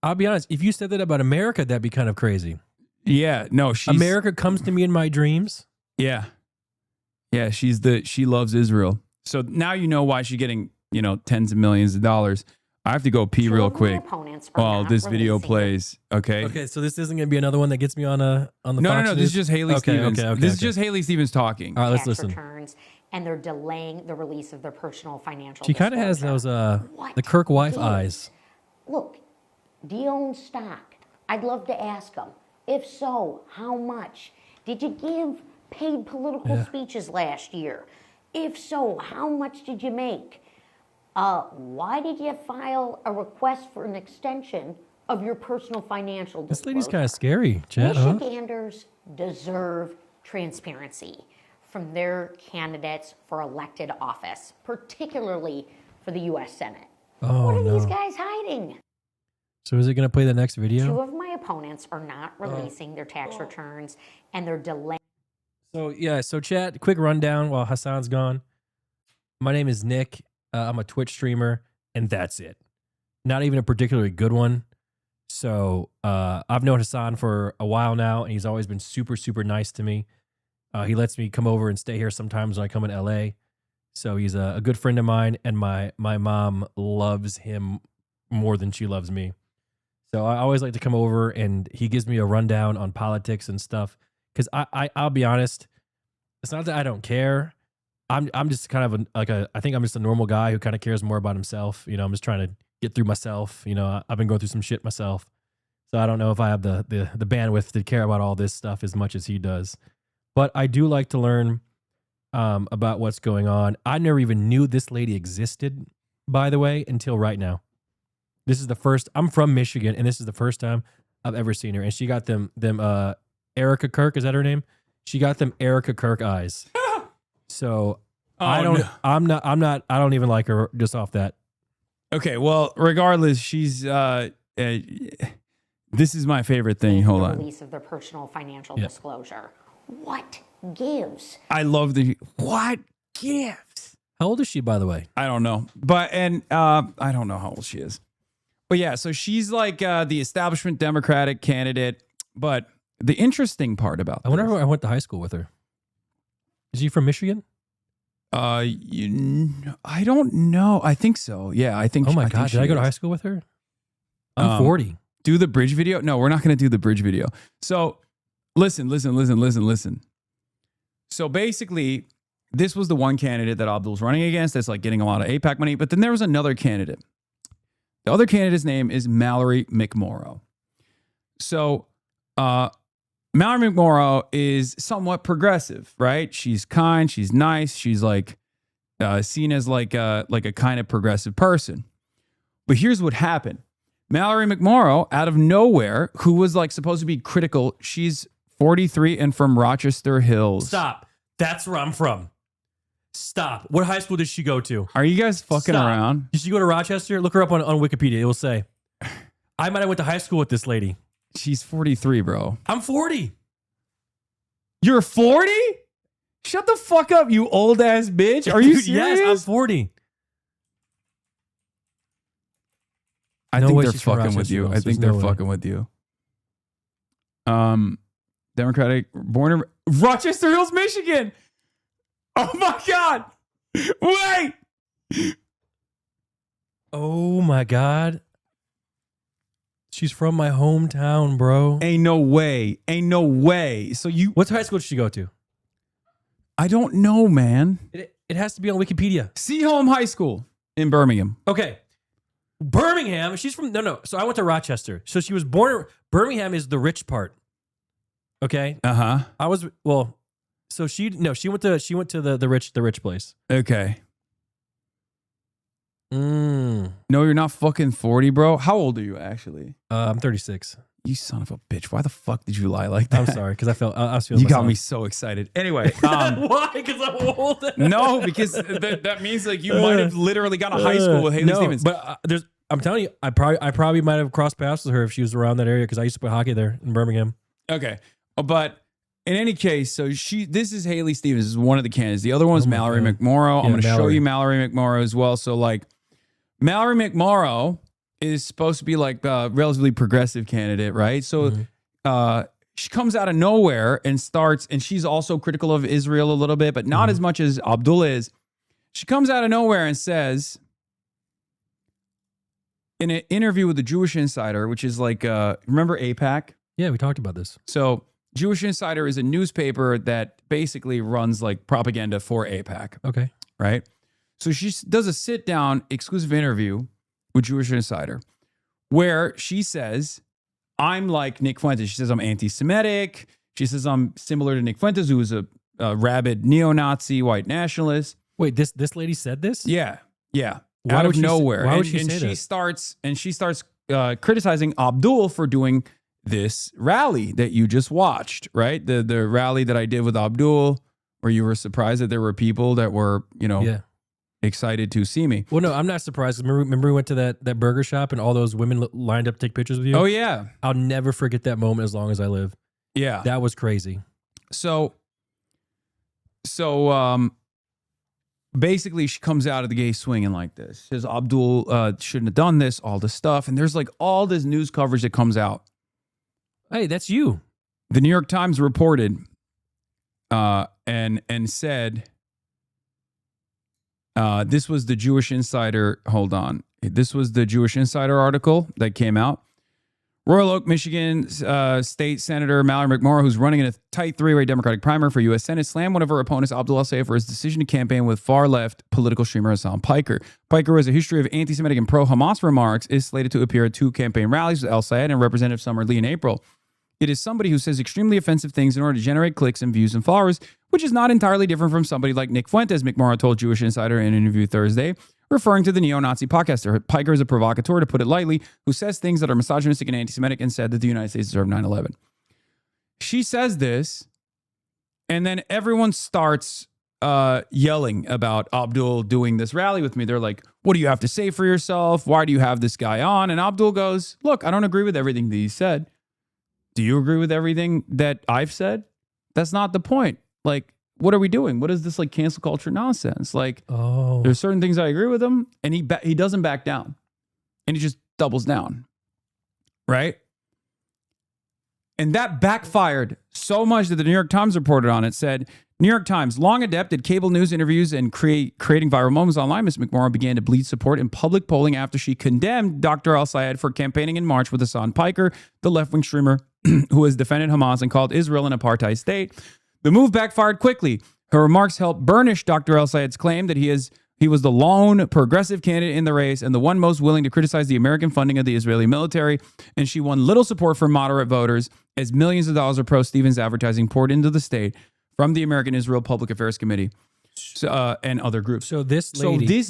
I'll be honest. If you said that about America, that'd be kind of crazy. Yeah, no, America comes to me in my dreams. Yeah. Yeah, she loves Israel. So now you know why she's getting, tens of millions of dollars. I have to go pee real quick while this video plays. Okay. Okay, so this isn't going to be another one that gets me on the No, Fox this News? is just Haley Stevens. This is just Haley Stevens talking. All right, let's tax listen. returns, and they're delaying the release of their personal financial. She kind of has those the Kirk wife eyes. Look, do you own stock? I'd love to ask them. If so, how much? Did you give paid political speeches last year? If so, how much did you make? Why did you file a request for an extension of your personal financial disclosure? This lady's kind of scary, Chad, huh? Michiganders deserve transparency from their candidates for elected office, particularly for the U.S. Senate. Oh, what are no. these guys hiding? So is it going to play the next video? Two of my opponents are not releasing their tax returns, and they're delaying. So, yeah. So, Chad, quick rundown while Hasan's gone. My name is Nick. I'm a Twitch streamer, and that's it. Not even a particularly good one. So I've known Hasan for a while now, and he's always been super, super nice to me. He lets me come over and stay here sometimes when I come in LA. So he's a good friend of mine, and my mom loves him more than she loves me. So I always like to come over, and he gives me a rundown on politics and stuff. Because I'll be honest, it's not that I don't care. I'm just kind of I think I'm just a normal guy who kind of cares more about himself. I'm just trying to get through myself. I've been going through some shit myself. So I don't know if I have the bandwidth to care about all this stuff as much as he does. But I do like to learn about what's going on. I never even knew this lady existed, by the way, until right now. This is the first, I'm from Michigan, and this is the first time I've ever seen her. And she got them Erica Kirk, is that her name? She got them Erica Kirk eyes. So I don't even like her just off that. Okay, well, regardless, she's this is my favorite thing. Hold on. Release of their personal financial disclosure. What gives? I love what gives? How old is she, by the way? I don't know. I don't know how old she is. But yeah, so she's like the establishment Democratic candidate. But the interesting part about I wonder if I went to high school with her. Is she from Michigan? I don't know. I think so. Yeah, I think. Oh my God, did I go to high school with her? I'm 40. Do the bridge video? No, we're not going to do the bridge video. So listen. So basically, this was the one candidate that Abdul's running against that's like getting a lot of AIPAC money. But then there was another candidate. The other candidate's name is Mallory McMorrow. So Mallory McMorrow is somewhat progressive, right? She's kind, she's nice, she's like seen as like a kind of progressive person. But here's what happened. Mallory McMorrow, out of nowhere, who was like supposed to be critical, she's 43 and from Rochester Hills. Stop. That's where I'm from. Stop. What high school did she go to? Are you guys fucking around? Did she go to Rochester? Look her up on Wikipedia. It will say. I might have went to high school with this lady. She's 43, bro. I'm 40. You're 40? Shut the fuck up, you old ass bitch. Are you serious? Yes, I'm 40. I think they're fucking with you. I think they're fucking with you. Democratic, born in Rochester Hills, Michigan. Oh my God. Wait. Oh my God. She's from my hometown, bro. Ain't no way. Ain't no way. So you... What high school did she go to? I don't know, man. It has to be on Wikipedia. Seaholm High School in Birmingham. Okay. Birmingham. She's from... No. So I went to Rochester. So she was born... Birmingham is the rich part. Okay? Uh-huh. I was... Well... So she went to the rich place. Okay. No, you're not fucking 40, bro. How old are you actually? I'm 36. You son of a bitch. Why the fuck did you lie like that? I'm sorry, because I was feeling You got me so excited. Anyway. Why? Because I'm old? No, because that means like you might have literally gone to high school with Haley Stevens. But I'm telling you, I probably might have crossed paths with her if she was around that area because I used to play hockey there in Birmingham. Okay, but in any case, so this is Haley Stevens, this is one of the candidates. The other one's Mallory McMorrow. I'm going to show you Mallory McMorrow as well. So like, Mallory McMorrow is supposed to be like a relatively progressive candidate, right? So she comes out of nowhere and starts, and she's also critical of Israel a little bit, but not as much as Abdullah is. She comes out of nowhere and says, in an interview with the Jewish Insider, which is like, remember AIPAC? Yeah, we talked about this. So Jewish Insider is a newspaper that basically runs like propaganda for AIPAC. Okay. Right? So she does a sit-down exclusive interview with Jewish Insider where she says, I'm like Nick Fuentes. She says I'm anti-Semitic. She says I'm similar to Nick Fuentes, who was a rabid neo-Nazi white nationalist. Wait, this lady said this? Yeah. Yeah. Why Out would of she nowhere. why would she and say she that? starts criticizing Abdul for doing this rally that you just watched, right? The rally that I did with Abdul, where you were surprised that there were people that were, excited to see me. Well, no, I'm not surprised. Remember we went to that burger shop and all those women lined up to take pictures with you? Oh, yeah. I'll never forget that moment as long as I live. Yeah. That was crazy. So basically she comes out of the gate swinging like this. Says Abdul shouldn't have done this, all this stuff. And there's like all this news coverage that comes out. Hey, that's you. The New York Times reported and said, this was the Jewish Insider. Hold on. This was the Jewish Insider article that came out. Royal Oak, Michigan State Senator Mallory McMorrow, who's running in a tight three-way Democratic primary for U.S. Senate, slammed one of her opponents, ABDULxSTEVENS, for his decision to campaign with far-left political streamer Hasan Piker. Piker, who has a history of anti-Semitic and pro-Hamas remarks, is slated to appear at 2 campaign rallies with El-Sayed and Representative Summer Lee in April. It is somebody who says extremely offensive things in order to generate clicks and views and followers, which is not entirely different from somebody like Nick Fuentes, McMorrow told Jewish Insider in an interview Thursday, referring to the neo-Nazi podcaster. Piker is a provocateur, to put it lightly, who says things that are misogynistic and anti-Semitic and said that the United States deserved 9/11. She says this, and then everyone starts yelling about Abdul doing this rally with me. They're like, what do you have to say for yourself? Why do you have this guy on? And Abdul goes, look, I don't agree with everything that he said. Do you agree with everything that I've said? That's not the point. Like, what are we doing? What is this like cancel culture nonsense? Like, there's certain things I agree with him, and he doesn't back down, and he just doubles down, right? And that backfired so much that the New York Times reported on it. Said, New York Times, long adept at cable news interviews and creating viral moments online, Ms. McMorrow began to bleed support in public polling after she condemned Dr. El-Sayed for campaigning in March with Hasan Piker, the left-wing streamer who has defended Hamas and called Israel an apartheid state. The move backfired quickly. Her remarks helped burnish Dr. El-Sayed's claim that he was the lone progressive candidate in the race and the one most willing to criticize the American funding of the Israeli military. And she won little support from moderate voters as millions of dollars of pro-Stevens advertising poured into the state from the American Israel Public Affairs Committee and other groups. So this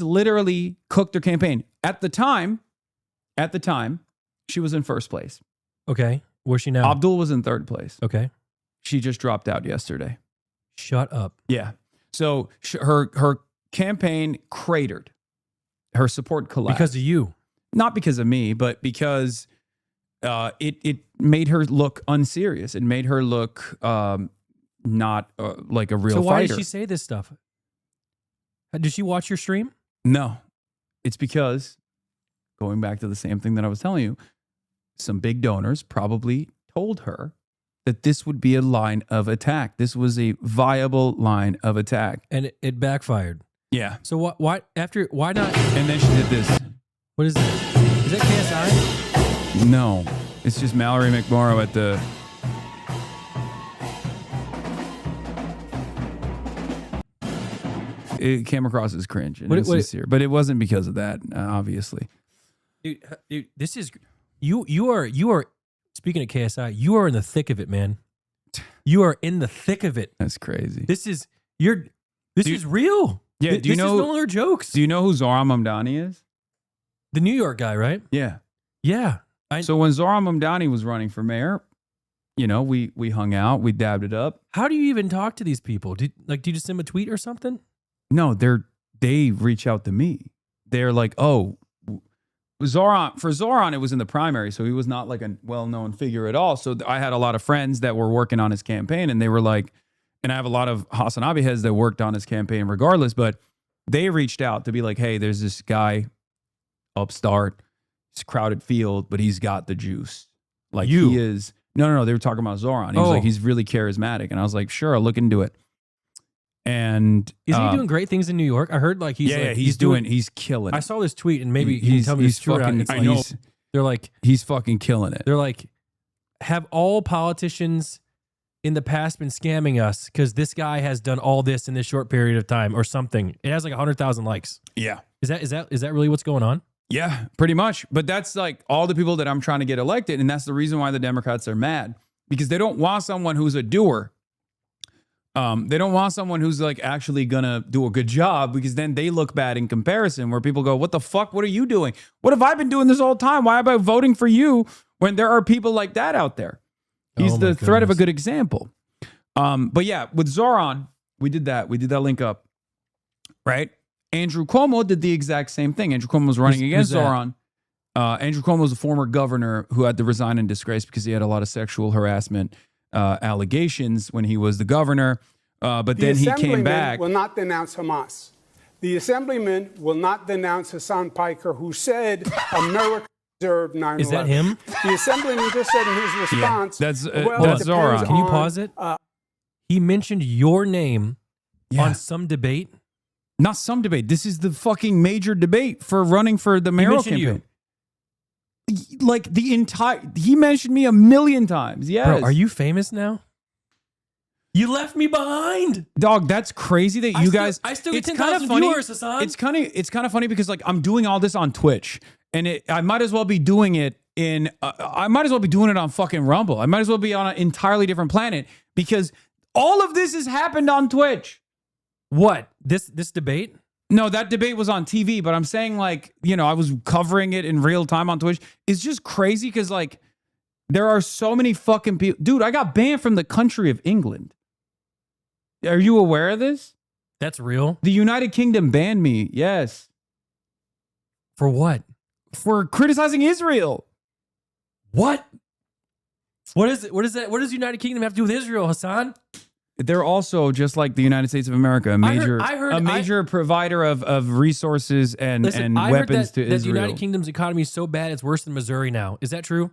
literally cooked her campaign. At the time, she was in first place. Okay. Where's she now? Abdul was in third place. Okay. She just dropped out yesterday. Shut up. Yeah. So her campaign cratered. Her support collapsed. Because of you. Not because of me, but because it made her look unserious. It made her look not like a real fighter. So why did she say this stuff? Did she watch your stream? No. It's because, going back to the same thing that I was telling you, some big donors probably told her that this would be a line of attack. This was a viable line of attack. And it backfired. Yeah. So why not? And then she did this. What is this? Is that KSI? No. It's just Mallory McMorrow at the... It came across as cringe and insincere, but it wasn't because of that, obviously. Dude, this is... You are speaking of KSI, you are in the thick of it, man. You are in the thick of it. That's crazy. This is real. Yeah, This is no longer jokes. Do you know who Zohran Mamdani is? The New York guy, right? Yeah. Yeah. So when Zohran Mamdani was running for mayor, we hung out, we dabbed it up. How do you even talk to these people? Do you just send them a tweet or something? No, they reach out to me. They're like, oh, Zoran, it was in the primary, so he was not like a well-known figure at all. So I had a lot of friends that were working on his campaign, and they were like, and I have a lot of HasanAbi heads that worked on his campaign regardless, but they reached out to be like, hey, there's this guy, upstart, it's a crowded field, but he's got the juice. Like he is. No, they were talking about Zoran. He was like, he's really charismatic. And I was like, sure, I'll look into it. And isn't he doing great things in New York? I heard like he's he's killing it. I saw this tweet, and maybe you can tell me it's true. I know. They're like, he's fucking killing it. They're like, have all politicians in the past been scamming us because this guy has done all this in this short period of time or something? It has like 100,000 likes. Yeah. Is that really what's going on? Yeah, pretty much. But that's like all the people that I'm trying to get elected. And that's the reason why the Democrats are mad, because they don't want someone who's a doer. They don't want someone who's like actually going to do a good job, because then they look bad in comparison, where people go, what the fuck? What are you doing? What have I been doing this whole time? Why am I voting for you when there are people like that out there? He's the threat of a good example. But yeah, with Zoran, we did that. We did that link up, right? Andrew Cuomo did the exact same thing. Andrew Cuomo was running against Zoran. Andrew Cuomo was a former governor who had to resign in disgrace because he had a lot of sexual harassment allegations when he was the governor. But then he came back. Will not denounce Hamas. The assemblyman will not denounce Hasan Piker, who said America deserved 9/11. Is that him? The assemblyman just said in his response. That's Zoran. Can you pause it? He mentioned your name on some debate. Not some debate. This is the fucking major debate for running for the mayoral campaign. Like the entire, he mentioned me 1,000,000 times. Yes. Bro, are you famous now? You left me behind, dog. That's crazy that you guys. I still get 10,000 viewers, Hasan. It's kind of funny because like I'm doing all this on Twitch, and I might as well be doing it in. I might as well be doing it on fucking Rumble. I might as well be on an entirely different planet, because all of this has happened on Twitch. What? This debate? No, that debate was on TV, but I'm saying, like, you know, I was covering it in real time on Twitch. It's just crazy because, like, there are so many fucking people. Dude, I got banned from the country of England. Are you aware of this? That's real? The United Kingdom banned me, yes. For what? For criticizing Israel. What? What is it? What is that? What does the United Kingdom have to do with Israel, Hasan? They're also, just like the United States of America, a major provider of resources and weapons to Israel. The United Kingdom's economy is so bad it's worse than Missouri now. Is that true?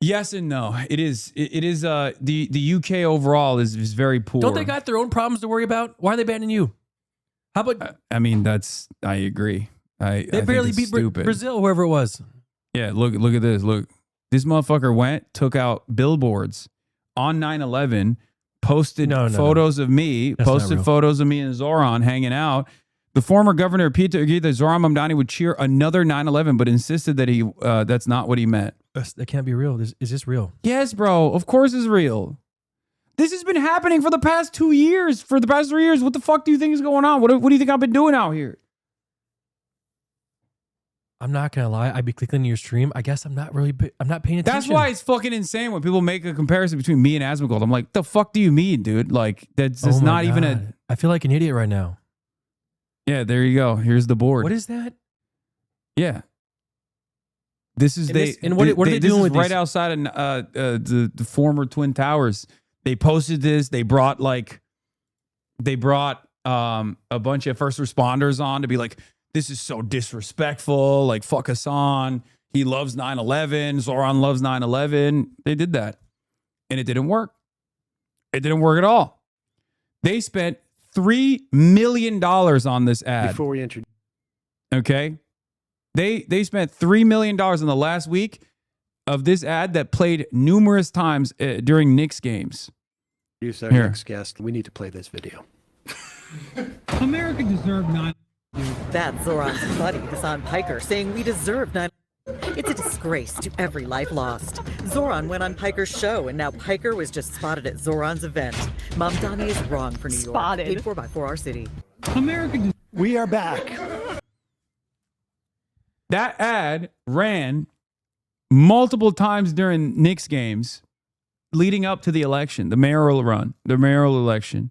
Yes and no. It is. It is. The UK overall is very poor. Don't they got their own problems to worry about? Why are they banning you? How about? I mean, I agree. They barely beat Brazil, whoever it was. Yeah. Look at this. Look, this motherfucker took out billboards on 9/11. Posted photos of me, photos of me and Zoran hanging out. The former governor appeared to agree that Zoran Mamdani would cheer another 9/11, but insisted that that's not what he meant. That can't be real. Is this real? Yes, bro. Of course it's real. This has been happening for the past 2 years. For the past 3 years, what the fuck do you think is going on? What do you think I've been doing out here? I'm not gonna lie. I'd be clicking your stream. I guess I'm not paying attention. That's why it's fucking insane when people make a comparison between me and Asmongold. I'm like, the fuck do you mean, dude? Like, that's just not even a. I feel like an idiot right now. Yeah, there you go. Here's the board. What is that? Yeah. This is what are they doing with right these? outside of the former Twin Towers. They posted this. They brought a bunch of first responders on to be like, this is so disrespectful. Like, fuck Hasan. He loves 9/11. Zoran loves 9/11. They did that. And it didn't work. It didn't work at all. They spent $3 million on this ad. Before we introduce. Okay. They spent $3 million in the last week of this ad that played numerous times during Knicks games. Use our next guest. We need to play this video. America deserved 9. That's Zoran's buddy, Hasan Piker, saying we deserve 9. It's a disgrace to every life lost. Zoran went on Piker's show, and now Piker was just spotted at Zoran's event. Mamdani is wrong for New York. Paid for by 4R City. America. We are back. That ad ran multiple times during Knicks games leading up to the election, the mayoral election.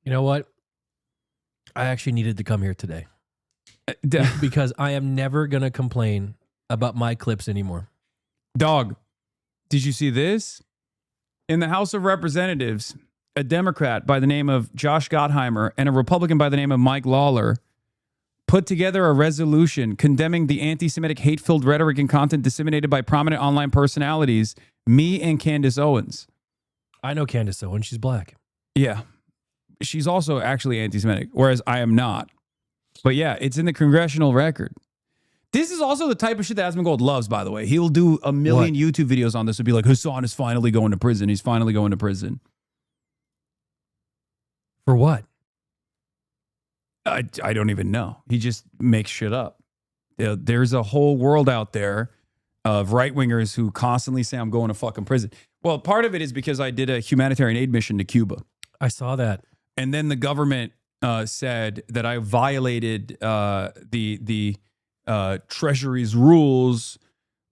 You know what? I actually needed to come here today. because I am never going to complain about my clips anymore. Dog, did you see this? In the House of Representatives, a Democrat by the name of Josh Gottheimer and a Republican by the name of Mike Lawler put together a resolution condemning the anti-Semitic hate-filled rhetoric and content disseminated by prominent online personalities, me and Candace Owens. I know Candace Owens. She's black. Yeah. She's also actually anti-Semitic, whereas I am not. But yeah, it's in the congressional record. This is also the type of shit that Asmongold loves, by the way. He'll do a million YouTube videos on this and be like, Hasan is finally going to prison. He's finally going to prison. For what? I don't even know. He just makes shit up. There's a whole world out there of right-wingers who constantly say I'm going to fucking prison. Well, part of it is because I did a humanitarian aid mission to Cuba. I saw that. And then the government said that I violated the Treasury's rules,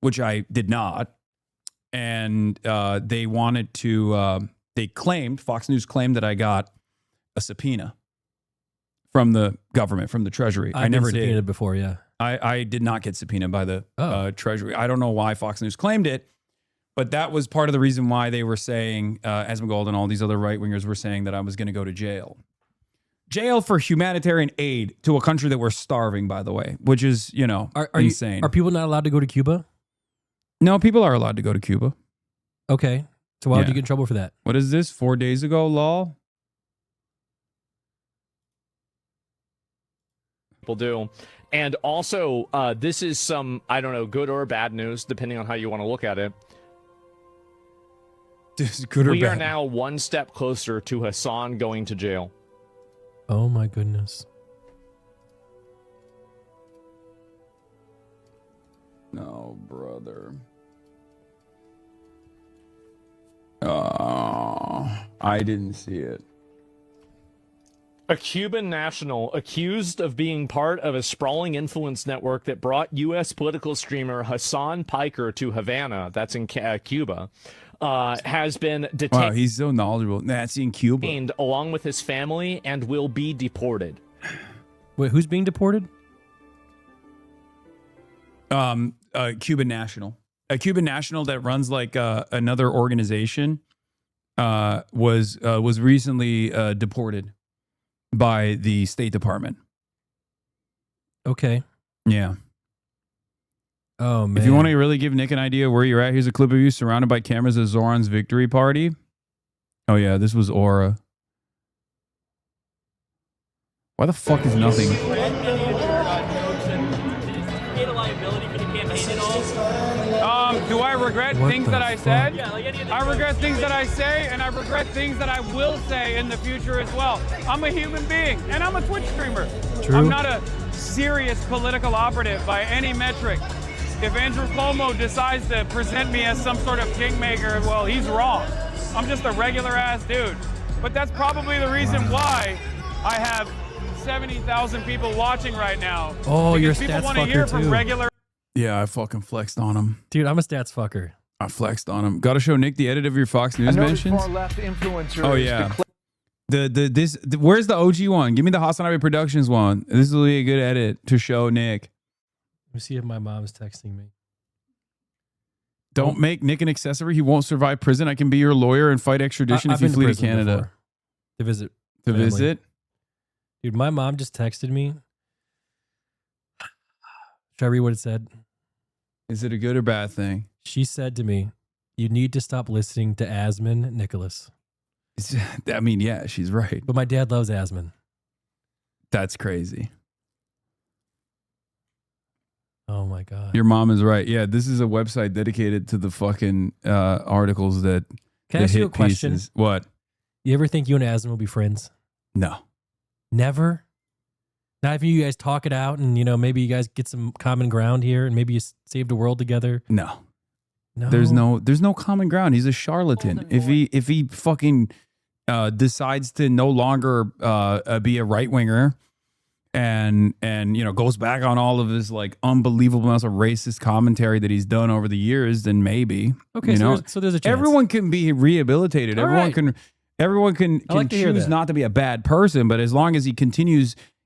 which I did not. And they wanted to, Fox News claimed that I got a subpoena from the government, from the Treasury. I never did. Subpoenaed before, yeah. I did not get subpoenaed by the Treasury. I don't know why Fox News claimed it, but that was part of the reason why they were saying, Asmongold and all these other right-wingers were saying that I was going to go to jail. Jail for humanitarian aid to a country that we're starving, by the way, which is, insane. Are people not allowed to go to Cuba? No, people are allowed to go to Cuba. Okay. So why would you get in trouble for that? What is this? 4 days ago, lol? People do. And also, this is some, I don't know, good or bad news, depending on how you want to look at it. This is good or bad. We are now one step closer to Hasan going to jail. Oh my goodness. No, brother. I didn't see it. A Cuban national accused of being part of a sprawling influence network that brought U.S. political streamer Hasan Piker to Havana, that's in Cuba, has been detained. Wow, he's so knowledgeable. That's in Cuba. Along with his family and will be deported. Wait, who's being deported? A Cuban national. A Cuban national that runs like another organization was recently deported by the State Department. Okay. Yeah. Oh, man. If you want to really give Nick an idea where you're at, here's a clip of you surrounded by cameras at Zoran's victory party. Oh, yeah, this was Aura. Why the fuck is nothing? Do I regret things that I said? Yeah, like any of the I regret things that I say, and I regret things that I will say in the future as well. I'm a human being, and I'm a Twitch streamer. True. I'm not a serious political operative by any metric. If Andrew Cuomo decides to present me as some sort of kingmaker, well, he's wrong. I'm just a regular ass dude. But that's probably the reason why I have 70,000 people watching right now. Oh, you're a people stats want to fucker hear from too. regular. Yeah, I fucking flexed on him. Dude, I'm a stats fucker. I flexed on him. Got to show Nick the edit of your Fox News mentions. Far-left influencer Oh yeah. Where's the OG one? Give me the HasanAbi Productions one. This will be a good edit to show Nick. Let me see if my mom's texting me. Don't make Nick an accessory. He won't survive prison. I can be your lawyer and fight extradition if you flee to Canada. Before. To visit. To family. visit? Dude, my mom just texted me. Should I read what it said? Is it a good or bad thing? She said to me, "You need to stop listening to Asmon Nicholas." I mean, yeah, she's right. But my dad loves Asmon. That's crazy. Oh my God. Your mom is right. Yeah, this is a website dedicated to the fucking articles that Can I ask you a question? Pieces. What? You ever think you and Asmon will be friends? No. Never? Not if you guys talk it out and, maybe you guys get some common ground here and maybe you save the world together? No. No. There's no common ground. He's a charlatan. If he fucking decides to no longer be a right winger and goes back on all of his like unbelievable amounts of racist commentary that he's done over the years, then maybe. Okay, so there's a chance. Everyone can be rehabilitated. All right. Everyone can I like to hear choose that. not to be a bad person, but as long as he continues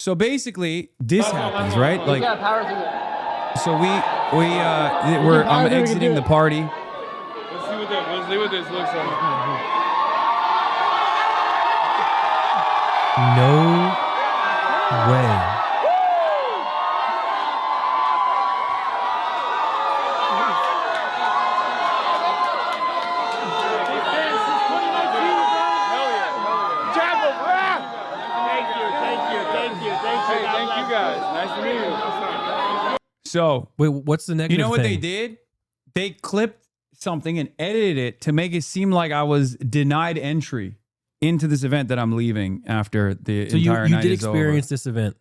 So basically, this happens, right? Like, so I'm exiting the party. Let's see what this looks like. No way. So wait, what's the negative? You know what they thing? did? They clipped something and edited it to make it seem like I was denied entry into this event that I'm leaving after the So entire you night did is over. experience this event.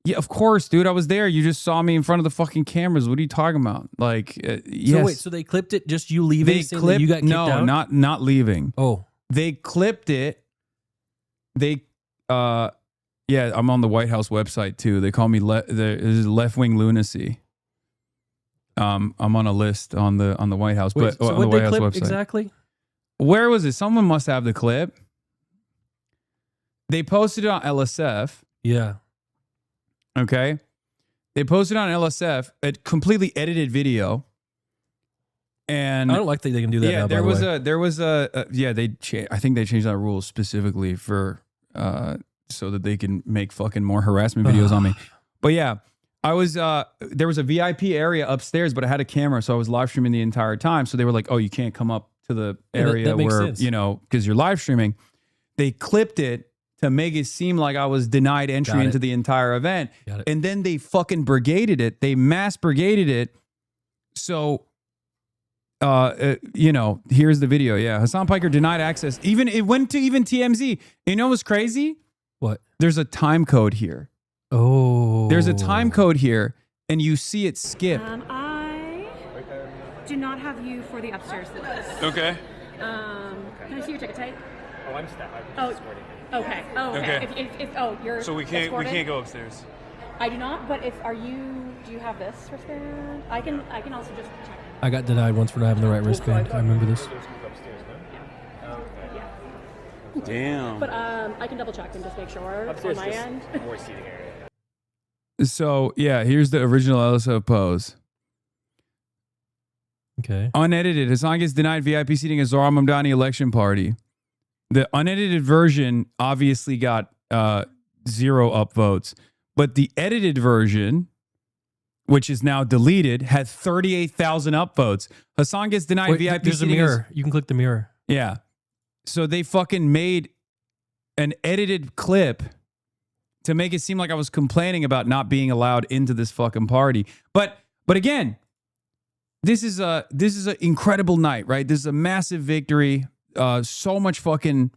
Yeah, of course, dude. I was there. You just saw me in front of the fucking cameras. What are you talking about? Like, yes. So wait, so they clipped it just you leaving? They saying that clipped. you got kicked out? not leaving. Oh, they clipped it. They, yeah, I'm on the White House website too. They call me left-wing lunacy. I'm on a list on the White House, wait, but so on the what White they House clip website. exactly? Where was it? Someone must have the clip. They posted it on LSF. Yeah. Okay. They posted on LSF a completely edited video. And I don't like that they can do that. yeah, now, there by was the way. I think they changed that rule specifically for so that they can make fucking more harassment videos on me. But yeah, I was there was a VIP area upstairs, but I had a camera, so I was live streaming the entire time. So they were like, "Oh, you can't come up to the area that makes where sense. you know because you're live streaming." They clipped it to make it seem like I was denied entry Got it. into the entire event, Got it. and then they fucking brigaded it. They mass brigaded it. So. You know, here's the video. Yeah, Hasan Piker denied access. Even it went to even TMZ. You know what's crazy? What? There's a time code here. Oh. There's a time code here, and you see it skip. I do not have you for the upstairs list. Okay. Can I see your ticket tape? Oh, I'm staff. Oh, okay. Oh, okay. Okay. If you're So we can't escorted? go upstairs. I do not. But do you have this wristband? I can also just check. I got denied once for not having the right wristband. I remember this. Damn. But I can double check and just make sure on my end. More seating area. So yeah, here's the original LSO pose. Okay. Unedited. Hasan gets denied VIP seating at Zohran Mamdani election party. The unedited version obviously got 0 upvotes, but the edited version, which is now deleted, had 38,000 upvotes. Hasan gets denied Wait, VIP there's a seating. mirror. You can click the mirror. Yeah. So they fucking made an edited clip to make it seem like I was complaining about not being allowed into this fucking party. But again, this is an incredible night, right? This is a massive victory. So much fucking,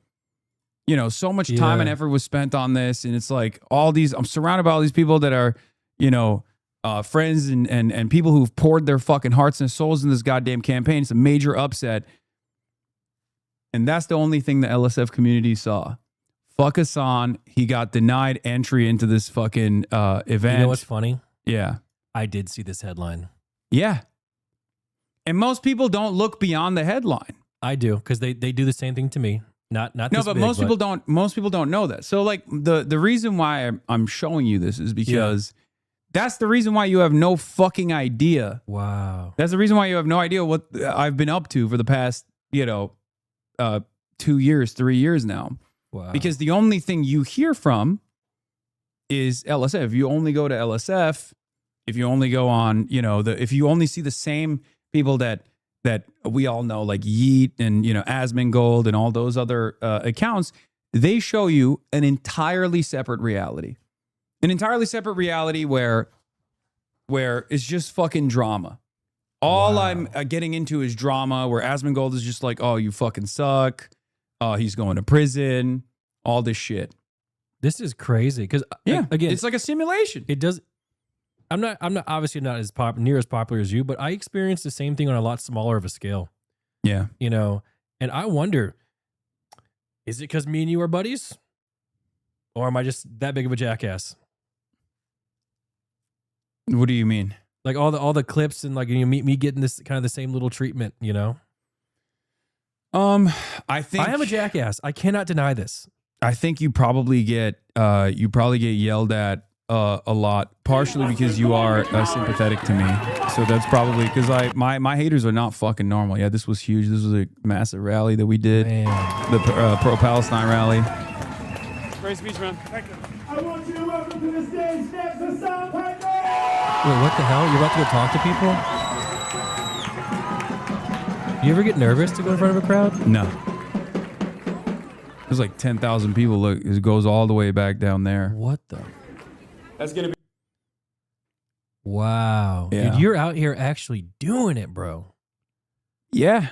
you know, so much time and effort was spent on this. And it's like I'm surrounded by all these people that are, you know, friends and people who've poured their fucking hearts and souls in this goddamn campaign. It's a major upset. And that's the only thing the LSF community saw. Fuck Hasan. He got denied entry into this fucking event. You know what's funny? Yeah. I did see this headline. Yeah. And most people don't look beyond the headline. I do, because they do the same thing to me. Not No, this but big, most people don't. Most people don't know that. So like the reason why I'm showing you this is because that's the reason why you have no fucking idea. Wow. That's the reason why you have no idea what I've been up to for the past 2 years, 3 years now. Wow. Because the only thing you hear from is LSF. If you only go to LSF, if you only go on, if you only see the same people that we all know, like Yeet and, Asmongold and all those other accounts, they show you an entirely separate reality. An entirely separate reality where it's just fucking drama. All I'm getting into is drama, where Asmongold is just like, oh, you fucking suck. He's going to prison. All this shit. This is crazy because again, it's like a simulation. It does. I'm not obviously not as near as popular as you, but I experienced the same thing on a lot smaller of a scale. Yeah. And I wonder, is it because me and you are buddies, or am I just that big of a jackass? What do you mean? Like all the clips and me getting this kind of the same little treatment, I think I am a jackass. I cannot deny this. I think you probably get yelled at a lot, partially because you are sympathetic to me. So that's probably because my haters are not fucking normal. Yeah, this was huge. This was a massive rally that we did, the pro-Palestine rally. Great speech, man. Thank you. I want you to welcome to the stage next Hasan Piker. Wait, what the hell? You're about to go talk to people? You ever get nervous to go in front of a crowd? No. There's like 10,000 people. Look, it goes all the way back down there. What the? That's gonna be. Wow. Yeah. Dude, you're out here actually doing it, bro. Yeah.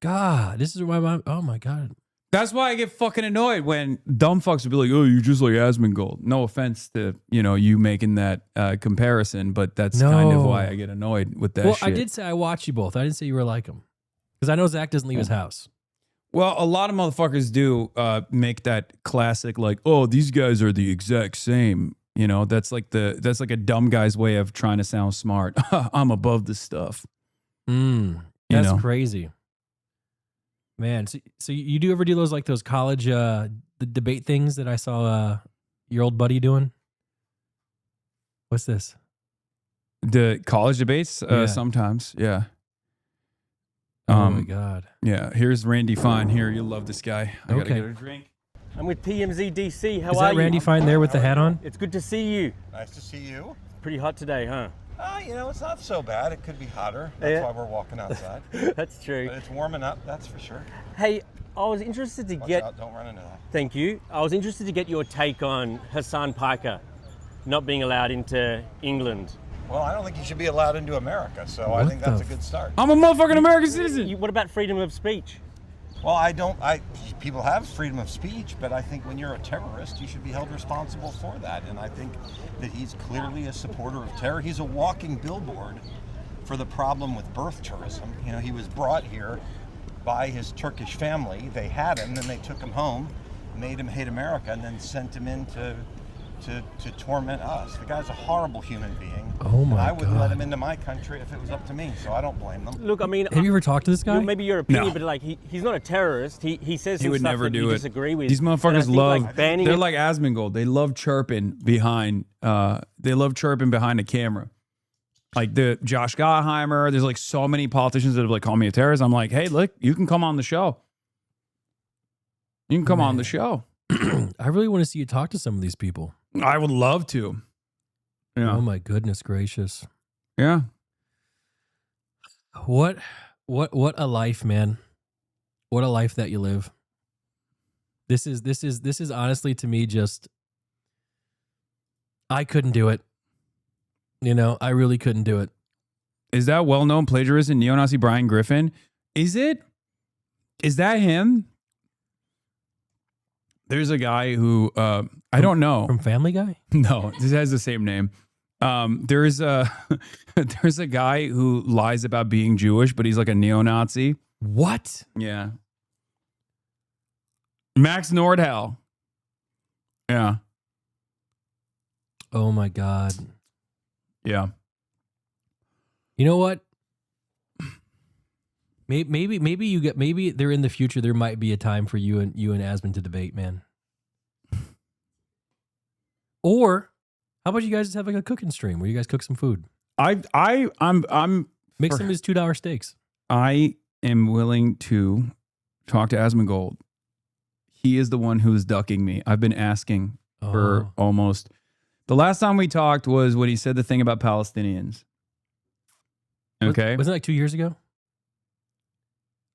God, this is why oh my God. That's why I get fucking annoyed when dumb fucks would be like, "Oh, you're just like Asmongold." No offense to you making that comparison, but that's kind of why I get annoyed with that. Well, shit. I did say I watched you both. I didn't say you were like him, because I know Zach doesn't leave his house. Well, a lot of motherfuckers do make that classic like, "Oh, these guys are the exact same." That's like a dumb guy's way of trying to sound smart. I'm above this stuff. That's crazy. Man, so you do ever do those college the debate things that I saw your old buddy doing? What's this? The college debates? Yeah. Sometimes, yeah. Oh my God. Yeah, here's Randy Fine here. You'll love this guy. I gotta Okay. get a drink. I'm with TMZ DC. How Is are that you? Randy Fine there with the hat on? It's good to see you. Nice to see you. Pretty hot today, huh? It's not so bad. It could be hotter. That's Yeah. why we're walking outside. That's true. But it's warming up, that's for sure. Hey, I was interested to Watch get. out, don't run into that. Thank you. I was interested to get your take on Hasan Piker not being allowed into England. Well, I don't think you should be allowed into America, so I think that's a good start. I'm a motherfucking American citizen. What about freedom of speech? Well, people have freedom of speech, but I think when you're a terrorist, you should be held responsible for that. And I think that he's clearly a supporter of terror. He's a walking billboard for the problem with birth tourism. He was brought here by his Turkish family. They had him, then they took him home, made him hate America, and then sent him in to torment us. The guy's a horrible human being. Oh my and I wouldn't God. let him into my country if it was up to me, so I don't blame them. Look, I mean, Have you ever talked to this guy? maybe your opinion, No. but like he's not a terrorist. He says He some would stuff never that do you it. disagree with. These And I motherfuckers think, love. like, banning They're it- like Asmongold. They love chirping behind. They love chirping behind the camera. Like the Josh Gottheimer. There's like so many politicians that have like called me a terrorist. I'm like, hey, look, you can come on the show. You can come on the show. I really want to see you talk to some of these people. I would love to. Yeah. Oh my goodness gracious. Yeah. What a life, man. What a life that you live. This is honestly to me just I couldn't do it. I really couldn't do it. Is that well-known plagiarist and neo-Nazi Brian Griffin? Is that him? There's a guy who I don't know. From Family Guy? No, this has the same name. There's a guy who lies about being Jewish, but he's like a neo-Nazi. What? Yeah. Max Nordhall. Yeah. Oh my God. Yeah. You know what? Maybe there in the future there might be a time for you and Asmon to debate, man. Or how about you guys just have like a cooking stream where you guys cook some food? I'm Make some of his $2 steaks. I am willing to talk to Asmongold. He is the one who is ducking me. I've been asking for almost. The last time we talked was when he said the thing about Palestinians. Okay. Wasn't it like 2 years ago?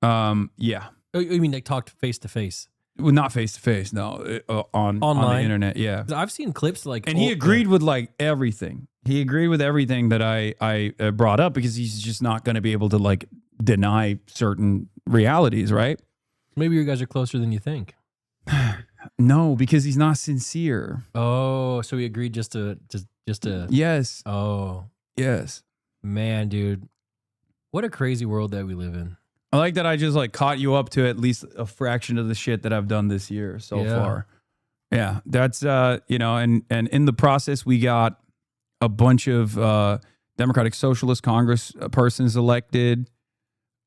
Yeah. Oh, you mean like talked face to face? Well, not face to face. No, on the internet. Yeah. I've seen clips like, and he agreed with like everything. He agreed with everything that I brought up because he's just not going to be able to like deny certain realities, right? Maybe you guys are closer than you think. No, because he's not sincere. Oh, so he agreed just to. Yes. Oh, yes. Man, dude, what a crazy world that we live in. I like that I just like caught you up to at least a fraction of the shit that I've done this year so far. Yeah, that's and in the process we got a bunch of Democratic Socialist Congress persons elected.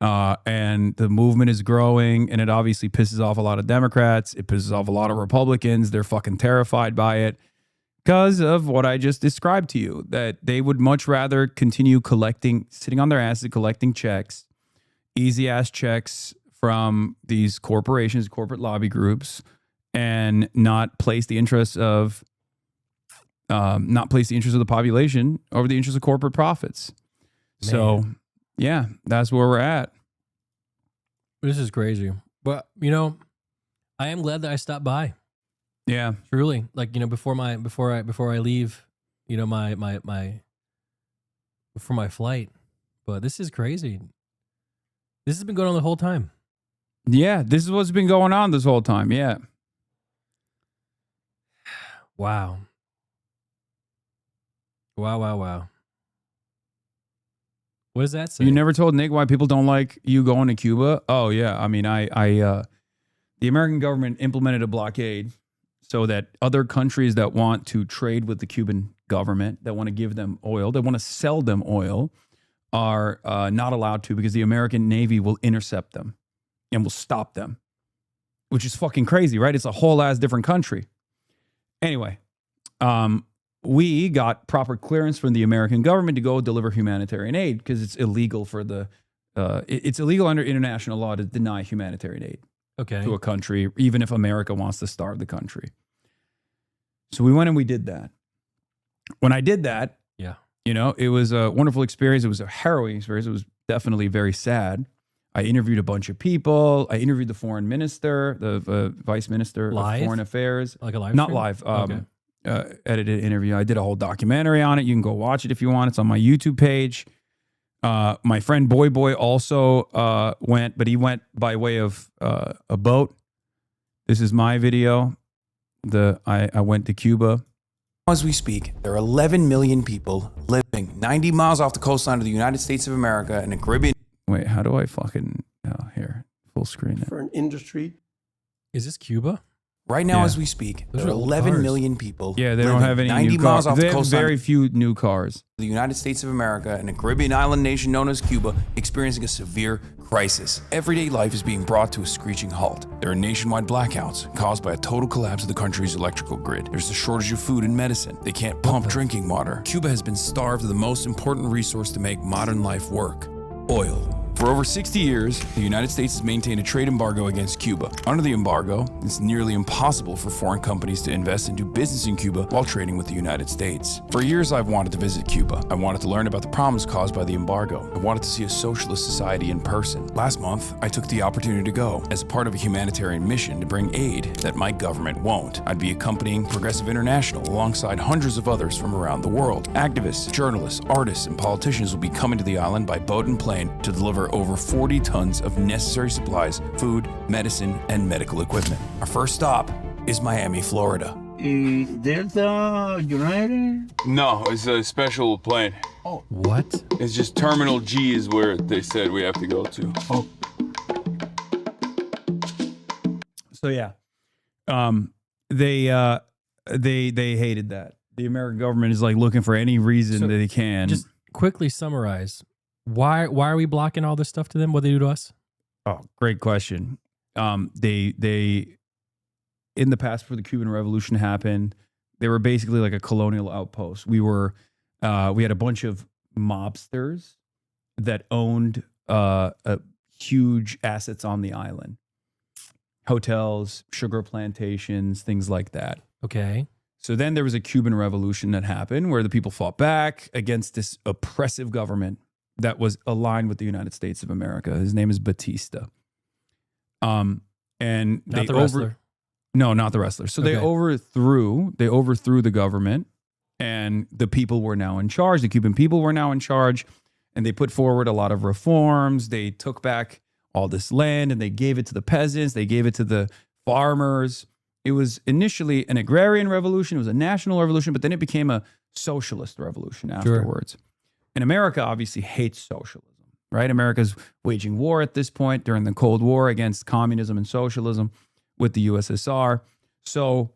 And the movement is growing, and it obviously pisses off a lot of Democrats. It pisses off a lot of Republicans. They're fucking terrified by it because of what I just described to you, that they would much rather continue sitting on their asses, collecting checks, easy ass checks from these corporations, corporate lobby groups, and not place the interests of the population over the interests of corporate profits. Man. So, yeah, that's where we're at. This is crazy. But, I am glad that I stopped by. Yeah. Truly. Like, before I leave, before my flight. But this is crazy. This has been going on the whole time. Yeah, this is what's been going on this whole time. Yeah. Wow. Wow. What does that say? You never told Nick why people don't like you going to Cuba? Oh, yeah. I mean, the American government implemented a blockade so that other countries that want to trade with the Cuban government, that want to give them oil, that want to sell them oil, are not allowed to, because the American Navy will intercept them and will stop them, which is fucking crazy, right? It's a whole ass different country. Anyway, we got proper clearance from the American government to go deliver humanitarian aid, because it's illegal it's illegal under international law to deny humanitarian aid to a country, even if America wants to starve the country. So we went and we did that. When I did that, it was a wonderful experience. It was a harrowing experience. It was definitely very sad. I interviewed a bunch of people. I interviewed the foreign minister, the vice minister of foreign affairs. Like a live Not stream? live. Edited interview. I did a whole documentary on it. You can go watch it if you want. It's on my YouTube page. My friend Boy also went, but he went by way of a boat. This is my video. I went to Cuba. As we speak, there are 11 million people living 90 miles off the coastline of the United States of America and the Caribbean. Wait, how do I fucking here full screen it? For an industry. Is this Cuba? Right now, Yeah. as we speak, Those there are are old 11 cars. million people. Yeah, they don't living have any 90 new miles cars. off They the have coastline very of few new cars. the United States of America and a Caribbean island nation known as Cuba experiencing a severe crisis. Everyday life is being brought to a screeching halt. There are nationwide blackouts caused by a total collapse of the country's electrical grid. There's a shortage of food and medicine. They can't pump drinking water. Cuba has been starved of the most important resource to make modern life work: oil. For over 60 years, the United States has maintained a trade embargo against Cuba. Under the embargo, it's nearly impossible for foreign companies to invest and do business in Cuba while trading with the United States. For years, I've wanted to visit Cuba. I wanted to learn about the problems caused by the embargo. I wanted to see a socialist society in person. Last month, I took the opportunity to go as a part of a humanitarian mission to bring aid that my government won't. I'd be accompanying Progressive International alongside hundreds of others from around the world. Activists, journalists, artists, and politicians will be coming to the island by boat and plane to deliver over 40 tons of necessary supplies, food, medicine, and medical equipment. Our first stop is Miami, Florida. Is Delta United? No, it's a special plane. Oh. What? It's just Terminal G is where they said we have to go to. Oh. So yeah, they hated that. The American government is like looking for any reason that they can. Just quickly summarize. Why are we blocking all this stuff to them? What they do to us? Oh, great question. They in the past, before the Cuban Revolution happened, they were basically like a colonial outpost. We had a bunch of mobsters that owned huge assets on the island, hotels, sugar plantations, things like that. Okay. So then there was a Cuban Revolution that happened where the people fought back against this oppressive government that was aligned with the United States of America. His name is Batista. And Not the wrestler. No, not the wrestler. So they overthrew the government, and the people were now in charge. The Cuban people were now in charge, and they put forward a lot of reforms. They took back all this land and they gave it to the peasants. They gave it to the farmers. It was initially an agrarian revolution. It was a national revolution, but then it became a socialist revolution afterwards. And America obviously hates socialism, right? America's waging war at this point during the Cold War against communism and socialism with the USSR. So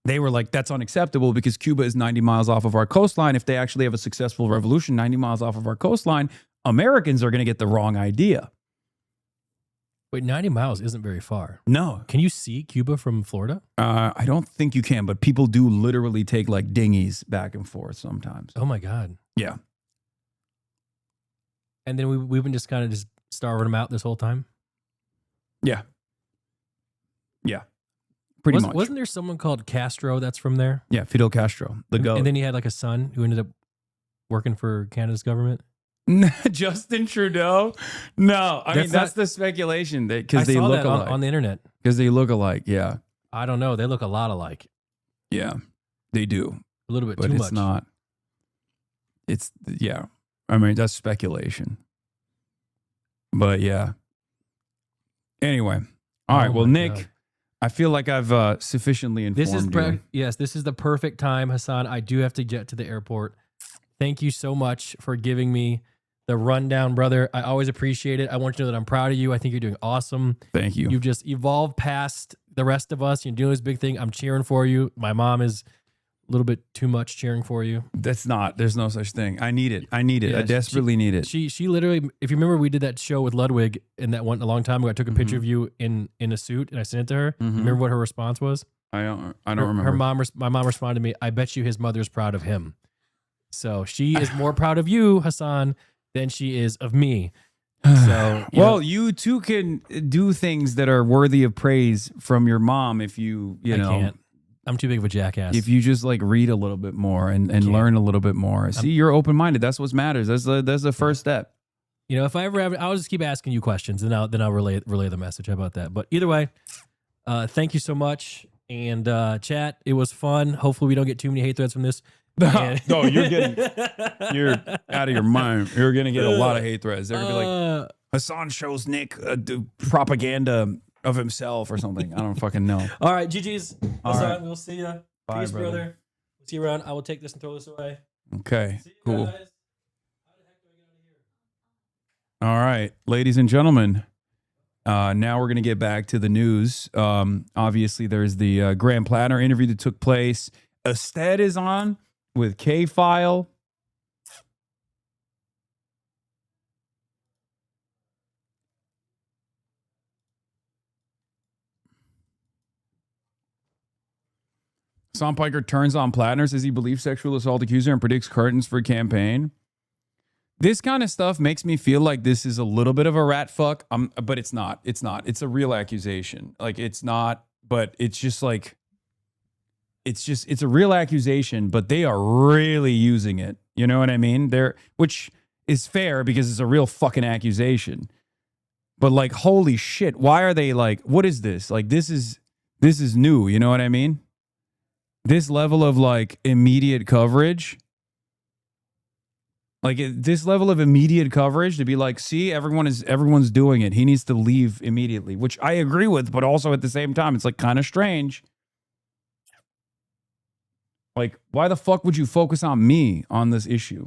they were like, that's unacceptable because Cuba is 90 miles off of our coastline. If they actually have a successful revolution 90 miles off of our coastline, Americans are going to get the wrong idea. Wait, 90 miles isn't very far. No. Can you see Cuba from Florida? I don't think you can, but people do literally take like dinghies back and forth sometimes. Oh my God. Yeah. And then we've been just kind of just starving them out this whole time? Yeah. Yeah. Pretty much. Wasn't there someone called Castro that's from there? Yeah, Fidel Castro, the goat. And then he had like a son who ended up working for Canada's government? Justin Trudeau? No, I mean that's the speculation because they look alike on the internet. Because they look alike, yeah. I don't know. They look a lot alike. Yeah, they do a little bit but too it's much. Not. It's yeah. I mean that's speculation. But yeah. Anyway, all right. Well, Nick, God. I feel like I've sufficiently informed you. Yes, this is the perfect time, Hasan. I do have to get to the airport. Thank you so much for giving me the rundown, brother. I always appreciate it. I want you to know that I'm proud of you. I think you're doing awesome. Thank you. You've just evolved past the rest of us. You're doing this big thing. I'm cheering for you. My mom is a little bit too much cheering for you. There's no such thing. I need it. Yeah, I desperately need it. She literally, if you remember, we did that show with Ludwig and that one a long time ago. I took a picture of you in a suit and I sent it to her. Remember what her response was? I don't remember. My mom responded to me, I bet you his mother's proud of him. So she is more proud of you, Hasan, than she is of me. So you too can do things that are worthy of praise from your mom if you know. Can't. I'm too big of a jackass. If you just like read a little bit more and learn a little bit more. See, you're open-minded. That's what matters. That's the first step. You know, if I ever have, I'll just keep asking you questions and then I'll relay the message. How about that? But either way, thank you so much. And chat, it was fun. Hopefully we don't get too many hate threads from this. No, you're out of your mind. You're gonna get a lot of hate threads. They're gonna be like, Hasan shows Nick propaganda of himself or something. I don't fucking know. All right, GG's. Hasan, right. we'll see ya. Bye, Peace, brother. brother. See you around. I will take this and throw this away. Okay, See you cool. guys. All right, ladies and gentlemen. Now we're gonna get back to the news. Obviously, there's the Graham Platner interview that took place. Ested is on with K-File. Hasan Piker turns on Platner, says he believes sexual assault accuser and predicts curtains for campaign. This kind of stuff makes me feel like this is a little bit of a rat fuck, but it's not. It's not. It's a real accusation. Like, it's not, but it's just like, it's a real accusation, but they are really using it. You know what I mean? Which is fair because it's a real fucking accusation. But like, holy shit, why are they like, what is this? Like, this is new. You know what I mean? This level of like immediate coverage. Like this level of immediate coverage to be like, see, everyone's doing it. He needs to leave immediately, which I agree with, but also at the same time, it's like kind of strange. Like, why the fuck would you focus on me on this issue?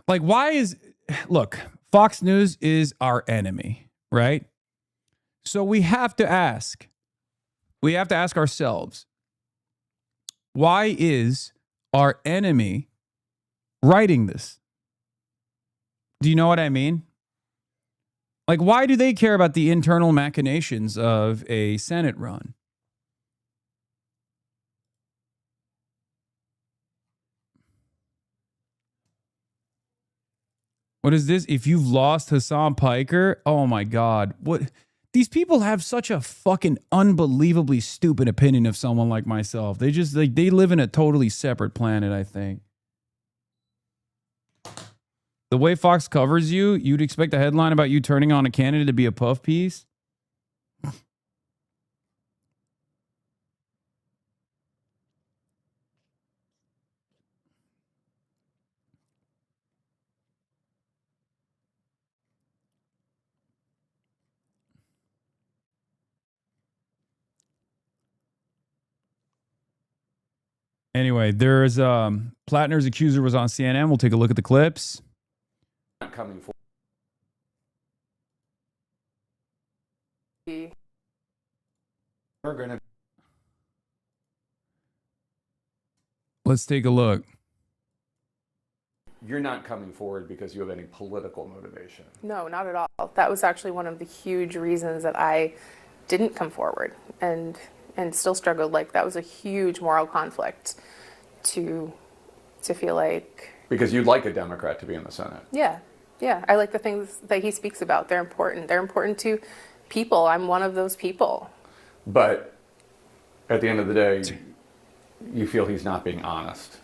Like, look, Fox News is our enemy, right? So we have to ask ourselves, why is our enemy writing this? Do you know what I mean? Like, why do they care about the internal machinations of a Senate run? What is this? If you've lost Hasan Piker, oh my God. What? These people have such a fucking unbelievably stupid opinion of someone like myself. They just, like, they live in a totally separate planet, I think. The way Fox covers you, you'd expect a headline about you turning on a candidate to be a puff piece? Anyway, there's Platner's accuser was on CNN. We'll take a look at the clips. Coming for. gonna. Let's take a look. You're not coming forward because you have any political motivation. No, not at all. That was actually one of the huge reasons that I didn't come forward and still struggled. Like, that was a huge moral conflict to feel like. Because you'd like a Democrat to be in the Senate. Yeah. I like the things that he speaks about. They're important. They're important to people. I'm one of those people. But at the end of the day, you feel he's not being honest.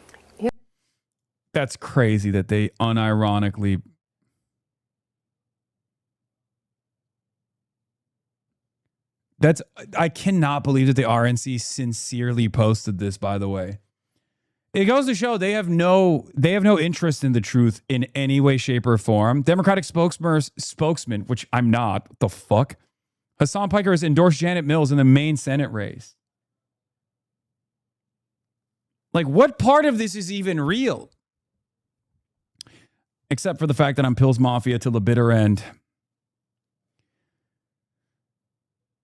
That's crazy that they unironically. I cannot believe that the RNC sincerely posted this, by the way. It goes to show they have no interest in the truth in any way, shape, or form. Democratic spokesman, which I'm not, what the fuck? Hasan Piker has endorsed Janet Mills in the main Senate race. Like, what part of this is even real? Except for the fact that I'm Pills Mafia till the bitter end.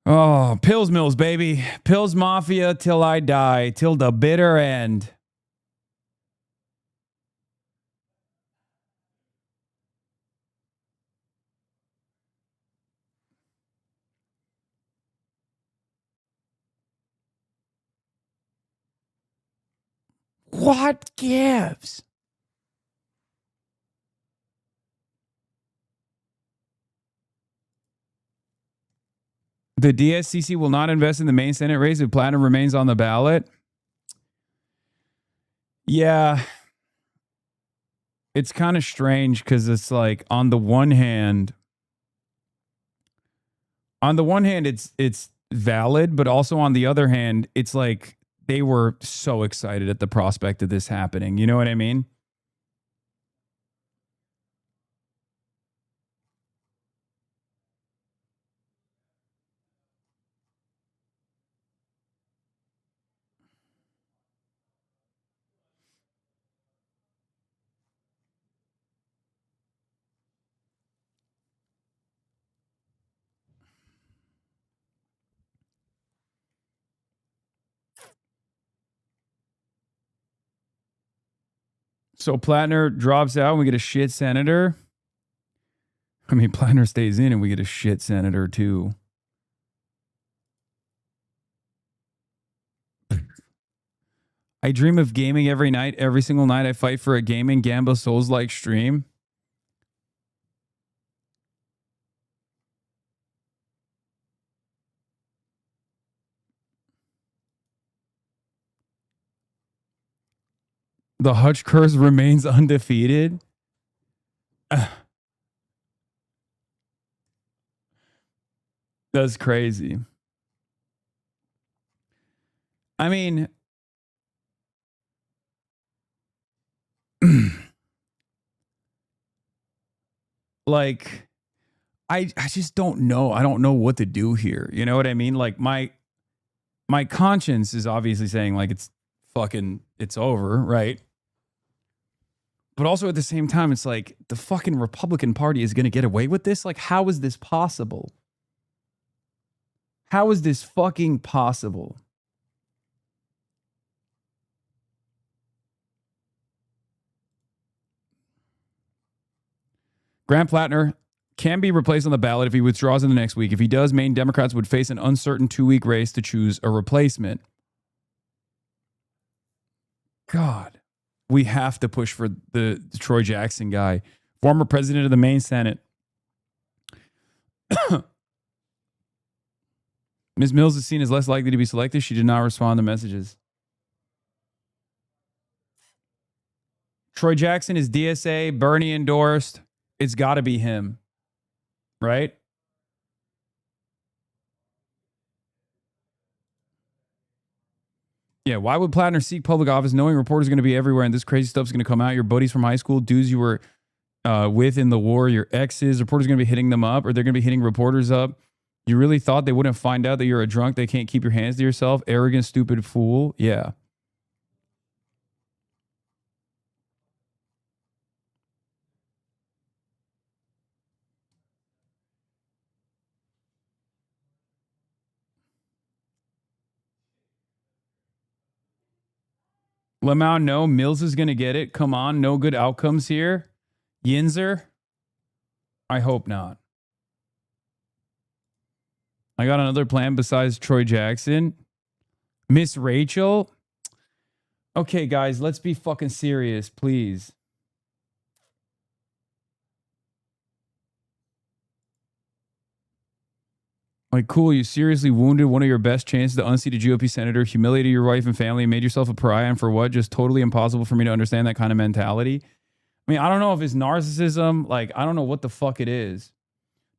Oh, Pills Mills, baby. Pills Mafia till I die, till the bitter end. What gives? The DSCC will not invest in the main Senate race if Platner remains on the ballot. Yeah. It's kind of strange because it's like on the one hand it's valid, but also on the other hand, it's like they were so excited at the prospect of this happening. You know what I mean? So Platner drops out and we get a shit senator. I mean, Platner stays in and we get a shit senator too. I dream of gaming every night. Every single night I fight for a gaming Gamba Souls-like stream. The Hutch curse remains undefeated. That's crazy. I mean, like, I just don't know. I don't know what to do here. You know what I mean? Like, my conscience is obviously saying, like, it's over, right? But also at the same time, it's like the fucking Republican Party is going to get away with this? Like, how is this possible? How is this fucking possible? Grant Platner can be replaced on the ballot if he withdraws in the next week. If he does, Maine Democrats would face an uncertain 2-week race to choose a replacement. God, we have to push for the Troy Jackson guy, former president of the Maine Senate. Ms. Mills is seen as less likely to be selected. She did not respond to messages. Troy Jackson is DSA, Bernie endorsed. It's got to be him, right? Yeah, why would Platner seek public office knowing reporters are going to be everywhere and this crazy stuff's going to come out? Your buddies from high school, dudes you were with in the war, your exes, reporters are going to be hitting them up, or they're going to be hitting reporters up. You really thought they wouldn't find out that you're a drunk? They can't keep your hands to yourself? Arrogant, stupid fool? Yeah. Lamau, no. Mills is going to get it. Come on. No good outcomes here. Yinzer? I hope not. I got another plan besides Troy Jackson. Miss Rachel? Okay, guys, let's be fucking serious, please. Like, cool, you seriously wounded one of your best chances to unseat a GOP senator, humiliated your wife and family, made yourself a pariah, and for what? Just totally impossible for me to understand that kind of mentality. I mean, I don't know if it's narcissism. Like, I don't know what the fuck it is.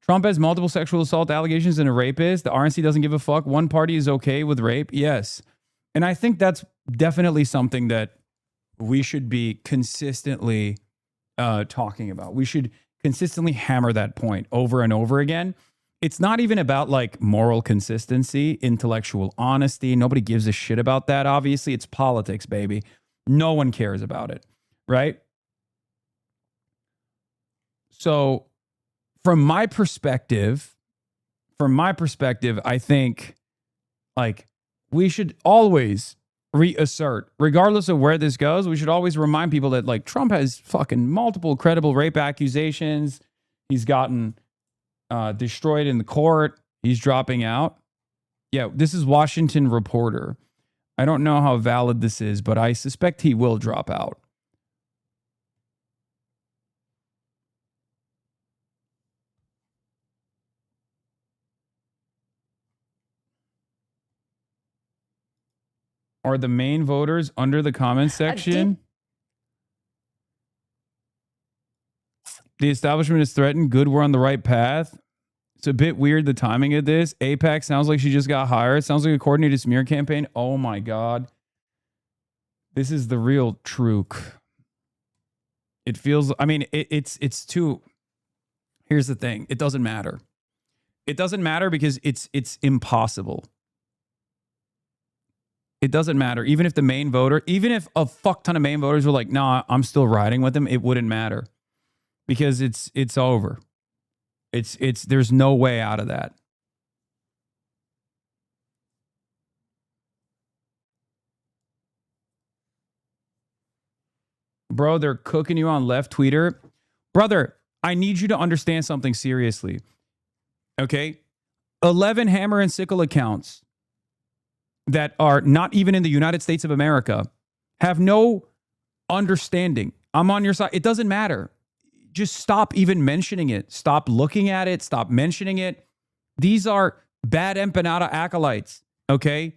Trump has multiple sexual assault allegations and a rapist. The RNC doesn't give a fuck. One party is okay with rape. Yes. And I think that's definitely something that we should be consistently talking about. We should consistently hammer that point over and over again. It's not even about like moral consistency, intellectual honesty. Nobody gives a shit about that. Obviously, it's politics, baby. No one cares about it, right? So from my perspective, I think like we should always reassert, regardless of where this goes, we should always remind people that like Trump has fucking multiple credible rape accusations. He's gotten destroyed in the court. He's dropping out. Yeah, this is Washington Reporter. I don't know how valid this is, but I suspect he will drop out. Are the main voters under the comment section? The establishment is threatened. Good, we're on the right path. It's a bit weird, the timing of this. AIPAC sounds like she just got hired. Sounds like a coordinated smear campaign. Oh my God. This is the real truc. It feels, I mean, it's too, here's the thing. It doesn't matter. It doesn't matter because it's impossible. It doesn't matter. Even if the main voter, even if a fuck ton of main voters were like, nah, I'm still riding with him, it wouldn't matter. Because it's over. There's no way out of that. Bro, they're cooking you on left tweeter. Brother, I need you to understand something seriously. Okay? 11 hammer and sickle accounts that are not even in the United States of America have no understanding. I'm on your side. It doesn't matter. Just stop even mentioning it. Stop looking at it. Stop mentioning it. These are bad empanada acolytes, okay?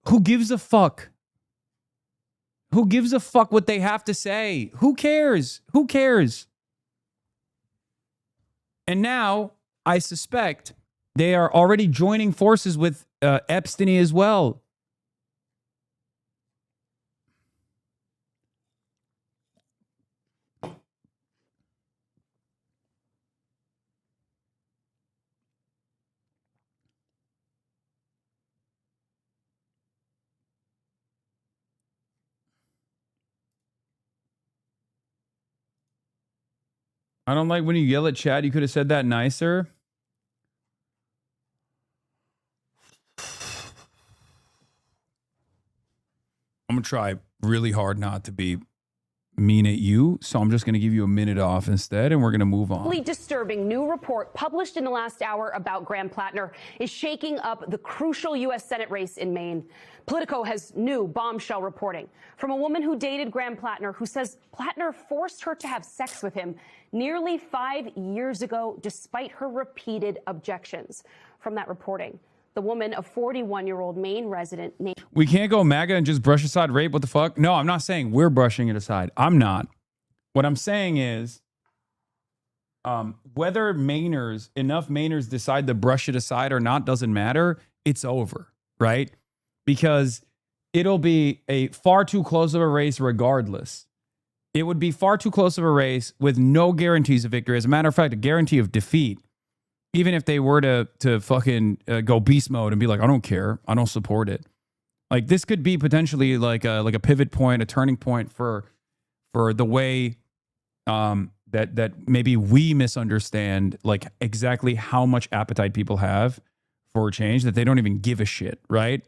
Who gives a fuck? Who gives a fuck what they have to say? Who cares? Who cares? And now, I suspect they are already joining forces with Epstein as well. I don't like when you yell at Chad. You could have said that nicer. I'm going to try really hard not to be mean at you. So I'm just going to give you a minute off instead, and we're going to move on. A disturbing new report published in the last hour about Graham Platner is shaking up the crucial U.S. Senate race in Maine. Politico has new bombshell reporting from a woman who dated Graham Platner, who says Platner forced her to have sex with him nearly 5 years ago, despite her repeated objections. From that reporting, the woman, a 41-year-old Maine resident named... We can't go MAGA and just brush aside rape. What the fuck? No, I'm not saying we're brushing it aside. I'm not. What I'm saying is whether enough Mainers decide to brush it aside or not doesn't matter. It's over, right? Because it'll be a far too close of a race regardless. It would be far too close of a race with no guarantees of victory. As a matter of fact, a guarantee of defeat. Even if they were to fucking go beast mode and be like, I don't care, I don't support it. Like this could be potentially like a pivot point, a turning point for the way that maybe we misunderstand like exactly how much appetite people have for change, that they don't even give a shit, right?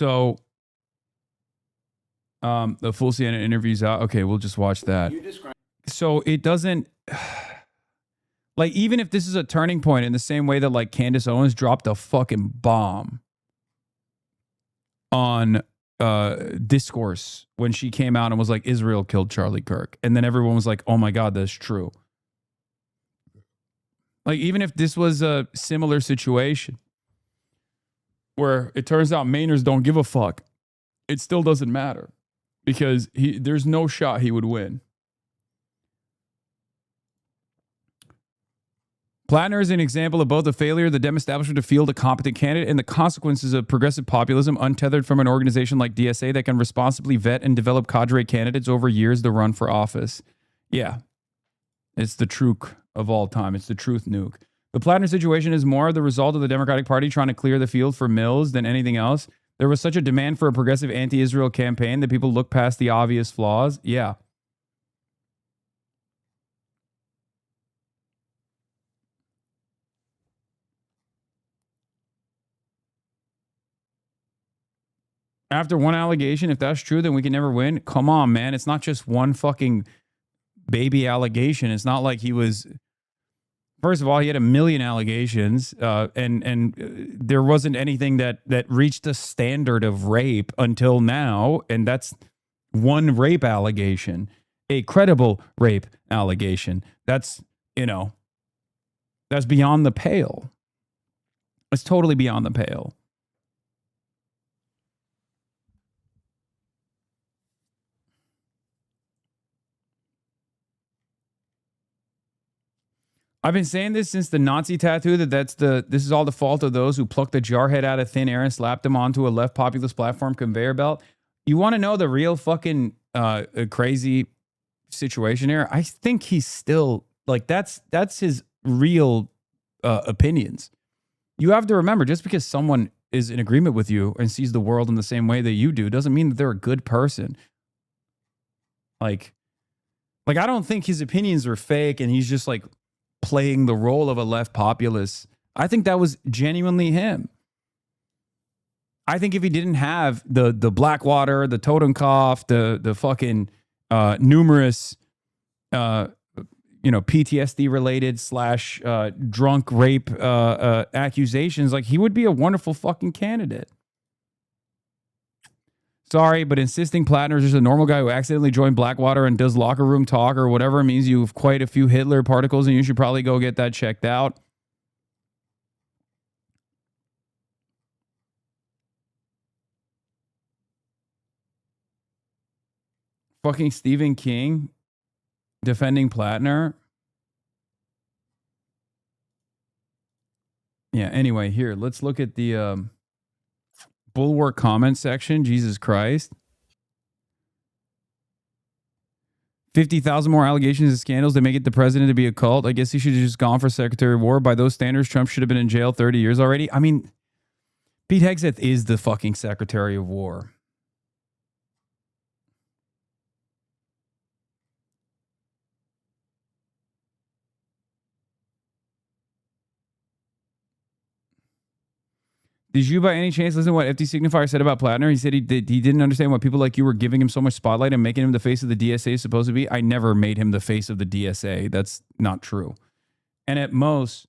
So, the full CNN interview's out. Okay, we'll just watch that. So it doesn't, like, even if this is a turning point in the same way that like Candace Owens dropped a fucking bomb on discourse when she came out and was like, Israel killed Charlie Kirk. And then everyone was like, oh my God, that's true. Like, even if this was a similar situation where it turns out Mainers don't give a fuck, it still doesn't matter because there's no shot he would win. Platner is an example of both the failure of the Dem establishment to field a competent candidate and the consequences of progressive populism untethered from an organization like DSA that can responsibly vet and develop cadre candidates over years to run for office. Yeah, it's the truth of all time. It's the truth nuke. The Platner situation is more the result of the Democratic Party trying to clear the field for Mills than anything else. There was such a demand for a progressive anti-Israel campaign that people look past the obvious flaws. Yeah. After one allegation, if that's true, then we can never win. Come on, man. It's not just one fucking baby allegation. It's not like he was... First of all, he had 1 million allegations, and there wasn't anything that reached the standard of rape until now, and that's one rape allegation, a credible rape allegation. That's, that's beyond the pale. It's totally beyond the pale. I've been saying this since the Nazi tattoo this is all the fault of those who plucked the jarhead out of thin air and slapped him onto a left populist platform conveyor belt. You want to know the real fucking crazy situation here? I think he's still like that's his real opinions. You have to remember, just because someone is in agreement with you and sees the world in the same way that you do doesn't mean that they're a good person. Like I don't think his opinions are fake and he's just like playing the role of a left populist. I think that was genuinely him. I think if he didn't have the Blackwater, the Totenkopf, the fucking numerous PTSD related / drunk rape accusations, like he would be a wonderful fucking candidate. Sorry, but insisting Platner is just a normal guy who accidentally joined Blackwater and does locker room talk or whatever means you have quite a few Hitler particles and you should probably go get that checked out. Fucking Stephen King defending Platner. Yeah, anyway, here, let's look at the Bulwark comment section. Jesus Christ. 50,000 more allegations and scandals that make it the president to be a cult. I guess he should have just gone for Secretary of War. By those standards, Trump should have been in jail 30 years already. I mean, Pete Hegseth is the fucking Secretary of War. Did you by any chance listen to what FD Signifier said about Platner? He said he didn't understand why people like you were giving him so much spotlight and making him the face of the DSA is supposed to be. I never made him the face of the DSA. That's not true. And at most,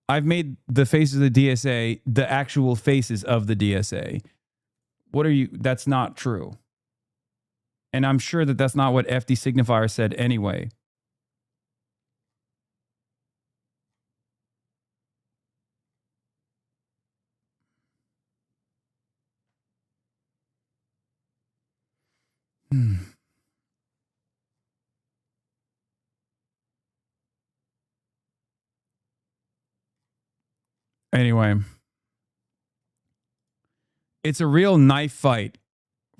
I've made the face of the DSA the actual faces of the DSA. What are you? That's not true. And I'm sure that that's not what FD Signifier said anyway. Anyway, it's a real knife fight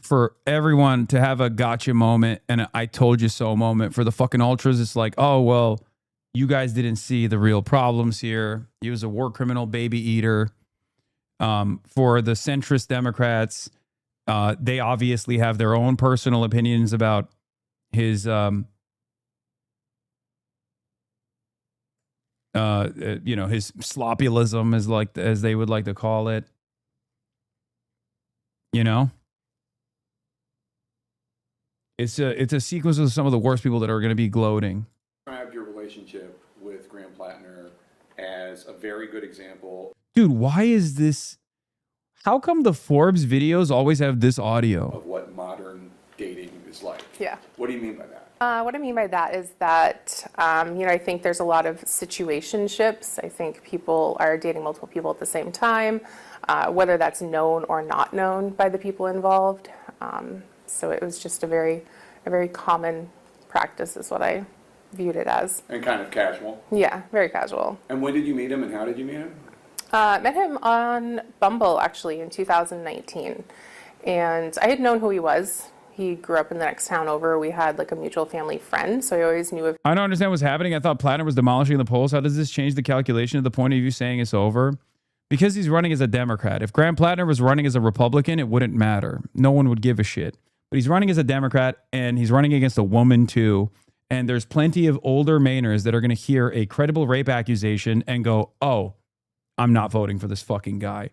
for everyone to have a gotcha moment and a I told you so moment. For the fucking ultras, it's like, oh, well, you guys didn't see the real problems here. He was a war criminal baby eater. For the centrist Democrats, they obviously have their own personal opinions about his his sloppyism, as they would like to call it. You know? It's a sequence of some of the worst people that are going to be gloating. Described your relationship with Graham Platner as a very good example. Dude, why is this? How come the Forbes videos always have this audio? Of what modern dating is like. Yeah. What do you mean by that? What I mean by that is that, I think there's a lot of situationships. I think people are dating multiple people at the same time, whether that's known or not known by the people involved. So it was just a very common practice is what I viewed it as. And kind of casual. Yeah, very casual. And when did you meet him and how did you meet him? Met him on Bumble actually in 2019. And I had known who he was. He grew up in the next town over. We had like a mutual family friend, so I always knew of. I don't understand what's happening. I thought Platner was demolishing the polls. How does this change the calculation to the point of you saying it's over? Because he's running as a Democrat. If Graham Platner was running as a Republican, it wouldn't matter. No one would give a shit. But he's running as a Democrat, and he's running against a woman too. And there's plenty of older Mainers that are going to hear a credible rape accusation and go, oh, I'm not voting for this fucking guy.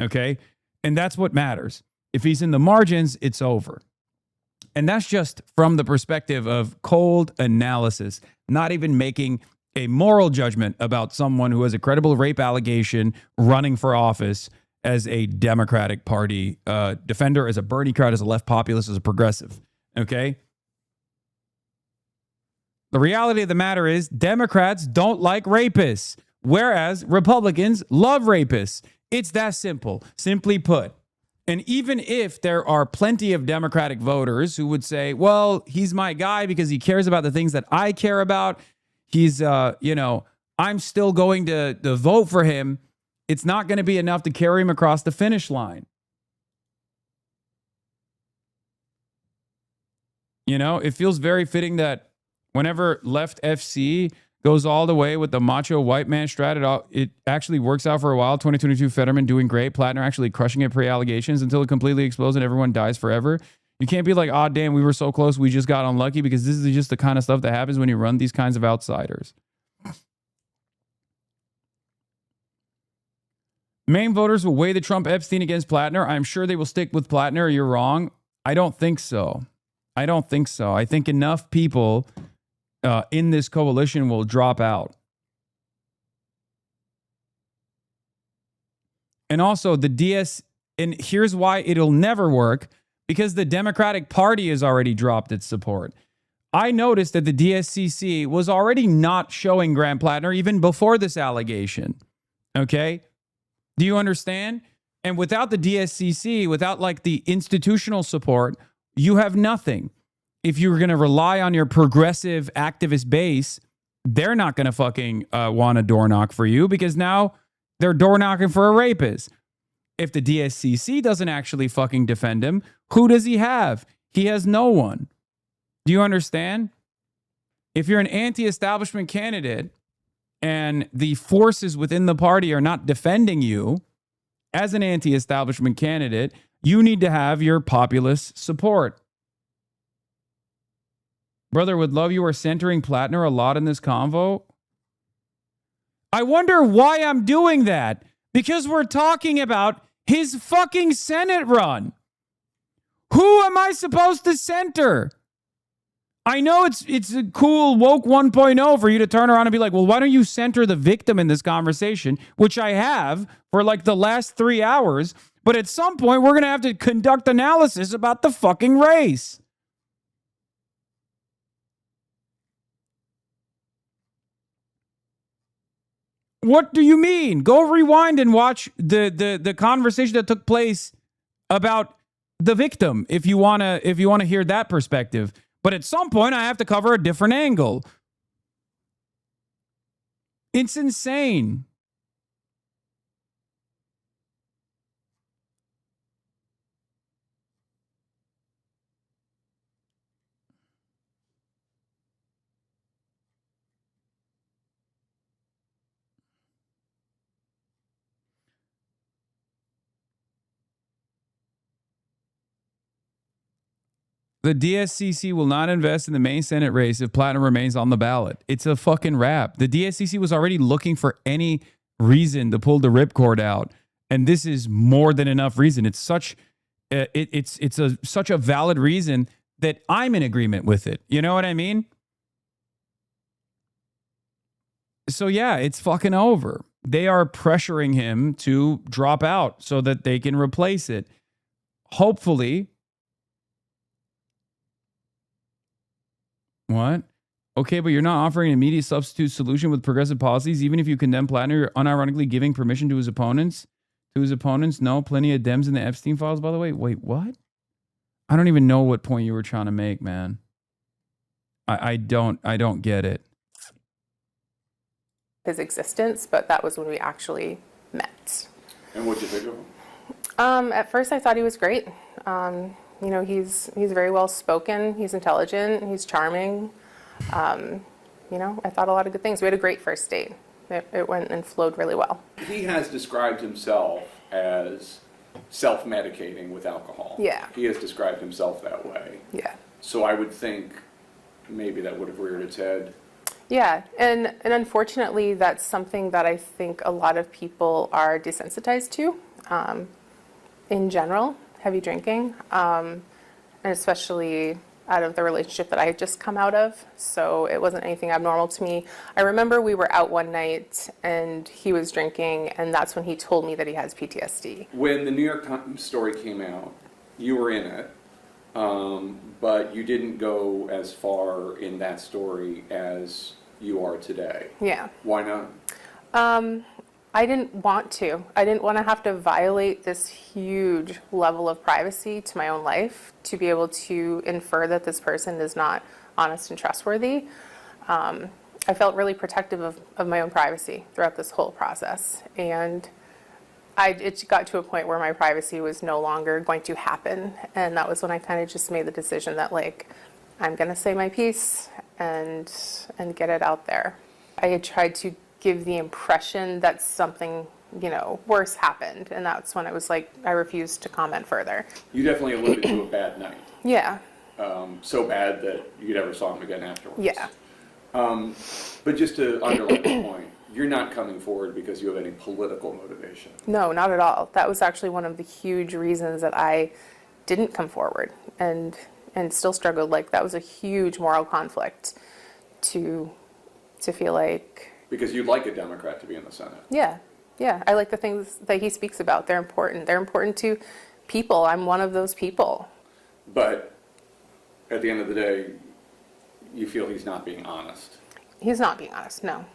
Okay? And that's what matters. If he's in the margins, it's over. And that's just from the perspective of cold analysis, not even making a moral judgment about someone who has a credible rape allegation running for office as a Democratic Party defender, as a Bernie crowd, as a left populist, as a progressive. Okay? The reality of the matter is Democrats don't like rapists, whereas Republicans love rapists. It's that simple, simply put. And even if there are plenty of Democratic voters who would say, well, he's my guy because he cares about the things that I care about, he's, I'm still going to vote for him, it's not going to be enough to carry him across the finish line. You know, it feels very fitting that whenever Left FC goes all the way with the macho white man strat, it actually works out for a while. 2022 Fetterman doing great. Platner actually crushing it pre-allegations until it completely explodes and everyone dies forever. You can't be like, oh, damn, we were so close, we just got unlucky, because this is just the kind of stuff that happens when you run these kinds of outsiders. Maine voters will weigh the Trump Epstein against Platner. I'm sure they will stick with Platner. You're wrong. I don't think so. I don't think so. I think enough people in this coalition will drop out. And also the DS, and here's why it'll never work, because the Democratic Party has already dropped its support. I noticed that the DSCC was already not showing Graham Platner even before this allegation. Okay? Do you understand? And without the DSCC, without like the institutional support, you have nothing. If you're going to rely on your progressive activist base, they're not going to fucking want to door knock for you, because now they're door knocking for a rapist. If the DSCC doesn't actually fucking defend him, who does he have? He has no one. Do you understand? If you're an anti-establishment candidate and the forces within the party are not defending you as an anti-establishment candidate, you need to have your populist support. Brother, would love you are centering Platner a lot in this convo. I wonder why I'm doing that. Because we're talking about his fucking Senate run. Who am I supposed to center? I know it's a cool woke 1.0 for you to turn around and be like, well, why don't you center the victim in this conversation? Which I have for like the last 3 hours. But at some point, we're going to have to conduct analysis about the fucking race. What do you mean? Go rewind and watch the conversation that took place about the victim if you want to hear that perspective. But at some point I have to cover a different angle. It's insane. The DSCC will not invest in the Maine Senate race if Platner remains on the ballot. It's a fucking wrap. The DSCC was already looking for any reason to pull the ripcord out. And this is more than enough reason. It's such it's such a valid reason that I'm in agreement with it. You know what I mean? So yeah, it's fucking over. They are pressuring him to drop out so that they can replace it. Hopefully. What? Okay, but you're not offering an immediate substitute solution with progressive policies. Even if you condemn Platner, you're unironically giving permission to his opponents. No, plenty of Dems in the Epstein files, by the way. Wait, what? I don't even know what point you were trying to make, man. I don't get it. His existence, but that was when we actually met. And what'd you think of him? At first, I thought he was great. You know, he's very well spoken. He's intelligent. He's charming. You know, I thought a lot of good things. We had a great first date. It went and flowed really well. He has described himself as self-medicating with alcohol. Yeah. He has described himself that way. Yeah. So I would think maybe that would have reared its head. Yeah, and unfortunately, that's something that I think a lot of people are desensitized to. In general, heavy drinking, and especially out of the relationship that I had just come out of. So it wasn't anything abnormal to me. I remember we were out one night and he was drinking, and that's when he told me that he has PTSD. When the New York Times story came out, you were in it, but you didn't go as far in that story as you are today. Yeah. Why not? I didn't want to. I didn't want to have to violate this huge level of privacy to my own life to be able to infer that this person is not honest and trustworthy. I felt really protective of my own privacy throughout this whole process. And it got to a point where my privacy was no longer going to happen. And that was when I kind of just made the decision that, like, I'm going to say my piece and get it out there. I had tried to give the impression that something, you know, worse happened. And that's when it was like, I refused to comment further. You definitely alluded to a bad night. Yeah. So bad that you never saw him again afterwards. Yeah. But just to underline the point, you're not coming forward because you have any political motivation. No, not at all. That was actually one of the huge reasons that I didn't come forward and still struggled. Like, that was a huge moral conflict to feel like... Because you'd like a Democrat to be in the Senate. Yeah, yeah. I like the things that he speaks about. They're important. They're important to people. I'm one of those people. But at the end of the day, you feel he's not being honest. He's not being honest, no.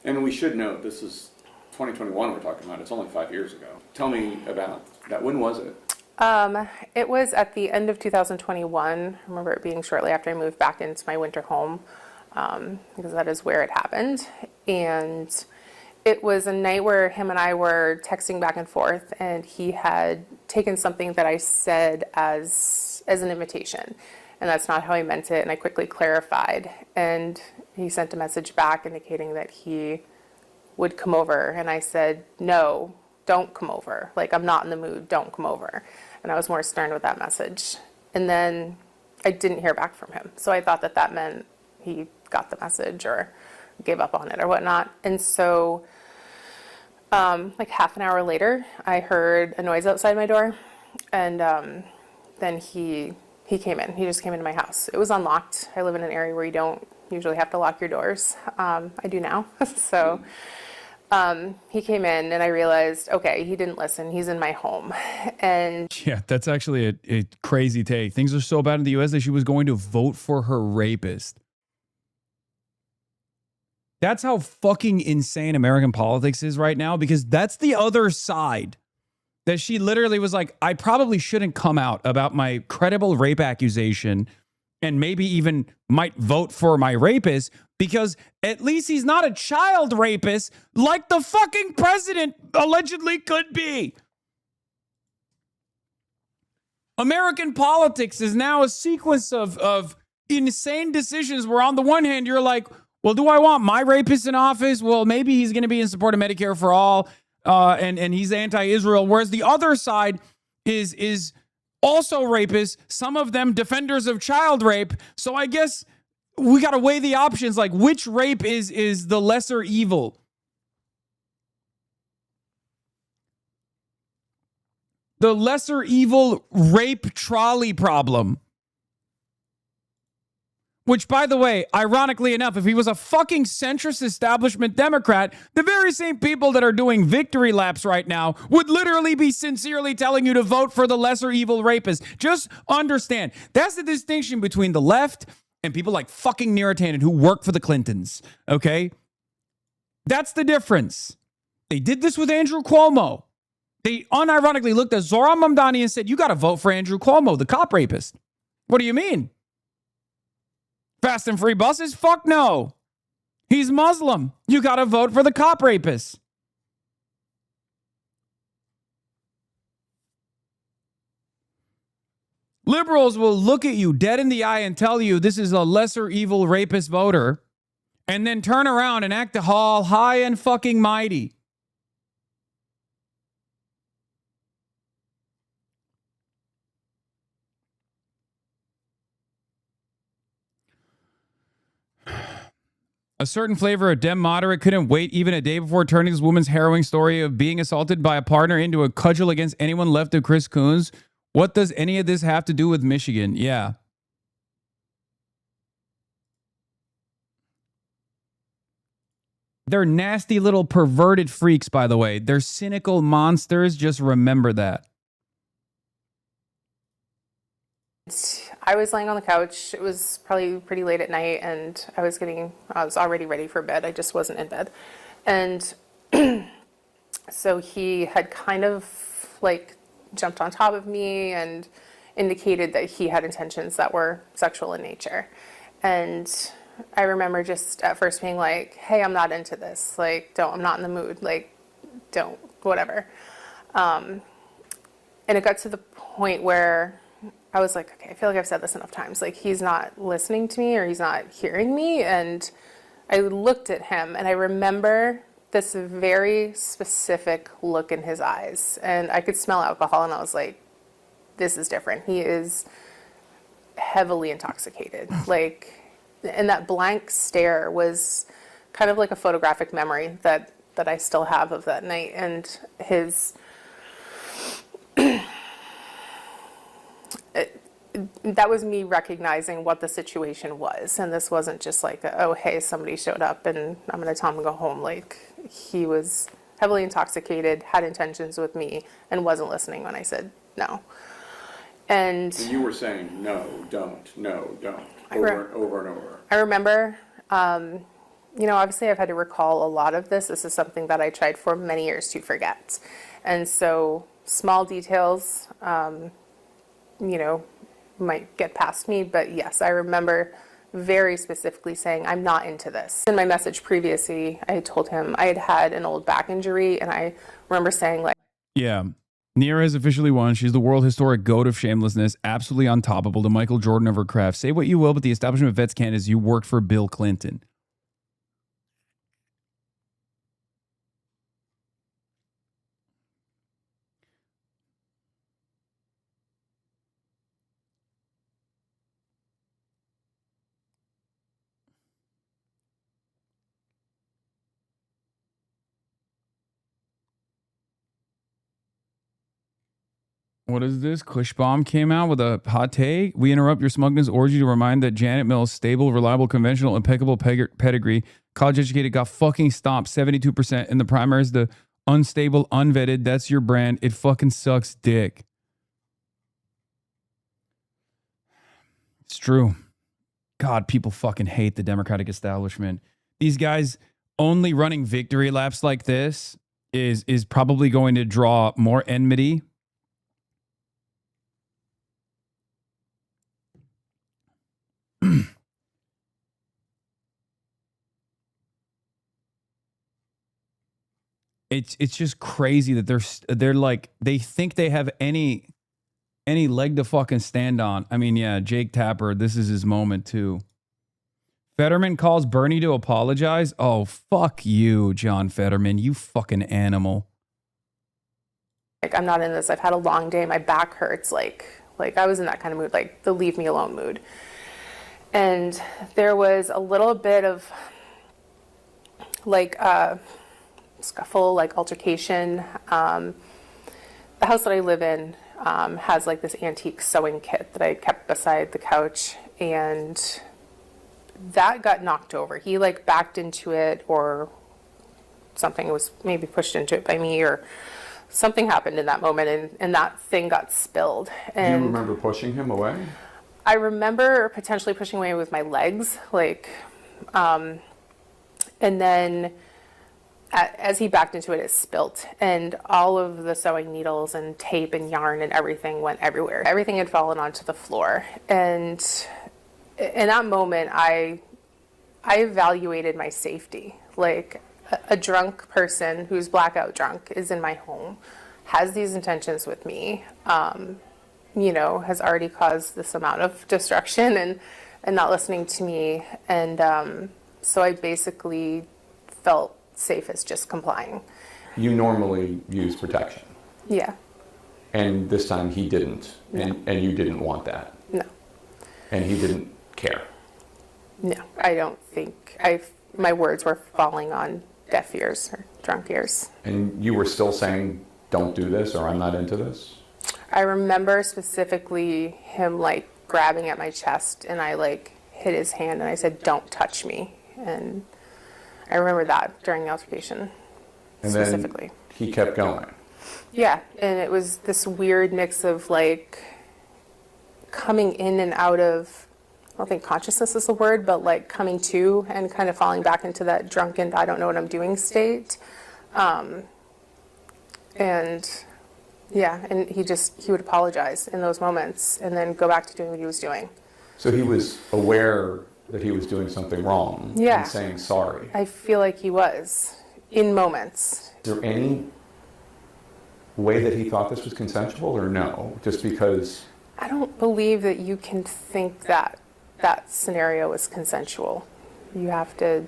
And we should note, this is 2021 we're talking about. It's only 5 years ago. Tell me about that. When was it? It was at the end of 2021. I remember it being shortly after I moved back into my winter home, because that is where it happened. And it was a night where him and I were texting back and forth, and he had taken something that I said as an invitation. And that's not how I meant it, and I quickly clarified. And he sent a message back indicating that he would come over. And I said, no, don't come over. Like, I'm not in the mood, don't come over. And I was more stern with that message. And then I didn't hear back from him. So I thought that that meant he got the message or gave up on it or whatnot. And so like half an hour later, I heard a noise outside my door. And then he came in. He just came into my house. It was unlocked. I live in an area where you don't usually have to lock your doors. I do now. So he came in, and I realized, okay, he didn't listen. He's in my home. And yeah, that's actually a crazy take. Things are so bad in the U.S. that she was going to vote for her rapist. That's how fucking insane American politics is right now, because that's the other side. That she literally was like, I probably shouldn't come out about my credible rape accusation and maybe even might vote for my rapist because at least he's not a child rapist like the fucking president allegedly could be. American politics is now a sequence of insane decisions where on the one hand, you're like, well, do I want my rapist in office? Well, maybe he's going to be in support of Medicare for all. And he's anti-Israel, whereas the other side is also rapists, some of them defenders of child rape. So I guess we got to weigh the options, like which rape is the lesser evil. The lesser evil rape trolley problem. Which, by the way, ironically enough, if he was a fucking centrist establishment Democrat, the very same people that are doing victory laps right now would literally be sincerely telling you to vote for the lesser evil rapist. Just understand, that's the distinction between the left and people like fucking Neera Tanden who work for the Clintons, okay? That's the difference. They did this with Andrew Cuomo. They unironically looked at Zohran Mamdani and said, you got to vote for Andrew Cuomo, the cop rapist. What do you mean? Fast and free buses? Fuck no. He's Muslim. You got to vote for the cop rapist. Liberals will look at you dead in the eye and tell you this is a lesser evil rapist voter, and then turn around and act all high and fucking mighty. A certain flavor of Dem moderate couldn't wait even a day before turning this woman's harrowing story of being assaulted by a partner into a cudgel against anyone left of Chris Coons. What does any of this have to do with Michigan? Yeah. They're nasty little perverted freaks, by the way. They're cynical monsters. Just remember that. I was laying on the couch. It was probably pretty late at night, and I was already ready for bed. I just wasn't in bed. And so he had kind of like jumped on top of me and indicated that he had intentions that were sexual in nature. And I remember just at first being like, hey, I'm not into this. Like, I'm not in the mood. Like, don't, whatever. And it got to the point where I was like, okay, I feel like I've said this enough times. Like, he's not listening to me or he's not hearing me. And I looked at him and I remember this very specific look in his eyes. And I could smell alcohol and I was like, this is different. He is heavily intoxicated. Like, and that blank stare was kind of like a photographic memory that I still have of that night. And his... that was me recognizing what the situation was. And this wasn't just like, oh, hey, somebody showed up and I'm going to tell him to go home. Like, he was heavily intoxicated, had intentions with me, and wasn't listening when I said no. And you were saying, no, don't, over and over. I remember, you know, obviously I've had to recall a lot of this. This is something that I tried for many years to forget. And so small details, you know, might get past me, but yes, I remember very specifically saying, I'm not into this. In my message previously, I had told him I had had an old back injury, and I remember saying, like, yeah, Neera has officially won. She's the world historic goat of shamelessness, absolutely untoppable, the Michael Jordan of her craft. Say what you will, but the establishment of Vets Canada is you worked for Bill Clinton. What is this? Cushbomb came out with a hot take. We interrupt your smugness orgy to remind that Janet Mills' stable, reliable, conventional, impeccable pedigree, college educated, got fucking stomped 72% in the primaries. The unstable, unvetted, that's your brand. It fucking sucks dick. It's true. God, people fucking hate the Democratic establishment. These guys only running victory laps like this is probably going to draw more enmity. It's just crazy that they're like, they think they have any leg to fucking stand on. I mean, yeah, Jake Tapper, this is his moment too. Fetterman calls Bernie to apologize. Oh, fuck you, John Fetterman, you fucking animal. Like, I'm not in this. I've had a long day. My back hurts. Like I was in that kind of mood, like the leave me alone mood. And there was a little bit of like scuffle, like altercation. That The house that I live in has like this antique sewing kit that I kept beside the couch, and that got knocked over. He like backed into it, or something was maybe pushed into it by me, or something happened in that moment, and that thing got spilled. Do you And remember pushing him away? I remember potentially pushing away with my legs, like, and then as he backed into it, it spilt, and all of the sewing needles and tape and yarn and everything went everywhere. Everything had fallen onto the floor, and in that moment, I evaluated my safety. Like, a drunk person who's blackout drunk is in my home, has these intentions with me, you know, has already caused this amount of destruction and not listening to me. And so I basically felt safe as just complying. You normally use protection, Yeah. and this time he didn't, and you didn't want that. No. And he didn't care. No, I don't think my words were falling on deaf ears or drunk ears. And you were still saying, don't do this, or I'm not into this? I remember specifically him like grabbing at my chest, and I like hit his hand and I said, "Don't touch me." And I remember that during the altercation And specifically. then he kept going. Yeah, and it was this weird mix of like coming in and out of, I don't think consciousness is the word, but like coming to and kind of falling back into that drunken, I don't know what I'm doing state. And yeah, and he would apologize in those moments and then go back to doing what he was doing. So he was aware that he was doing something wrong Yeah. and saying sorry. I feel like he was in moments. Is there any way that he thought this was consensual, or no? Just because... I don't believe that you can think that that scenario was consensual. You have to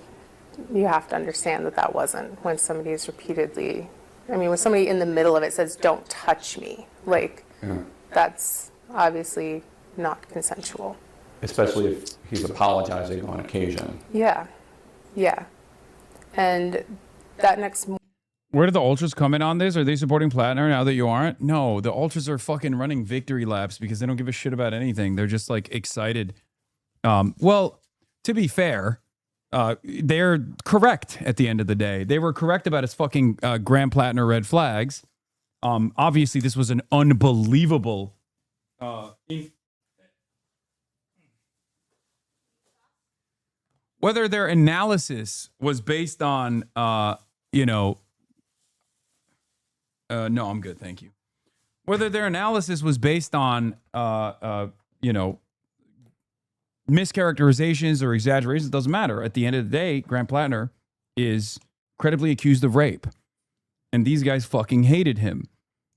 understand that wasn't, when somebody is repeatedly, I mean, when somebody in the middle of it says, "Don't touch me," like, that's obviously not consensual. Especially if he's apologizing on occasion. Yeah, yeah. And that next Where did the ultras come in on this? Are they supporting Platner now that you aren't? No, the ultras are fucking running victory laps because they don't give a shit about anything. They're just like excited. Well, to be fair, they're correct at the end of the day. They were correct about his fucking Graham Platner red flags. Obviously, this was an unbelievable. Whether their analysis was based on, no, I'm good, thank you. Whether their analysis was based on, mischaracterizations or exaggerations, doesn't matter. At the end of the day, Graham Platner is credibly accused of rape. And these guys fucking hated him.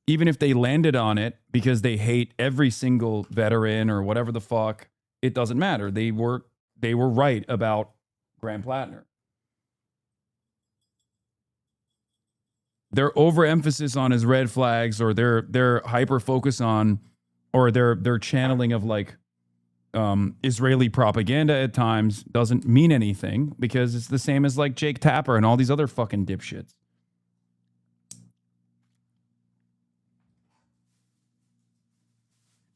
Even if they landed on it because they hate every single veteran or whatever the fuck, it doesn't matter. They were right about Graham Platner. Their overemphasis on his red flags, or their hyper focus on, or their channeling of like Israeli propaganda at times doesn't mean anything, because it's the same as like Jake Tapper and all these other fucking dipshits.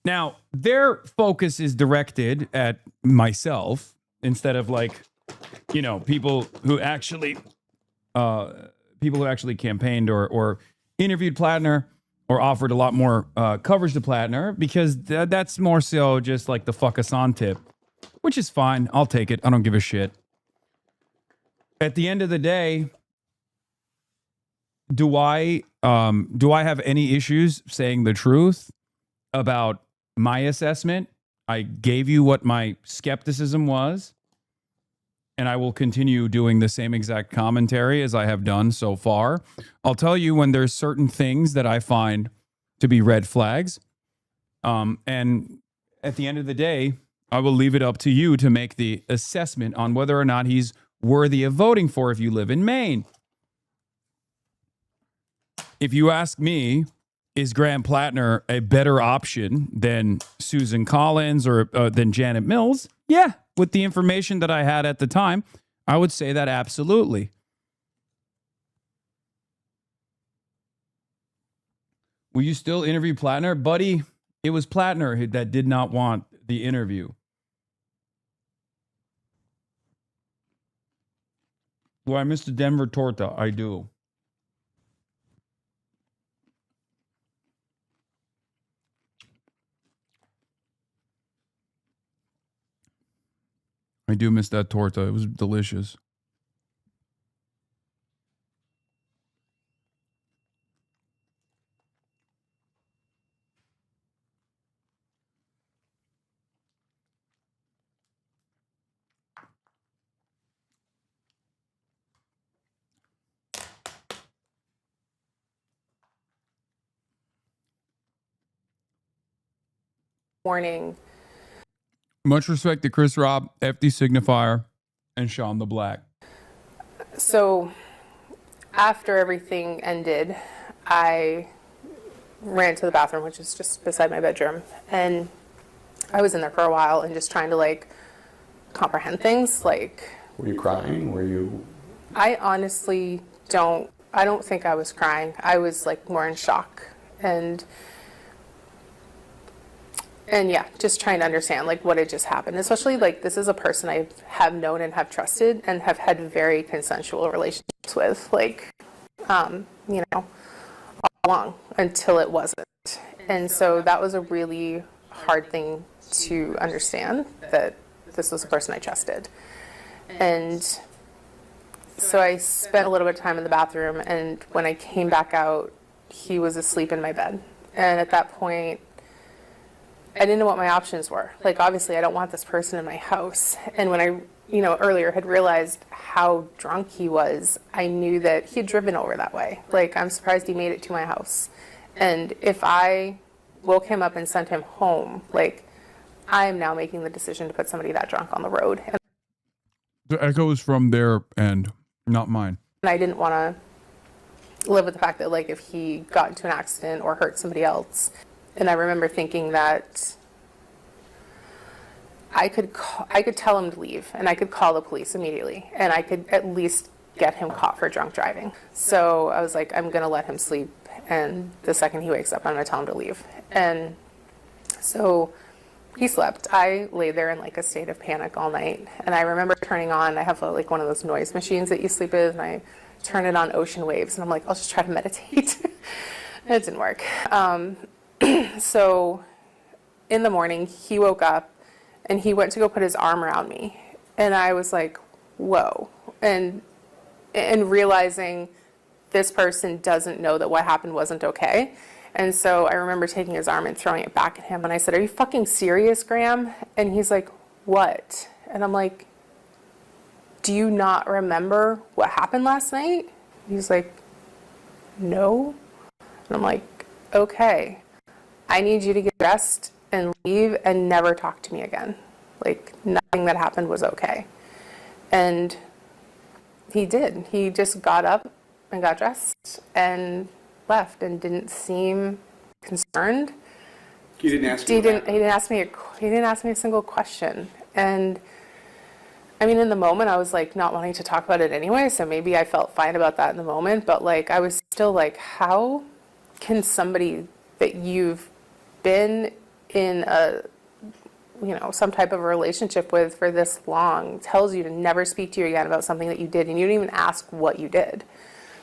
Now, their focus is directed at myself instead of like, people who actually campaigned or interviewed Platner or offered a lot more coverage to Platner, because that's more so just like the fuck Hasan tip, which is fine. I'll take it. I don't give a shit. At the end of the day, do I have any issues saying the truth about my assessment? I gave you what my skepticism was, and I will continue doing the same exact commentary as I have done so far. I'll tell you when there's certain things that I find to be red flags. And at the end of the day, I will leave it up to you to make the assessment on whether or not he's worthy of voting for if you live in Maine. If you ask me, is Graham Platner a better option than Susan Collins or than Janet Mills? Yeah, with the information that I had at the time, I would say that absolutely. Will you still interview Platner? Buddy, it was Platner that did not want the interview. Do I miss the Denver torta? I do. I do miss that torta. It was delicious. Warning. Much respect to Chris Robb, FD Signifier, and Sean the Black. So after everything ended, I ran to the bathroom, which is just beside my bedroom. And I was in there for a while and just trying to like comprehend things. Like, were you crying? Were you? I honestly I don't think I was crying. I was like more in shock. And yeah, just trying to understand like what had just happened. Especially like this is a person I have known and have trusted and have had very consensual relationships with, like, you know, all along until it wasn't. And so that was a really hard thing to understand, that this was a person I trusted. And so I spent a little bit of time in the bathroom, and when I came back out, he was asleep in my bed. And at that point, I didn't know what my options were. Like, obviously, I don't want this person in my house. And when I, you know, earlier had realized how drunk he was, I knew that he had driven over that way. Like, I'm surprised he made it to my house. And if I woke him up and sent him home, like, I am now making the decision to put somebody that drunk on the road. And The echoes from their end, not mine. I didn't want to live with the fact that, like, if he got into an accident or hurt somebody else. And I remember thinking that I could tell him to leave, and I could call the police immediately, and I could at least get him caught for drunk driving. So I was like, I'm going to let him sleep, and the second he wakes up, I'm going to tell him to leave. And so he slept. I lay there in like a state of panic all night, and I remember turning on, I have like one of those noise machines that you sleep with, and I turn it on ocean waves, and I'm like, I'll just try to meditate. It didn't work. So in the morning, he woke up and he went to go put his arm around me. And I was like, whoa. And realizing this person doesn't know that what happened wasn't okay. And so I remember taking his arm and throwing it back at him. And I said, are you fucking serious, Graham? And he's like, what? And I'm like, do you not remember what happened last night? He's like, no. And I'm like, okay. I need you to get dressed and leave and never talk to me again. Like, nothing that happened was okay. And he did. He just got up and got dressed and left and didn't seem concerned. He didn't ask you. He didn't ask me a single question. And I mean, in the moment, I was like not wanting to talk about it anyway, so maybe I felt fine about that in the moment. But like, I was still like, how can somebody that you've been in a, you know, some type of a relationship with for this long tells you to never speak to you again about something that you did, and you didn't even ask what you did.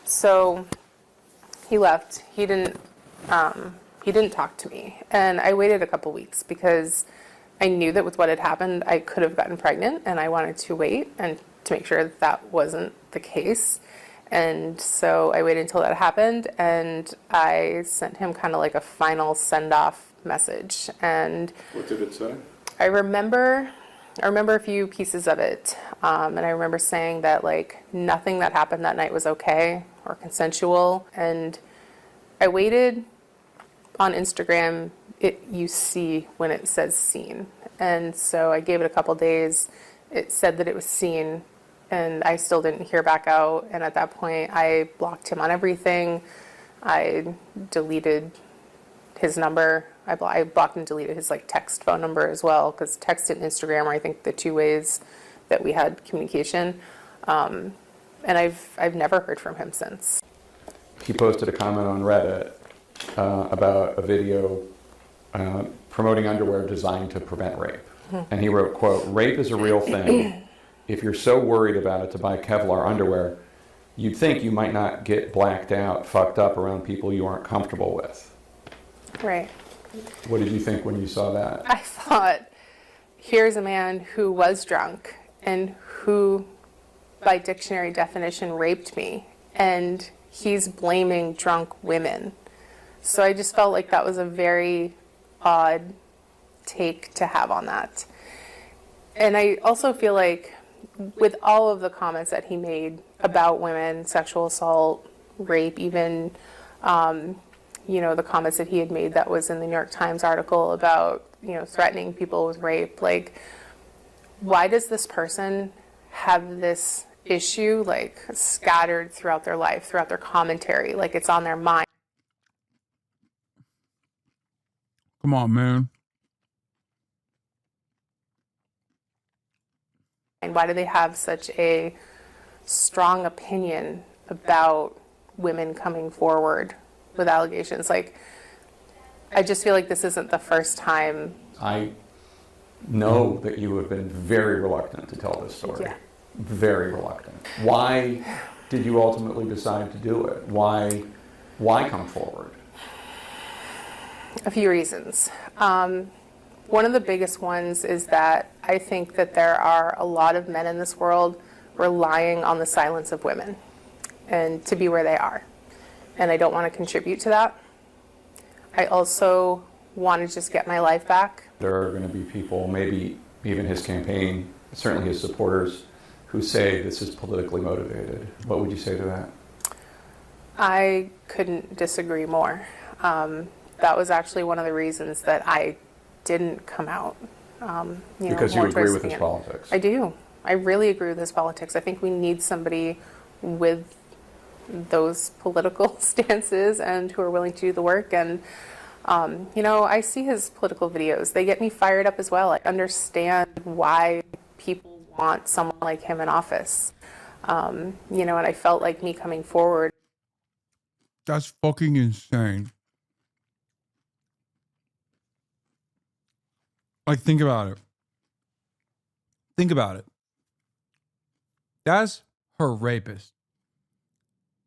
So he left. He didn't talk to me, and I waited a couple weeks because I knew that with what had happened, I could have gotten pregnant, and I wanted to wait and to make sure that that wasn't the case. And so I waited until that happened, and I sent him kind of like a final send-off message. And what did it say? I remember a few pieces of it, and I remember saying that like nothing that happened that night was okay or consensual. And I waited on Instagram. You see when it says seen, and so I gave it a couple days. It said that it was seen, and I still didn't hear back out. And at that point, I blocked him on everything. I deleted his number. I blocked and deleted his like text phone number as well, because text and Instagram are, I think, the two ways that we had communication. And I've never heard from him since. He posted a comment on Reddit about a video promoting underwear designed to prevent rape. And he wrote, quote, "Rape is a real thing. If you're so worried about it to buy Kevlar underwear, you'd think you might not get blacked out, fucked up around people you aren't comfortable with." Right. What did you think when you saw that? I thought, here's a man who was drunk and who, by dictionary definition, raped me. And he's blaming drunk women. So I just felt like that was a very odd take to have on that. And I also feel like with all of the comments that he made about women, sexual assault, rape, even, you know, the comments that he had made that was in the New York Times article about, you know, threatening people with rape, like, why does this person have this issue, like, scattered throughout their life, throughout their commentary, like it's on their mind? Come on, man. And why do they have such a strong opinion about women coming forward with allegations? Like, I just feel like this isn't the first time. I know that you have been very reluctant to tell this story. Yeah. Very reluctant. Why did you ultimately decide to do it? Why come forward? A few reasons. One of the biggest ones is that I think that there are a lot of men in this world relying on the silence of women and to be where they are. And I don't want to contribute to that. I also want to just get my life back. There are going to be people, maybe even his campaign, certainly his supporters, who say this is politically motivated. What would you say to that? I couldn't disagree more. That was actually one of the reasons that I didn't come out. Because you agree with his politics. I do. I really agree with his politics. I think we need somebody with those political stances and who are willing to do the work. And, you know, I see his political videos. They get me fired up as well. I understand why people want someone like him in office. You know, and I felt like me coming forward. That's fucking insane. Like, think about it. Think about it. That's her rapist.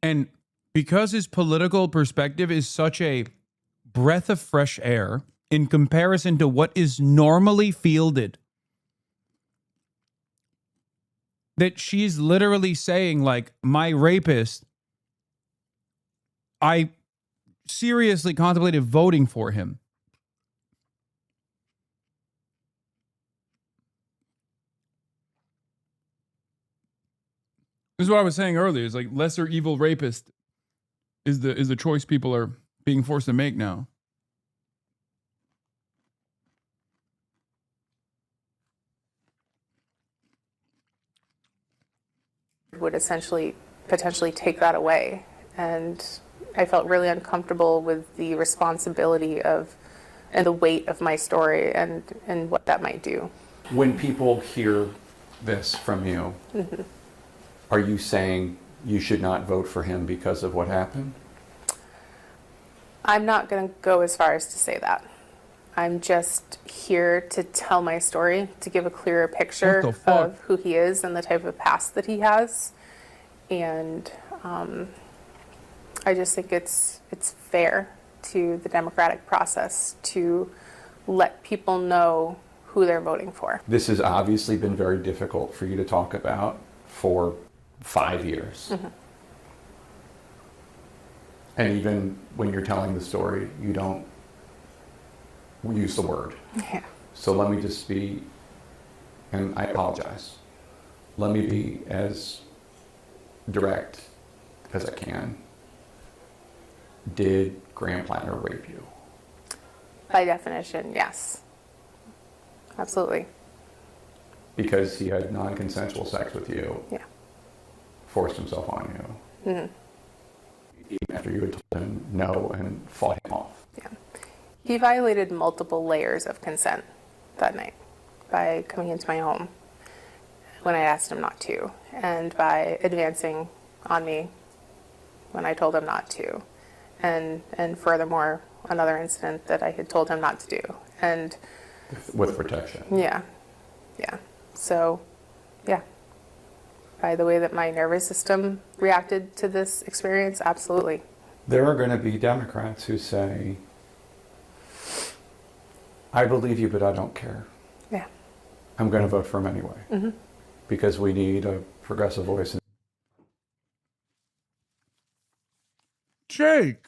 And because his political perspective is such a breath of fresh air in comparison to what is normally fielded, that she's literally saying, like, my rapist, I seriously contemplated voting for him. This is what I was saying earlier. It's like lesser evil rapist is the choice people are being forced to make now. Would essentially potentially take that away. And I felt really uncomfortable with the responsibility of and the weight of my story and what that might do. When people hear this from you, are you saying you should not vote for him because of what happened? I'm not going to go as far as to say that. I'm just here to tell my story, to give a clearer picture of who he is and the type of past that he has. And I just think it's fair to the democratic process to let people know who they're voting for. This has obviously been very difficult for you to talk about for 5 years. And even when you're telling the story, you don't use the word. Yeah. So let me just be, and I apologize, let me be as direct as I can. Did Graham Platner rape you? By definition, yes. Absolutely. Because he had non-consensual sex with you. Yeah. Forced himself on you. Even after you had told him no and fought him off. Yeah. He violated multiple layers of consent that night by coming into my home when I asked him not to, and by advancing on me when I told him not to, and furthermore, another incident that I had told him not to do. And with protection. yeah. So, yeah. By the way that my nervous system reacted to this experience, absolutely. There are going to be Democrats who say, I believe you, but I don't care. Yeah. I'm going to vote for him anyway. Because we need a progressive voice. Jake.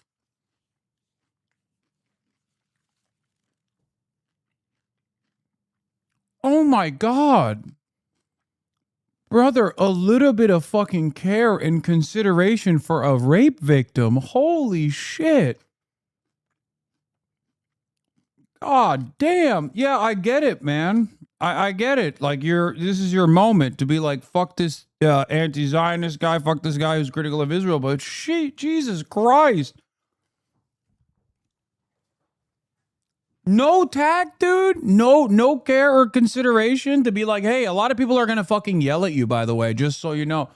Oh my God. Brother, a little bit of fucking care and consideration for a rape victim. Holy shit. God damn. Yeah, I get it, man. I get it. Like, this is your moment to be like, fuck this anti-Zionist guy, fuck this guy who's critical of Israel. But shit, Jesus Christ. No tact, dude. No care or consideration to be like, hey, a lot of people are going to fucking yell at you, by the way, just so you know.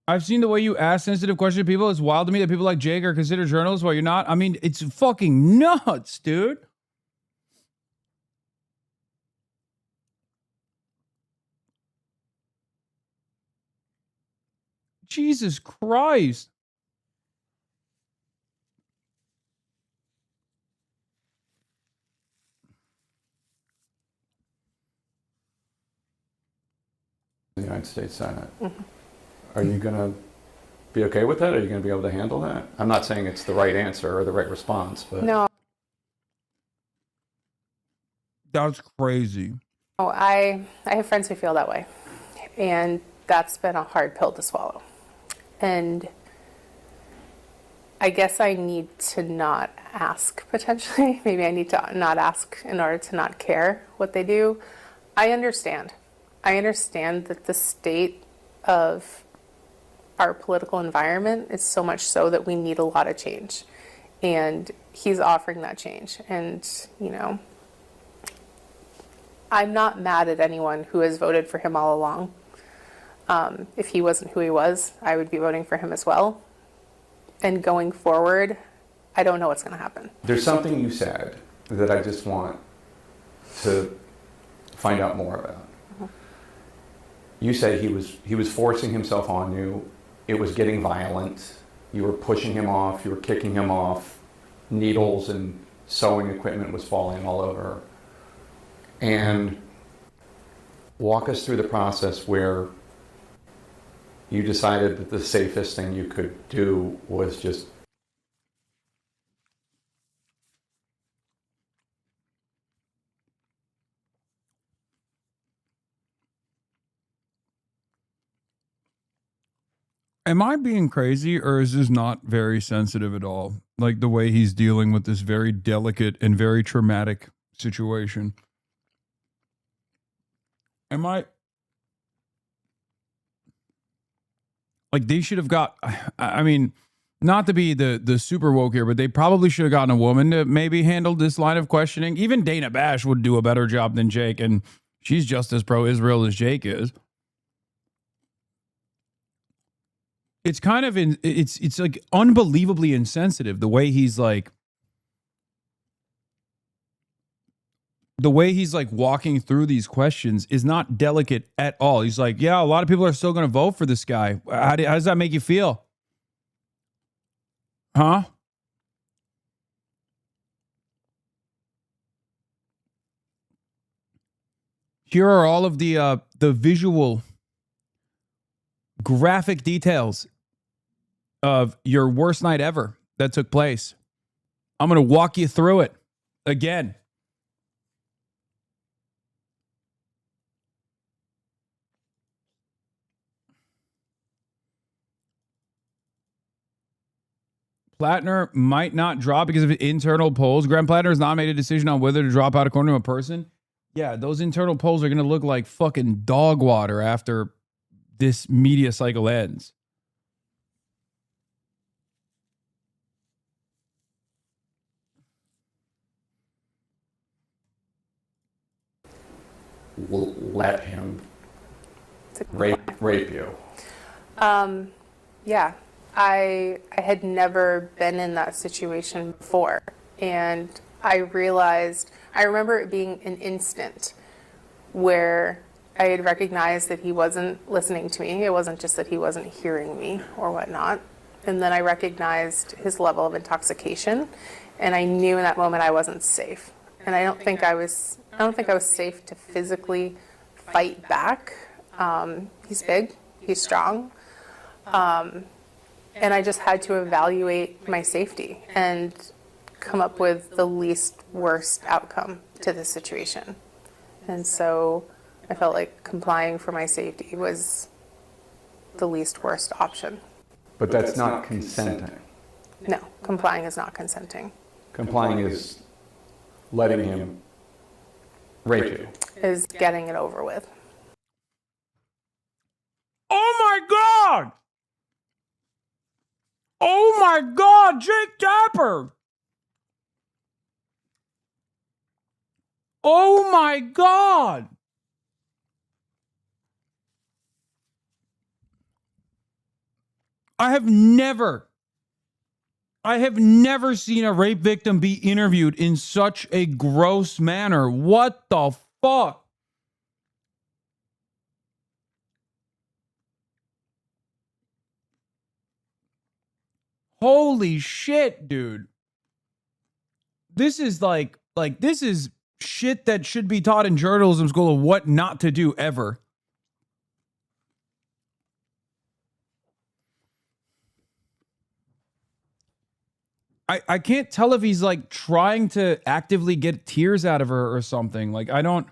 I've seen the way you ask sensitive questions to people. It's wild to me that people like Jake are considered journalists while you're not. I mean, it's fucking nuts, dude. Jesus Christ. The United States Senate. Are you going to be okay with that? Are you going to be able to handle that? I'm not saying it's the right answer or the right response, but No. That's crazy. Oh, I have friends who feel that way, and that's been a hard pill to swallow. And I guess I need to not ask, potentially. Maybe I need to not ask in order to not care what they do. I understand that the state of our political environment is so much so that we need a lot of change. And he's offering that change. And, you know, I'm not mad at anyone who has voted for him all along. If he wasn't who he was, I would be voting for him as well. And going forward, I don't know what's going to happen. there's something you said that I just want to find out more about. You said he was forcing himself on you. It was getting violent. You were pushing him off. You were kicking him off. Needles and sewing equipment was falling all over. And walk us through the process where you decided that the safest thing you could do was just Am I being crazy, or is this not very sensitive at all? Like the way he's dealing with this very delicate and very traumatic situation. Am I... Like, they should have got... I mean, not to be the super woke here, but they probably should have gotten a woman to maybe handle this line of questioning. Even Dana Bash would do a better job than Jake, and she's just as pro-Israel as Jake is. It's kind of it's like unbelievably insensitive the way he's like walking through these questions is not delicate at all. He's like, yeah, a lot of people are still going to vote for this guy. How does that make you feel? Huh? Here are all of the visual graphic details of your worst night ever that took place. I'm going to walk you through it again. Platner might not drop because of internal polls. Graham Platner has not made a decision on whether to drop out according to a person. Yeah, those internal polls are going to look like fucking dog water after this media cycle ends. let him rape you. Yeah, I had never been in that situation before, and I realized, I remember it being an instant where I had recognized that he wasn't listening to me. It wasn't just that he wasn't hearing me or whatnot. And then I recognized his level of intoxication, and I knew in that moment I wasn't safe. And I don't think I was safe to physically fight back. He's big, he's strong. And I just had to evaluate my safety and come up with the least worst outcome to this situation. And so I felt like complying for my safety was the least worst option. But that's not consenting. No, complying is not consenting. Complying is letting him rape you. Is getting it over with. Oh my God! Oh my God, Jake Tapper! Oh my God! I have never seen a rape victim be interviewed in such a gross manner. What the fuck? Holy shit, dude. This is like this is shit that should be taught in journalism school of what not to do ever. I can't tell if he's like trying to actively get tears out of her or something. Like, I don't.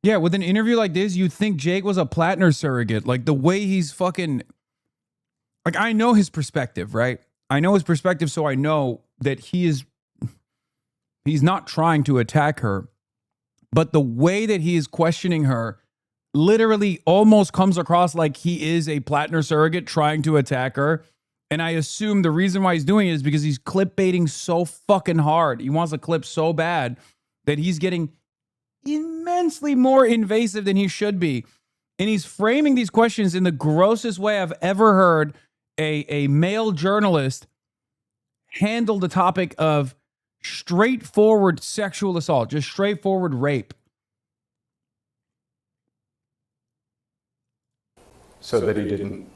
Yeah, with an interview like this, you'd think Jake was a Platner surrogate. Like, the way he's fucking. Like, I know his perspective, right? I know his perspective, so I know that he's not trying to attack her. But the way that he is questioning her literally almost comes across like he is a Platner surrogate trying to attack her. And I assume the reason why he's doing it is because he's clip-baiting so fucking hard. He wants a clip so bad that he's getting immensely more invasive than he should be. And he's framing these questions in the grossest way I've ever heard a male journalist handle the topic of straightforward sexual assault, just straightforward rape. So that he didn't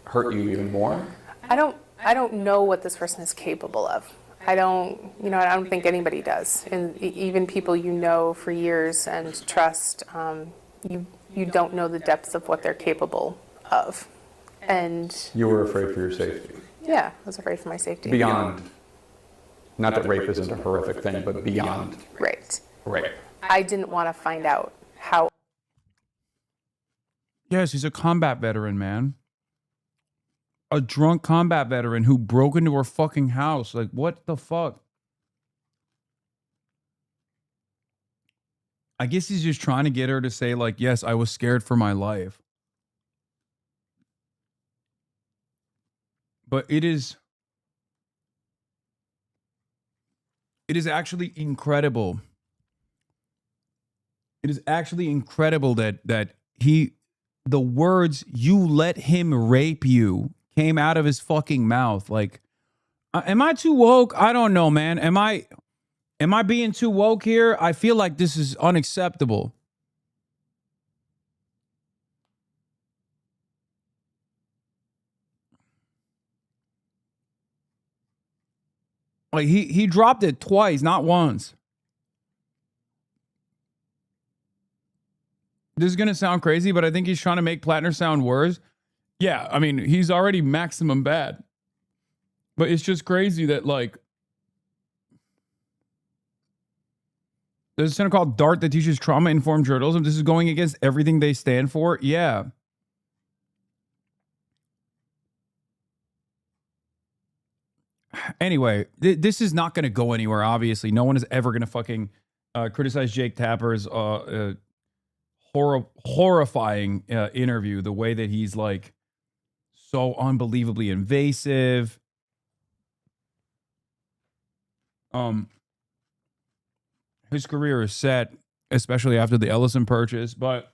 hurt you even more? I don't know what this person is capable of. I don't think anybody does. And even people you know for years and trust, you don't know the depths of what they're capable of. And you were afraid for your safety. Yeah, I was afraid for my safety. Beyond, not that rape isn't a horrific thing, but beyond. Right. Rape. I didn't want to find out how. Yes, he's a combat veteran, man. A drunk combat veteran who broke into her fucking house. Like, what the fuck? I guess he's just trying to get her to say, like, yes, I was scared for my life. But it is actually incredible. It is actually incredible that the words "you let him rape you" came out of his fucking mouth. Like, am I too woke? I don't know, man. Am I being too woke here? I feel like this is unacceptable. Like, he dropped it twice, not once. This is going to sound crazy, but I think he's trying to make Platner sound worse. Yeah, I mean, he's already maximum bad. But it's just crazy that, like, there's a center called DART that teaches trauma-informed journalism. This is going against everything they stand for. Yeah. Anyway, this is not going to go anywhere, obviously. No one is ever going to fucking criticize Jake Tapper's horrifying interview, the way that he's, like, so unbelievably invasive. His career is set. especially after the Ellison purchase. But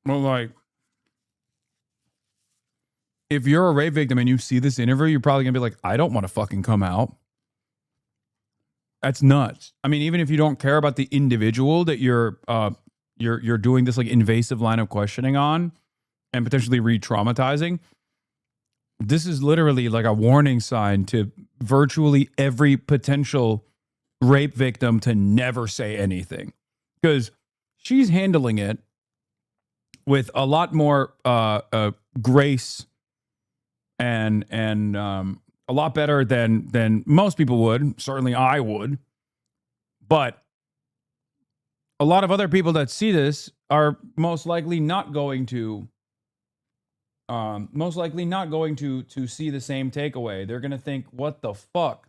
well, like, if you're a rape victim and you see this interview, you're probably gonna be like, I don't want to fucking come out. That's nuts. I mean, even if you don't care about the individual that you're doing this like invasive line of questioning on and potentially re-traumatizing, this is literally like a warning sign to virtually every potential rape victim to never say anything, because she's handling it with a lot more grace and a lot better than most people would. Certainly I would. But a lot of other people that see this are most likely not going to see the same takeaway. They're going to think, what the fuck?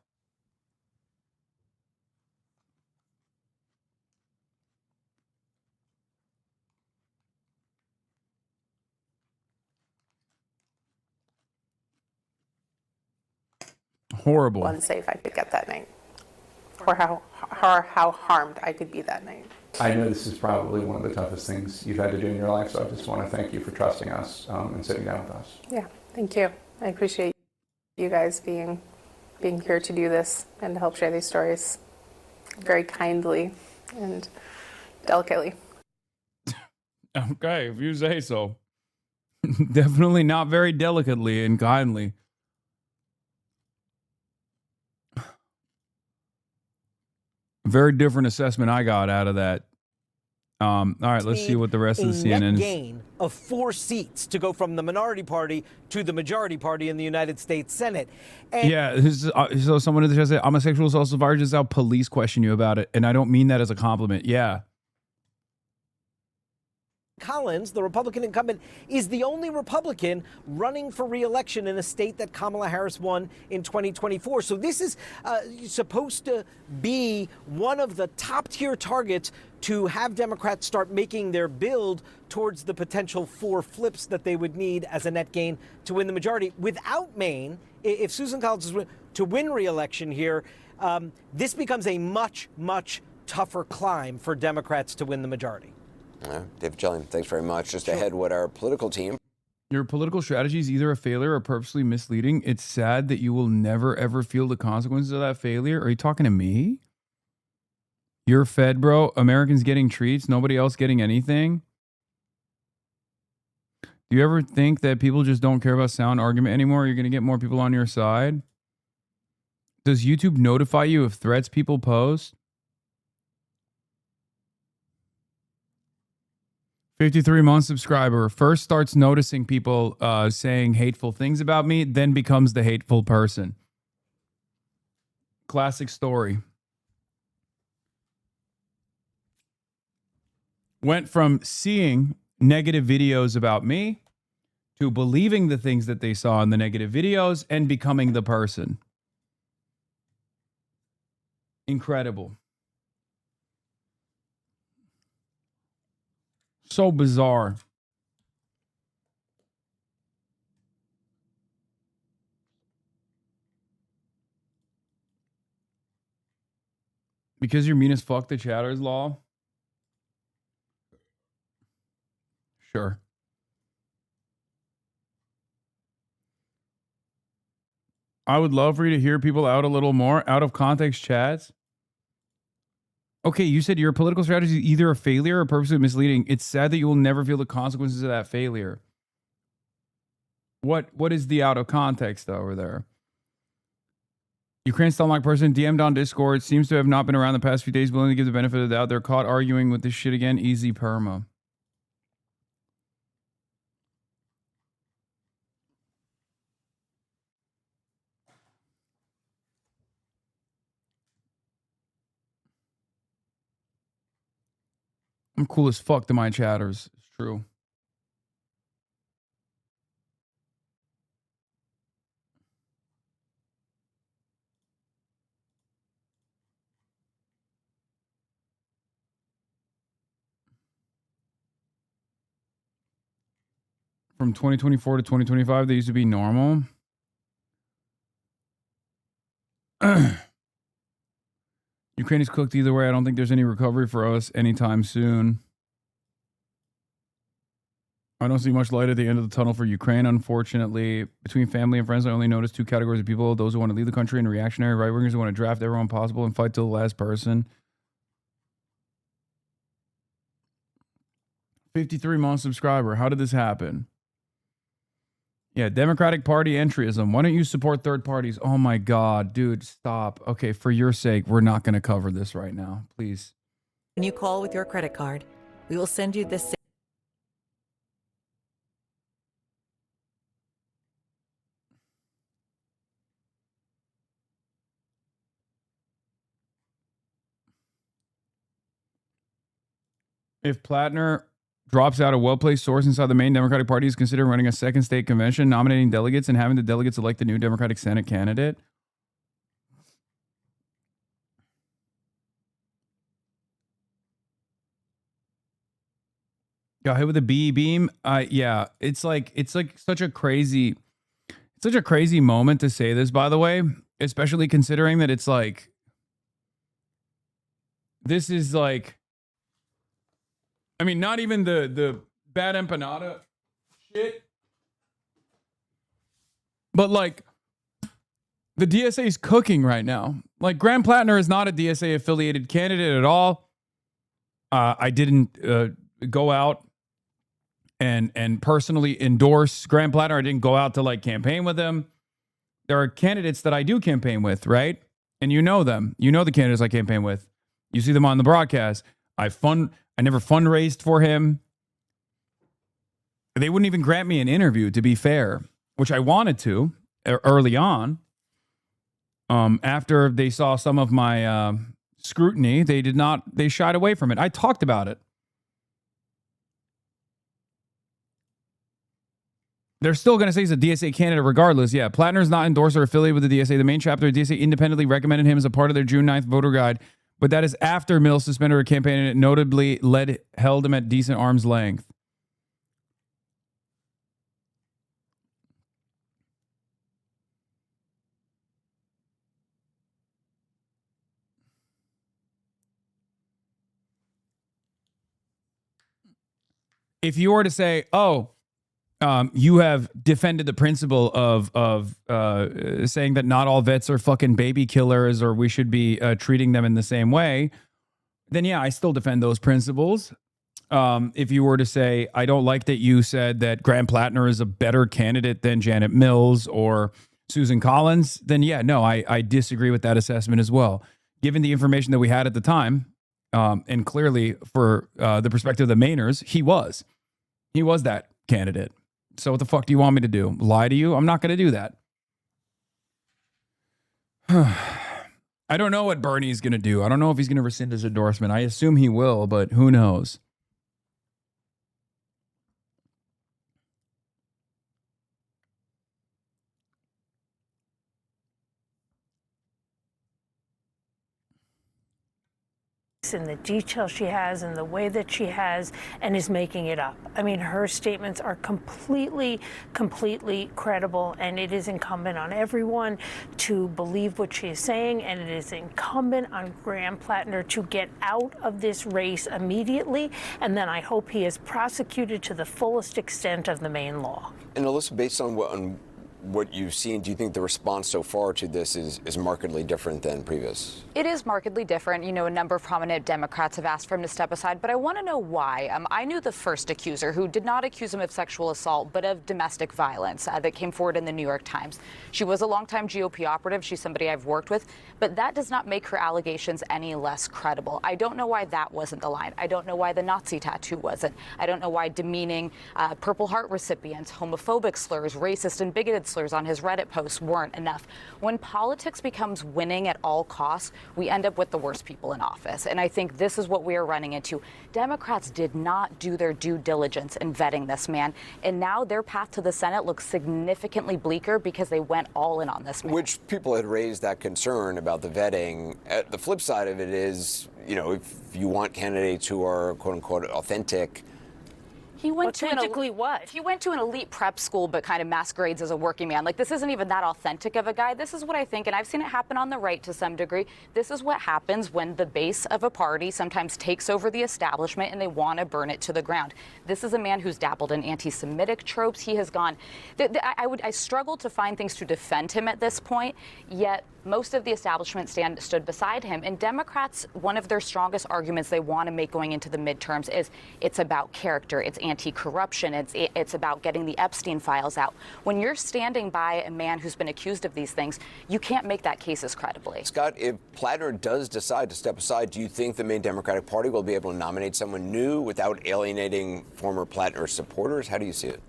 Horrible. Unsafe I could get that night, or how harmed I could be that night. I know this is probably one of the toughest things you've had to do in your life, so I just want to thank you for trusting us and sitting down with us. Yeah, thank you. I appreciate you guys being here to do this and to help share these stories very kindly and delicately. Okay, if you say so. Definitely not very delicately and kindly. Very different assessment I got out of that. All right, let's see what the rest of the CNN is. Gain of 4 seats to go from the minority party to the majority party in the United States Senate. And Yeah, this is, so someone in the chat said, I'm a sexual assault survivor, just how police question you about it. And I don't mean that as a compliment. Yeah. Collins, the Republican incumbent, is the only Republican running for re-election in a state that Kamala Harris won in 2024. So this is supposed to be one of the top-tier targets to have Democrats start making their build towards the potential 4 flips that they would need as a net gain to win the majority. Without Maine, if Susan Collins is to win re-election here, this becomes a much, much tougher climb for Democrats to win the majority. David Jellian, thanks very much. Just ahead, what our political team. Your political strategy is either a failure or purposely misleading. It's sad that you will never, ever feel the consequences of that failure. Are you talking to me? You're fed, bro. Americans getting treats, nobody else getting anything. Do you ever think that people just don't care about sound argument anymore? You're going to get more people on your side? Does YouTube notify you of threats people post? 53-month subscriber. First starts noticing people saying hateful things about me, then becomes the hateful person. Classic story. Went from seeing negative videos about me to believing the things that they saw in the negative videos and becoming the person. Incredible. So bizarre. Because you're mean as fuck, the Chatter's Law? Sure. I would love for you to hear people out a little more. Out of context chats. Okay, you said your political strategy is either a failure or purposely misleading. It's sad that you will never feel the consequences of that failure. What is the out of context over there? Ukraine Stonlock person DM'd on Discord. Seems to have not been around the past few days. Willing to give the benefit of the doubt. They're caught arguing with this shit again. Easy perma. I'm cool as fuck to my chatters. It's true. from 2024 to 2025, they used to be normal. Ukraine is cooked either way. I don't think there's any recovery for us anytime soon. I don't see much light at the end of the tunnel for Ukraine, unfortunately. Between family and friends, I only notice two categories of people: those who want to leave the country and reactionary right-wingers who want to draft everyone possible and fight till the last person. 53 month subscriber. How did this happen? Yeah, Democratic Party entryism. Why don't you support third parties? Oh my God, dude, stop. Okay, for your sake, we're not going to cover this right now. Please. When you call with your credit card, we will send you this. If Platner drops out, a well-placed source inside the main Democratic Party is considering running a second state convention, nominating delegates, and having the delegates elect the new Democratic Senate candidate. Got hit with a BE beam. Yeah, it's like such a crazy moment to say this, by the way, especially considering that it's like, this is like, I mean, not even the bad empanada shit, but like the DSA is cooking right now. Like Graham Platner is not a DSA affiliated candidate at all. I didn't go out and personally endorse Graham Platner. I didn't go out to like campaign with him. There are candidates that I do campaign with, right? And you know them. You know the candidates I campaign with. You see them on the broadcast. I never fundraised for him. They wouldn't even grant me an interview, to be fair, which I wanted to early on. After they saw some of my scrutiny, they shied away from it. I talked about it. They're still going to say he's a DSA candidate regardless. Yeah, Platner's not endorsed or affiliated with the DSA. The main chapter of DSA independently recommended him as a part of their June 9th voter guide. But that is after Mills suspended her campaign and it notably held him at decent arm's length. If you were to say, oh, you have defended the principle of saying that not all vets are fucking baby killers or we should be treating them in the same way, then yeah, I still defend those principles. If you were to say, I don't like that you said that Graham Platner is a better candidate than Janet Mills or Susan Collins, then yeah, no, I disagree with that assessment as well. Given the information that we had at the time, and clearly for the perspective of the Mainers, he was that candidate. So what the fuck do you want me to do? Lie to you? I'm not going to do that. I don't know what Bernie's going to do. I don't know if he's going to rescind his endorsement. I assume he will, but who knows? In the detail she has and the way that she has and is making it up. I mean, her statements are completely credible, and it is incumbent on everyone to believe what she is saying, and it is incumbent on Graham Platner to get out of this race immediately, and then I hope he is prosecuted to the fullest extent of the Maine law. And Alyssa, based on what you've seen, do you think the response so far to this is markedly different than previous? It is markedly different. You know, a number of prominent Democrats have asked for him to step aside, but I want to know why. I knew the first accuser, who did not accuse him of sexual assault, but of domestic violence that came forward in the New York Times. She was a longtime GOP operative. She's somebody I've worked with, but that does not make her allegations any less credible. I don't know why that wasn't the line. I don't know why the Nazi tattoo wasn't. I don't know why demeaning Purple Heart recipients, homophobic slurs, racist and bigoted slurs on his Reddit posts weren't enough. When politics becomes winning at all costs, we end up with the worst people in office. And I think this is what we are running into. Democrats did not do their due diligence in vetting this man. And now their path to the Senate looks significantly bleaker because they went all in on this man. Which people had raised that concern about the vetting. The flip side of it is, you know, if you want candidates who are quote unquote authentic, He went Authentically what? He went to an elite prep school, but kind of masquerades as a working man. Like, this isn't even that authentic of a guy. This is what I think, and I've seen it happen on the right to some degree. This is what happens when the base of a party sometimes takes over the establishment and they want to burn it to the ground. This is a man who's dabbled in anti-Semitic tropes. He has gone. I struggle to find things to defend him at this point, yet most of the establishment stood beside him. And Democrats, one of their strongest arguments they want to make going into the midterms is it's about character, it's anti-corruption, it's about getting the Epstein files out. When you're standing by a man who's been accused of these things, you can't make that case as credibly. Scott, if Platner does decide to step aside, do you think the main Democratic Party will be able to nominate someone new without alienating former Platner supporters? How do you see it?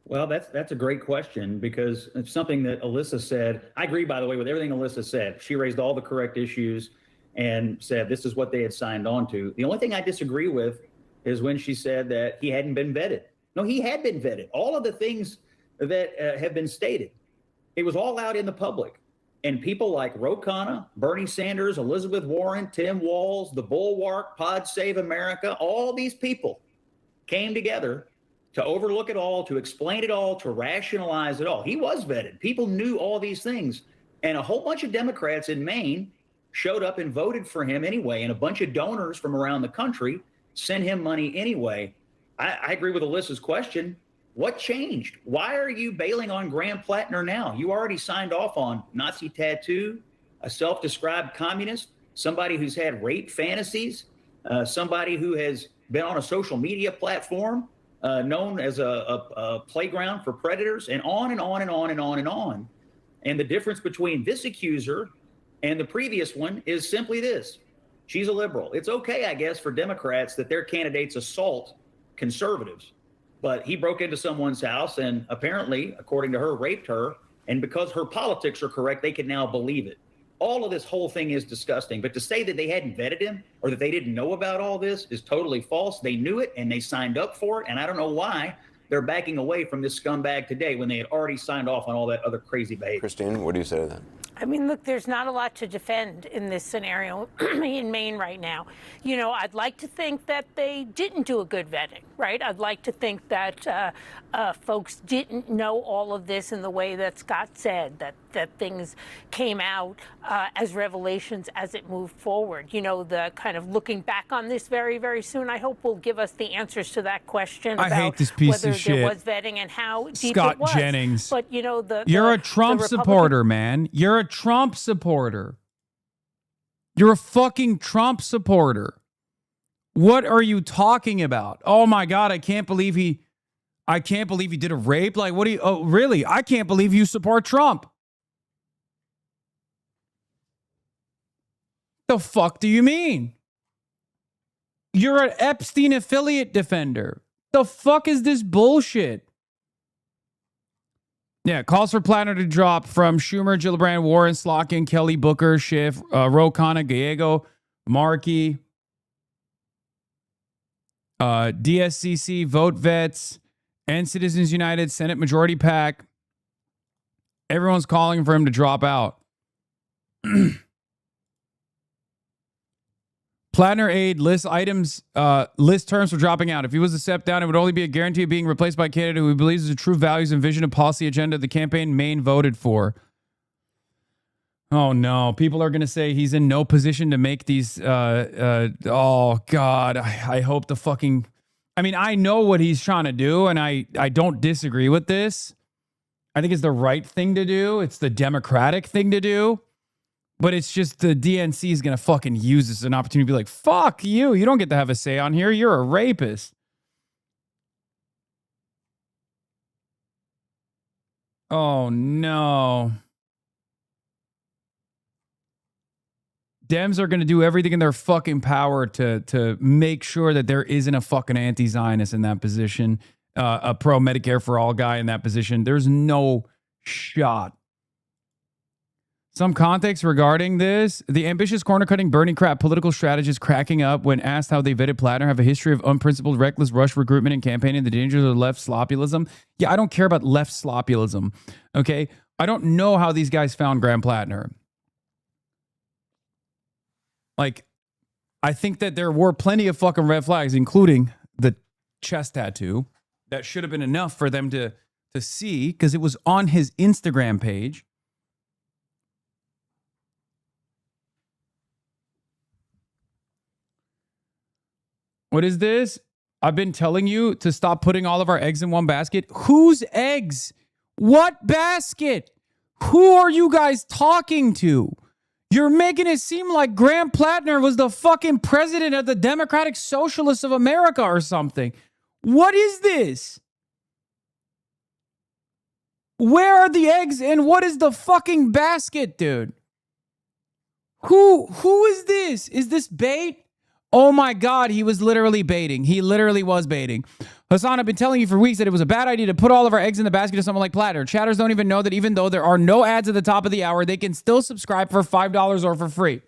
Well, that's a great question, because it's something that Alyssa said. I agree, by the way, with everything Alyssa said. She raised all the correct issues and said this is what they had signed on to. The only thing I disagree with is when she said that he hadn't been vetted. No, he had been vetted. All of the things that have been stated, it was all out in the public. And people like Ro Khanna, Bernie Sanders, Elizabeth Warren, Tim Walz, the Bulwark, Pod Save America, all these people came together to overlook it all, to explain it all, to rationalize it all. He was vetted. People knew all these things. And a whole bunch of Democrats in Maine showed up and voted for him anyway. And a bunch of donors from around the country sent him money anyway. I agree with Alyssa's question. What changed? Why are you bailing on Graham Platner now? You already signed off on Nazi tattoo, a self-described communist, somebody who's had rape fantasies, somebody who has been on a social media platform known as a playground for predators, and on and on and on and on and on. And the difference between this accuser and the previous one is simply this. She's a liberal. It's okay, I guess, for Democrats that their candidates assault conservatives. But he broke into someone's house and apparently, according to her, raped her. And because her politics are correct, they can now believe it. All of this whole thing is disgusting. But to say that they hadn't vetted him or that they didn't know about all this is totally false. They knew it and they signed up for it. And I don't know why they're backing away from this scumbag today when they had already signed off on all that other crazy behavior. Christine, what do you say to that? I mean, look, there's not a lot to defend in this scenario in Maine right now. You know, I'd like to think that they didn't do a good vetting, right? I'd like to think that folks didn't know all of this in the way that Scott said, that things came out as revelations as it moved forward. You know, the kind of looking back on this very, very soon, I hope will give us the answers to that question I about hate this piece whether of shit. there was vetting and how deep Scott it was. Jennings. But, you know, You're a Trump supporter, man. You're a Trump supporter. You're a fucking Trump supporter. What are you talking about? Oh my God, I can't believe he did a rape. Like, what do you, oh, really? I can't believe you support Trump. The fuck do you mean? You're an Epstein affiliate defender. The fuck is this bullshit? Yeah, calls for Platner to drop from Schumer, Gillibrand, Warren, Slotkin, Kelly, Booker, Schiff, Ro Khanna, Gallego, Markey, DSCC, Vote Vets, and Citizens United, Senate Majority PAC. Everyone's calling for him to drop out. Platner aid list items, list terms for dropping out. If he was to step down, it would only be a guarantee of being replaced by a candidate who he believes is the true values and vision and policy agenda the campaign Maine voted for. Oh no, people are going to say he's in no position to make these, oh God, I hope the fucking, I mean, I know what he's trying to do and I don't disagree with this. I think it's the right thing to do. It's the Democratic thing to do. But it's just the DNC is going to fucking use this as an opportunity to be like, fuck you. You don't get to have a say on here. You're a rapist. Oh, no. Dems are going to do everything in their fucking power to make sure that there isn't a fucking anti-Zionist in that position, a pro-Medicare for all guy in that position. There's no shot. Some context regarding this. The ambitious corner-cutting Bernie crap political strategists cracking up when asked how they vetted Platner have a history of unprincipled, reckless rush recruitment and campaigning, the dangers of left sloppyism. Yeah, I don't care about left sloppyism, okay? I don't know how these guys found Graham Platner. Like, I think that there were plenty of fucking red flags, including the chest tattoo. That should have been enough for them to see, because it was on his Instagram page. What is this? I've been telling you to stop putting all of our eggs in one basket. Whose eggs? What basket? Who are you guys talking to? You're making it seem like Graham Platner was the fucking president of the Democratic Socialists of America or something. What is this? Where are the eggs and what is the fucking basket, dude? Who is this? Is this bait? Oh my God, he was literally baiting. He literally was baiting. Hasan, I've been telling you for weeks that it was a bad idea to put all of our eggs in the basket of someone like Platner. Chatters don't even know that even though there are no ads at the top of the hour, they can still subscribe for $5 or for free.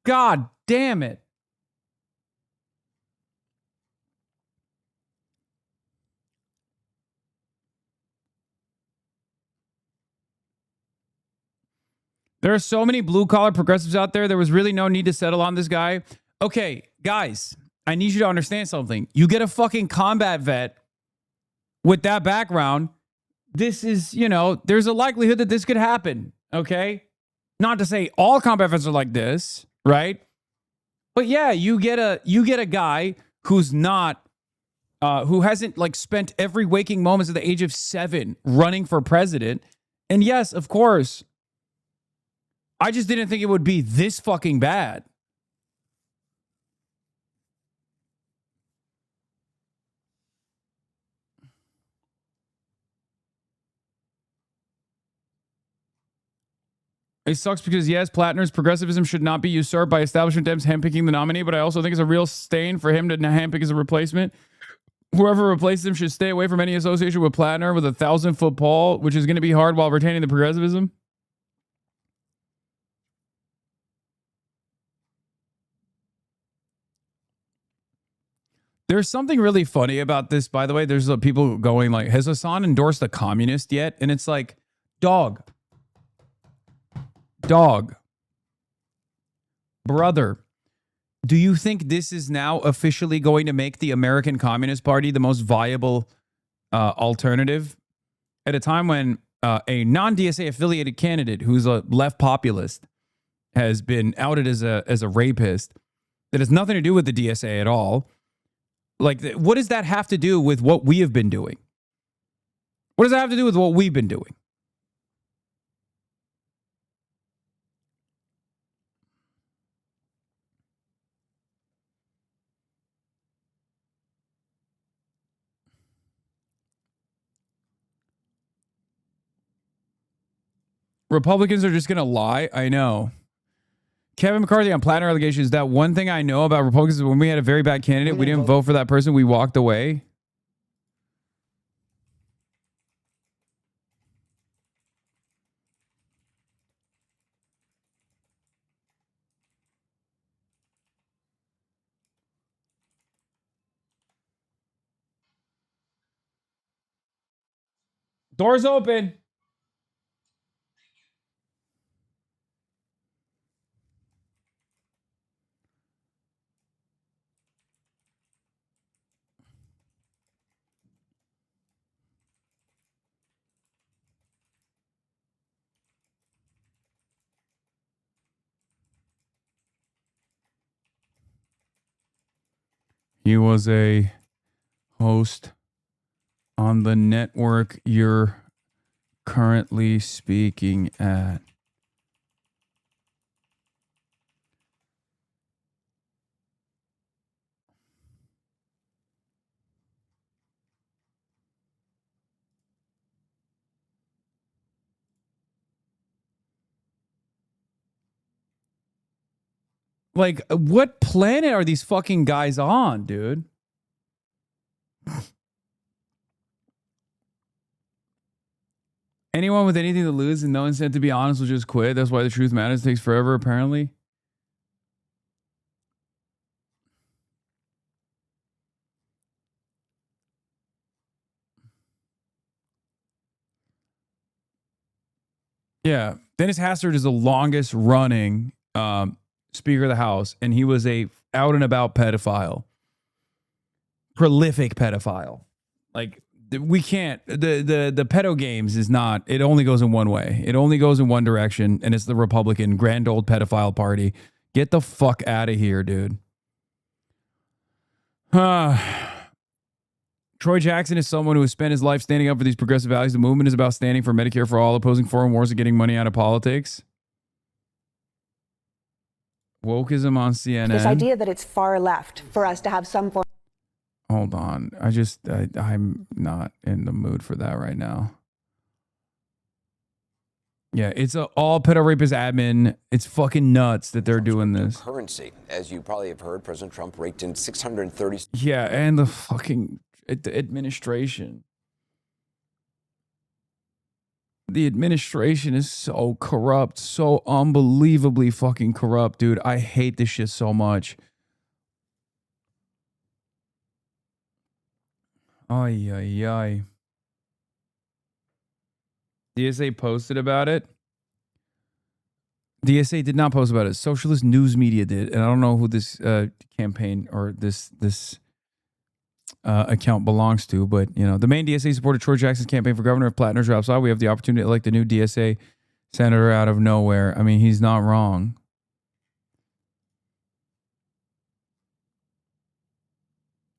God damn it. There are so many blue-collar progressives out there. There was really no need to settle on this guy. Okay, guys, I need you to understand something. You get a fucking combat vet with that background. This is, you know, there's a likelihood that this could happen, okay? Not to say all combat vets are like this, right? But yeah, you get a guy who's not, who hasn't like spent every waking moments at the age of 7 running for president. And yes, of course, I just didn't think it would be this fucking bad. It sucks because, yes, Platner's progressivism should not be usurped by establishment Dems handpicking the nominee, but I also think it's a real stain for him to handpick as a replacement. Whoever replaces him should stay away from any association with Platner with a 1,000-foot pole, which is going to be hard while retaining the progressivism. There's something really funny about this, by the way. There's people going like, has Hasan endorsed a communist yet? And it's like, dog, brother, do you think this is now officially going to make the American Communist Party the most viable alternative? At a time when a non-DSA affiliated candidate who's a left populist has been outed as a rapist that has nothing to do with the DSA at all. Like, what does that have to do with what we have been doing? What does that have to do with what we've been doing? Republicans are just going to lie. I know. Kevin McCarthy on Platner allegations. That one thing I know about Republicans is when we had a very bad candidate, we didn't vote for that person. We walked away. Doors open. He was a host on the network you're currently speaking at. Like, what planet are these fucking guys on, dude? Anyone with anything to lose and no incentive to be honest will just quit. That's why the truth matters. It takes forever, apparently. Dennis Hastert is the longest running Speaker of the House, and he was a out and about pedophile, prolific pedophile. Like, we can't, the pedo games is not, it only goes in one way. It only goes in one direction, and it's the Republican grand old pedophile party. Get the fuck out of here, dude. Troy Jackson is someone who has spent his life standing up for these progressive values. The movement is about standing for Medicare for all, opposing foreign wars, and getting money out of politics. Wokeism on CNN. This idea that it's far left for us to have some form. Hold on. I'm not in the mood for that right now. Yeah, it's all pedo rapist admin. It's fucking nuts that they're doing this. Currency, as you probably have heard, President Trump raked in 630. Yeah, and the fucking administration. The administration is so corrupt, so unbelievably fucking corrupt, dude. I hate this shit so much. Ay, ay, ay. DSA posted about it. DSA did not post about it. Socialist News Media did, and I don't know who this campaign or this account belongs to, but you know, the main DSA supported Troy Jackson's campaign for governor. If Platner drops out, we have the opportunity to elect the new DSA senator out of nowhere. I mean, he's not wrong.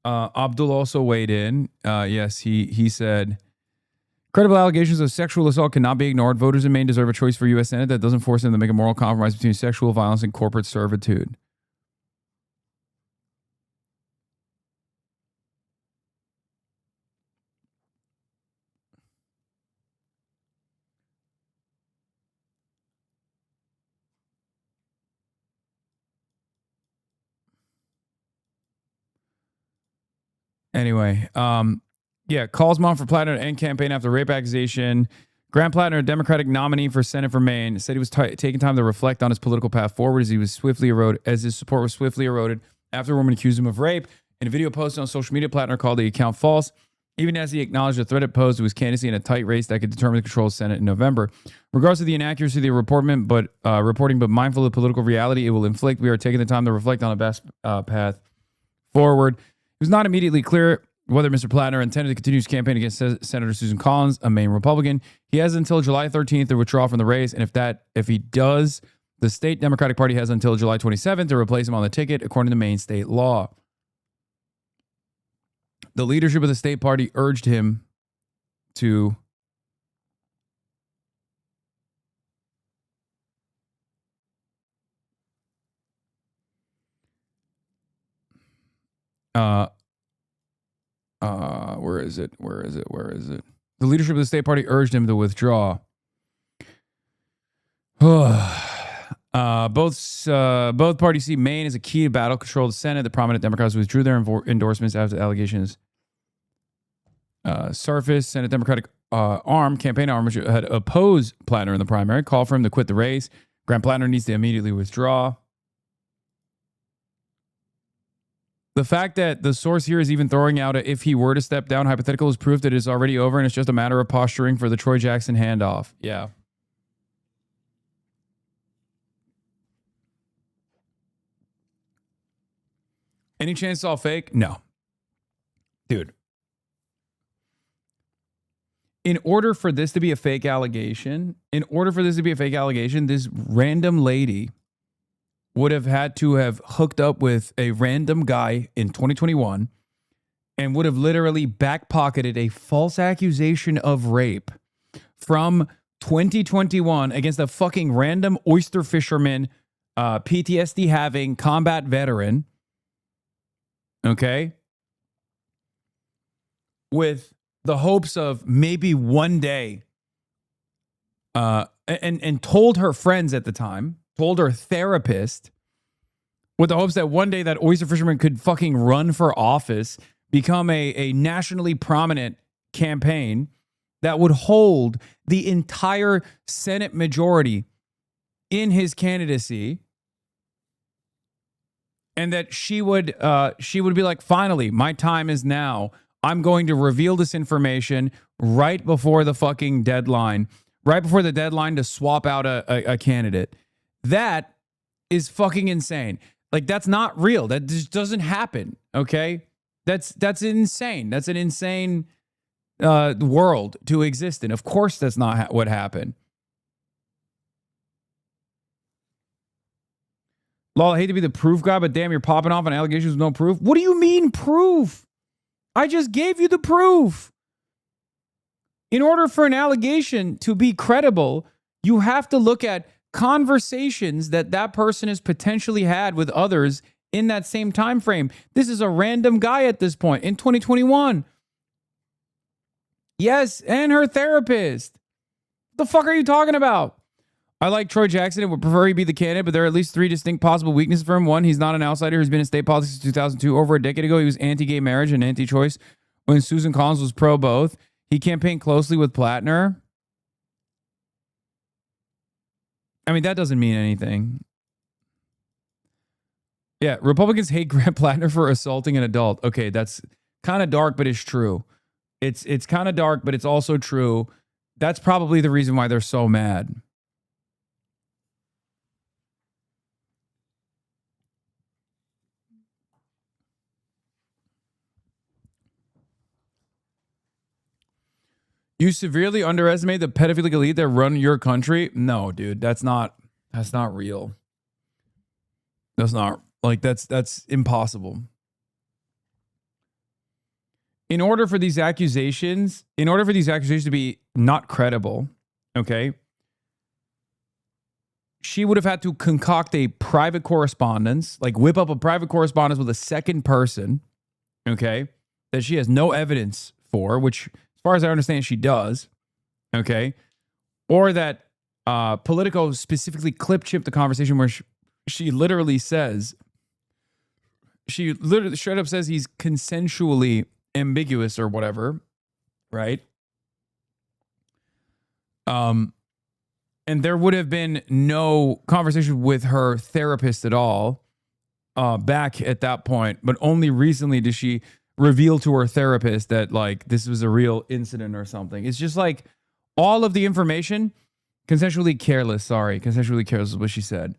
Abdul also weighed in. Yes, he said, credible allegations of sexual assault cannot be ignored. Voters in Maine deserve a choice for U.S. Senate that doesn't force them to make a moral compromise between sexual violence and corporate servitude. Anyway, yeah, calls mom for Platner to end campaign after rape accusation. Graham Platner, a Democratic nominee for Senate for Maine, said he was taking time to reflect on his political path forward as his support was swiftly eroded after a woman accused him of rape. In a video posted on social media, Platner called the account false, even as he acknowledged the threat it posed to his candidacy in a tight race that could determine the control of the Senate in November. Regardless of the inaccuracy of the reporting, but mindful of political reality it will inflict, we are taking the time to reflect on a best path forward. It was not immediately clear whether Mr. Platner intended to continue his campaign against Senator Susan Collins, a Maine Republican. He has until July 13th to withdraw from the race, and if he does, the state Democratic Party has until July 27th to replace him on the ticket, according to Maine state law. The leadership of the state party urged him to where is it? The leadership of the state party urged him to withdraw. Both parties see Maine as a key to battle control of the Senate. The prominent Democrats withdrew their endorsements after the allegations surfaced. Senate Democratic campaign arm, which had opposed Platner in the primary, called for him to quit the race. Graham Platner needs to immediately withdraw. The fact that the source here is even throwing out a if he were to step down hypothetical is proof that it is already over and it's just a matter of posturing for the Troy Jackson handoff. Yeah. Any chance it's all fake? No. Dude. In order for this to be a fake allegation, this random lady would have had to have hooked up with a random guy in 2021 and would have literally back-pocketed a false accusation of rape from 2021 against a fucking random oyster fisherman, PTSD having combat veteran. Okay? With the hopes of maybe one day, and told her friends at the time, told her therapist, with the hopes that one day that oyster fisherman could fucking run for office, become a nationally prominent campaign that would hold the entire Senate majority in his candidacy, and that she would be like, finally, my time is now. I'm going to reveal this information right before the fucking deadline, right before the deadline to swap out a candidate. That is fucking insane. Like, that's not real. That just doesn't happen. Okay. That's insane. That's an insane world to exist in. Of course, that's not what happened. Lol, I hate to be the proof guy, but damn, you're popping off on allegations with no proof. What do you mean proof? I just gave you the proof. In order for an allegation to be credible, you have to look at conversations that that person has potentially had with others in that same time frame. This is a random guy at this point in 2021. Yes, and her therapist. What the fuck are you talking about? I like Troy Jackson and would prefer he be the candidate, but there are at least 3 distinct possible weaknesses for him. 1, he's not an outsider who's been in state politics since 2002. Over a decade ago, he was anti-gay marriage and anti-choice when Susan Collins was pro both. He campaigned closely with Platner. I mean, that doesn't mean anything. Yeah, Republicans hate Grant Platner for assaulting an adult. Okay, that's kind of dark, but it's true. It's kind of dark, but it's also true. That's probably the reason why they're so mad. You severely underestimate the pedophilic elite that run your country? No, dude, that's not real. That's not, like, that's impossible. In order for these accusations to be not credible, okay, she would have had to concoct a private correspondence, like whip up a private correspondence with a second person, okay, that she has no evidence for, which, as far as I understand, she does, okay, or that Politico specifically clip-chipped the conversation where she literally says, she literally straight up says he's consensually ambiguous or whatever, right? And there would have been no conversation with her therapist at all back at that point, but only recently did she reveal to her therapist that, like, this was a real incident or something. It's just like all of the information, consensually careless is what she said.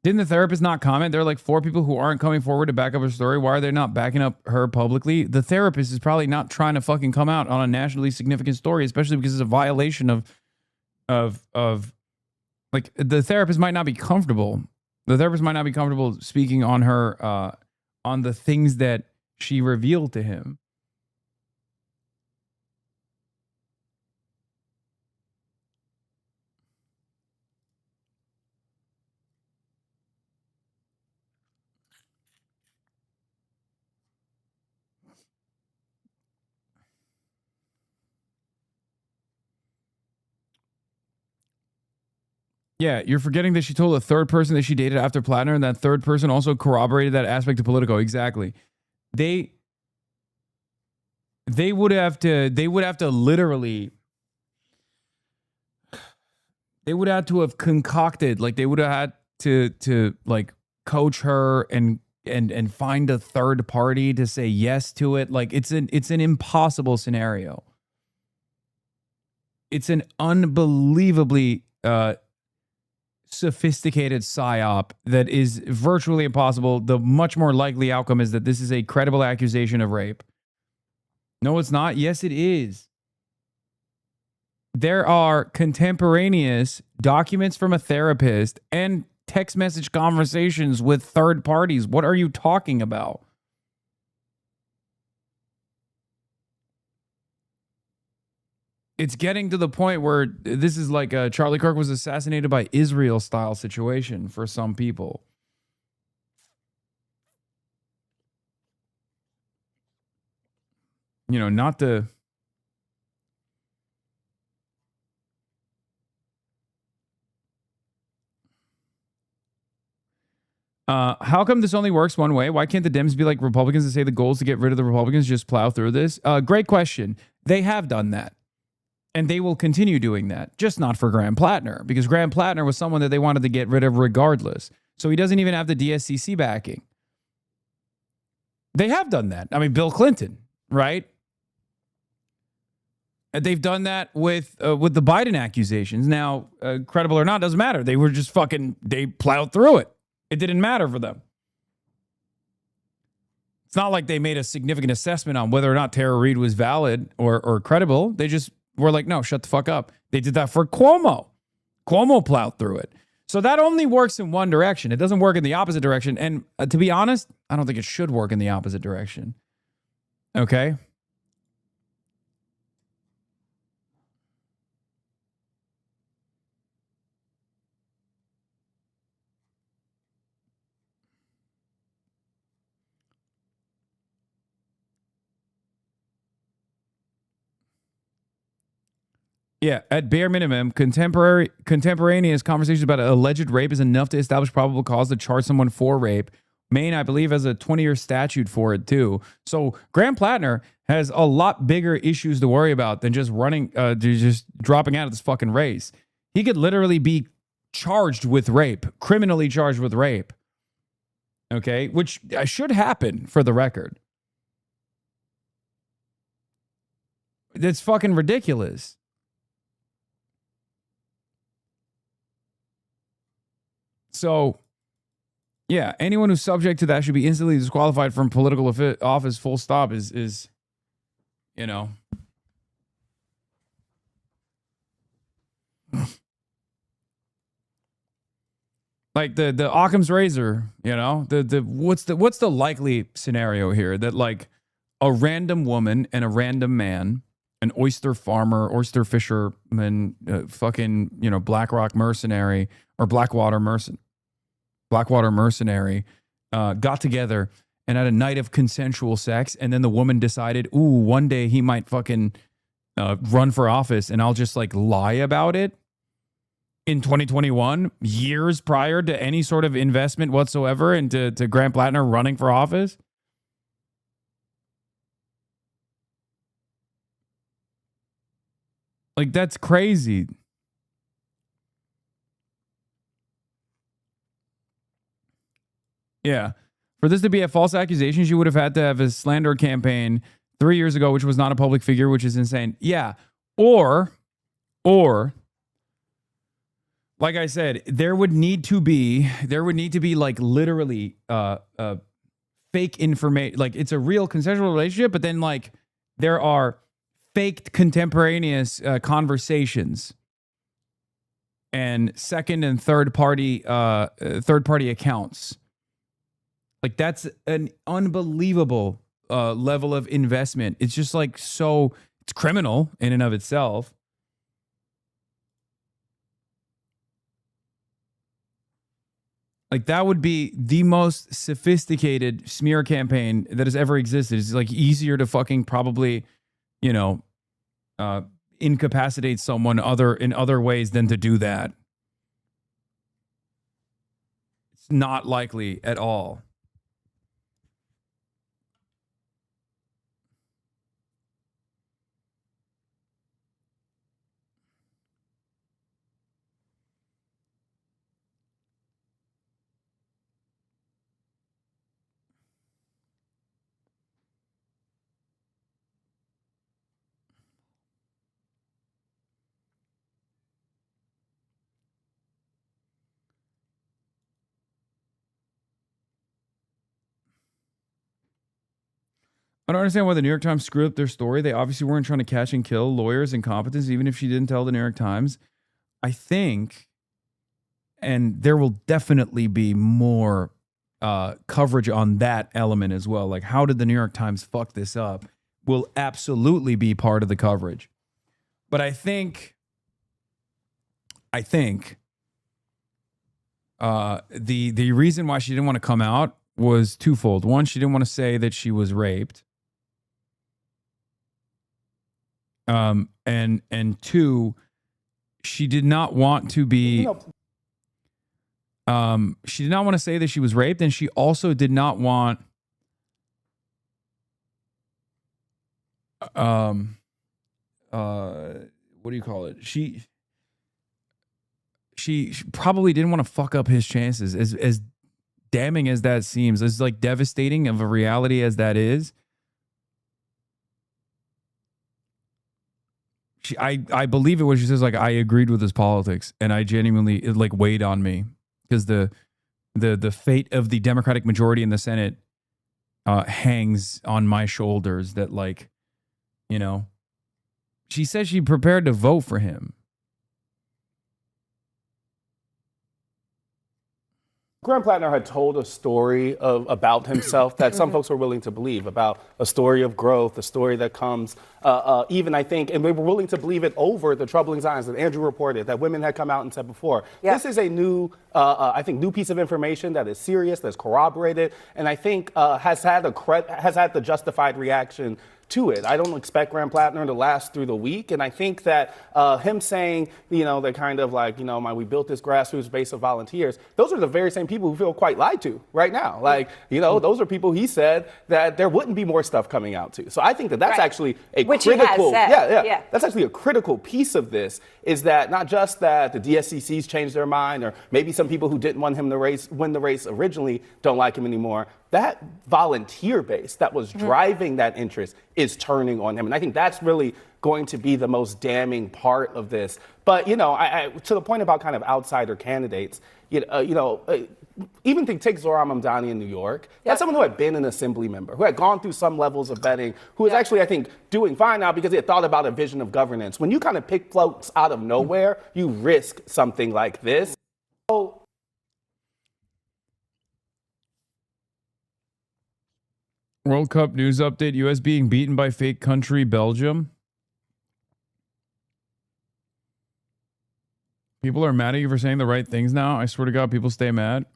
Didn't the therapist not comment? There are like 4 people who aren't coming forward to back up her story. Why are they not backing up her publicly? The therapist is probably not trying to fucking come out on a nationally significant story, especially because it's a violation of like, the therapist might not be comfortable. The therapist might not be comfortable speaking on her, on the things that she revealed to him. Yeah, you're forgetting that she told a third person that she dated after Platner, and that third person also corroborated that aspect of Politico. Exactly. They would have to literally, they would have to have concocted, like, they would have had to like coach her and find a third party to say yes to it. Like, it's an impossible scenario. It's an unbelievably sophisticated psyop that is virtually impossible. The much more likely outcome is that this is a credible accusation of rape. No, it's not. Yes, it is. There are contemporaneous documents from a therapist and text message conversations with third parties. What are you talking about? It's getting to the point where this is like a Charlie Kirk was assassinated by Israel style situation for some people. You know, not the... how come this only works one way? Why can't the Dems be like Republicans and say the goal is to get rid of the Republicans, just plow through this? Great question. They have done that. And they will continue doing that, just not for Graham Platner, because Graham Platner was someone that they wanted to get rid of regardless. So he doesn't even have the DSCC backing. They have done that. I mean, Bill Clinton, right? They've done that with the Biden accusations. Now, credible or not, doesn't matter. They were just they plowed through it. It didn't matter for them. It's not like they made a significant assessment on whether or not Tara Reade was valid or credible. They just were like, no, shut the fuck up. They did that for Cuomo. Cuomo plowed through it. So that only works in one direction. It doesn't work in the opposite direction. And to be honest, I don't think it should work in the opposite direction. Okay? Yeah, at bare minimum, contemporaneous conversations about alleged rape is enough to establish probable cause to charge someone for rape. Maine, I believe, has a 20-year statute for it, too. So Graham Platner has a lot bigger issues to worry about than just just dropping out of this fucking race. He could literally be charged with rape, criminally charged with rape. Okay, which should happen for the record. That's fucking ridiculous. So, yeah, anyone who's subject to that should be instantly disqualified from political office, full stop, is you know. Like the Occam's razor, you know, what's the likely scenario here that like a random woman and a random man, an oyster farmer, oyster fisherman, fucking, you know, Blackrock mercenary or Blackwater mercenary got together and had a night of consensual sex, and then the woman decided, ooh, one day he might fucking run for office, and I'll just like lie about it in 2021, years prior to any sort of investment whatsoever into Graham Platner running for office. Like, that's crazy. Yeah. For this to be a false accusation, she would have had to have a slander campaign 3 years ago, which was not a public figure, which is insane. Yeah. Or, like I said, there would need to be like literally fake information. Like, it's a real consensual relationship, but then like there are faked contemporaneous conversations and second and third party accounts. Like, that's an unbelievable level of investment. It's just like it's criminal in and of itself. Like, that would be the most sophisticated smear campaign that has ever existed. It's like easier to fucking probably, you know, incapacitate someone in other ways than to do that. It's not likely at all. I don't understand why the New York Times screwed up their story. They obviously weren't trying to catch and kill lawyers' incompetence, even if she didn't tell the New York Times. I think, and there will definitely be more coverage on that element as well. Like, how did the New York Times fuck this up? Will absolutely be part of the coverage. But I think the reason why she didn't want to come out was twofold. One, she didn't want to say that she was raped. And two, she did not want to be, she did not want to say that she was raped, and she also did not want, what do you call it? She probably didn't want to fuck up his chances, as damning as that seems, as like devastating of a reality as that is. I believe it when she says like I agreed with his politics, and I genuinely it like weighed on me because the fate of the Democratic majority in the Senate hangs on my shoulders. That like, you know, she says she prepared to vote for him. Graham Platner had told a story about himself that some folks were willing to believe, about a story of growth, a story that comes even, I think, and they were willing to believe it over the troubling signs that Andrew reported, that women had come out and said before. Yeah. This is a new, I think, new piece of information that is serious, that's corroborated, and I think has had the justified reaction to it. I don't expect Graham Platner to last through the week, and I think that him saying, you know, they're kind of like, you know, we built this grassroots base of volunteers, those are the very same people who feel quite lied to right now. Like, you know, those are people he said that there wouldn't be more stuff coming out to. So I think that that's actually a critical, that's actually a critical piece of this, is that not just that the DSCC's changed their mind, or maybe some people who didn't want him to win the race originally don't like him anymore. That volunteer base that was driving that interest is turning on him. And I think that's really going to be the most damning part of this. But, you know, I to the point about kind of outsider candidates, even take Zohran Mamdani in New York. That's someone who had been an assembly member, who had gone through some levels of vetting, who is actually, I think, doing fine now because he had thought about a vision of governance. When you kind of pick folks out of nowhere, you risk something like this. So, World Cup news update. US being beaten by fake country Belgium. People are mad at you for saying the right things now. I swear to God, people stay mad.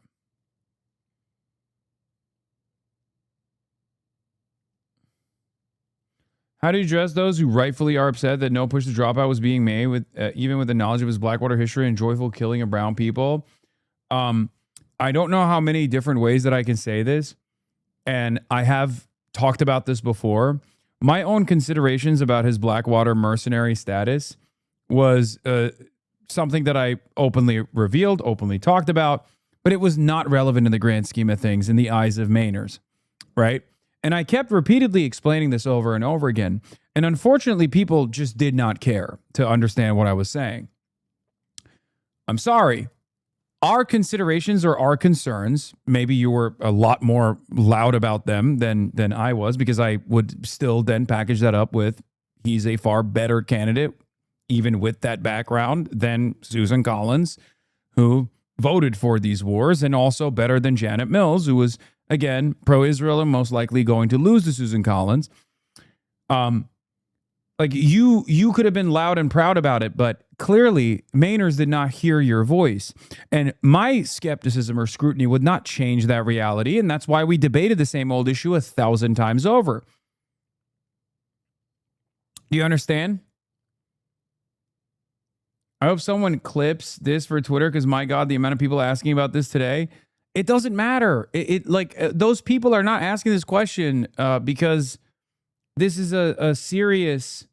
How do you address those who rightfully are upset that no push to dropout was being made, with even with the knowledge of his Blackwater history and joyful killing of brown people? I don't know how many different ways that I can say this. And I have talked about this before. My own considerations about his Blackwater mercenary status was something that I openly revealed, openly talked about, but it was not relevant in the grand scheme of things in the eyes of Mainers, right? And I kept repeatedly explaining this over and over again. And unfortunately, people just did not care to understand what I was saying. I'm sorry. Our considerations or our concerns, maybe you were a lot more loud about them than I was, because I would still then package that up with he's a far better candidate, even with that background, than Susan Collins, who voted for these wars, and also better than Janet Mills, who was, again, pro-Israel and most likely going to lose to Susan Collins. Like you could have been loud and proud about it, but clearly Mainers did not hear your voice. And my skepticism or scrutiny would not change that reality. And that's why we debated the same old issue 1,000 times over. Do you understand? I hope someone clips this for Twitter, because my God, the amount of people asking about this today, it doesn't matter. Those people are not asking this question because this is a serious,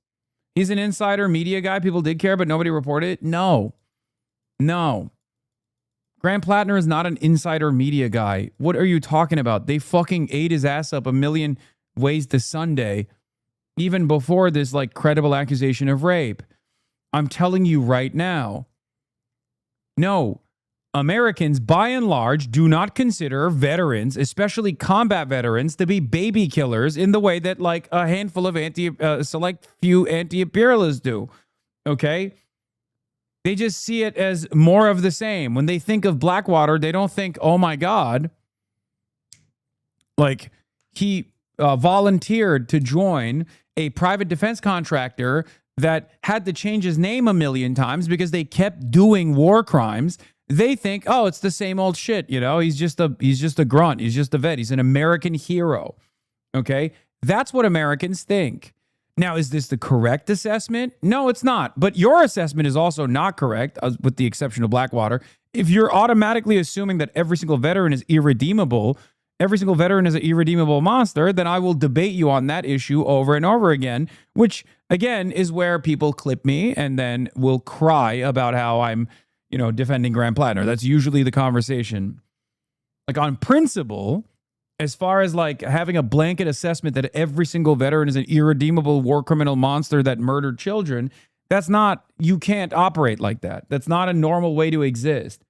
he's an insider media guy. People did care, but nobody reported it. No. Graham Platner is not an insider media guy. What are you talking about? They fucking ate his ass up a million ways to Sunday, even before this like credible accusation of rape. I'm telling you right now, no. Americans, by and large, do not consider veterans, especially combat veterans, to be baby killers in the way that, like, a handful of select few anti-imperialists do. Okay? They just see it as more of the same. When they think of Blackwater, they don't think, oh my God, like, he volunteered to join a private defense contractor that had to change his name a million times because they kept doing war crimes. They think, oh, it's the same old shit, you know. He's just a grunt. He's just a vet. He's an American hero. Okay, that's what Americans think. Now, is this the correct assessment? No, it's not. But your assessment is also not correct, with the exception of Blackwater. If you're automatically assuming that every single veteran is irredeemable, every single veteran is an irredeemable monster, then I will debate you on that issue over and over again, which again is where people clip me and then will cry about how I'm, defending Graham Platner. That's usually the conversation. Like, on principle, as far as like having a blanket assessment that every single veteran is an irredeemable war criminal monster that murdered children, That's not, you can't operate like that. That's not a normal way to exist.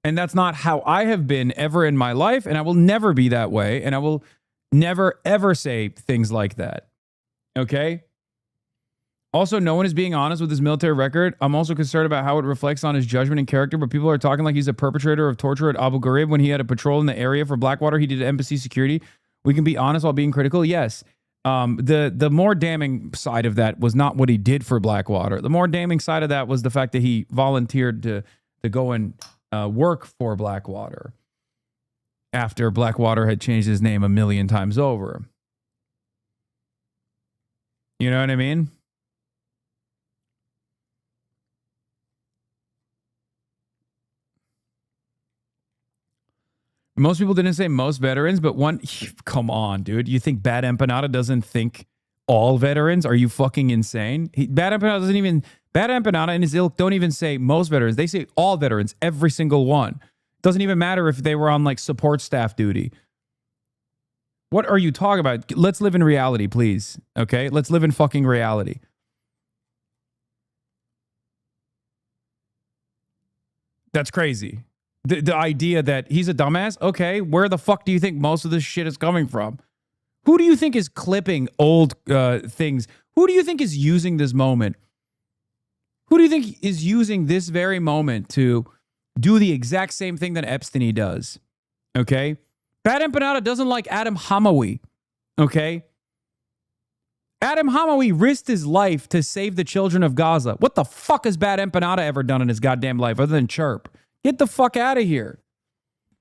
And that's not how I have been ever in my life, and I will never be that way, and I will never, ever say things like that. Okay? Also, no one is being honest with his military record. I'm also concerned about how it reflects on his judgment and character, but people are talking like he's a perpetrator of torture at Abu Ghraib when he had a patrol in the area for Blackwater. He did embassy security. We can be honest while being critical. Yes. The more damning side of that was not what he did for Blackwater. The more damning side of that was the fact that he volunteered to go and work for Blackwater after Blackwater had changed his name 1 million times over. You know what I mean? Most people didn't say most veterans, but one, come on, dude. You think Bad Empanada doesn't think all veterans? Are you fucking insane? Bad Empanada and his ilk don't even say most veterans. They say all veterans, every single one. Doesn't even matter if they were on like support staff duty. What are you talking about? Let's live in reality, please. Okay? Let's live in fucking reality. That's crazy. The idea that he's a dumbass, okay, where the fuck do you think most of this shit is coming from? Who do you think is clipping old things? Who do you think is using this moment? Who do you think is using this very moment to do the exact same thing that Epstein does? Okay? Bad Empanada doesn't like Adam Hamawi. Okay? Adam Hamawi risked his life to save the children of Gaza. What the fuck has Bad Empanada ever done in his goddamn life other than chirp? Get the fuck out of here.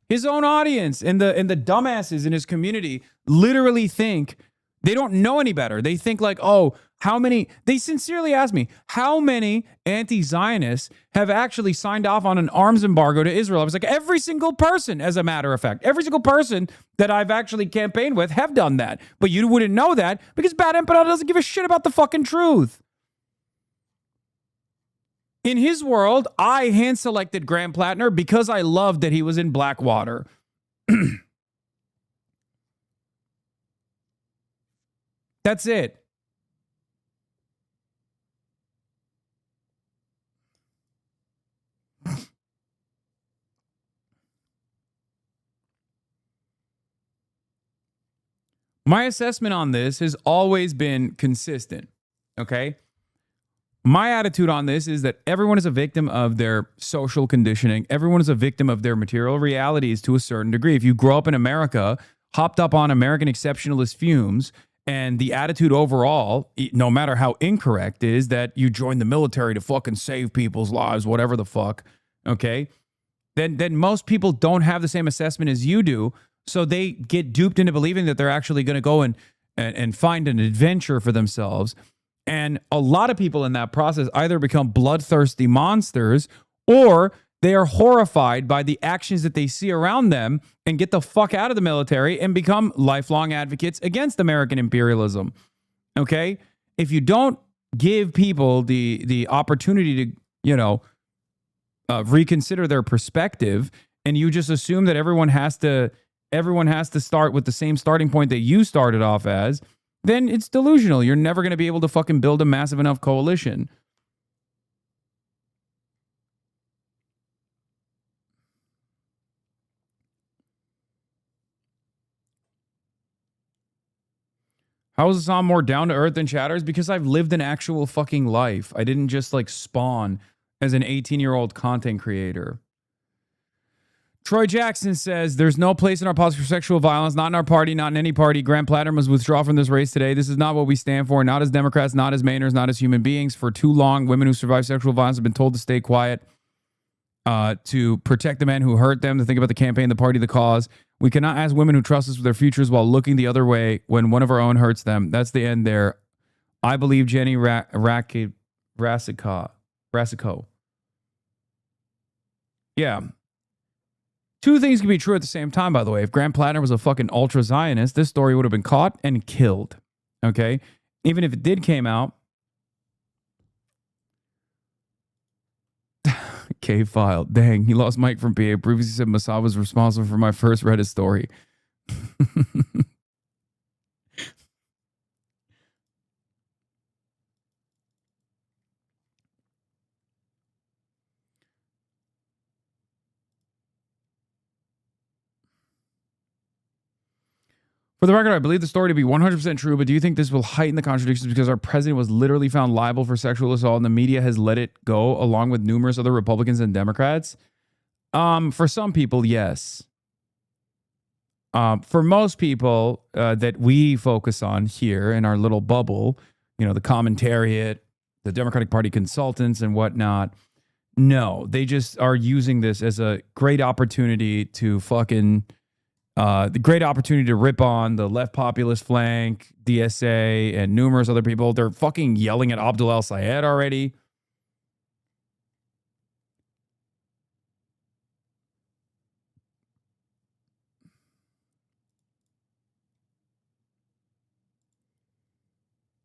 His own audience and the dumbasses in his community literally think they don't know any better. They think like, oh, they sincerely ask me, how many anti-Zionists have actually signed off on an arms embargo to Israel? I was like, every single person, as a matter of fact. Every single person that I've actually campaigned with have done that. But you wouldn't know that because Bad Empanada doesn't give a shit about the fucking truth. In his world, I hand-selected Graham Platner because I loved that he was in Blackwater. That's it. My assessment on this has always been consistent, okay? My attitude on this is that everyone is a victim of their social conditioning. Everyone is a victim of their material realities to a certain degree. If you grow up in America, hopped up on American exceptionalist fumes, and the attitude overall, no matter how incorrect, is that you join the military to fucking save people's lives, whatever the fuck, okay? Then most people don't have the same assessment as you do, so they get duped into believing that they're actually going to go and find an adventure for themselves. And a lot of people in that process either become bloodthirsty monsters or they are horrified by the actions that they see around them and get the fuck out of the military and become lifelong advocates against American imperialism. Okay? If you don't give people the opportunity to, reconsider their perspective and you just assume that everyone has to start with the same starting point that you started off as, then it's delusional. You're never going to be able to fucking build a massive enough coalition. How is Hasan more down to earth than Chatters? Because I've lived an actual fucking life. I didn't just like spawn as an 18-year-old content creator. Troy Jackson says, there's no place in our politics for sexual violence, not in our party, not in any party. Graham Platner must withdraw from this race today. This is not what we stand for, not as Democrats, not as Mainers, not as human beings. For too long, women who survive sexual violence have been told to stay quiet, to protect the men who hurt them, to think about the campaign, the party, the cause. We cannot ask women who trust us with their futures while looking the other way when one of our own hurts them. That's the end there. I believe Jenny Rasico. Yeah. Two things can be true at the same time, by the way. If Graham Platner was a fucking ultra-Zionist, this story would have been caught and killed. Okay? Even if it did came out. K-File. Dang, he lost Mike from PA. Previously said Mossad was responsible for my first Reddit story. For the record, I believe the story to be 100% true, but do you think this will heighten the contradictions because our president was literally found liable for sexual assault and the media has let it go along with numerous other Republicans and Democrats? For some people, yes. For most people that we focus on here in our little bubble, you know, the commentariat, the Democratic Party consultants and whatnot, no, they just are using this as a great opportunity to fucking, the great opportunity to rip on the left populist flank, DSA, and numerous other people. They're fucking yelling at ABDULxSTEVENS already.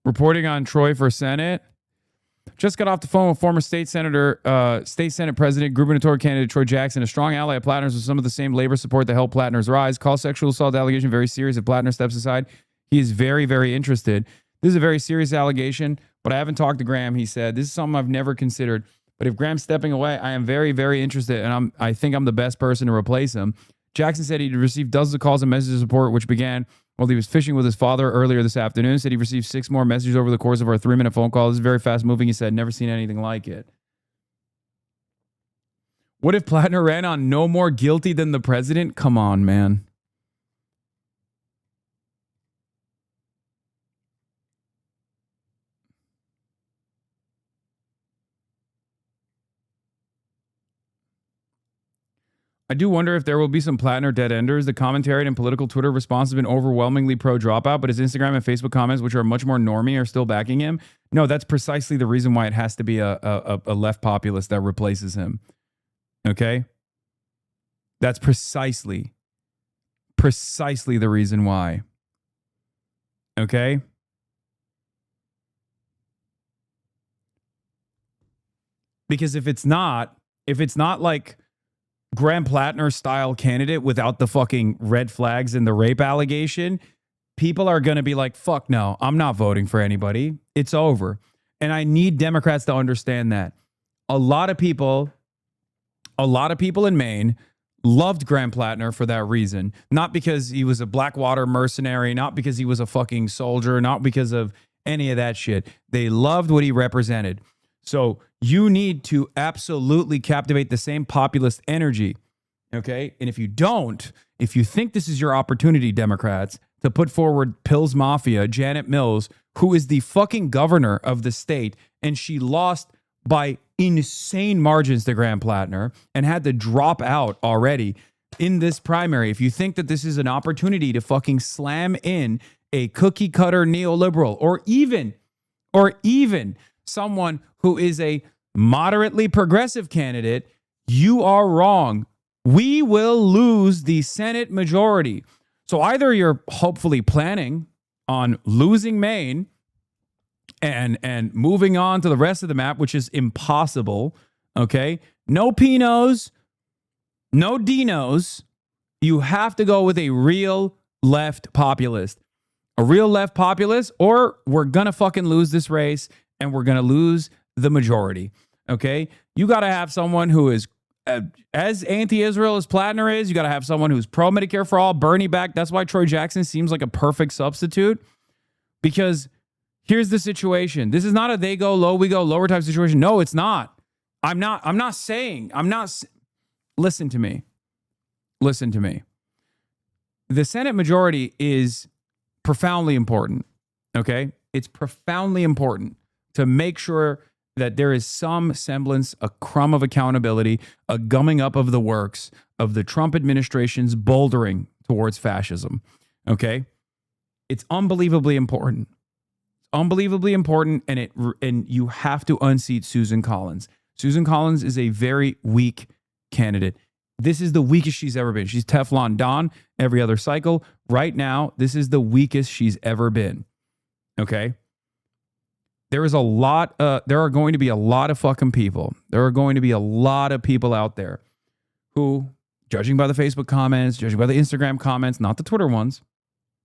Reporting on Troy for Senate. Just got off the phone with former state senator, state Senate president, gubernatorial candidate Troy Jackson, a strong ally of Platner's with some of the same labor support that helped Platner's rise. Call sexual assault allegation very serious. If Platner steps aside, he is very, very interested. This is a very serious allegation, but I haven't talked to Graham. He said, this is something I've never considered. But if Graham's stepping away, I am very, very interested, and I think I'm the best person to replace him. Jackson said he'd received dozens of calls and messages of support, which began while he was fishing with his father earlier this afternoon. Said he received 6 more messages over the course of our 3-minute phone call. This is very fast moving. He said, never seen anything like it. What if Platner ran on no more guilty than the president? Come on, man. I do wonder if there will be some Platner dead enders. The commentary and political Twitter response has been overwhelmingly pro dropout, but his Instagram and Facebook comments, which are much more normie, are still backing him. No, that's precisely the reason why it has to be a left populist that replaces him. Okay? That's precisely the reason why. Okay? Because if it's not like Graham Platner style candidate without the fucking red flags and the rape allegation, people are going to be like, fuck no, I'm not voting for anybody. It's over. And I need Democrats to understand that. A lot of people in Maine loved Graham Platner for that reason. Not because he was a Blackwater mercenary, not because he was a fucking soldier, not because of any of that shit. They loved what he represented. So you need to absolutely captivate the same populist energy, okay? And if you don't, if you think this is your opportunity, Democrats, to put forward Pills Mafia, Janet Mills, who is the fucking governor of the state, and she lost by insane margins to Graham Platner and had to drop out already in this primary. If you think that this is an opportunity to fucking slam in a cookie cutter neoliberal or even someone who is a moderately progressive candidate, you are wrong. We will lose the Senate majority. So either you're hopefully planning on losing Maine and moving on to the rest of the map, which is impossible, okay? No Pinos, no Dinos. You have to go with a real left populist. A real left populist, or we're going to fucking lose this race and we're going to lose the majority, okay? You got to have someone who is as anti-Israel as Platner is. You got to have someone who's pro-Medicare for all, Bernie back. That's why Troy Jackson seems like a perfect substitute, because here's the situation. This is not a they go low, we go lower type situation. No, it's not. Listen to me. The Senate majority is profoundly important, okay? It's profoundly important to make sure that there is some semblance, a crumb of accountability, a gumming up of the works of the Trump administration's bouldering towards fascism, okay? It's unbelievably important. Unbelievably important, and you have to unseat Susan Collins. Susan Collins is a very weak candidate. This is the weakest she's ever been. She's Teflon Don every other cycle. Right now, this is the weakest she's ever been, okay? There are going to be a lot of fucking people. There are going to be a lot of people out there who, judging by the Facebook comments, judging by the Instagram comments, not the Twitter ones,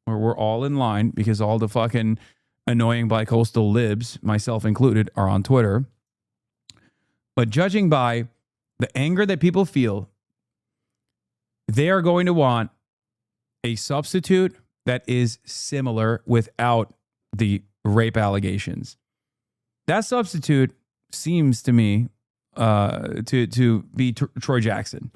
where we're all in line because all the fucking annoying bicoastal libs, myself included, are on Twitter. But judging by the anger that people feel, they are going to want a substitute that is similar without the rape allegations. That substitute seems to me to be Troy Jackson.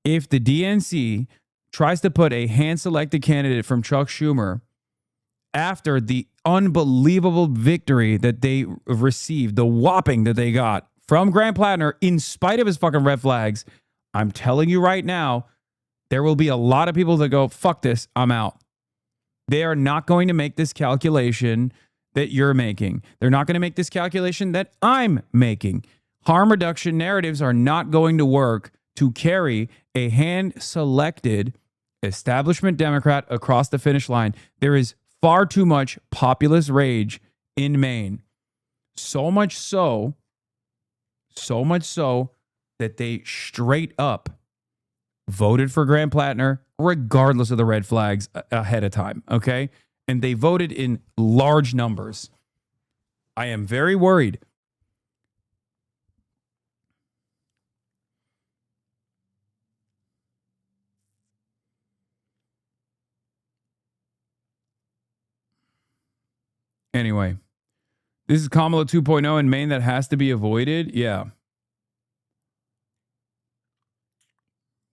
If the DNC tries to put a hand-selected candidate from Chuck Schumer after the unbelievable victory that they received, the whopping that they got from Grant Platner, in spite of his fucking red flags, I'm telling you right now, there will be a lot of people that go, fuck this, I'm out. They are not going to make this calculation that you're making. They're not going to make this calculation that I'm making. Harm reduction narratives are not going to work to carry a hand-selected establishment Democrat across the finish line. There is far too much populist rage in Maine. So much so that they straight up voted for Grant Platner regardless of the red flags ahead of time, okay? And they voted in large numbers. I am very worried. Anyway, this is Kamala 2.0 in Maine that has to be avoided. Yeah.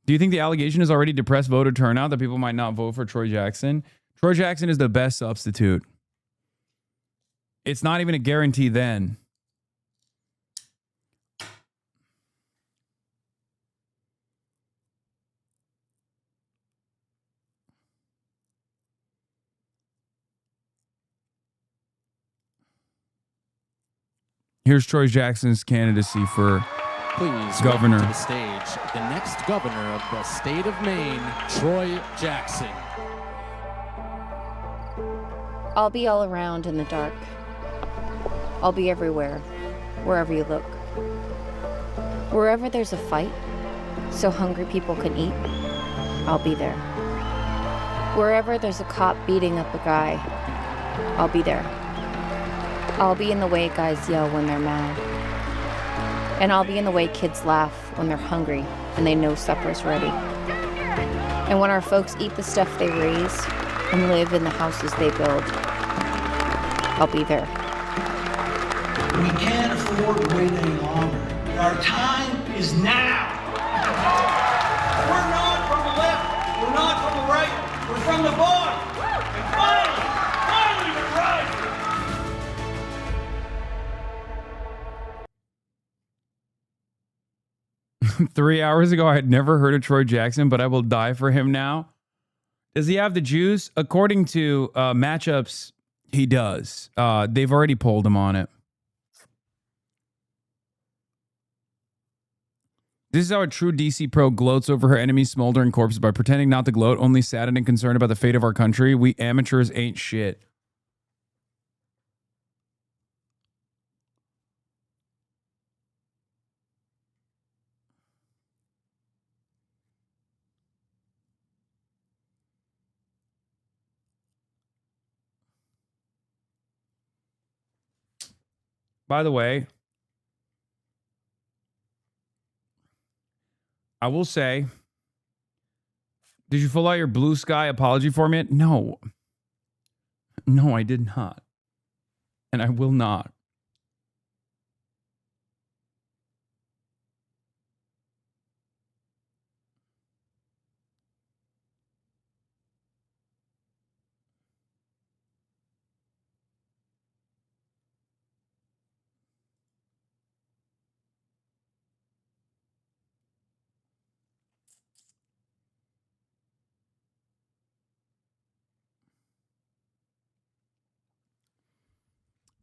Do you think the allegation has already depressed voter turnout that people might not vote for Troy Jackson? Troy Jackson is the best substitute. It's not even a guarantee then. Here's Troy Jackson's candidacy for Please governor. welcome to the stage the next governor of the state of Maine, Troy Jackson. I'll be all around in the dark. I'll be everywhere, wherever you look. Wherever there's a fight, so hungry people can eat, I'll be there. Wherever there's a cop beating up a guy, I'll be there. I'll be in the way guys yell when they're mad. And I'll be in the way kids laugh when they're hungry and they know supper's ready. And when our folks eat the stuff they raise and live in the houses they build, I'll be there. We can't afford to wait any longer. Our time is now. We're not from the left. We're not from the right. We're from the bottom. And finally we're right. 3 hours ago, I had never heard of Troy Jackson, but I will die for him now. Does he have the juice? According to matchups, he does. They've already polled him on it. This is how a true DC pro gloats over her enemy's smoldering corpses by pretending not to gloat, only saddened and concerned about the fate of our country. We amateurs ain't shit. By the way, I will say, did you fill out your blue sky apology form yet? No. No, I did not. And I will not.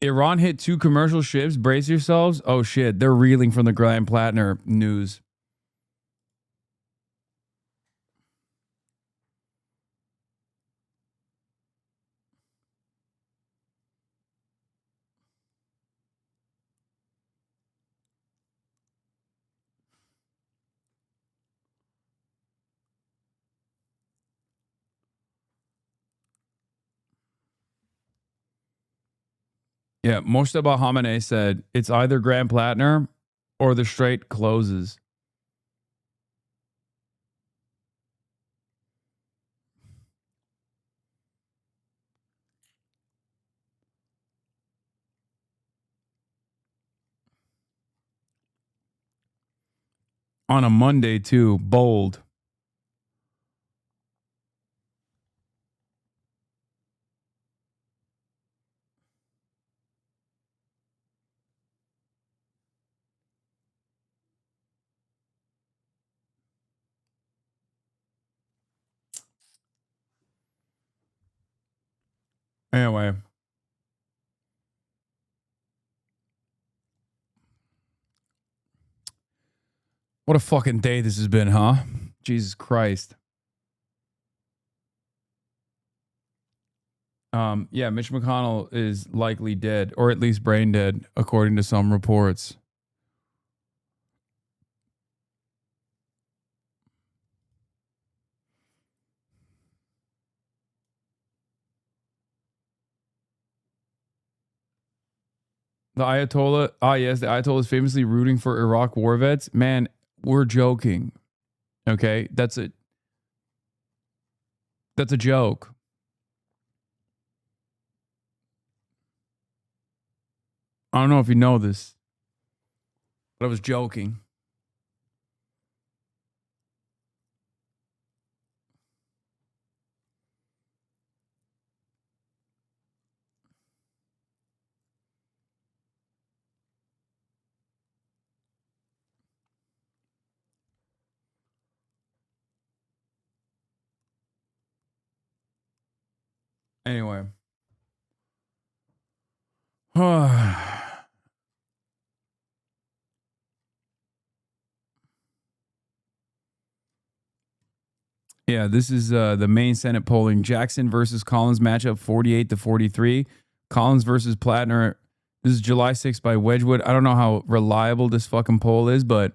Iran hit 2 commercial ships. Brace yourselves. Oh, shit. They're reeling from the Grant Platner news. Yeah, Moshtaba Khamenei said it's either Grant Platner or the Strait closes. On a Monday, too. Bold. Anyway. What a fucking day this has been, huh? Jesus Christ. Yeah, Mitch McConnell is likely dead, or at least brain dead, according to some reports. The Ayatollah, yes, the Ayatollah is famously rooting for Iraq war vets. Man, we're joking. Okay, that's a joke. I don't know if you know this, but I was joking. Anyway. Yeah, this is the main Senate polling. Jackson versus Collins matchup 48-43. Collins versus Platner. This is July 6th by Wedgwood. I don't know how reliable this fucking poll is, but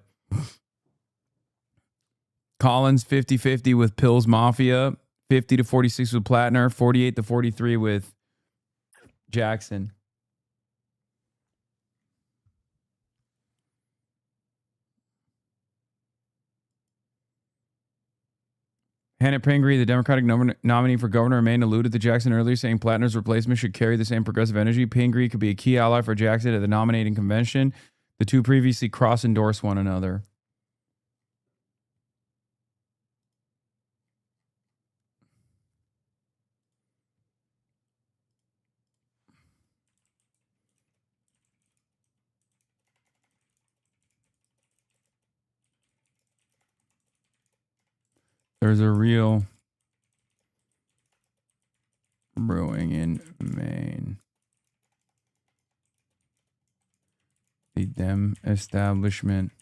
Collins 50-50 with Pills Mafia, 50-46 with Platner, 48-43 with Jackson. Hannah Pingree, the Democratic nominee for governor of Maine, alluded to Jackson earlier, saying Platner's replacement should carry the same progressive energy. Pingree could be a key ally for Jackson at the nominating convention. The two previously cross-endorsed one another. There's a real brewing in Maine. The Dem establishment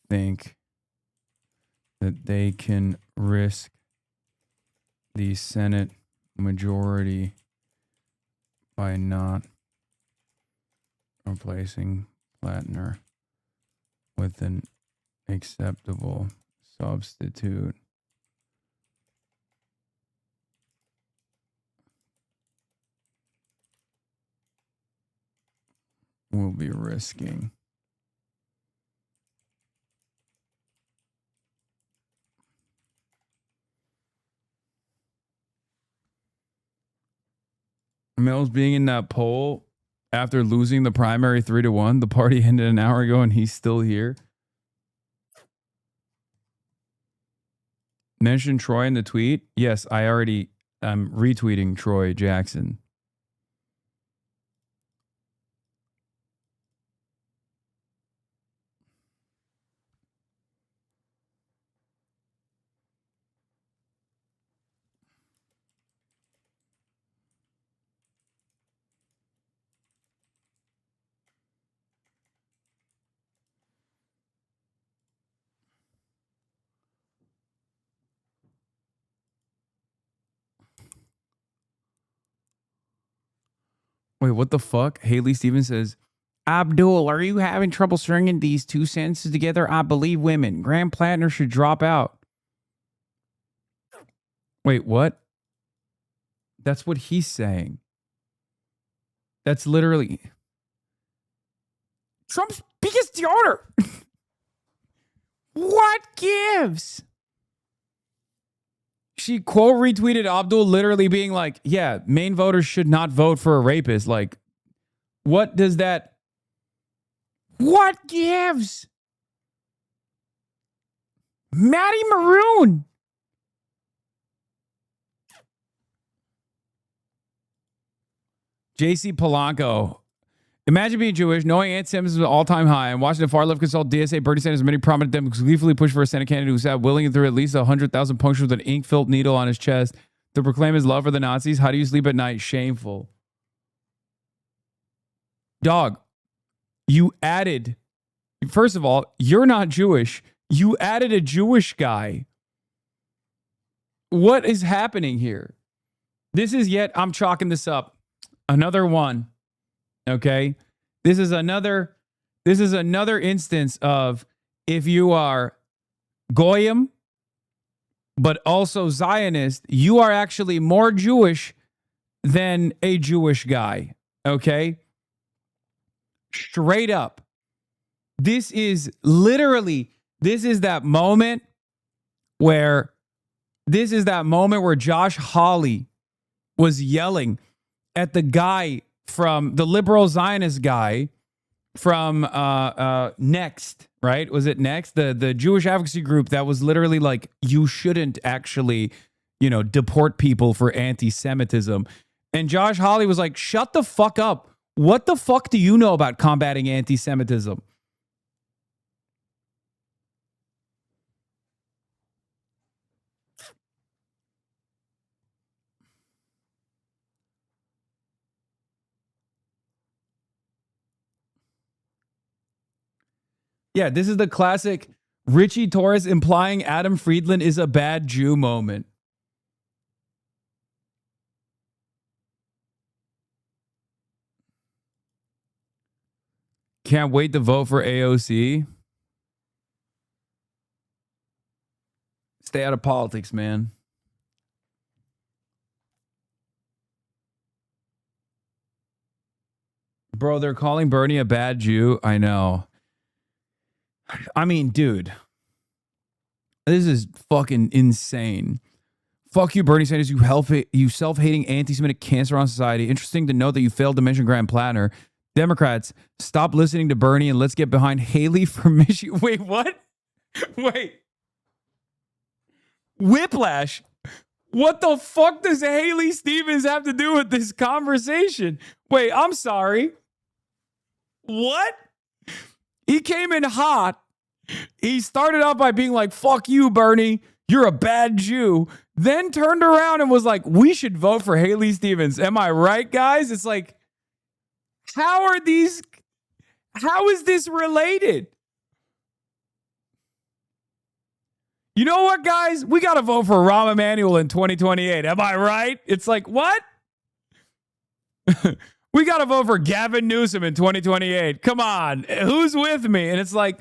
think that they can risk the Senate majority by not replacing Platner with an acceptable substitute. We'll be risking Mills being in that poll after losing the primary 3-1. The party ended an hour ago and he's still here. Mention Troy in the tweet. Yes, I'm retweeting Troy Jackson. Wait, what the fuck? Haley Stevens says, Abdul, are you having trouble stringing these two sentences together? I believe women. Graham Platner should drop out. Wait, what? That's what he's saying. That's literally Trump's biggest donor. What gives? She quote retweeted Abdul literally being like, yeah, Maine voters should not vote for a rapist. Like, what does that... What gives? Maddie Maroon. JC Polanco. Imagine being Jewish, knowing anti-Semitism is an all-time high, and watching the far-left consult DSA Bernie Sanders many prominent Democrats gleefully push for a Senate candidate who sat willing through at least 100,000 punctures with an ink-filled needle on his chest to proclaim his love for the Nazis. How do you sleep at night? Shameful. Dog, you added, first of all, you're not Jewish. You added a Jewish guy. What is happening here? This is yet, I'm chalking this up. Another one. Okay. This is another instance of if you are Goyim, but also Zionist, you are actually more Jewish than a Jewish guy. Okay. Straight up. This is that moment where Josh Hawley was yelling at the guy from the liberal Zionist guy from Next, right? Was it Next? The Jewish advocacy group that was literally like, you shouldn't actually, deport people for anti-Semitism. And Josh Hawley was like, shut the fuck up. What the fuck do you know about combating anti-Semitism? Yeah, this is the classic Richie Torres implying Adam Friedland is a bad Jew moment. Can't wait to vote for AOC. Stay out of politics, man. Bro, they're calling Bernie a bad Jew. I know. I mean, dude, this is fucking insane. Fuck you, Bernie Sanders, you self-hating anti-Semitic cancer on society. Interesting to note that you failed to mention Graham Platner. Democrats, stop listening to Bernie and let's get behind Haley for Michigan. Wait, what? Wait. Whiplash. What the fuck does Haley Stevens have to do with this conversation? Wait, I'm sorry. What? He came in hot. He started out by being like, fuck you, Bernie. You're a bad Jew. Then turned around and was like, we should vote for Haley Stevens. Am I right, guys? It's like, how is this related? You know what, guys? We got to vote for Rahm Emanuel in 2028. Am I right? It's like, what? We got to vote for Gavin Newsom in 2028. Come on. Who's with me? And it's like,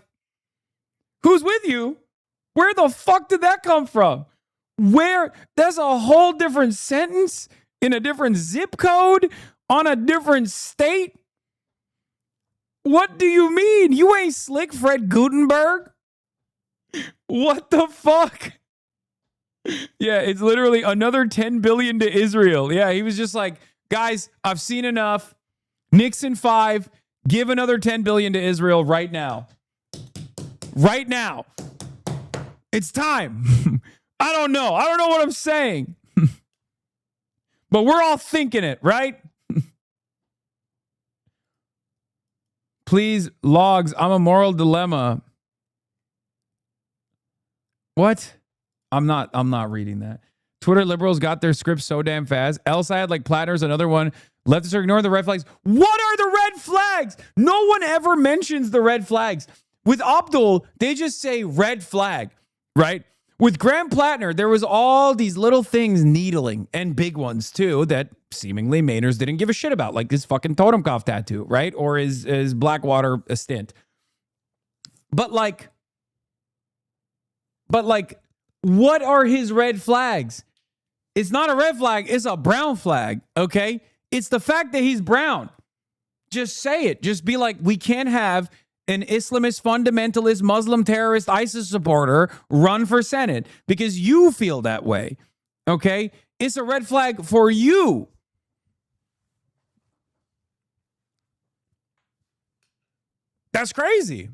who's with you? Where the fuck did that come from? Where? That's a whole different sentence in a different zip code on a different state. What do you mean? You ain't slick Fred Gutenberg? What the fuck? Yeah, it's literally another 10 billion to Israel. Yeah, he was just like, guys, I've seen enough. Nixon 5, give another 10 billion to Israel right now. Right now. It's time. I don't know what I'm saying. But we're all thinking it, right? Please, logs, I'm a moral dilemma. What? I'm not reading that. Twitter liberals got their script so damn fast. Elside, like Platner's another one. Leftists are ignoring the red flags. What are the red flags? No one ever mentions the red flags. With Abdul, they just say red flag, right? With Graham Platner, there was all these little things needling, and big ones too, that seemingly Mainers didn't give a shit about, like his fucking Totenkopf tattoo, right? Or his Blackwater stint. But like, what are his red flags? It's not a red flag, it's a brown flag, okay? It's the fact that he's brown. Just say it. Just be like, we can't have an Islamist, fundamentalist, Muslim terrorist, ISIS supporter run for Senate because you feel that way, okay? It's a red flag for you. That's crazy.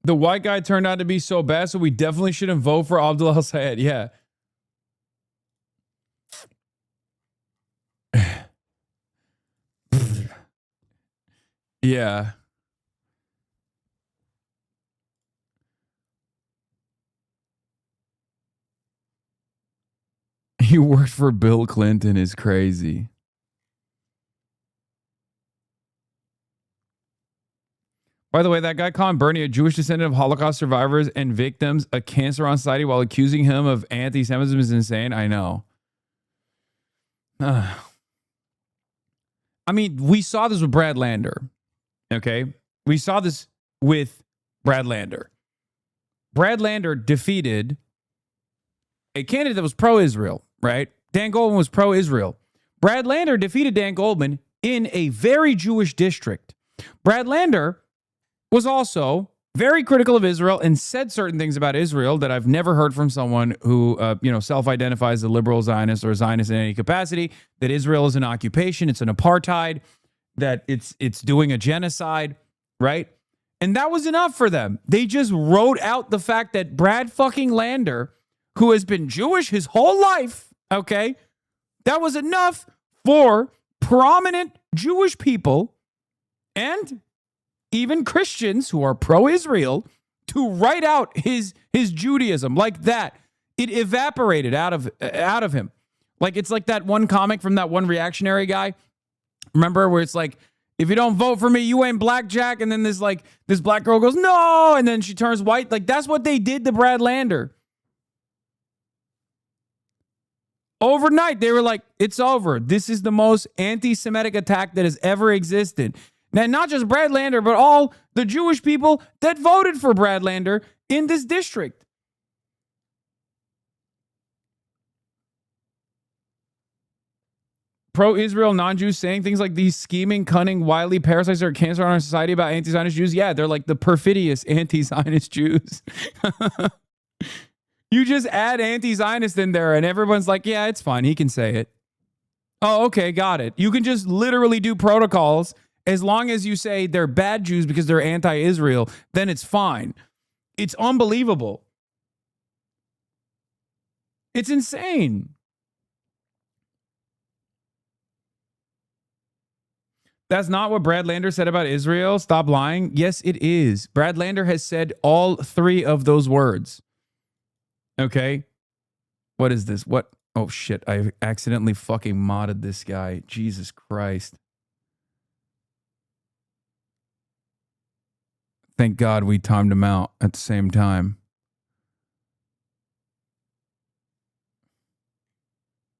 The white guy turned out to be so bad, so we definitely shouldn't vote for ABDULxSTEVENS. Yeah. Yeah. He worked for Bill Clinton is crazy. By the way, that guy calling Bernie a Jewish descendant of Holocaust survivors and victims a cancer on society while accusing him of anti-Semitism is insane. I know. I mean, we saw this with Brad Lander. Okay? We saw this with Brad Lander. Brad Lander defeated a candidate that was pro-Israel, right? Dan Goldman was pro-Israel. Brad Lander defeated Dan Goldman in a very Jewish district. Brad Lander was also very critical of Israel and said certain things about Israel that I've never heard from someone who, self-identifies as a liberal Zionist or a Zionist in any capacity, that Israel is an occupation, it's an apartheid, that it's doing a genocide, right? And that was enough for them. They just wrote out the fact that Brad fucking Lander, who has been Jewish his whole life, okay, that was enough for prominent Jewish people and even Christians who are pro-Israel to write out his Judaism like that. It evaporated out of him. Like, it's like that one comic from that one reactionary guy. Remember, where it's like, if you don't vote for me, you ain't blackjack. And then this black girl goes, no. And then she turns white. Like, that's what they did to Brad Lander. Overnight, they were like, it's over. This is the most anti-Semitic attack that has ever existed. Now, not just Brad Lander, but all the Jewish people that voted for Brad Lander in this district. Pro-Israel non-Jews saying things like these scheming, cunning, wily parasites are a cancer on our society about anti-Zionist Jews. Yeah, they're like the perfidious anti-Zionist Jews. You just add anti-Zionist in there and everyone's like, yeah, it's fine. He can say it. Oh, okay, got it. You can just literally do protocols. As long as you say they're bad Jews because they're anti-Israel, then it's fine. It's unbelievable. It's insane. That's not what Brad Lander said about Israel. Stop lying. Yes, it is. Brad Lander has said all three of those words. Okay. What is this? What? Oh, shit. I accidentally fucking modded this guy. Jesus Christ. Thank God we timed him out at the same time.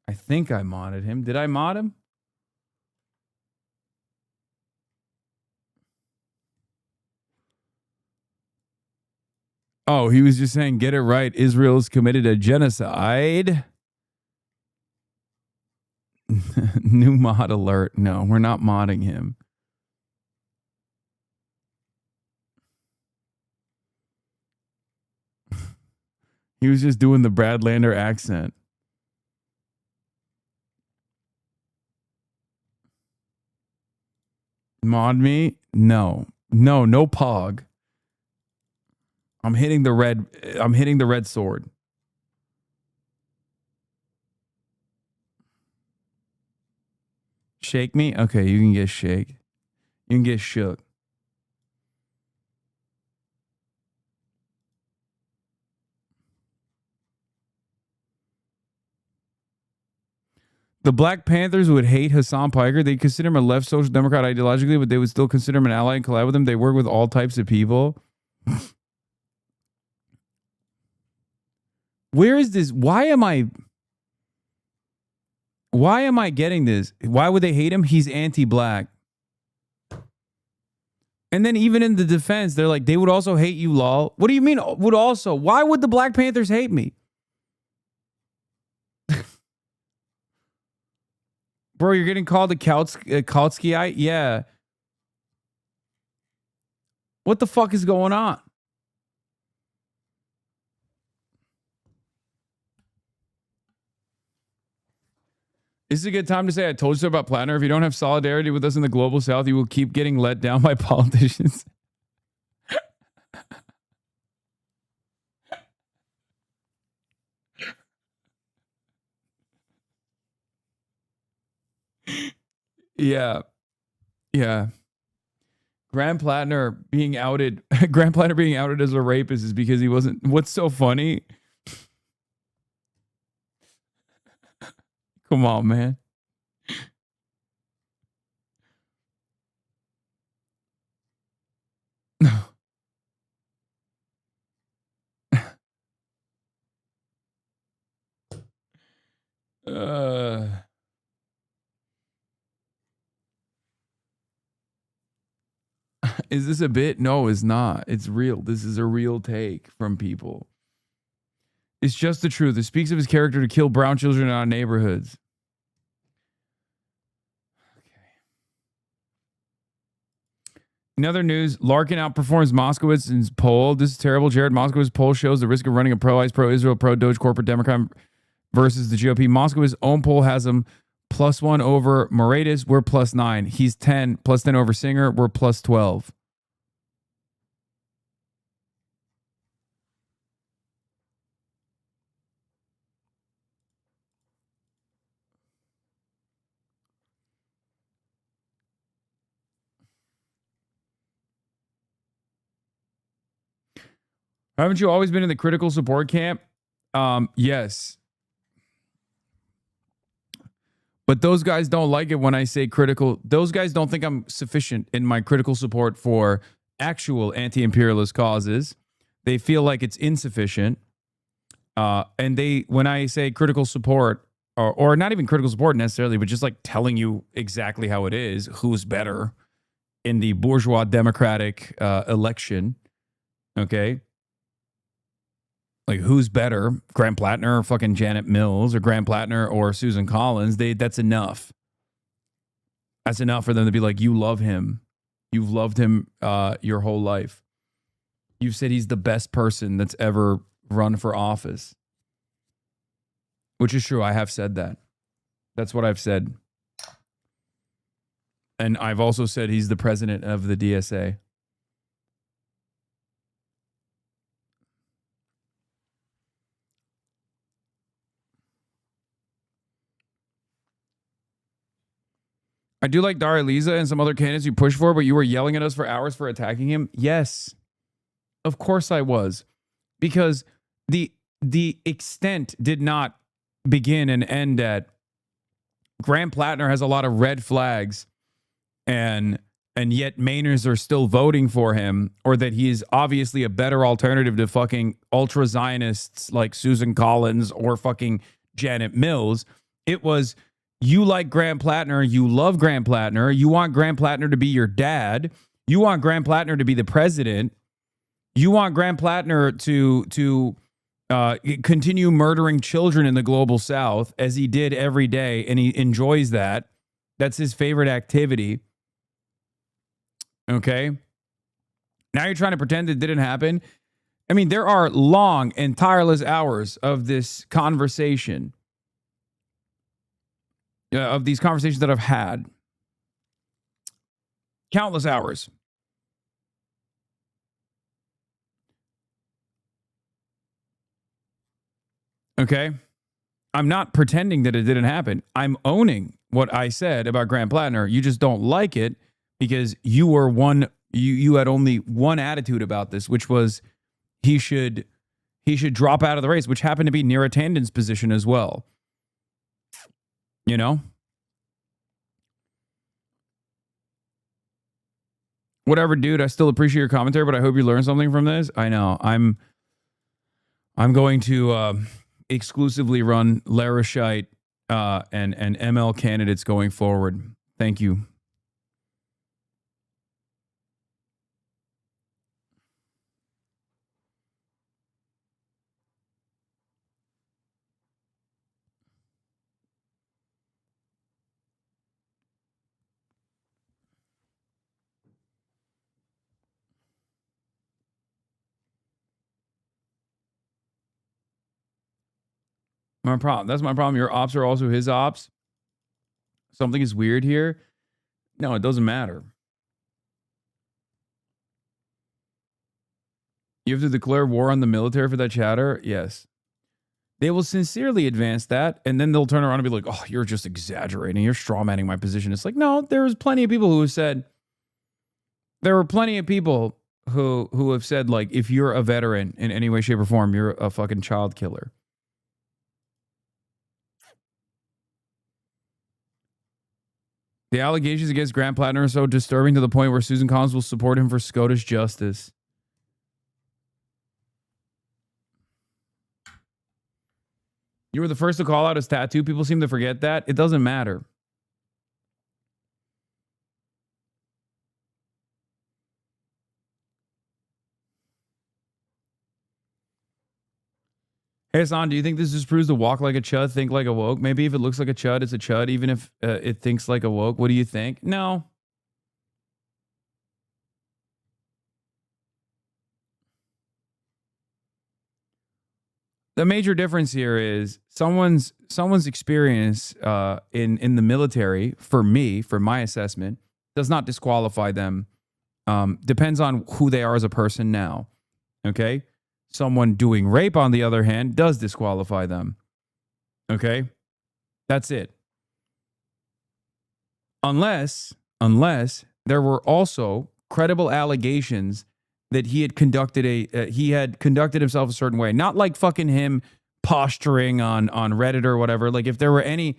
I think I modded him. Did I mod him? Oh, he was just saying, get it right. Israel's committed a genocide. New mod alert. No, we're not modding him. He was just doing the Brad Lander accent. Mod me? No. No pog. I'm hitting the red sword. Shake me? Okay, you can get shake. You can get shook. The Black Panthers would hate Hasan Piker. They consider him a left social democrat ideologically, but they would still consider him an ally and collab with him. They work with all types of people. Where is this? Why am I getting this? Why would they hate him? He's anti-black. And then even in the defense, they're like, they would also hate you, lol. What do you mean would also? Why would the Black Panthers hate me? Bro, you're getting called a Kautskyite? Yeah. What the fuck is going on? This is a good time to say I told you so about Platner. If you don't have solidarity with us in the global south, you will keep getting let down by politicians. Yeah. Yeah. Graham Platner being outed Graham Platner being outed as a rapist is because he wasn't. What's so funny? Come on, man. uh Is this a bit? No, it's not. It's real. This is a real take from people. It's just the truth. It speaks of his character to kill brown children in our neighborhoods. In other news, Larkin outperforms Moskowitz in his poll. This is terrible. Jared Moskowitz's poll shows the risk of running a pro-ICE, pro-Israel, pro-Doge corporate Democrat versus the GOP. Moskowitz's own poll has him +1 over Moratis. We're +9. He's 10, +10 over Singer. We're +12. Haven't you always been in the critical support camp? Yes. But those guys don't like it when I say critical. Those guys don't think I'm sufficient in my critical support for actual anti-imperialist causes. They feel like it's insufficient. And when I say critical support, or not even critical support necessarily, but just like telling you exactly how it is, who's better in the bourgeois democratic election, okay? Like, who's better, Graham Platner or fucking Janet Mills, or Graham Platner or Susan Collins? That's enough. That's enough for them to be like, you love him. You've loved him your whole life. You've said he's the best person that's ever run for office. Which is true. I have said that. That's what I've said. And I've also said he's the president of the DSA. I do like Daria Liza and some other candidates you push for, but you were yelling at us for hours for attacking him. Yes, of course I was, because the extent did not begin and end at Graham Platner has a lot of red flags, and yet Mainers are still voting for him, or that he is obviously a better alternative to fucking ultra Zionists like Susan Collins or fucking Janet Mills. It was, you like Graham Platner, you love Graham Platner, you want Graham Platner to be your dad, you want Graham Platner to be the president, you want Graham Platner to continue murdering children in the global south as he did every day, and he enjoys that. That's his favorite activity. Okay? Now you're trying to pretend it didn't happen. I mean, there are long and tireless hours of this conversation. Of these conversations that I've had. Countless hours. Okay? I'm not pretending that it didn't happen. I'm owning what I said about Graham Platner. You just don't like it because you were you had only one attitude about this, which was he should drop out of the race, which happened to be Neera Tanden's position as well. You know? Whatever, dude. I still appreciate your commentary, but I hope you learned something from this. I know. I'm going to exclusively run Larashite and ML candidates going forward. Thank you. My problem. That's my problem. Your ops are also his ops. Something is weird here. No, it doesn't matter. You have to declare war on the military for that chatter? Yes. They will sincerely advance that, and then they'll turn around and be like, oh, you're just exaggerating. You're strawmanning my position. It's like, no, there's plenty of people who have said, there were plenty of people who have said, like, if you're a veteran in any way, shape, or form, you're a fucking child killer. The allegations against Grant Platner are so disturbing to the point where Susan Collins will support him for Scottish justice. You were the first to call out his tattoo. People seem to forget that. It doesn't matter. Hey, Hasan, do you think this just proves to walk like a chud, think like a woke? Maybe if it looks like a chud, it's a chud, even if it thinks like a woke. What do you think? No. The major difference here is someone's experience in the military, for me, for my assessment, does not disqualify them. Depends on who they are as a person now. Okay? Someone doing rape, on the other hand, does disqualify them. Okay? That's it. Unless there were also credible allegations that he had conducted himself a certain way. Not like fucking him posturing on Reddit or whatever. Like if there were any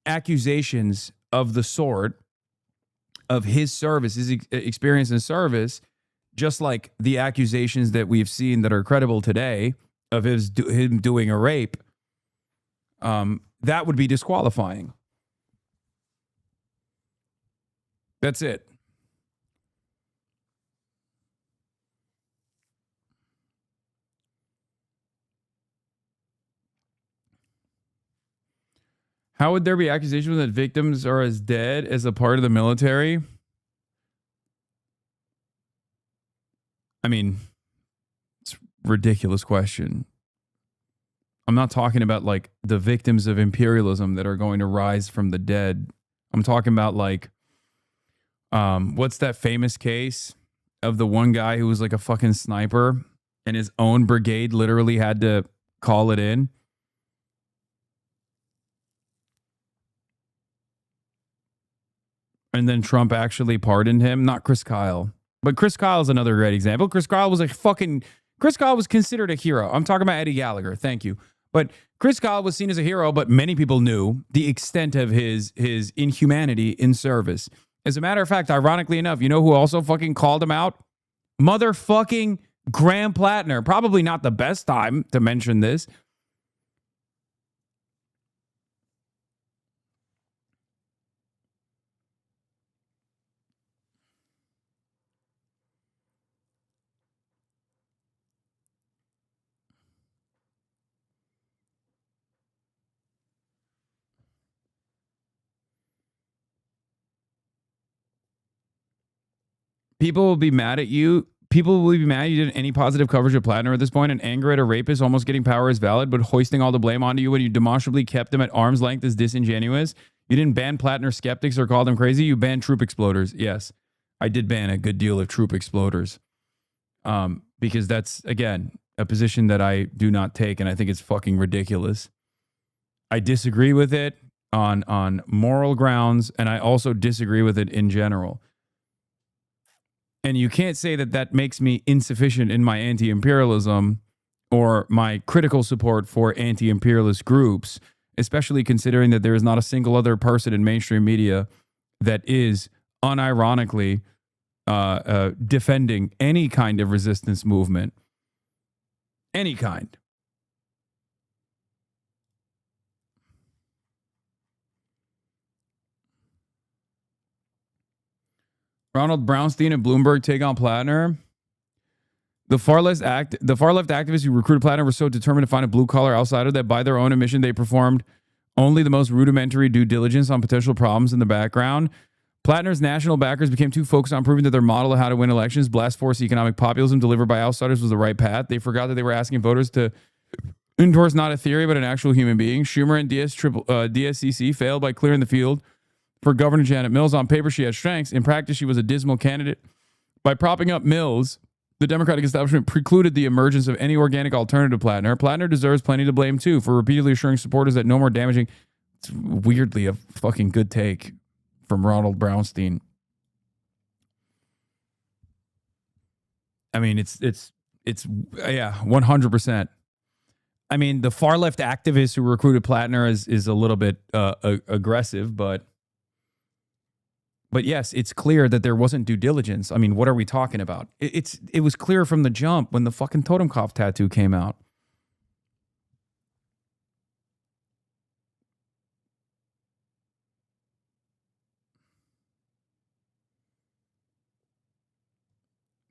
accusations of the sort of his service, his experience in service, just like the accusations that we've seen that are credible today of him doing a rape, that would be disqualifying. That's it. How would there be accusations that victims are as dead as a part of the military? I mean, it's a ridiculous question. I'm not talking about like the victims of imperialism that are going to rise from the dead. I'm talking about like, what's that famous case of the one guy who was like a fucking sniper and his own brigade literally had to call it in? And then Trump actually pardoned him. Not Chris Kyle. But Chris Kyle is another great example. Chris Kyle was considered a hero. I'm talking about Eddie Gallagher. Thank you. But Chris Kyle was seen as a hero, but many people knew the extent of his inhumanity in service. As a matter of fact, ironically enough, you know who also fucking called him out? Motherfucking Graham Platner. Probably not the best time to mention this. People will be mad at you. People will be mad you did any positive coverage of Platner at this point, and anger at a rapist almost getting power is valid, but hoisting all the blame onto you when you demonstrably kept him at arm's length is disingenuous. You didn't ban Platner skeptics or call them crazy. You banned troop exploders. Yes, I did ban a good deal of troop exploders. Because that's, again, a position that I do not take, and I think it's fucking ridiculous. I disagree with it on moral grounds, and I also disagree with it in general. And you can't say that that makes me insufficient in my anti-imperialism or my critical support for anti-imperialist groups, especially considering that there is not a single other person in mainstream media that is unironically defending any kind of resistance movement. Any kind. Ronald Brownstein and Bloomberg take on Platner. The far left activists who recruited Platner were so determined to find a blue-collar outsider that by their own admission, they performed only the most rudimentary due diligence on potential problems in the background. Platner's national backers became too focused on proving that their model of how to win elections, blast force economic populism delivered by outsiders, was the right path. They forgot that they were asking voters to endorse not a theory, but an actual human being. Schumer and DSCC failed by clearing the field for Governor Janet Mills. On paper, she had strengths. In practice, she was a dismal candidate. By propping up Mills, The Democratic establishment precluded the emergence of any organic alternative to Platner. Platner deserves plenty to blame too for repeatedly assuring supporters that no more damaging. It's weirdly a fucking good take from Ronald Brownstein. I mean, it's yeah, 100%. I mean, the far left activists who recruited Platner is a little bit aggressive, but yes, it's clear that there wasn't due diligence. I mean, what are we talking about? It was clear from the jump when the fucking Totenkopf tattoo came out.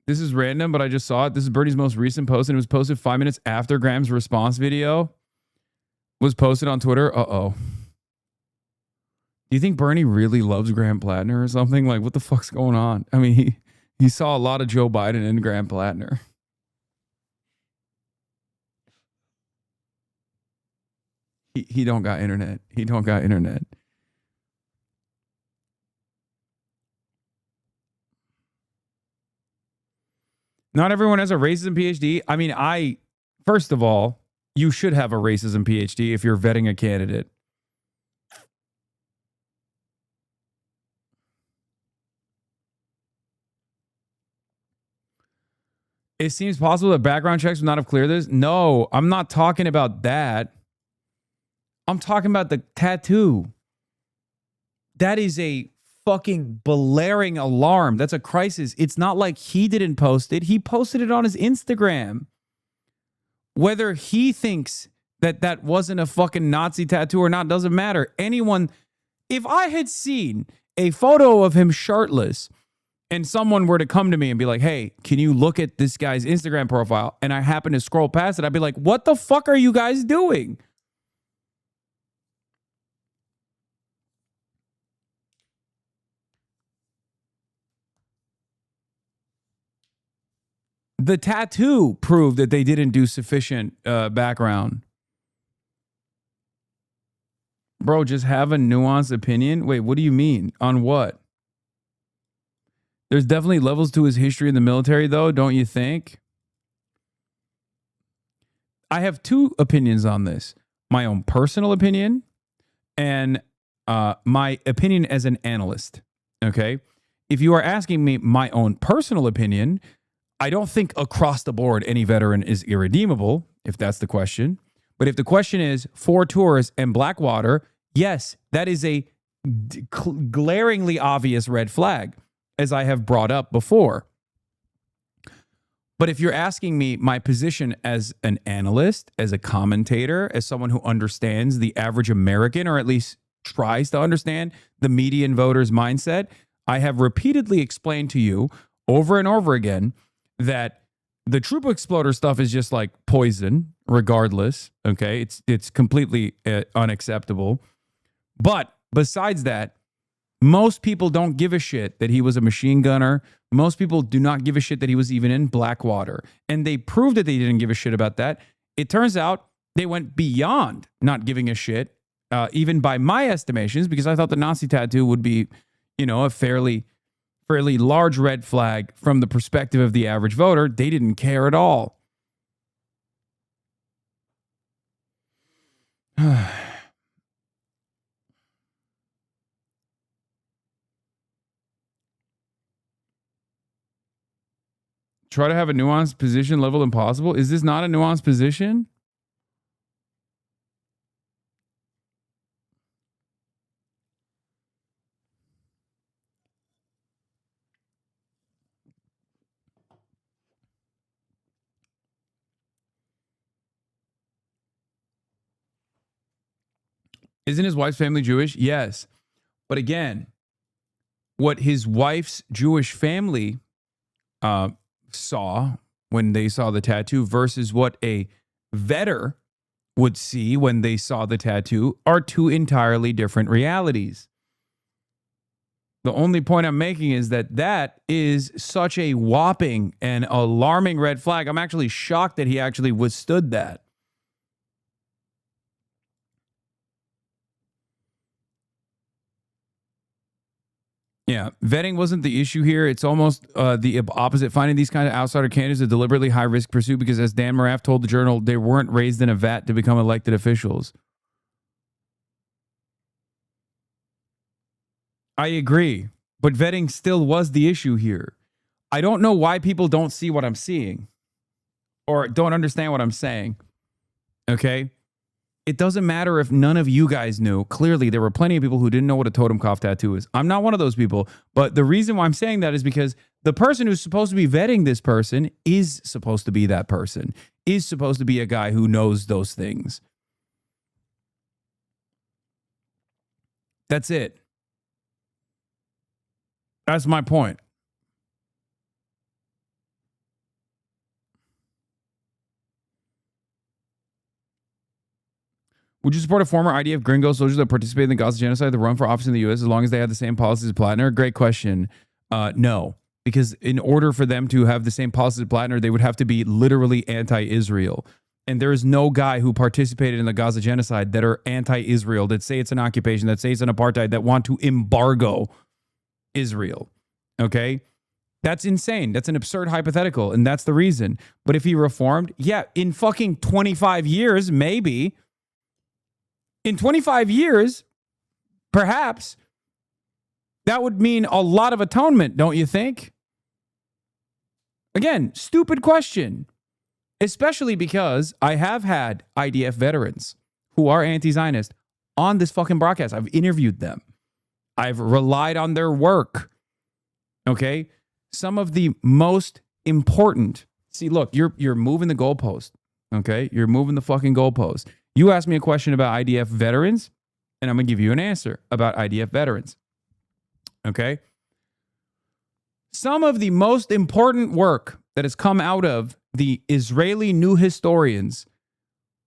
This is random, but I just saw it. This is Bernie's most recent post, and it was posted 5 minutes after Graham's response video was posted on Twitter. Uh-oh. Do you think Bernie really loves Graham Platner or something? Like, what the fuck's going on? I mean, he saw a lot of Joe Biden and Graham Platner. He don't got internet. He don't got internet. Not everyone has a racism PhD. I mean, first of all, you should have a racism PhD if you're vetting a candidate. It seems possible that background checks would not have cleared this. No, I'm not talking about that. I'm talking about the tattoo. That is a fucking blaring alarm. That's a crisis. It's not like he didn't post it. He posted it on his Instagram. Whether he thinks that that wasn't a fucking Nazi tattoo or not doesn't matter. Anyone, if I had seen a photo of him shirtless and someone were to come to me and be like, hey, can you look at this guy's Instagram profile? And I happen to scroll past it, I'd be like, what the fuck are you guys doing? The tattoo proved that they didn't do sufficient background. Bro, just have a nuanced opinion? Wait, what do you mean? On what? There's definitely levels to his history in the military, though, don't you think? I have two opinions on this. My own personal opinion and my opinion as an analyst, okay? If you are asking me my own personal opinion, I don't think across the board any veteran is irredeemable, if that's the question. But if the question is for tours and Blackwater, yes, that is a glaringly obvious red flag, as I have brought up before. But if you're asking me my position as an analyst, as a commentator, as someone who understands the average American, or at least tries to understand the median voter's mindset, I have repeatedly explained to you over and over again that the troop exploder stuff is just like poison, regardless. Okay, it's completely unacceptable. But besides that, most people don't give a shit that he was a machine gunner. Most people do not give a shit that he was even in Blackwater. And they proved that they didn't give a shit about that. It turns out they went beyond not giving a shit, even by my estimations, because I thought the Nazi tattoo would be, you know, a fairly large red flag from the perspective of the average voter. They didn't care at all. Try to have a nuanced position level impossible. Is this not a nuanced position? Isn't his wife's family Jewish? Yes. But again, what his wife's Jewish family saw when they saw the tattoo versus what a vetter would see when they saw the tattoo are two entirely different realities. The only point I'm making is that that is such a whopping and alarming red flag. I'm actually shocked that he actually withstood that. Yeah, vetting wasn't the issue here. It's almost the opposite. Finding these kind of outsider candidates a deliberately high-risk pursuit because, as Dan Moraff told the Journal, they weren't raised in a vat to become elected officials. I agree, but vetting still was the issue here. I don't know why people don't see what I'm seeing or don't understand what I'm saying, okay? It doesn't matter if none of you guys knew. Clearly, there were plenty of people who didn't know what a totem cough tattoo is. I'm not one of those people, but the reason why I'm saying that is because the person who's supposed to be vetting this person is supposed to be that person, is supposed to be a guy who knows those things. That's it. That's my point. Would you support a former IDF gringo soldier that participated in the Gaza genocide to run for office in the U.S. as long as they had the same policies as Platner? Great question. No, because in order for them to have the same policies as Platner, they would have to be literally anti-Israel. And there is no guy who participated in the Gaza genocide that are anti-Israel, that say it's an occupation, that say it's an apartheid, that want to embargo Israel. Okay? That's insane. That's an absurd hypothetical. And that's the reason. But if he reformed, yeah, in fucking 25 years, maybe. In 25 years, perhaps, that would mean a lot of atonement, don't you think? Again, stupid question. Especially because I have had IDF veterans who are anti-Zionist on this fucking broadcast. I've interviewed them. I've relied on their work. Okay? Some of the most important. See, look, you're moving the goalpost. Okay? You're moving the fucking goalpost. You asked me a question about IDF veterans, and I'm going to give you an answer about IDF veterans. Okay? Some of the most important work that has come out of the Israeli new historians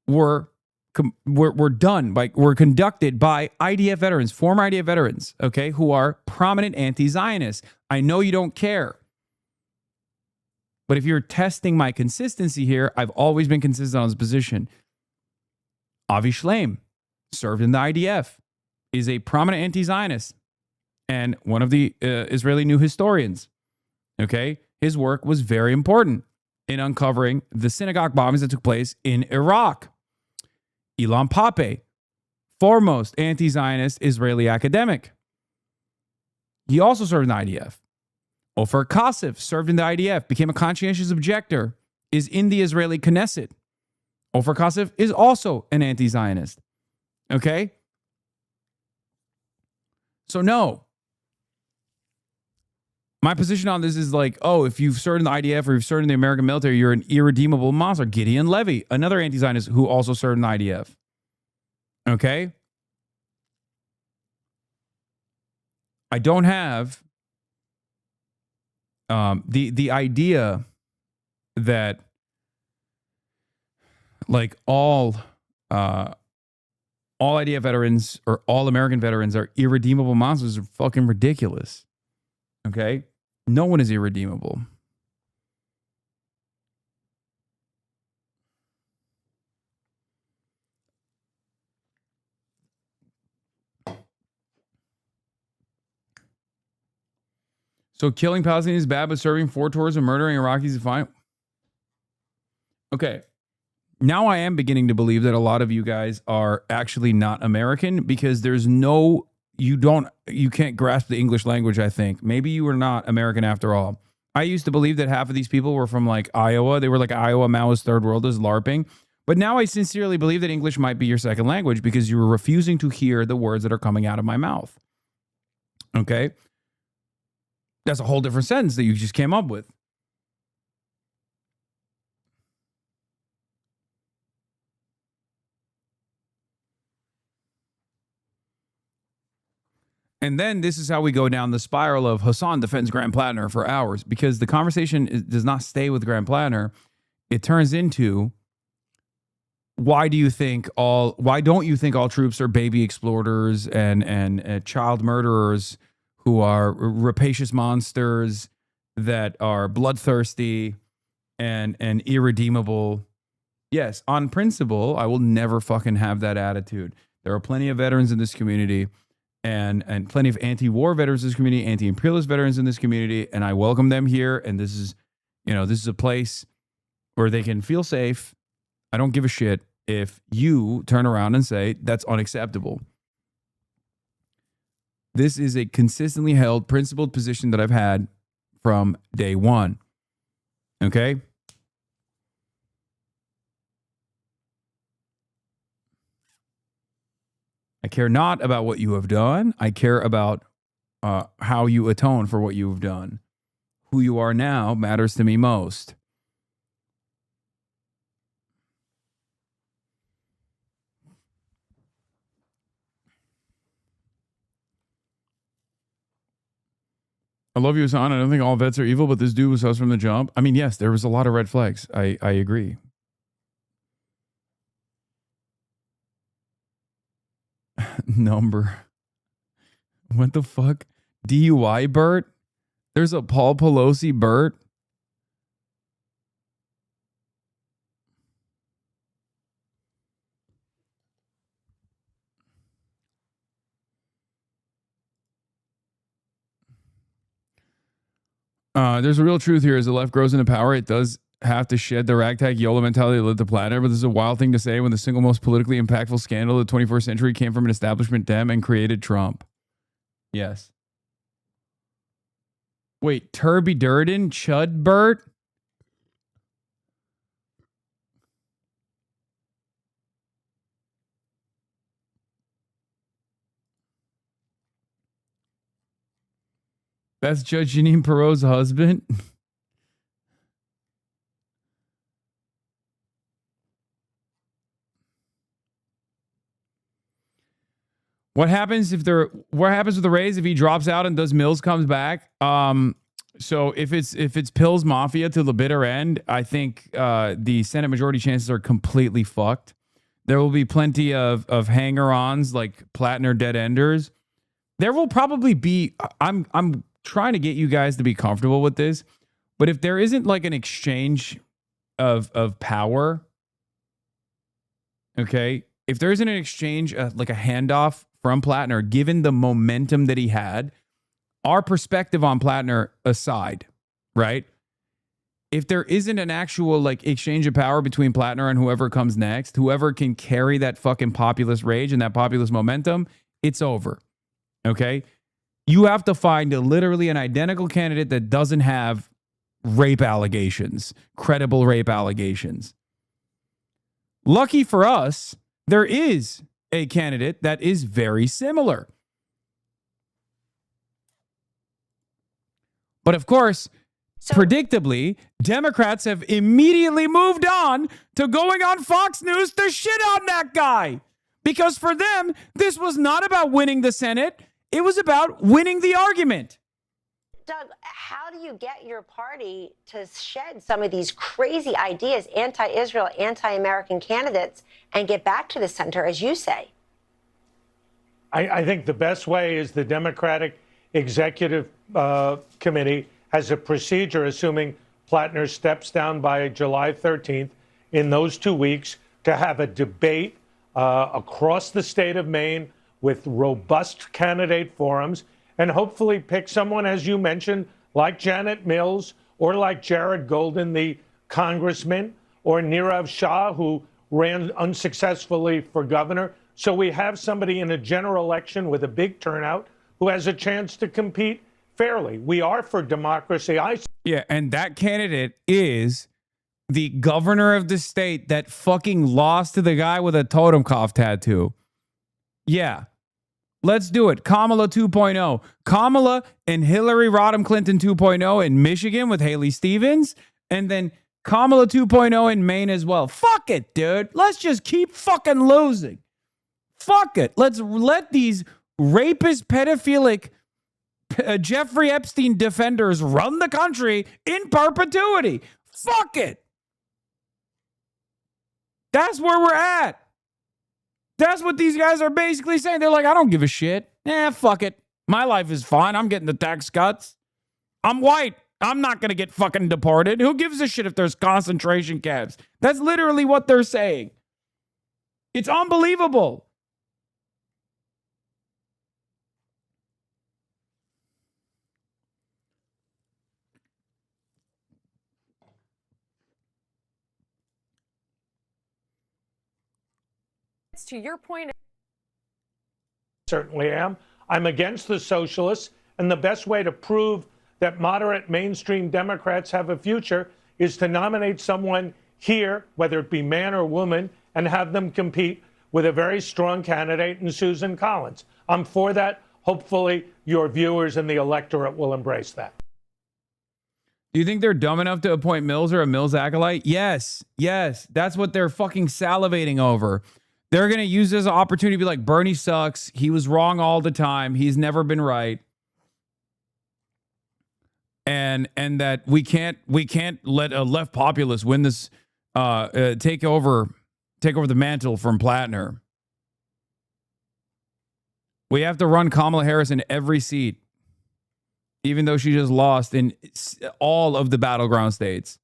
were conducted by IDF veterans, former IDF veterans, okay, who are prominent anti-Zionists. I know you don't care. But if you're testing my consistency here, I've always been consistent on this position. Avi Shleim served in the IDF, is a prominent anti-Zionist, and one of the Israeli new historians. Okay? His work was very important in uncovering the synagogue bombings that took place in Iraq. Ilan Pappé, foremost anti-Zionist Israeli academic. He also served in the IDF. Ofer Kassif served in the IDF, became a conscientious objector, is in the Israeli Knesset. Ofer Kassif is also an anti-Zionist. Okay? So no. My position on this is like, oh, if you've served in the IDF or you've served in the American military, you're an irredeemable monster. Gideon Levy, another anti-Zionist who also served in the IDF. Okay? I don't have the idea that like all IDF veterans or all American veterans are irredeemable monsters is fucking ridiculous. Okay? No one is irredeemable. So killing Palestinians is bad, but serving 4 tours and murdering Iraqis is fine. Okay. Now I am beginning to believe that a lot of you guys are actually not American because there's no, you can't grasp the English language, I think. Maybe you are not American after all. I used to believe that half of these people were from like Iowa. They were like Iowa Maoist third worlders LARPing. But now I sincerely believe that English might be your second language because you were refusing to hear the words that are coming out of my mouth. Okay? That's a whole different sentence that you just came up with. And then this is how we go down the spiral of Hasan defends Graham Platner for hours because the conversation does not stay with Graham Platner. It turns into why don't you think all troops are baby exploiters and child murderers who are rapacious monsters that are bloodthirsty and irredeemable? Yes, on principle, I will never fucking have that attitude. There are plenty of veterans in this community, and plenty of anti-war veterans in this community, anti-imperialist veterans in this community, and I welcome them here. And this is, this is a place where they can feel safe. I don't give a shit if you turn around and say that's unacceptable. This is a consistently held, principled position that I've had from day one. Okay? I care not about what you have done. I care about how you atone for what you have done. Who you are now matters to me most. I love you, Hasan. I don't think all vets are evil, but this dude was us from the jump. I mean, yes, there was a lot of red flags. I agree. Number. What the fuck? DUI Bert? There's a Paul Pelosi Bert? There's a real truth here. As the left grows into power, it does have to shed the ragtag YOLO mentality that lit the planet. But this is a wild thing to say when the single most politically impactful scandal of the 21st century came from an establishment Dem and created Trump. Yes. Wait, Turby Durden? Chud Bert? That's Judge Jeanine Perot's husband? What happens with the Rays if he drops out and does Mills comes back? So if it's Pills Mafia to the bitter end, I think the Senate majority chances are completely fucked. There will be plenty of hanger-ons like Platner dead enders. There will probably be. I'm trying to get you guys to be comfortable with this, but if there isn't like an exchange of power, okay, if there isn't an exchange like a handoff from Platner, given the momentum that he had, our perspective on Platner aside, right? If there isn't an actual like exchange of power between Platner and whoever comes next, whoever can carry that fucking populist rage and that populist momentum, it's over. Okay? You have to find literally an identical candidate that doesn't have rape allegations, credible rape allegations. Lucky for us, there is a candidate that is very similar. But of course, predictably, Democrats have immediately moved on to going on Fox News to shit on that guy. Because for them, this was not about winning the Senate. It was about winning the argument. Doug, how do you get your party to shed some of these crazy ideas, anti-Israel, anti-American candidates, and get back to the center, as you say? I think the best way is the Democratic Executive Committee has a procedure, assuming Platner steps down by July 13th, in those 2 weeks, to have a debate across the state of Maine with robust candidate forums, and hopefully pick someone, as you mentioned, like Janet Mills or like Jared Golden, the congressman, or Nirav Shah, who ran unsuccessfully for governor. So we have somebody in a general election with a big turnout who has a chance to compete fairly. We are for democracy. Yeah, and that candidate is the governor of the state that fucking lost to the guy with a Totenkopf tattoo. Yeah. Let's do it. Kamala 2.0. Kamala and Hillary Rodham Clinton 2.0 in Michigan with Haley Stevens. And then Kamala 2.0 in Maine as well. Fuck it, dude. Let's just keep fucking losing. Fuck it. Let's let these rapist, pedophilic Jeffrey Epstein defenders run the country in perpetuity. Fuck it. That's where we're at. That's what these guys are basically saying. They're like, I don't give a shit. Fuck it. My life is fine. I'm getting the tax cuts. I'm white. I'm not going to get fucking deported. Who gives a shit if there's concentration camps? That's literally what they're saying. It's unbelievable. to your point. Certainly am. I'm against the socialists, and the best way to prove that moderate mainstream Democrats have a future is to nominate someone here, whether it be man or woman, and have them compete with a very strong candidate in Susan Collins. I'm for that. Hopefully your viewers and the electorate will embrace that. Do you think they're dumb enough to appoint Mills or a Mills acolyte? Yes. Yes. That's what they're fucking salivating over. They're going to use this as an opportunity to be like, Bernie sucks. He was wrong all the time. He's never been right. And that we can't let a left populist win this, take over the mantle from Platner. We have to run Kamala Harris in every seat, even though she just lost in all of the battleground states.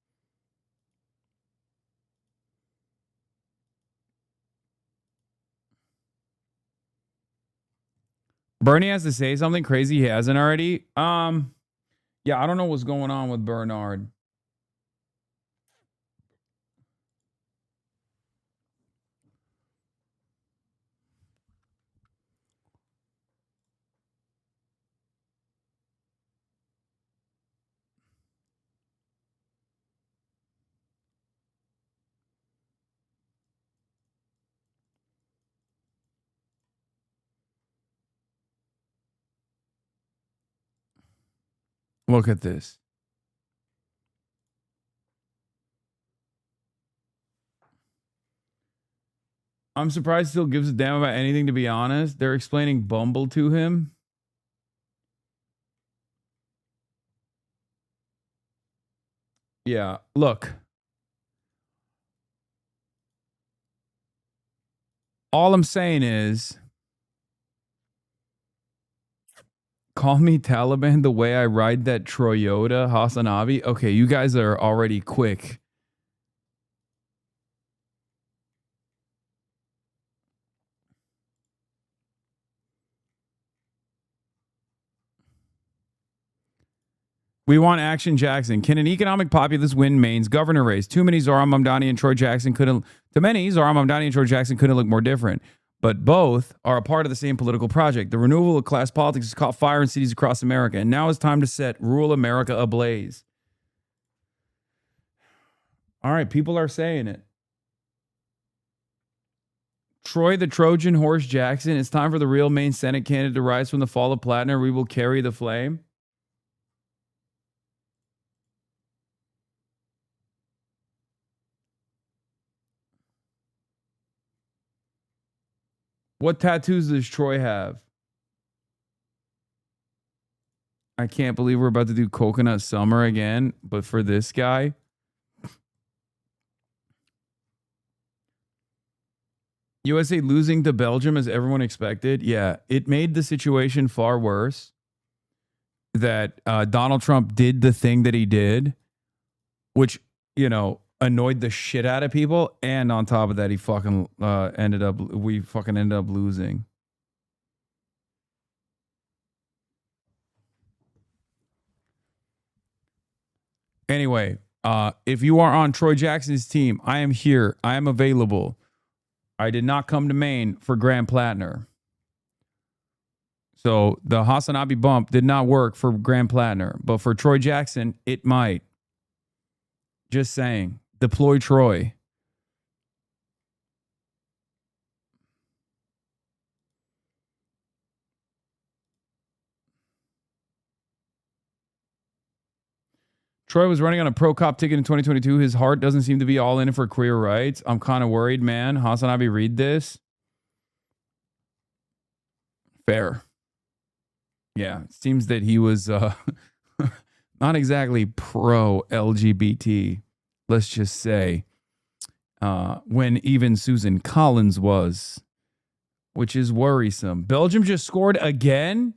Bernie has to say something crazy he hasn't already. Yeah, I don't know what's going on with Bernard. Look at this. I'm surprised he still gives a damn about anything, to be honest. They're explaining Bumble to him. Yeah, look. All I'm saying is, call me Taliban the way I ride that Toyota HasanAbi. Okay, you guys are already quick. We want Action Jackson. Can an economic populist win Maine's governor race? Too many Zohran Mamdani and Troy Jackson couldn't. Too many Zohran Mamdani and Troy Jackson couldn't look more different. But both are a part of the same political project. The renewal of class politics has caught fire in cities across America, and now it's time to set rural America ablaze. All right, people are saying it. Troy the Trojan Horse Jackson. It's time for the real Maine Senate candidate to rise from the fall of Platner. We will carry the flame. What tattoos does Troy have? I can't believe we're about to do Coconut Summer again, but for this guy. USA losing to Belgium as everyone expected. Yeah, it made the situation far worse that Donald Trump did the thing that he did, which, you know, annoyed the shit out of people, and on top of that, we fucking ended up losing. Anyway, if you are on Troy Jackson's team, I am here. I am available. I did not come to Maine for Graham Platner. So the HasanAbi bump did not work for Graham Platner, but for Troy Jackson, it might. Just saying. Deploy Troy. Troy was running on a pro-cop ticket in 2022. His heart doesn't seem to be all in it for queer rights. I'm kind of worried, man. HasanAbi, read this. Fair. Yeah, it seems that he was not exactly pro-LGBT, let's just say. When even Susan Collins was, which is worrisome. Belgium just scored again?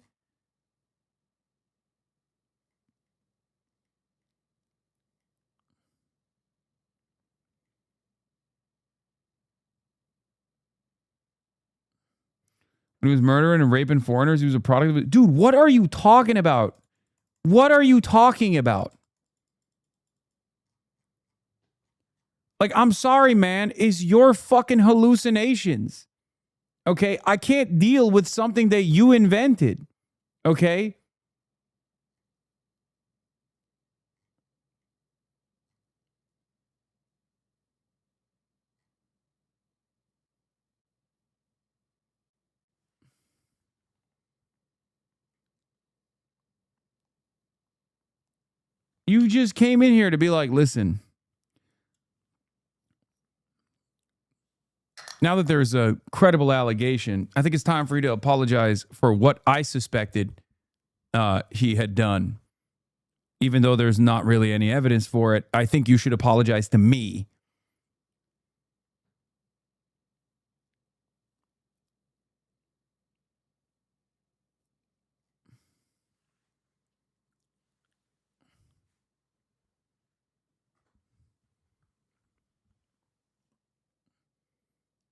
When he was murdering and raping foreigners, he was a product of it. Dude, what are you talking about? What are you talking about? Like, I'm sorry, man. It's your fucking hallucinations. Okay, I can't deal with something that you invented. Okay? You just came in here to be like, listen, now that there's a credible allegation, I think it's time for you to apologize for what I suspected he had done. Even though there's not really any evidence for it, I think you should apologize to me.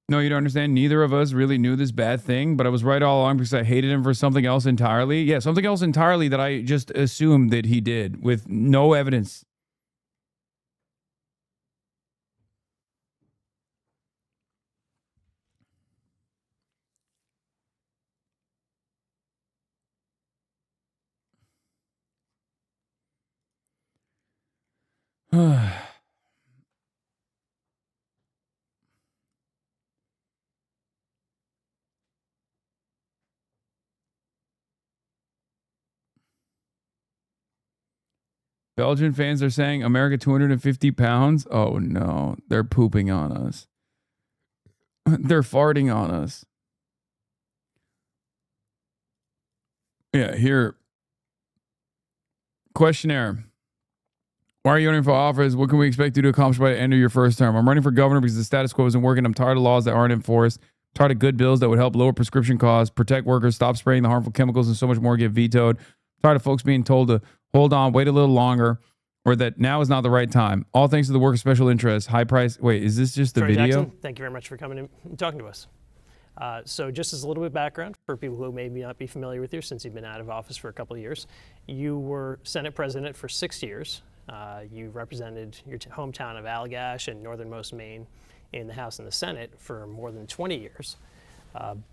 No, you don't understand. Neither of us really knew this bad thing, but I was right all along because I hated him for something else entirely. Yeah, something else entirely that I just assumed that he did with no evidence. Belgian fans are saying America 250 pounds. Oh no, they're pooping on us. They're farting on us. Yeah, here. Questionnaire. Why are you running for office? What can we expect you to accomplish by the end of your first term? I'm running for governor because the status quo isn't working. I'm tired of laws that aren't enforced. I'm tired of good bills that would help lower prescription costs, protect workers, stop spraying the harmful chemicals, and so much more get vetoed. I'm tired of folks being told to hold on, wait a little longer, or that now is not the right time. All thanks to the work of special interests. High price. Wait, is this just the Troy video? Jackson, thank you very much for coming and talking to us. So just as a little bit of background for people who may not be familiar with you since you've been out of office for a couple of years, you were Senate President for 6 years. You represented your hometown of Allagash and northernmost Maine in the House and the Senate for more than 20 years.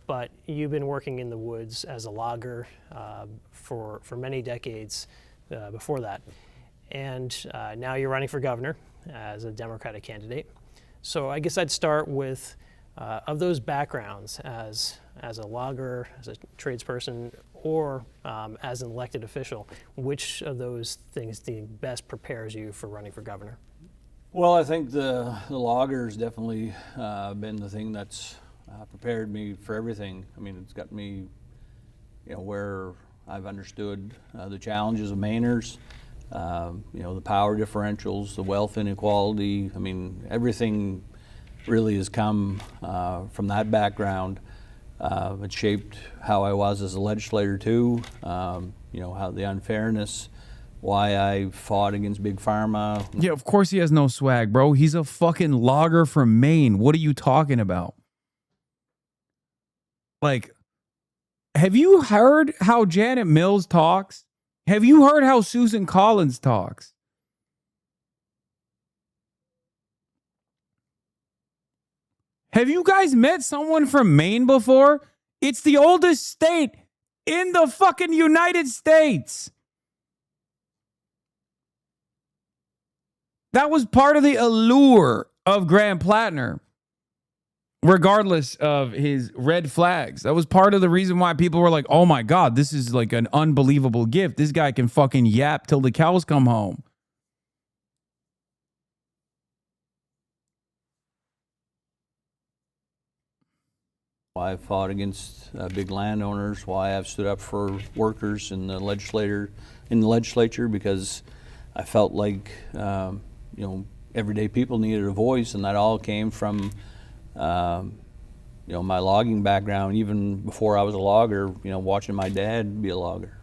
But you've been working in the woods as a logger for many decades before that. And now you're running for governor as a Democratic candidate. So I guess I'd start with, of those backgrounds as a logger, as a tradesperson, or as an elected official, which of those things do you think best prepares you for running for governor? Well, I think the logger's definitely been the thing that's prepared me for everything. I mean, it's got me, where I've understood the challenges of Mainers, the power differentials, the wealth inequality. I mean, everything really has come from that background. It shaped how I was as a legislator too, how the unfairness, why I fought against Big Pharma. Yeah, of course he has no swag, bro. He's a fucking logger from Maine. What are you talking about? Like, have you heard how Janet Mills talks? Have you heard how Susan Collins talks? Have you guys met someone from Maine before? It's the oldest state in the fucking United States. That was part of the allure of Graham Platner, regardless of his red flags. That was part of the reason why people were like, oh my God, this is like an unbelievable gift. This guy can fucking yap till the cows come home. Why I've fought against big landowners, why I've stood up for workers in the legislature, because I felt like everyday people needed a voice, and that all came from my logging background. Even before I was a logger, watching my dad be a logger.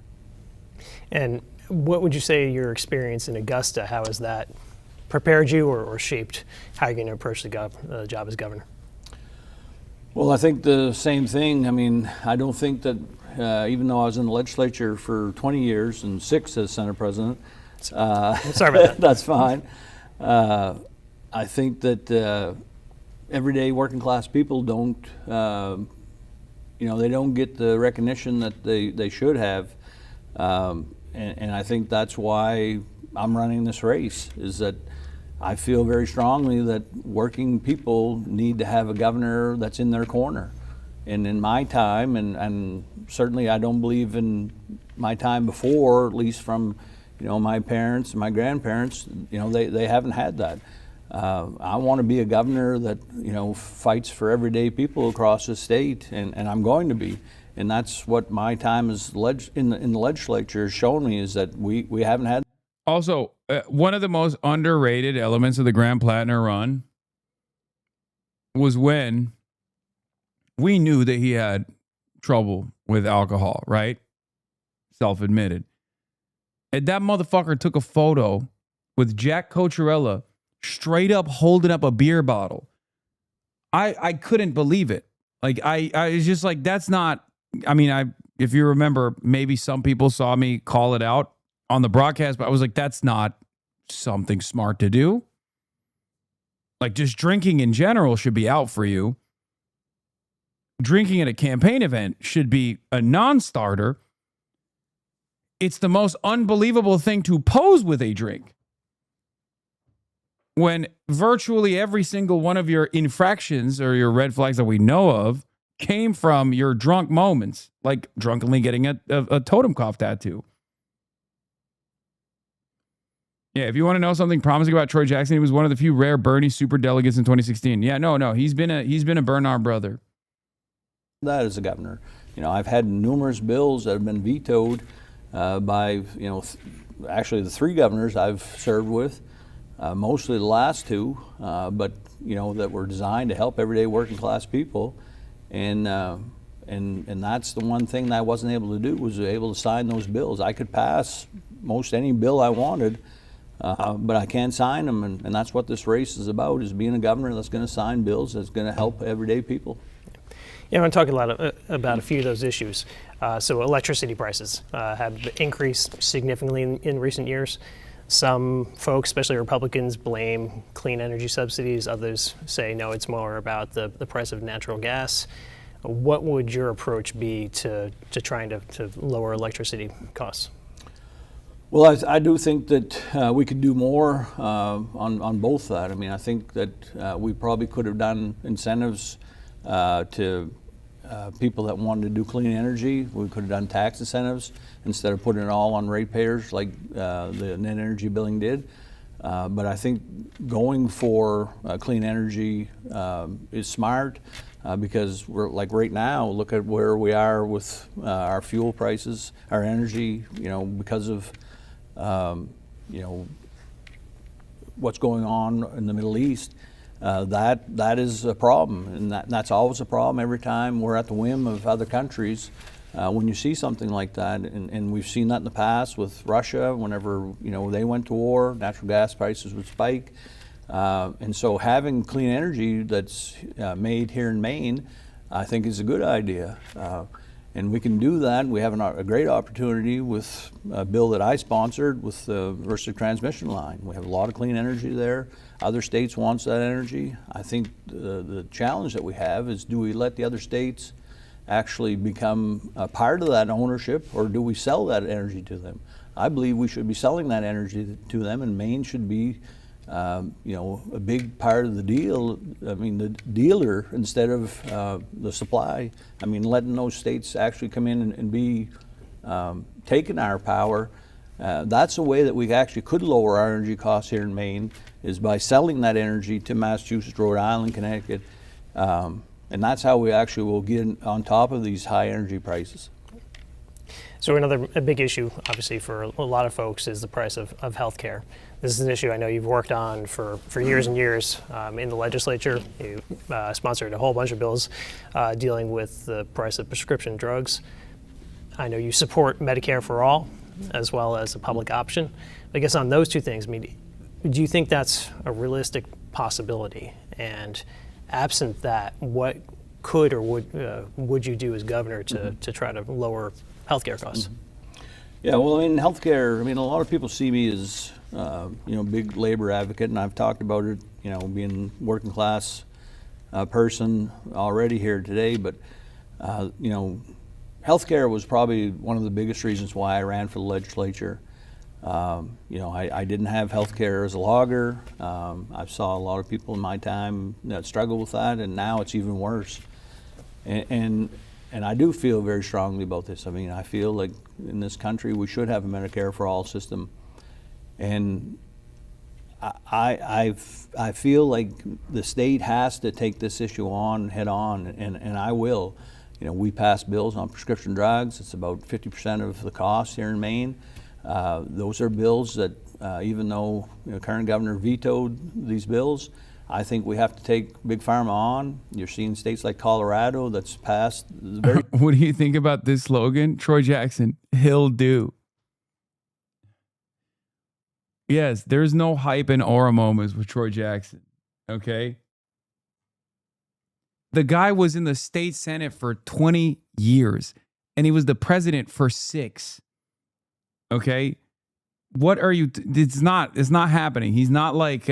And what would you say your experience in Augusta, how has that prepared you or shaped how you're going to approach the job as governor? Well, I think the same thing. I mean, I don't think that even though I was in the legislature for 20 years and 6 as Senate President, sorry about that. That's fine. I think that everyday working class people don't they don't get the recognition that they should have. And I think that's why I'm running this race, is that I feel very strongly that working people need to have a governor that's in their corner. And in my time, and certainly I don't believe in my time before, at least from my parents and my grandparents, they haven't had that. I want to be a governor that fights for everyday people across the state, and I'm going to be. And that's what my time as in the legislature has shown me, is that we haven't had. Also, one of the most underrated elements of the Graham Platner run was when we knew that he had trouble with alcohol, right? Self-admitted. And that motherfucker took a photo with Jack Cocherella straight up holding up a beer bottle. I couldn't believe it. Like, I was just like, that's not, I mean, if you remember, maybe some people saw me call it out on the broadcast, but I was like, that's not something smart to do. Like, just drinking in general should be out for you. Drinking at a campaign event should be a non-starter. It's the most unbelievable thing to pose with a drink, when virtually every single one of your infractions or your red flags that we know of came from your drunk moments, like drunkenly getting a totem cough tattoo. Yeah, if you want to know something promising about Troy Jackson, he was one of the few rare Bernie super delegates in 2016. Yeah, no, he's been a Bernard brother. That as a governor, I've had numerous bills that have been vetoed by actually the 3 governors I've served with, mostly the last 2, but that were designed to help everyday working class people, and that's the one thing that I wasn't able to do, was able to sign those bills. I could pass most any bill I wanted, but I can't sign them, and that's what this race is about, is being a governor that's going to sign bills that's going to help everyday people. Yeah, I want to talk a lot about a few of those issues. So electricity prices have increased significantly in recent years. Some folks, especially Republicans, blame clean energy subsidies. Others say, no, it's more about the price of natural gas. What would your approach be to trying to lower electricity costs? Well, I do think that we could do more on both that. I mean, I think that we probably could have done incentives to people that wanted to do clean energy. We could have done tax incentives instead of putting it all on ratepayers like the net energy billing did. But I think going for clean energy is smart because we're like right now, look at where we are with our fuel prices, our energy, because of what's going on in the Middle East. That is a problem, and that's always a problem every time we're at the whim of other countries. When you see something like that, and we've seen that in the past with Russia, whenever they went to war, natural gas prices would spike, and so having clean energy that's made here in Maine, I think is a good idea. And we can do that. We have a great opportunity with a bill that I sponsored with the reversive transmission line. We have a lot of clean energy there. Other states want that energy. I think the challenge that we have is, do we let the other states actually become a part of that ownership, or do we sell that energy to them? I believe we should be selling that energy to them, and Maine should be a big part of the deal. I mean, the dealer instead of the supply. I mean, letting those states actually come in and be taking our power. That's a way that we actually could lower our energy costs here in Maine, is by selling that energy to Massachusetts, Rhode Island, Connecticut. And that's how we actually will get on top of these high energy prices. So a big issue, obviously, for a lot of folks is the price of health care. This is an issue I know you've worked on for years and years in the legislature. You sponsored a whole bunch of bills dealing with the price of prescription drugs. I know you support Medicare for all, as well as a public option. I guess on those two things, I mean, do you think that's a realistic possibility? And absent that, what could or would you do as governor to try to lower healthcare costs? Yeah, well, in healthcare, I mean, a lot of people see me as big labor advocate, and I've talked about it, being working class person already here today. But You know, healthcare was probably one of the biggest reasons why I ran for the legislature. You know, I didn't have healthcare as a logger. I saw a lot of people in my time that struggle with that, and now it's even worse. And I do feel very strongly about this. I mean, I feel like in this country we should have a Medicare for all system, and I feel like the state has to take this issue on head on, and I will. You know, we pass bills on prescription drugs. It's about 50% of the cost here in Maine. Those are bills that, even though the current governor vetoed these bills, I think we have to take Big Pharma on. You're seeing states like Colorado that's passed very. What do you think about this slogan? Troy Jackson, he'll do. Yes, there's no hype and aura moments with Troy Jackson, okay? The guy was in the state senate for 20 years, and he was the president for 6. Okay? What are you... It's not happening. He's not like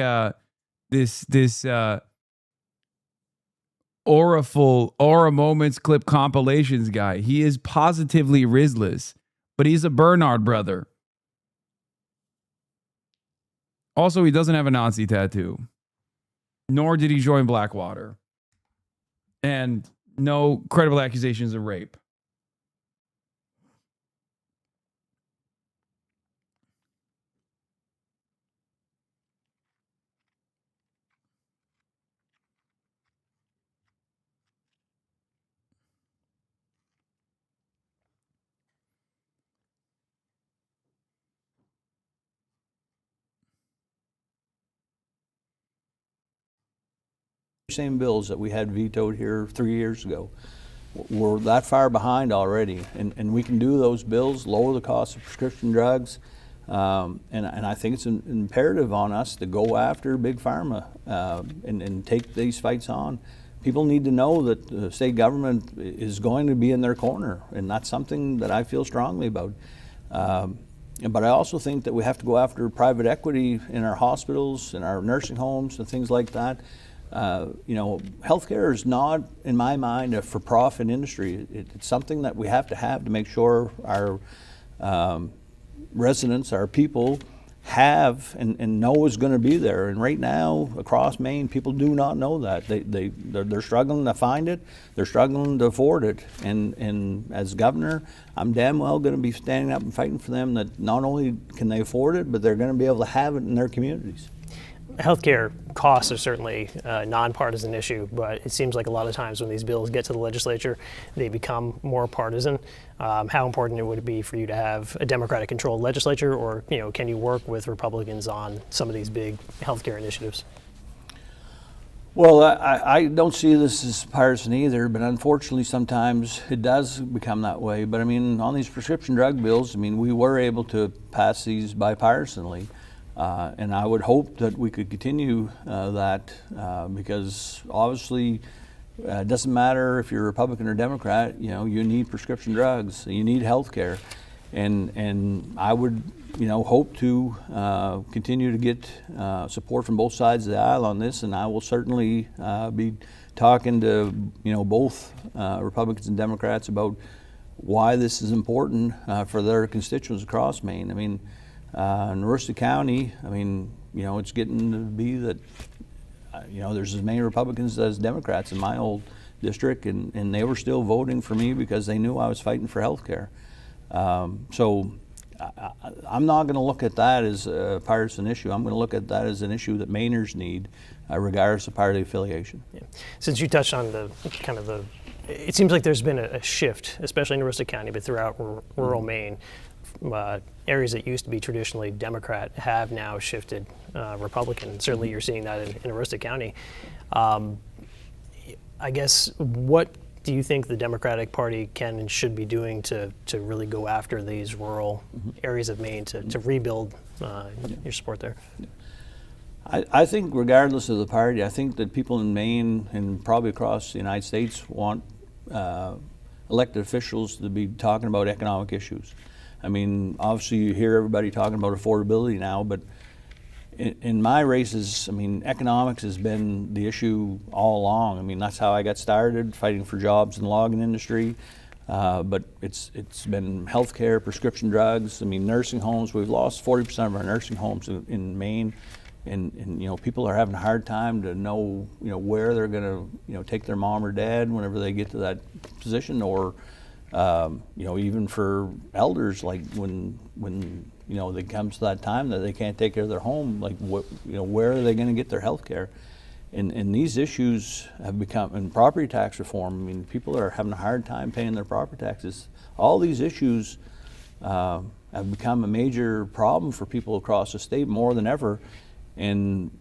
this aura moments clip compilations guy. He is positively Rizless, but he's a Bernard brother. Also, he doesn't have a Nazi tattoo, nor did he join Blackwater, and no credible accusations of rape. Same bills that we had vetoed here 3 years ago. We're that far behind already, and we can do those bills, lower the cost of prescription drugs, and I think it's imperative on us to go after Big Pharma and take these fights on. People need to know that the state government is going to be in their corner, and that's something that I feel strongly about. But I also think that we have to go after private equity in our hospitals, in our nursing homes, and things like that. You know, healthcare is not, in my mind, a for-profit industry. It's something that we have to make sure our residents, our people, have and know is going to be there. And right now, across Maine, people do not know that. They're struggling to find it. They're struggling to afford it. And as governor, I'm damn well going to be standing up and fighting for them that not only can they afford it, but they're going to be able to have it in their communities. Healthcare costs are certainly a nonpartisan issue, but it seems like a lot of times when these bills get to the legislature, they become more partisan. How important would it be for you to have a Democratic-controlled legislature, or can you work with Republicans on some of these big healthcare initiatives? Well, I don't see this as partisan either, but unfortunately sometimes it does become that way. But I mean, on these prescription drug bills, I mean, we were able to pass these bipartisanly. And I would hope that we could continue that because obviously it doesn't matter if you're Republican or Democrat, you need prescription drugs, you need health care. And I would, hope to continue to get support from both sides of the aisle on this, and I will certainly be talking to, both Republicans and Democrats about why this is important for their constituents across Maine. I mean, in Aroostook County, I mean, it's getting to be that, there's as many Republicans as Democrats in my old district, and they were still voting for me because they knew I was fighting for health care. So I'm not going to look at that as a partisan issue. I'm going to look at that as an issue that Mainers need, regardless of party affiliation. Yeah. Since you touched on it seems like there's been a shift, especially in Aroostook County, but throughout rural Maine. Areas that used to be traditionally Democrat have now shifted Republican. Certainly you're seeing that in Aroostook County. I guess, what do you think the Democratic Party can and should be doing to really go after these rural areas of Maine to rebuild your support there? I think regardless of the party, I think that people in Maine and probably across the United States want elected officials to be talking about economic issues. I mean, obviously you hear everybody talking about affordability now, but in my races, I mean, economics has been the issue all along. I mean, that's how I got started, fighting for jobs in the logging industry. But it's been healthcare, prescription drugs. I mean, nursing homes. We've lost 40% of our nursing homes in Maine, and you know, people are having a hard time to know, you know, where they're going to, you know, take their mom or dad whenever they get to that position, or you know, even for elders, like when you know, it comes to that time that they can't take care of their home, like what, you know, where are they going to get their health care? And these issues have become, and property tax reform, I mean, people are having a hard time paying their property taxes. All these issues have become a major problem for people across the state more than ever. And,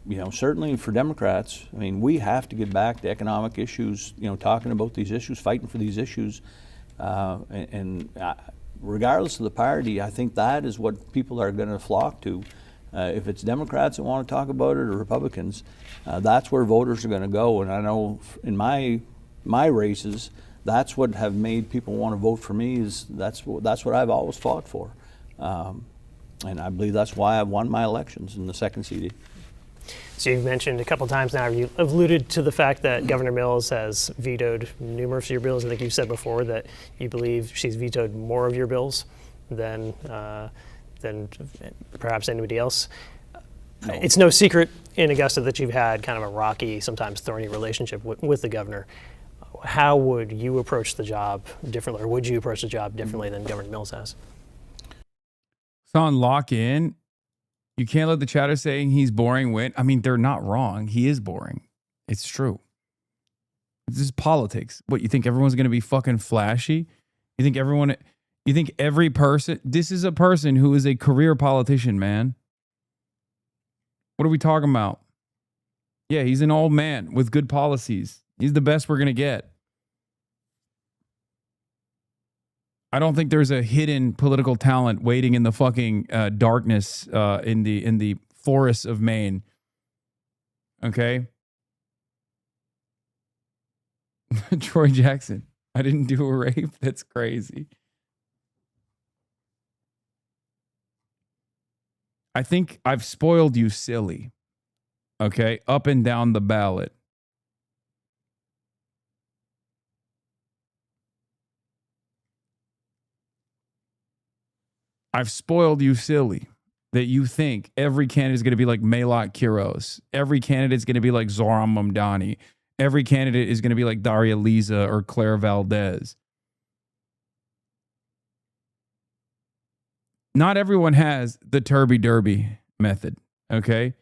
you know, certainly for Democrats, I mean, we have to get back to economic issues, you know, talking about these issues, fighting for these issues. Regardless of the party, I think that is what people are going to flock to. If it's Democrats that want to talk about it or Republicans, that's where voters are going to go. And I know in my races, that's what have made people want to vote for me. That's what I've always fought for, and I believe that's why I've won my elections in the second CD. So you've mentioned a couple times now, you alluded to the fact that Governor Mills has vetoed numerous of your bills. I think you've said before that you believe she's vetoed more of your bills than perhaps anybody else. No. It's no secret in Augusta that you've had kind of a rocky, sometimes thorny relationship with the governor. How would you approach the job differently, or would you approach the job differently than Governor Mills has? So on lock in, you can't let the chatter saying he's boring win. I mean, they're not wrong. He is boring. It's true. This is politics. What, you think everyone's going to be fucking flashy? You think every person, this is a person who is a career politician, man. What are we talking about? Yeah, he's an old man with good policies. He's the best we're going to get. I don't think there's a hidden political talent waiting in the fucking darkness in the forests of Maine. Okay? Troy Jackson. I didn't do a rape. That's crazy. I think I've spoiled you silly. Okay? Up and down the ballot. I've spoiled you silly that you think every candidate is going to be like Maylot Quiros. Every candidate is going to be like Zoran Mamdani. Every candidate is going to be like Daria Liza or Claire Valdez. Not everyone has the Turby Derby method, okay?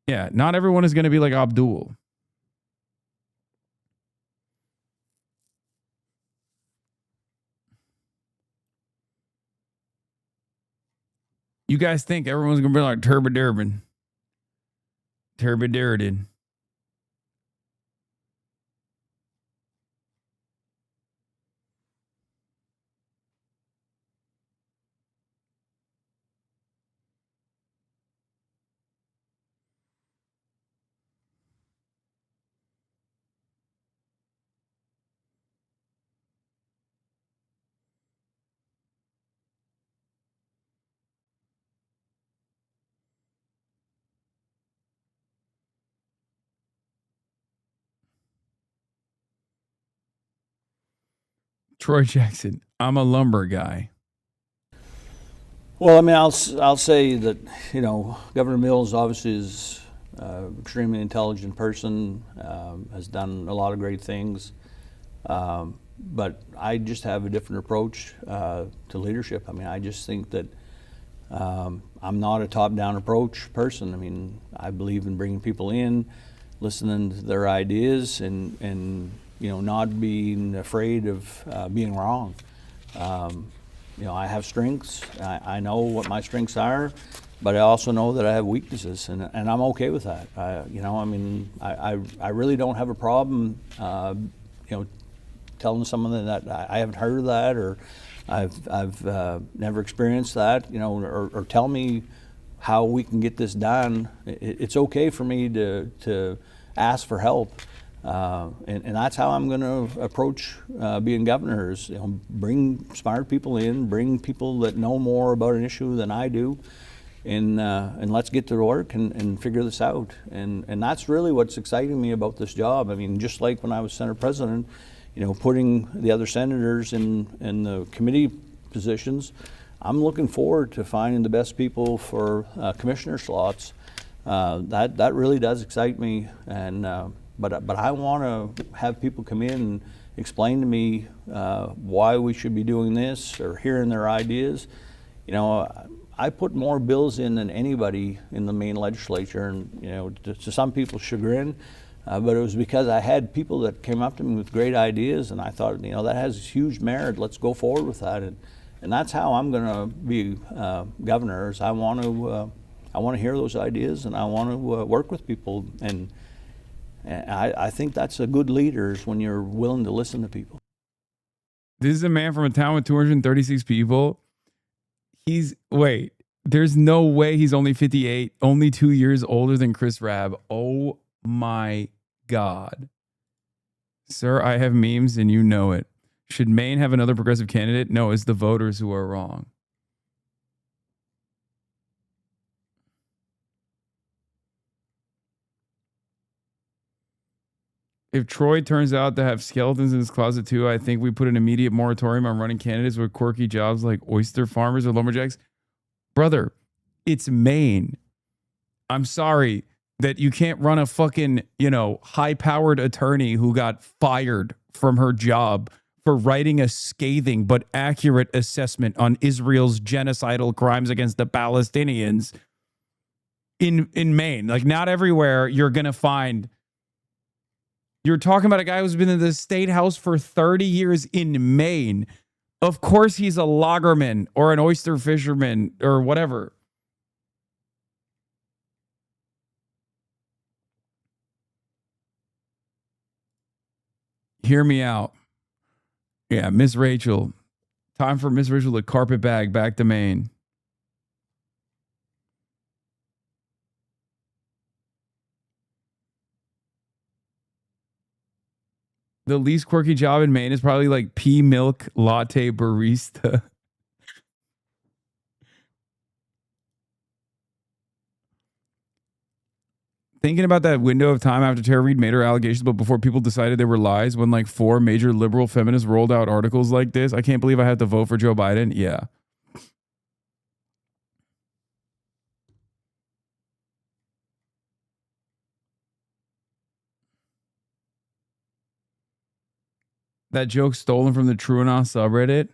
Yeah, not everyone is going to be like Abdul. You guys think everyone's going to be like Turby Durbin. Turby Durden. Troy Jackson, I'm a lumber guy. Well, I mean, I'll say that, you know, Governor Mills obviously is an extremely intelligent person, has done a lot of great things, but I just have a different approach to leadership. I mean, I just think that I'm not a top-down approach person. I mean, I believe in bringing people in, listening to their ideas, and you know, not being afraid of being wrong. You know, I have strengths. I know what my strengths are, but I also know that I have weaknesses, and I'm okay with that. You know, I mean, I really don't have a problem, you know, telling someone that I haven't heard of that, or I've never experienced that, you know, or tell me how we can get this done. It's okay for me to ask for help. And that's how I'm going to approach being governor, is, you know, bring smart people in, bring people that know more about an issue than I do, and let's get to work and figure this out. And that's really what's exciting me about this job. I mean, just like when I was Senate President, putting the other senators in the committee positions, I'm looking forward to finding the best people for commissioner slots. That really does excite me, and but I want to have people come in and explain to me why we should be doing this or hearing their ideas. I put more bills in than anybody in the Maine legislature, and to some people's chagrin, but it was because I had people that came up to me with great ideas, and I thought, that has huge merit. Let's go forward with that, and that's how I'm going to be governor. Is I want to hear those ideas, and I want to work with people, and I think that's a good leader is when you're willing to listen to people. This is a man from a town with 236 people. There's no way he's only 58, only 2 years older than Chris Rabb. Oh my God. Sir, I have memes and you know it. Should Maine have another progressive candidate? No, it's the voters who are wrong. If Troy turns out to have skeletons in his closet too, I think we put an immediate moratorium on running candidates with quirky jobs like oyster farmers or lumberjacks. Brother, it's Maine. I'm sorry that you can't run a fucking, high-powered attorney who got fired from her job for writing a scathing but accurate assessment on Israel's genocidal crimes against the Palestinians in Maine. Like, not everywhere you're going to find. You're talking about a guy who's been in the state house for 30 years in Maine. Of course he's a loggerman or an oyster fisherman or whatever. Hear me out. Yeah, Miss Rachel. Time for Miss Rachel to carpet bag back to Maine. The least quirky job in Maine is probably like pea milk latte barista. Thinking about that window of time after Tara Reade made her allegations, but before people decided they were lies, when like 4 major liberal feminists rolled out articles like this, I can't believe I had to vote for Joe Biden. Yeah. That joke stolen from the TrueAnon subreddit?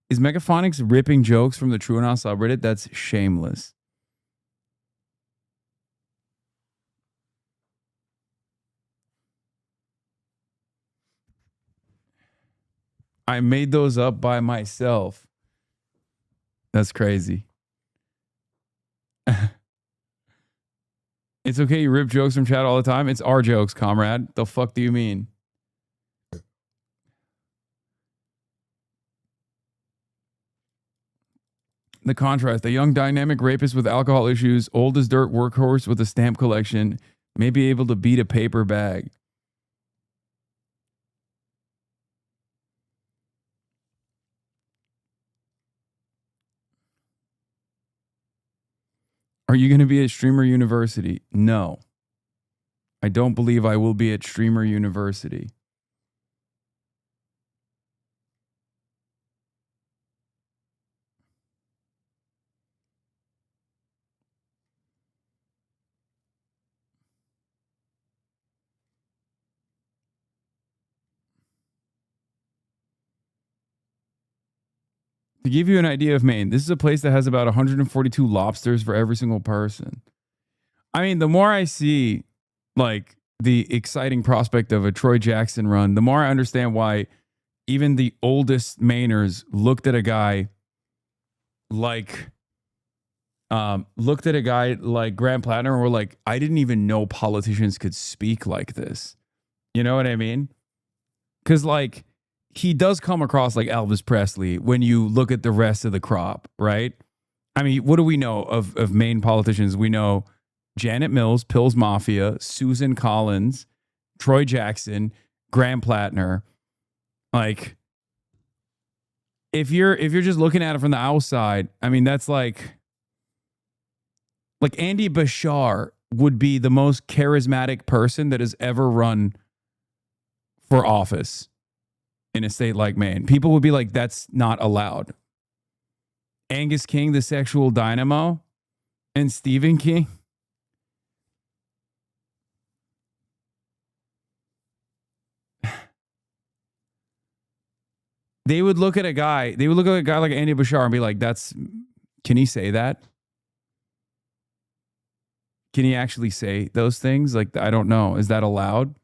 Is Megaphonics ripping jokes from the TrueAnon subreddit? That's shameless. I made those up by myself. That's crazy. It's okay you rip jokes from chat all the time. It's our jokes, comrade. The fuck do you mean? The contrast, a young dynamic rapist with alcohol issues, old as dirt workhorse with a stamp collection, may be able to beat a paper bag. Are you going to be at Streamer University? No. I don't believe I will be at Streamer University. To give you an idea of Maine, this is a place that has about 142 lobsters for every single person. I mean, the more I see like the exciting prospect of a Troy Jackson run, the more I understand why even the oldest Mainers looked at a guy like Graham Platner and were like, I didn't even know politicians could speak like this. You know what I mean? Because like, he does come across like Elvis Presley when you look at the rest of the crop, right? I mean, what do we know of Maine politicians? We know Janet Mills, Pill's Mafia, Susan Collins, Troy Jackson, Graham Platner. Like, if you're just looking at it from the outside, I mean, that's like, Like Andy Bashar would be the most charismatic person that has ever run for office in a state like Maine. People would be like, that's not allowed. Angus King, the sexual dynamo, and Stephen King. They would look at a guy like Andy Bashar and be like, can he say that? Can he actually say those things? Like, I don't know. Is that allowed?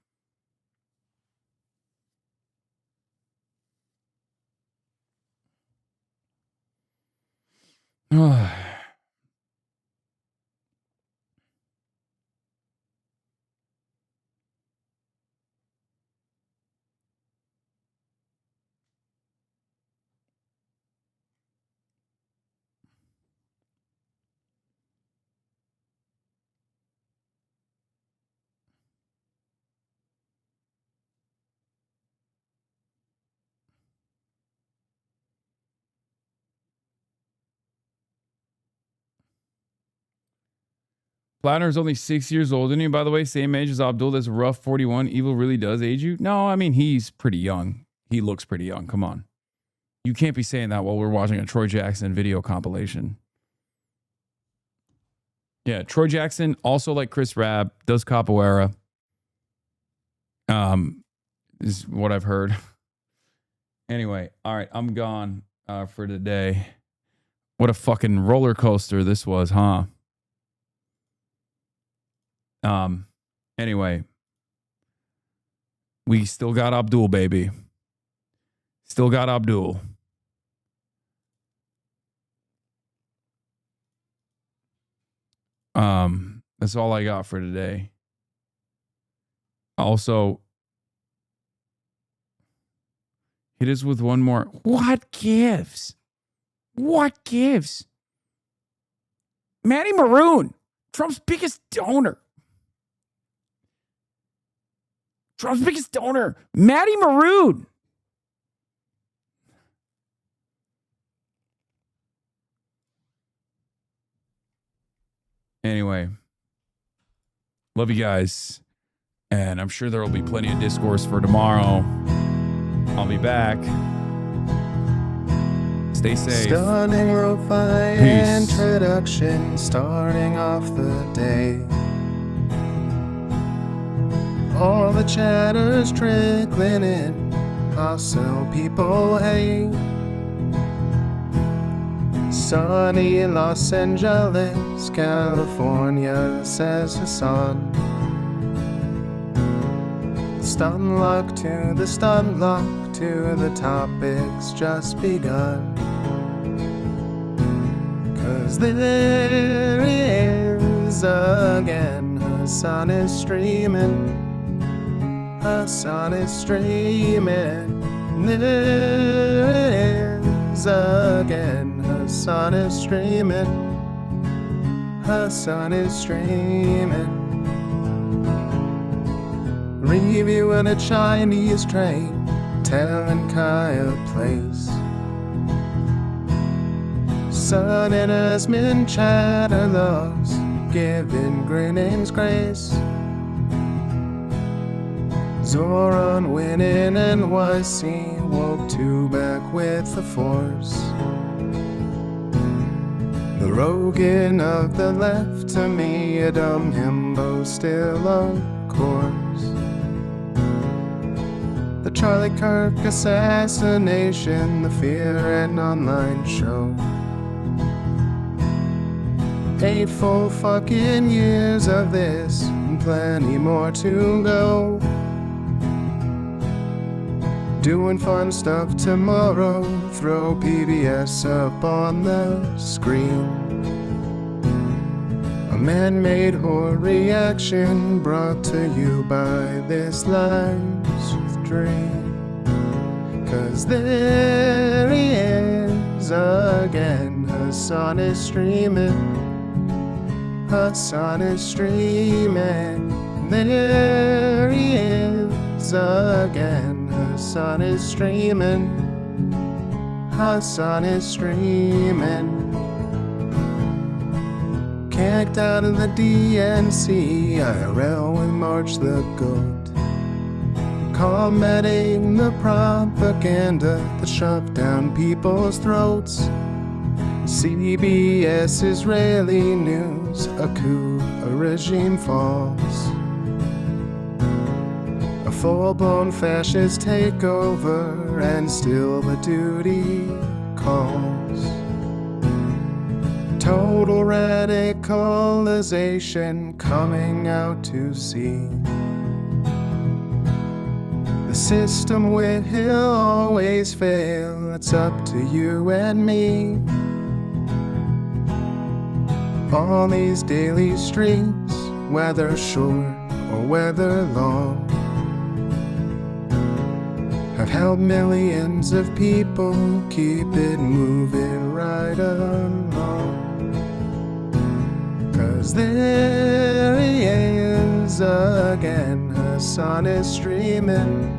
Platner is only 6 years older than you, by the way. Same age as Abdul. That's rough. 41. Evil really does age you? No, I mean, he's pretty young. He looks pretty young. Come on. You can't be saying that while we're watching a Troy Jackson video compilation. Yeah, Troy Jackson, also like Chris Rabb, does capoeira. Is what I've heard. Anyway, all right, I'm gone for today. What a fucking roller coaster this was, huh? Anyway, we still got Abdul, baby. Still got Abdul. That's all I got for today. Also, hit us with one more. What gives? What gives? Matty Maroon, Trump's biggest donor. Trump's biggest donor, Matty Maroon. Anyway, love you guys. And I'm sure there will be plenty of discourse for tomorrow. I'll be back. Stay safe. Stunning lo-fi introduction, starting off the day. All the chatter's trickling in, hostile people hate. Sunny Los Angeles, California, says Hasan. Stun luck to the stun lock, to the topics just begun. 'Cause there he is again, Hasan is streaming. Hasan is streaming. There is again, Hasan is streaming. Hasan is streaming. Reviewing a Chinese train, telling Kaya place. Sun and Asmin chatter loves, giving Greening's grace. Zoran winning NYC, woke two back with the force. The Rogan of the left, to me a dumb himbo still on course. The Charlie Kirk assassination, the Fear and Online show. 8 full fucking years of this, and plenty more to go. Doing fun stuff tomorrow, throw PBS up on the screen. A man-made horror reaction brought to you by this life's dream. 'Cause there he is again, Hasan is streaming. Hasan is streaming. There he is again, Hasan is streaming. Hasan is streaming. Camped out in the DNC, IRL with March the Goat, combating the propaganda that shoved down people's throats. CBS Israeli news, a coup, a regime falls. A full-blown fascist takeover, and still the duty calls. Total radicalization coming out to sea. The system will always fail, it's up to you and me. On these daily streets, whether short or whether long, have helped millions of people keep it moving right along. 'Cause there he is again, Hasan is streaming,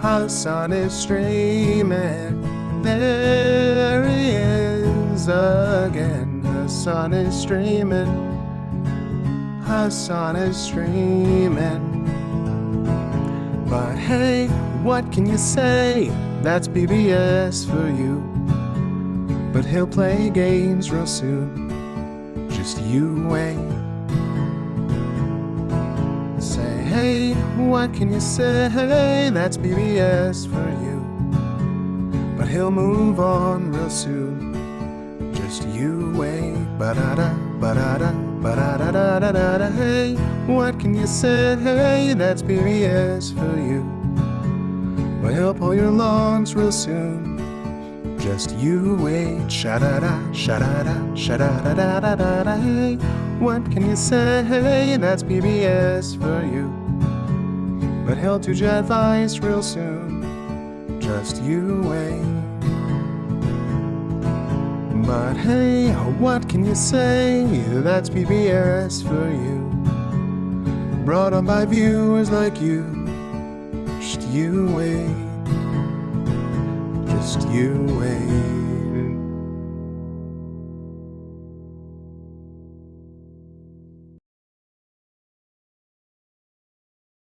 Hasan is streaming. There he is again, Hasan is streaming, Hasan is streaming. But hey, what can you say? That's BBS for you. But he'll play games real soon, just you wait. Say, hey, what can you say? That's BBS for you. But he'll move on real soon, just you wait. Ba-da-da, ba-da-da, ba-da-da-da-da-da. Hey, what can you say? That's BBS for you. But he'll pull your lungs real soon, just you wait. Sha-da-da, sha-da-da, sha-da-da-da-da-da. Hey, what can you say? That's BBS for you. But he'll do jet advice real soon, just you wait. But hey, what can you say? That's BBS for you. Brought on by viewers like you, just you wait. Just you wait.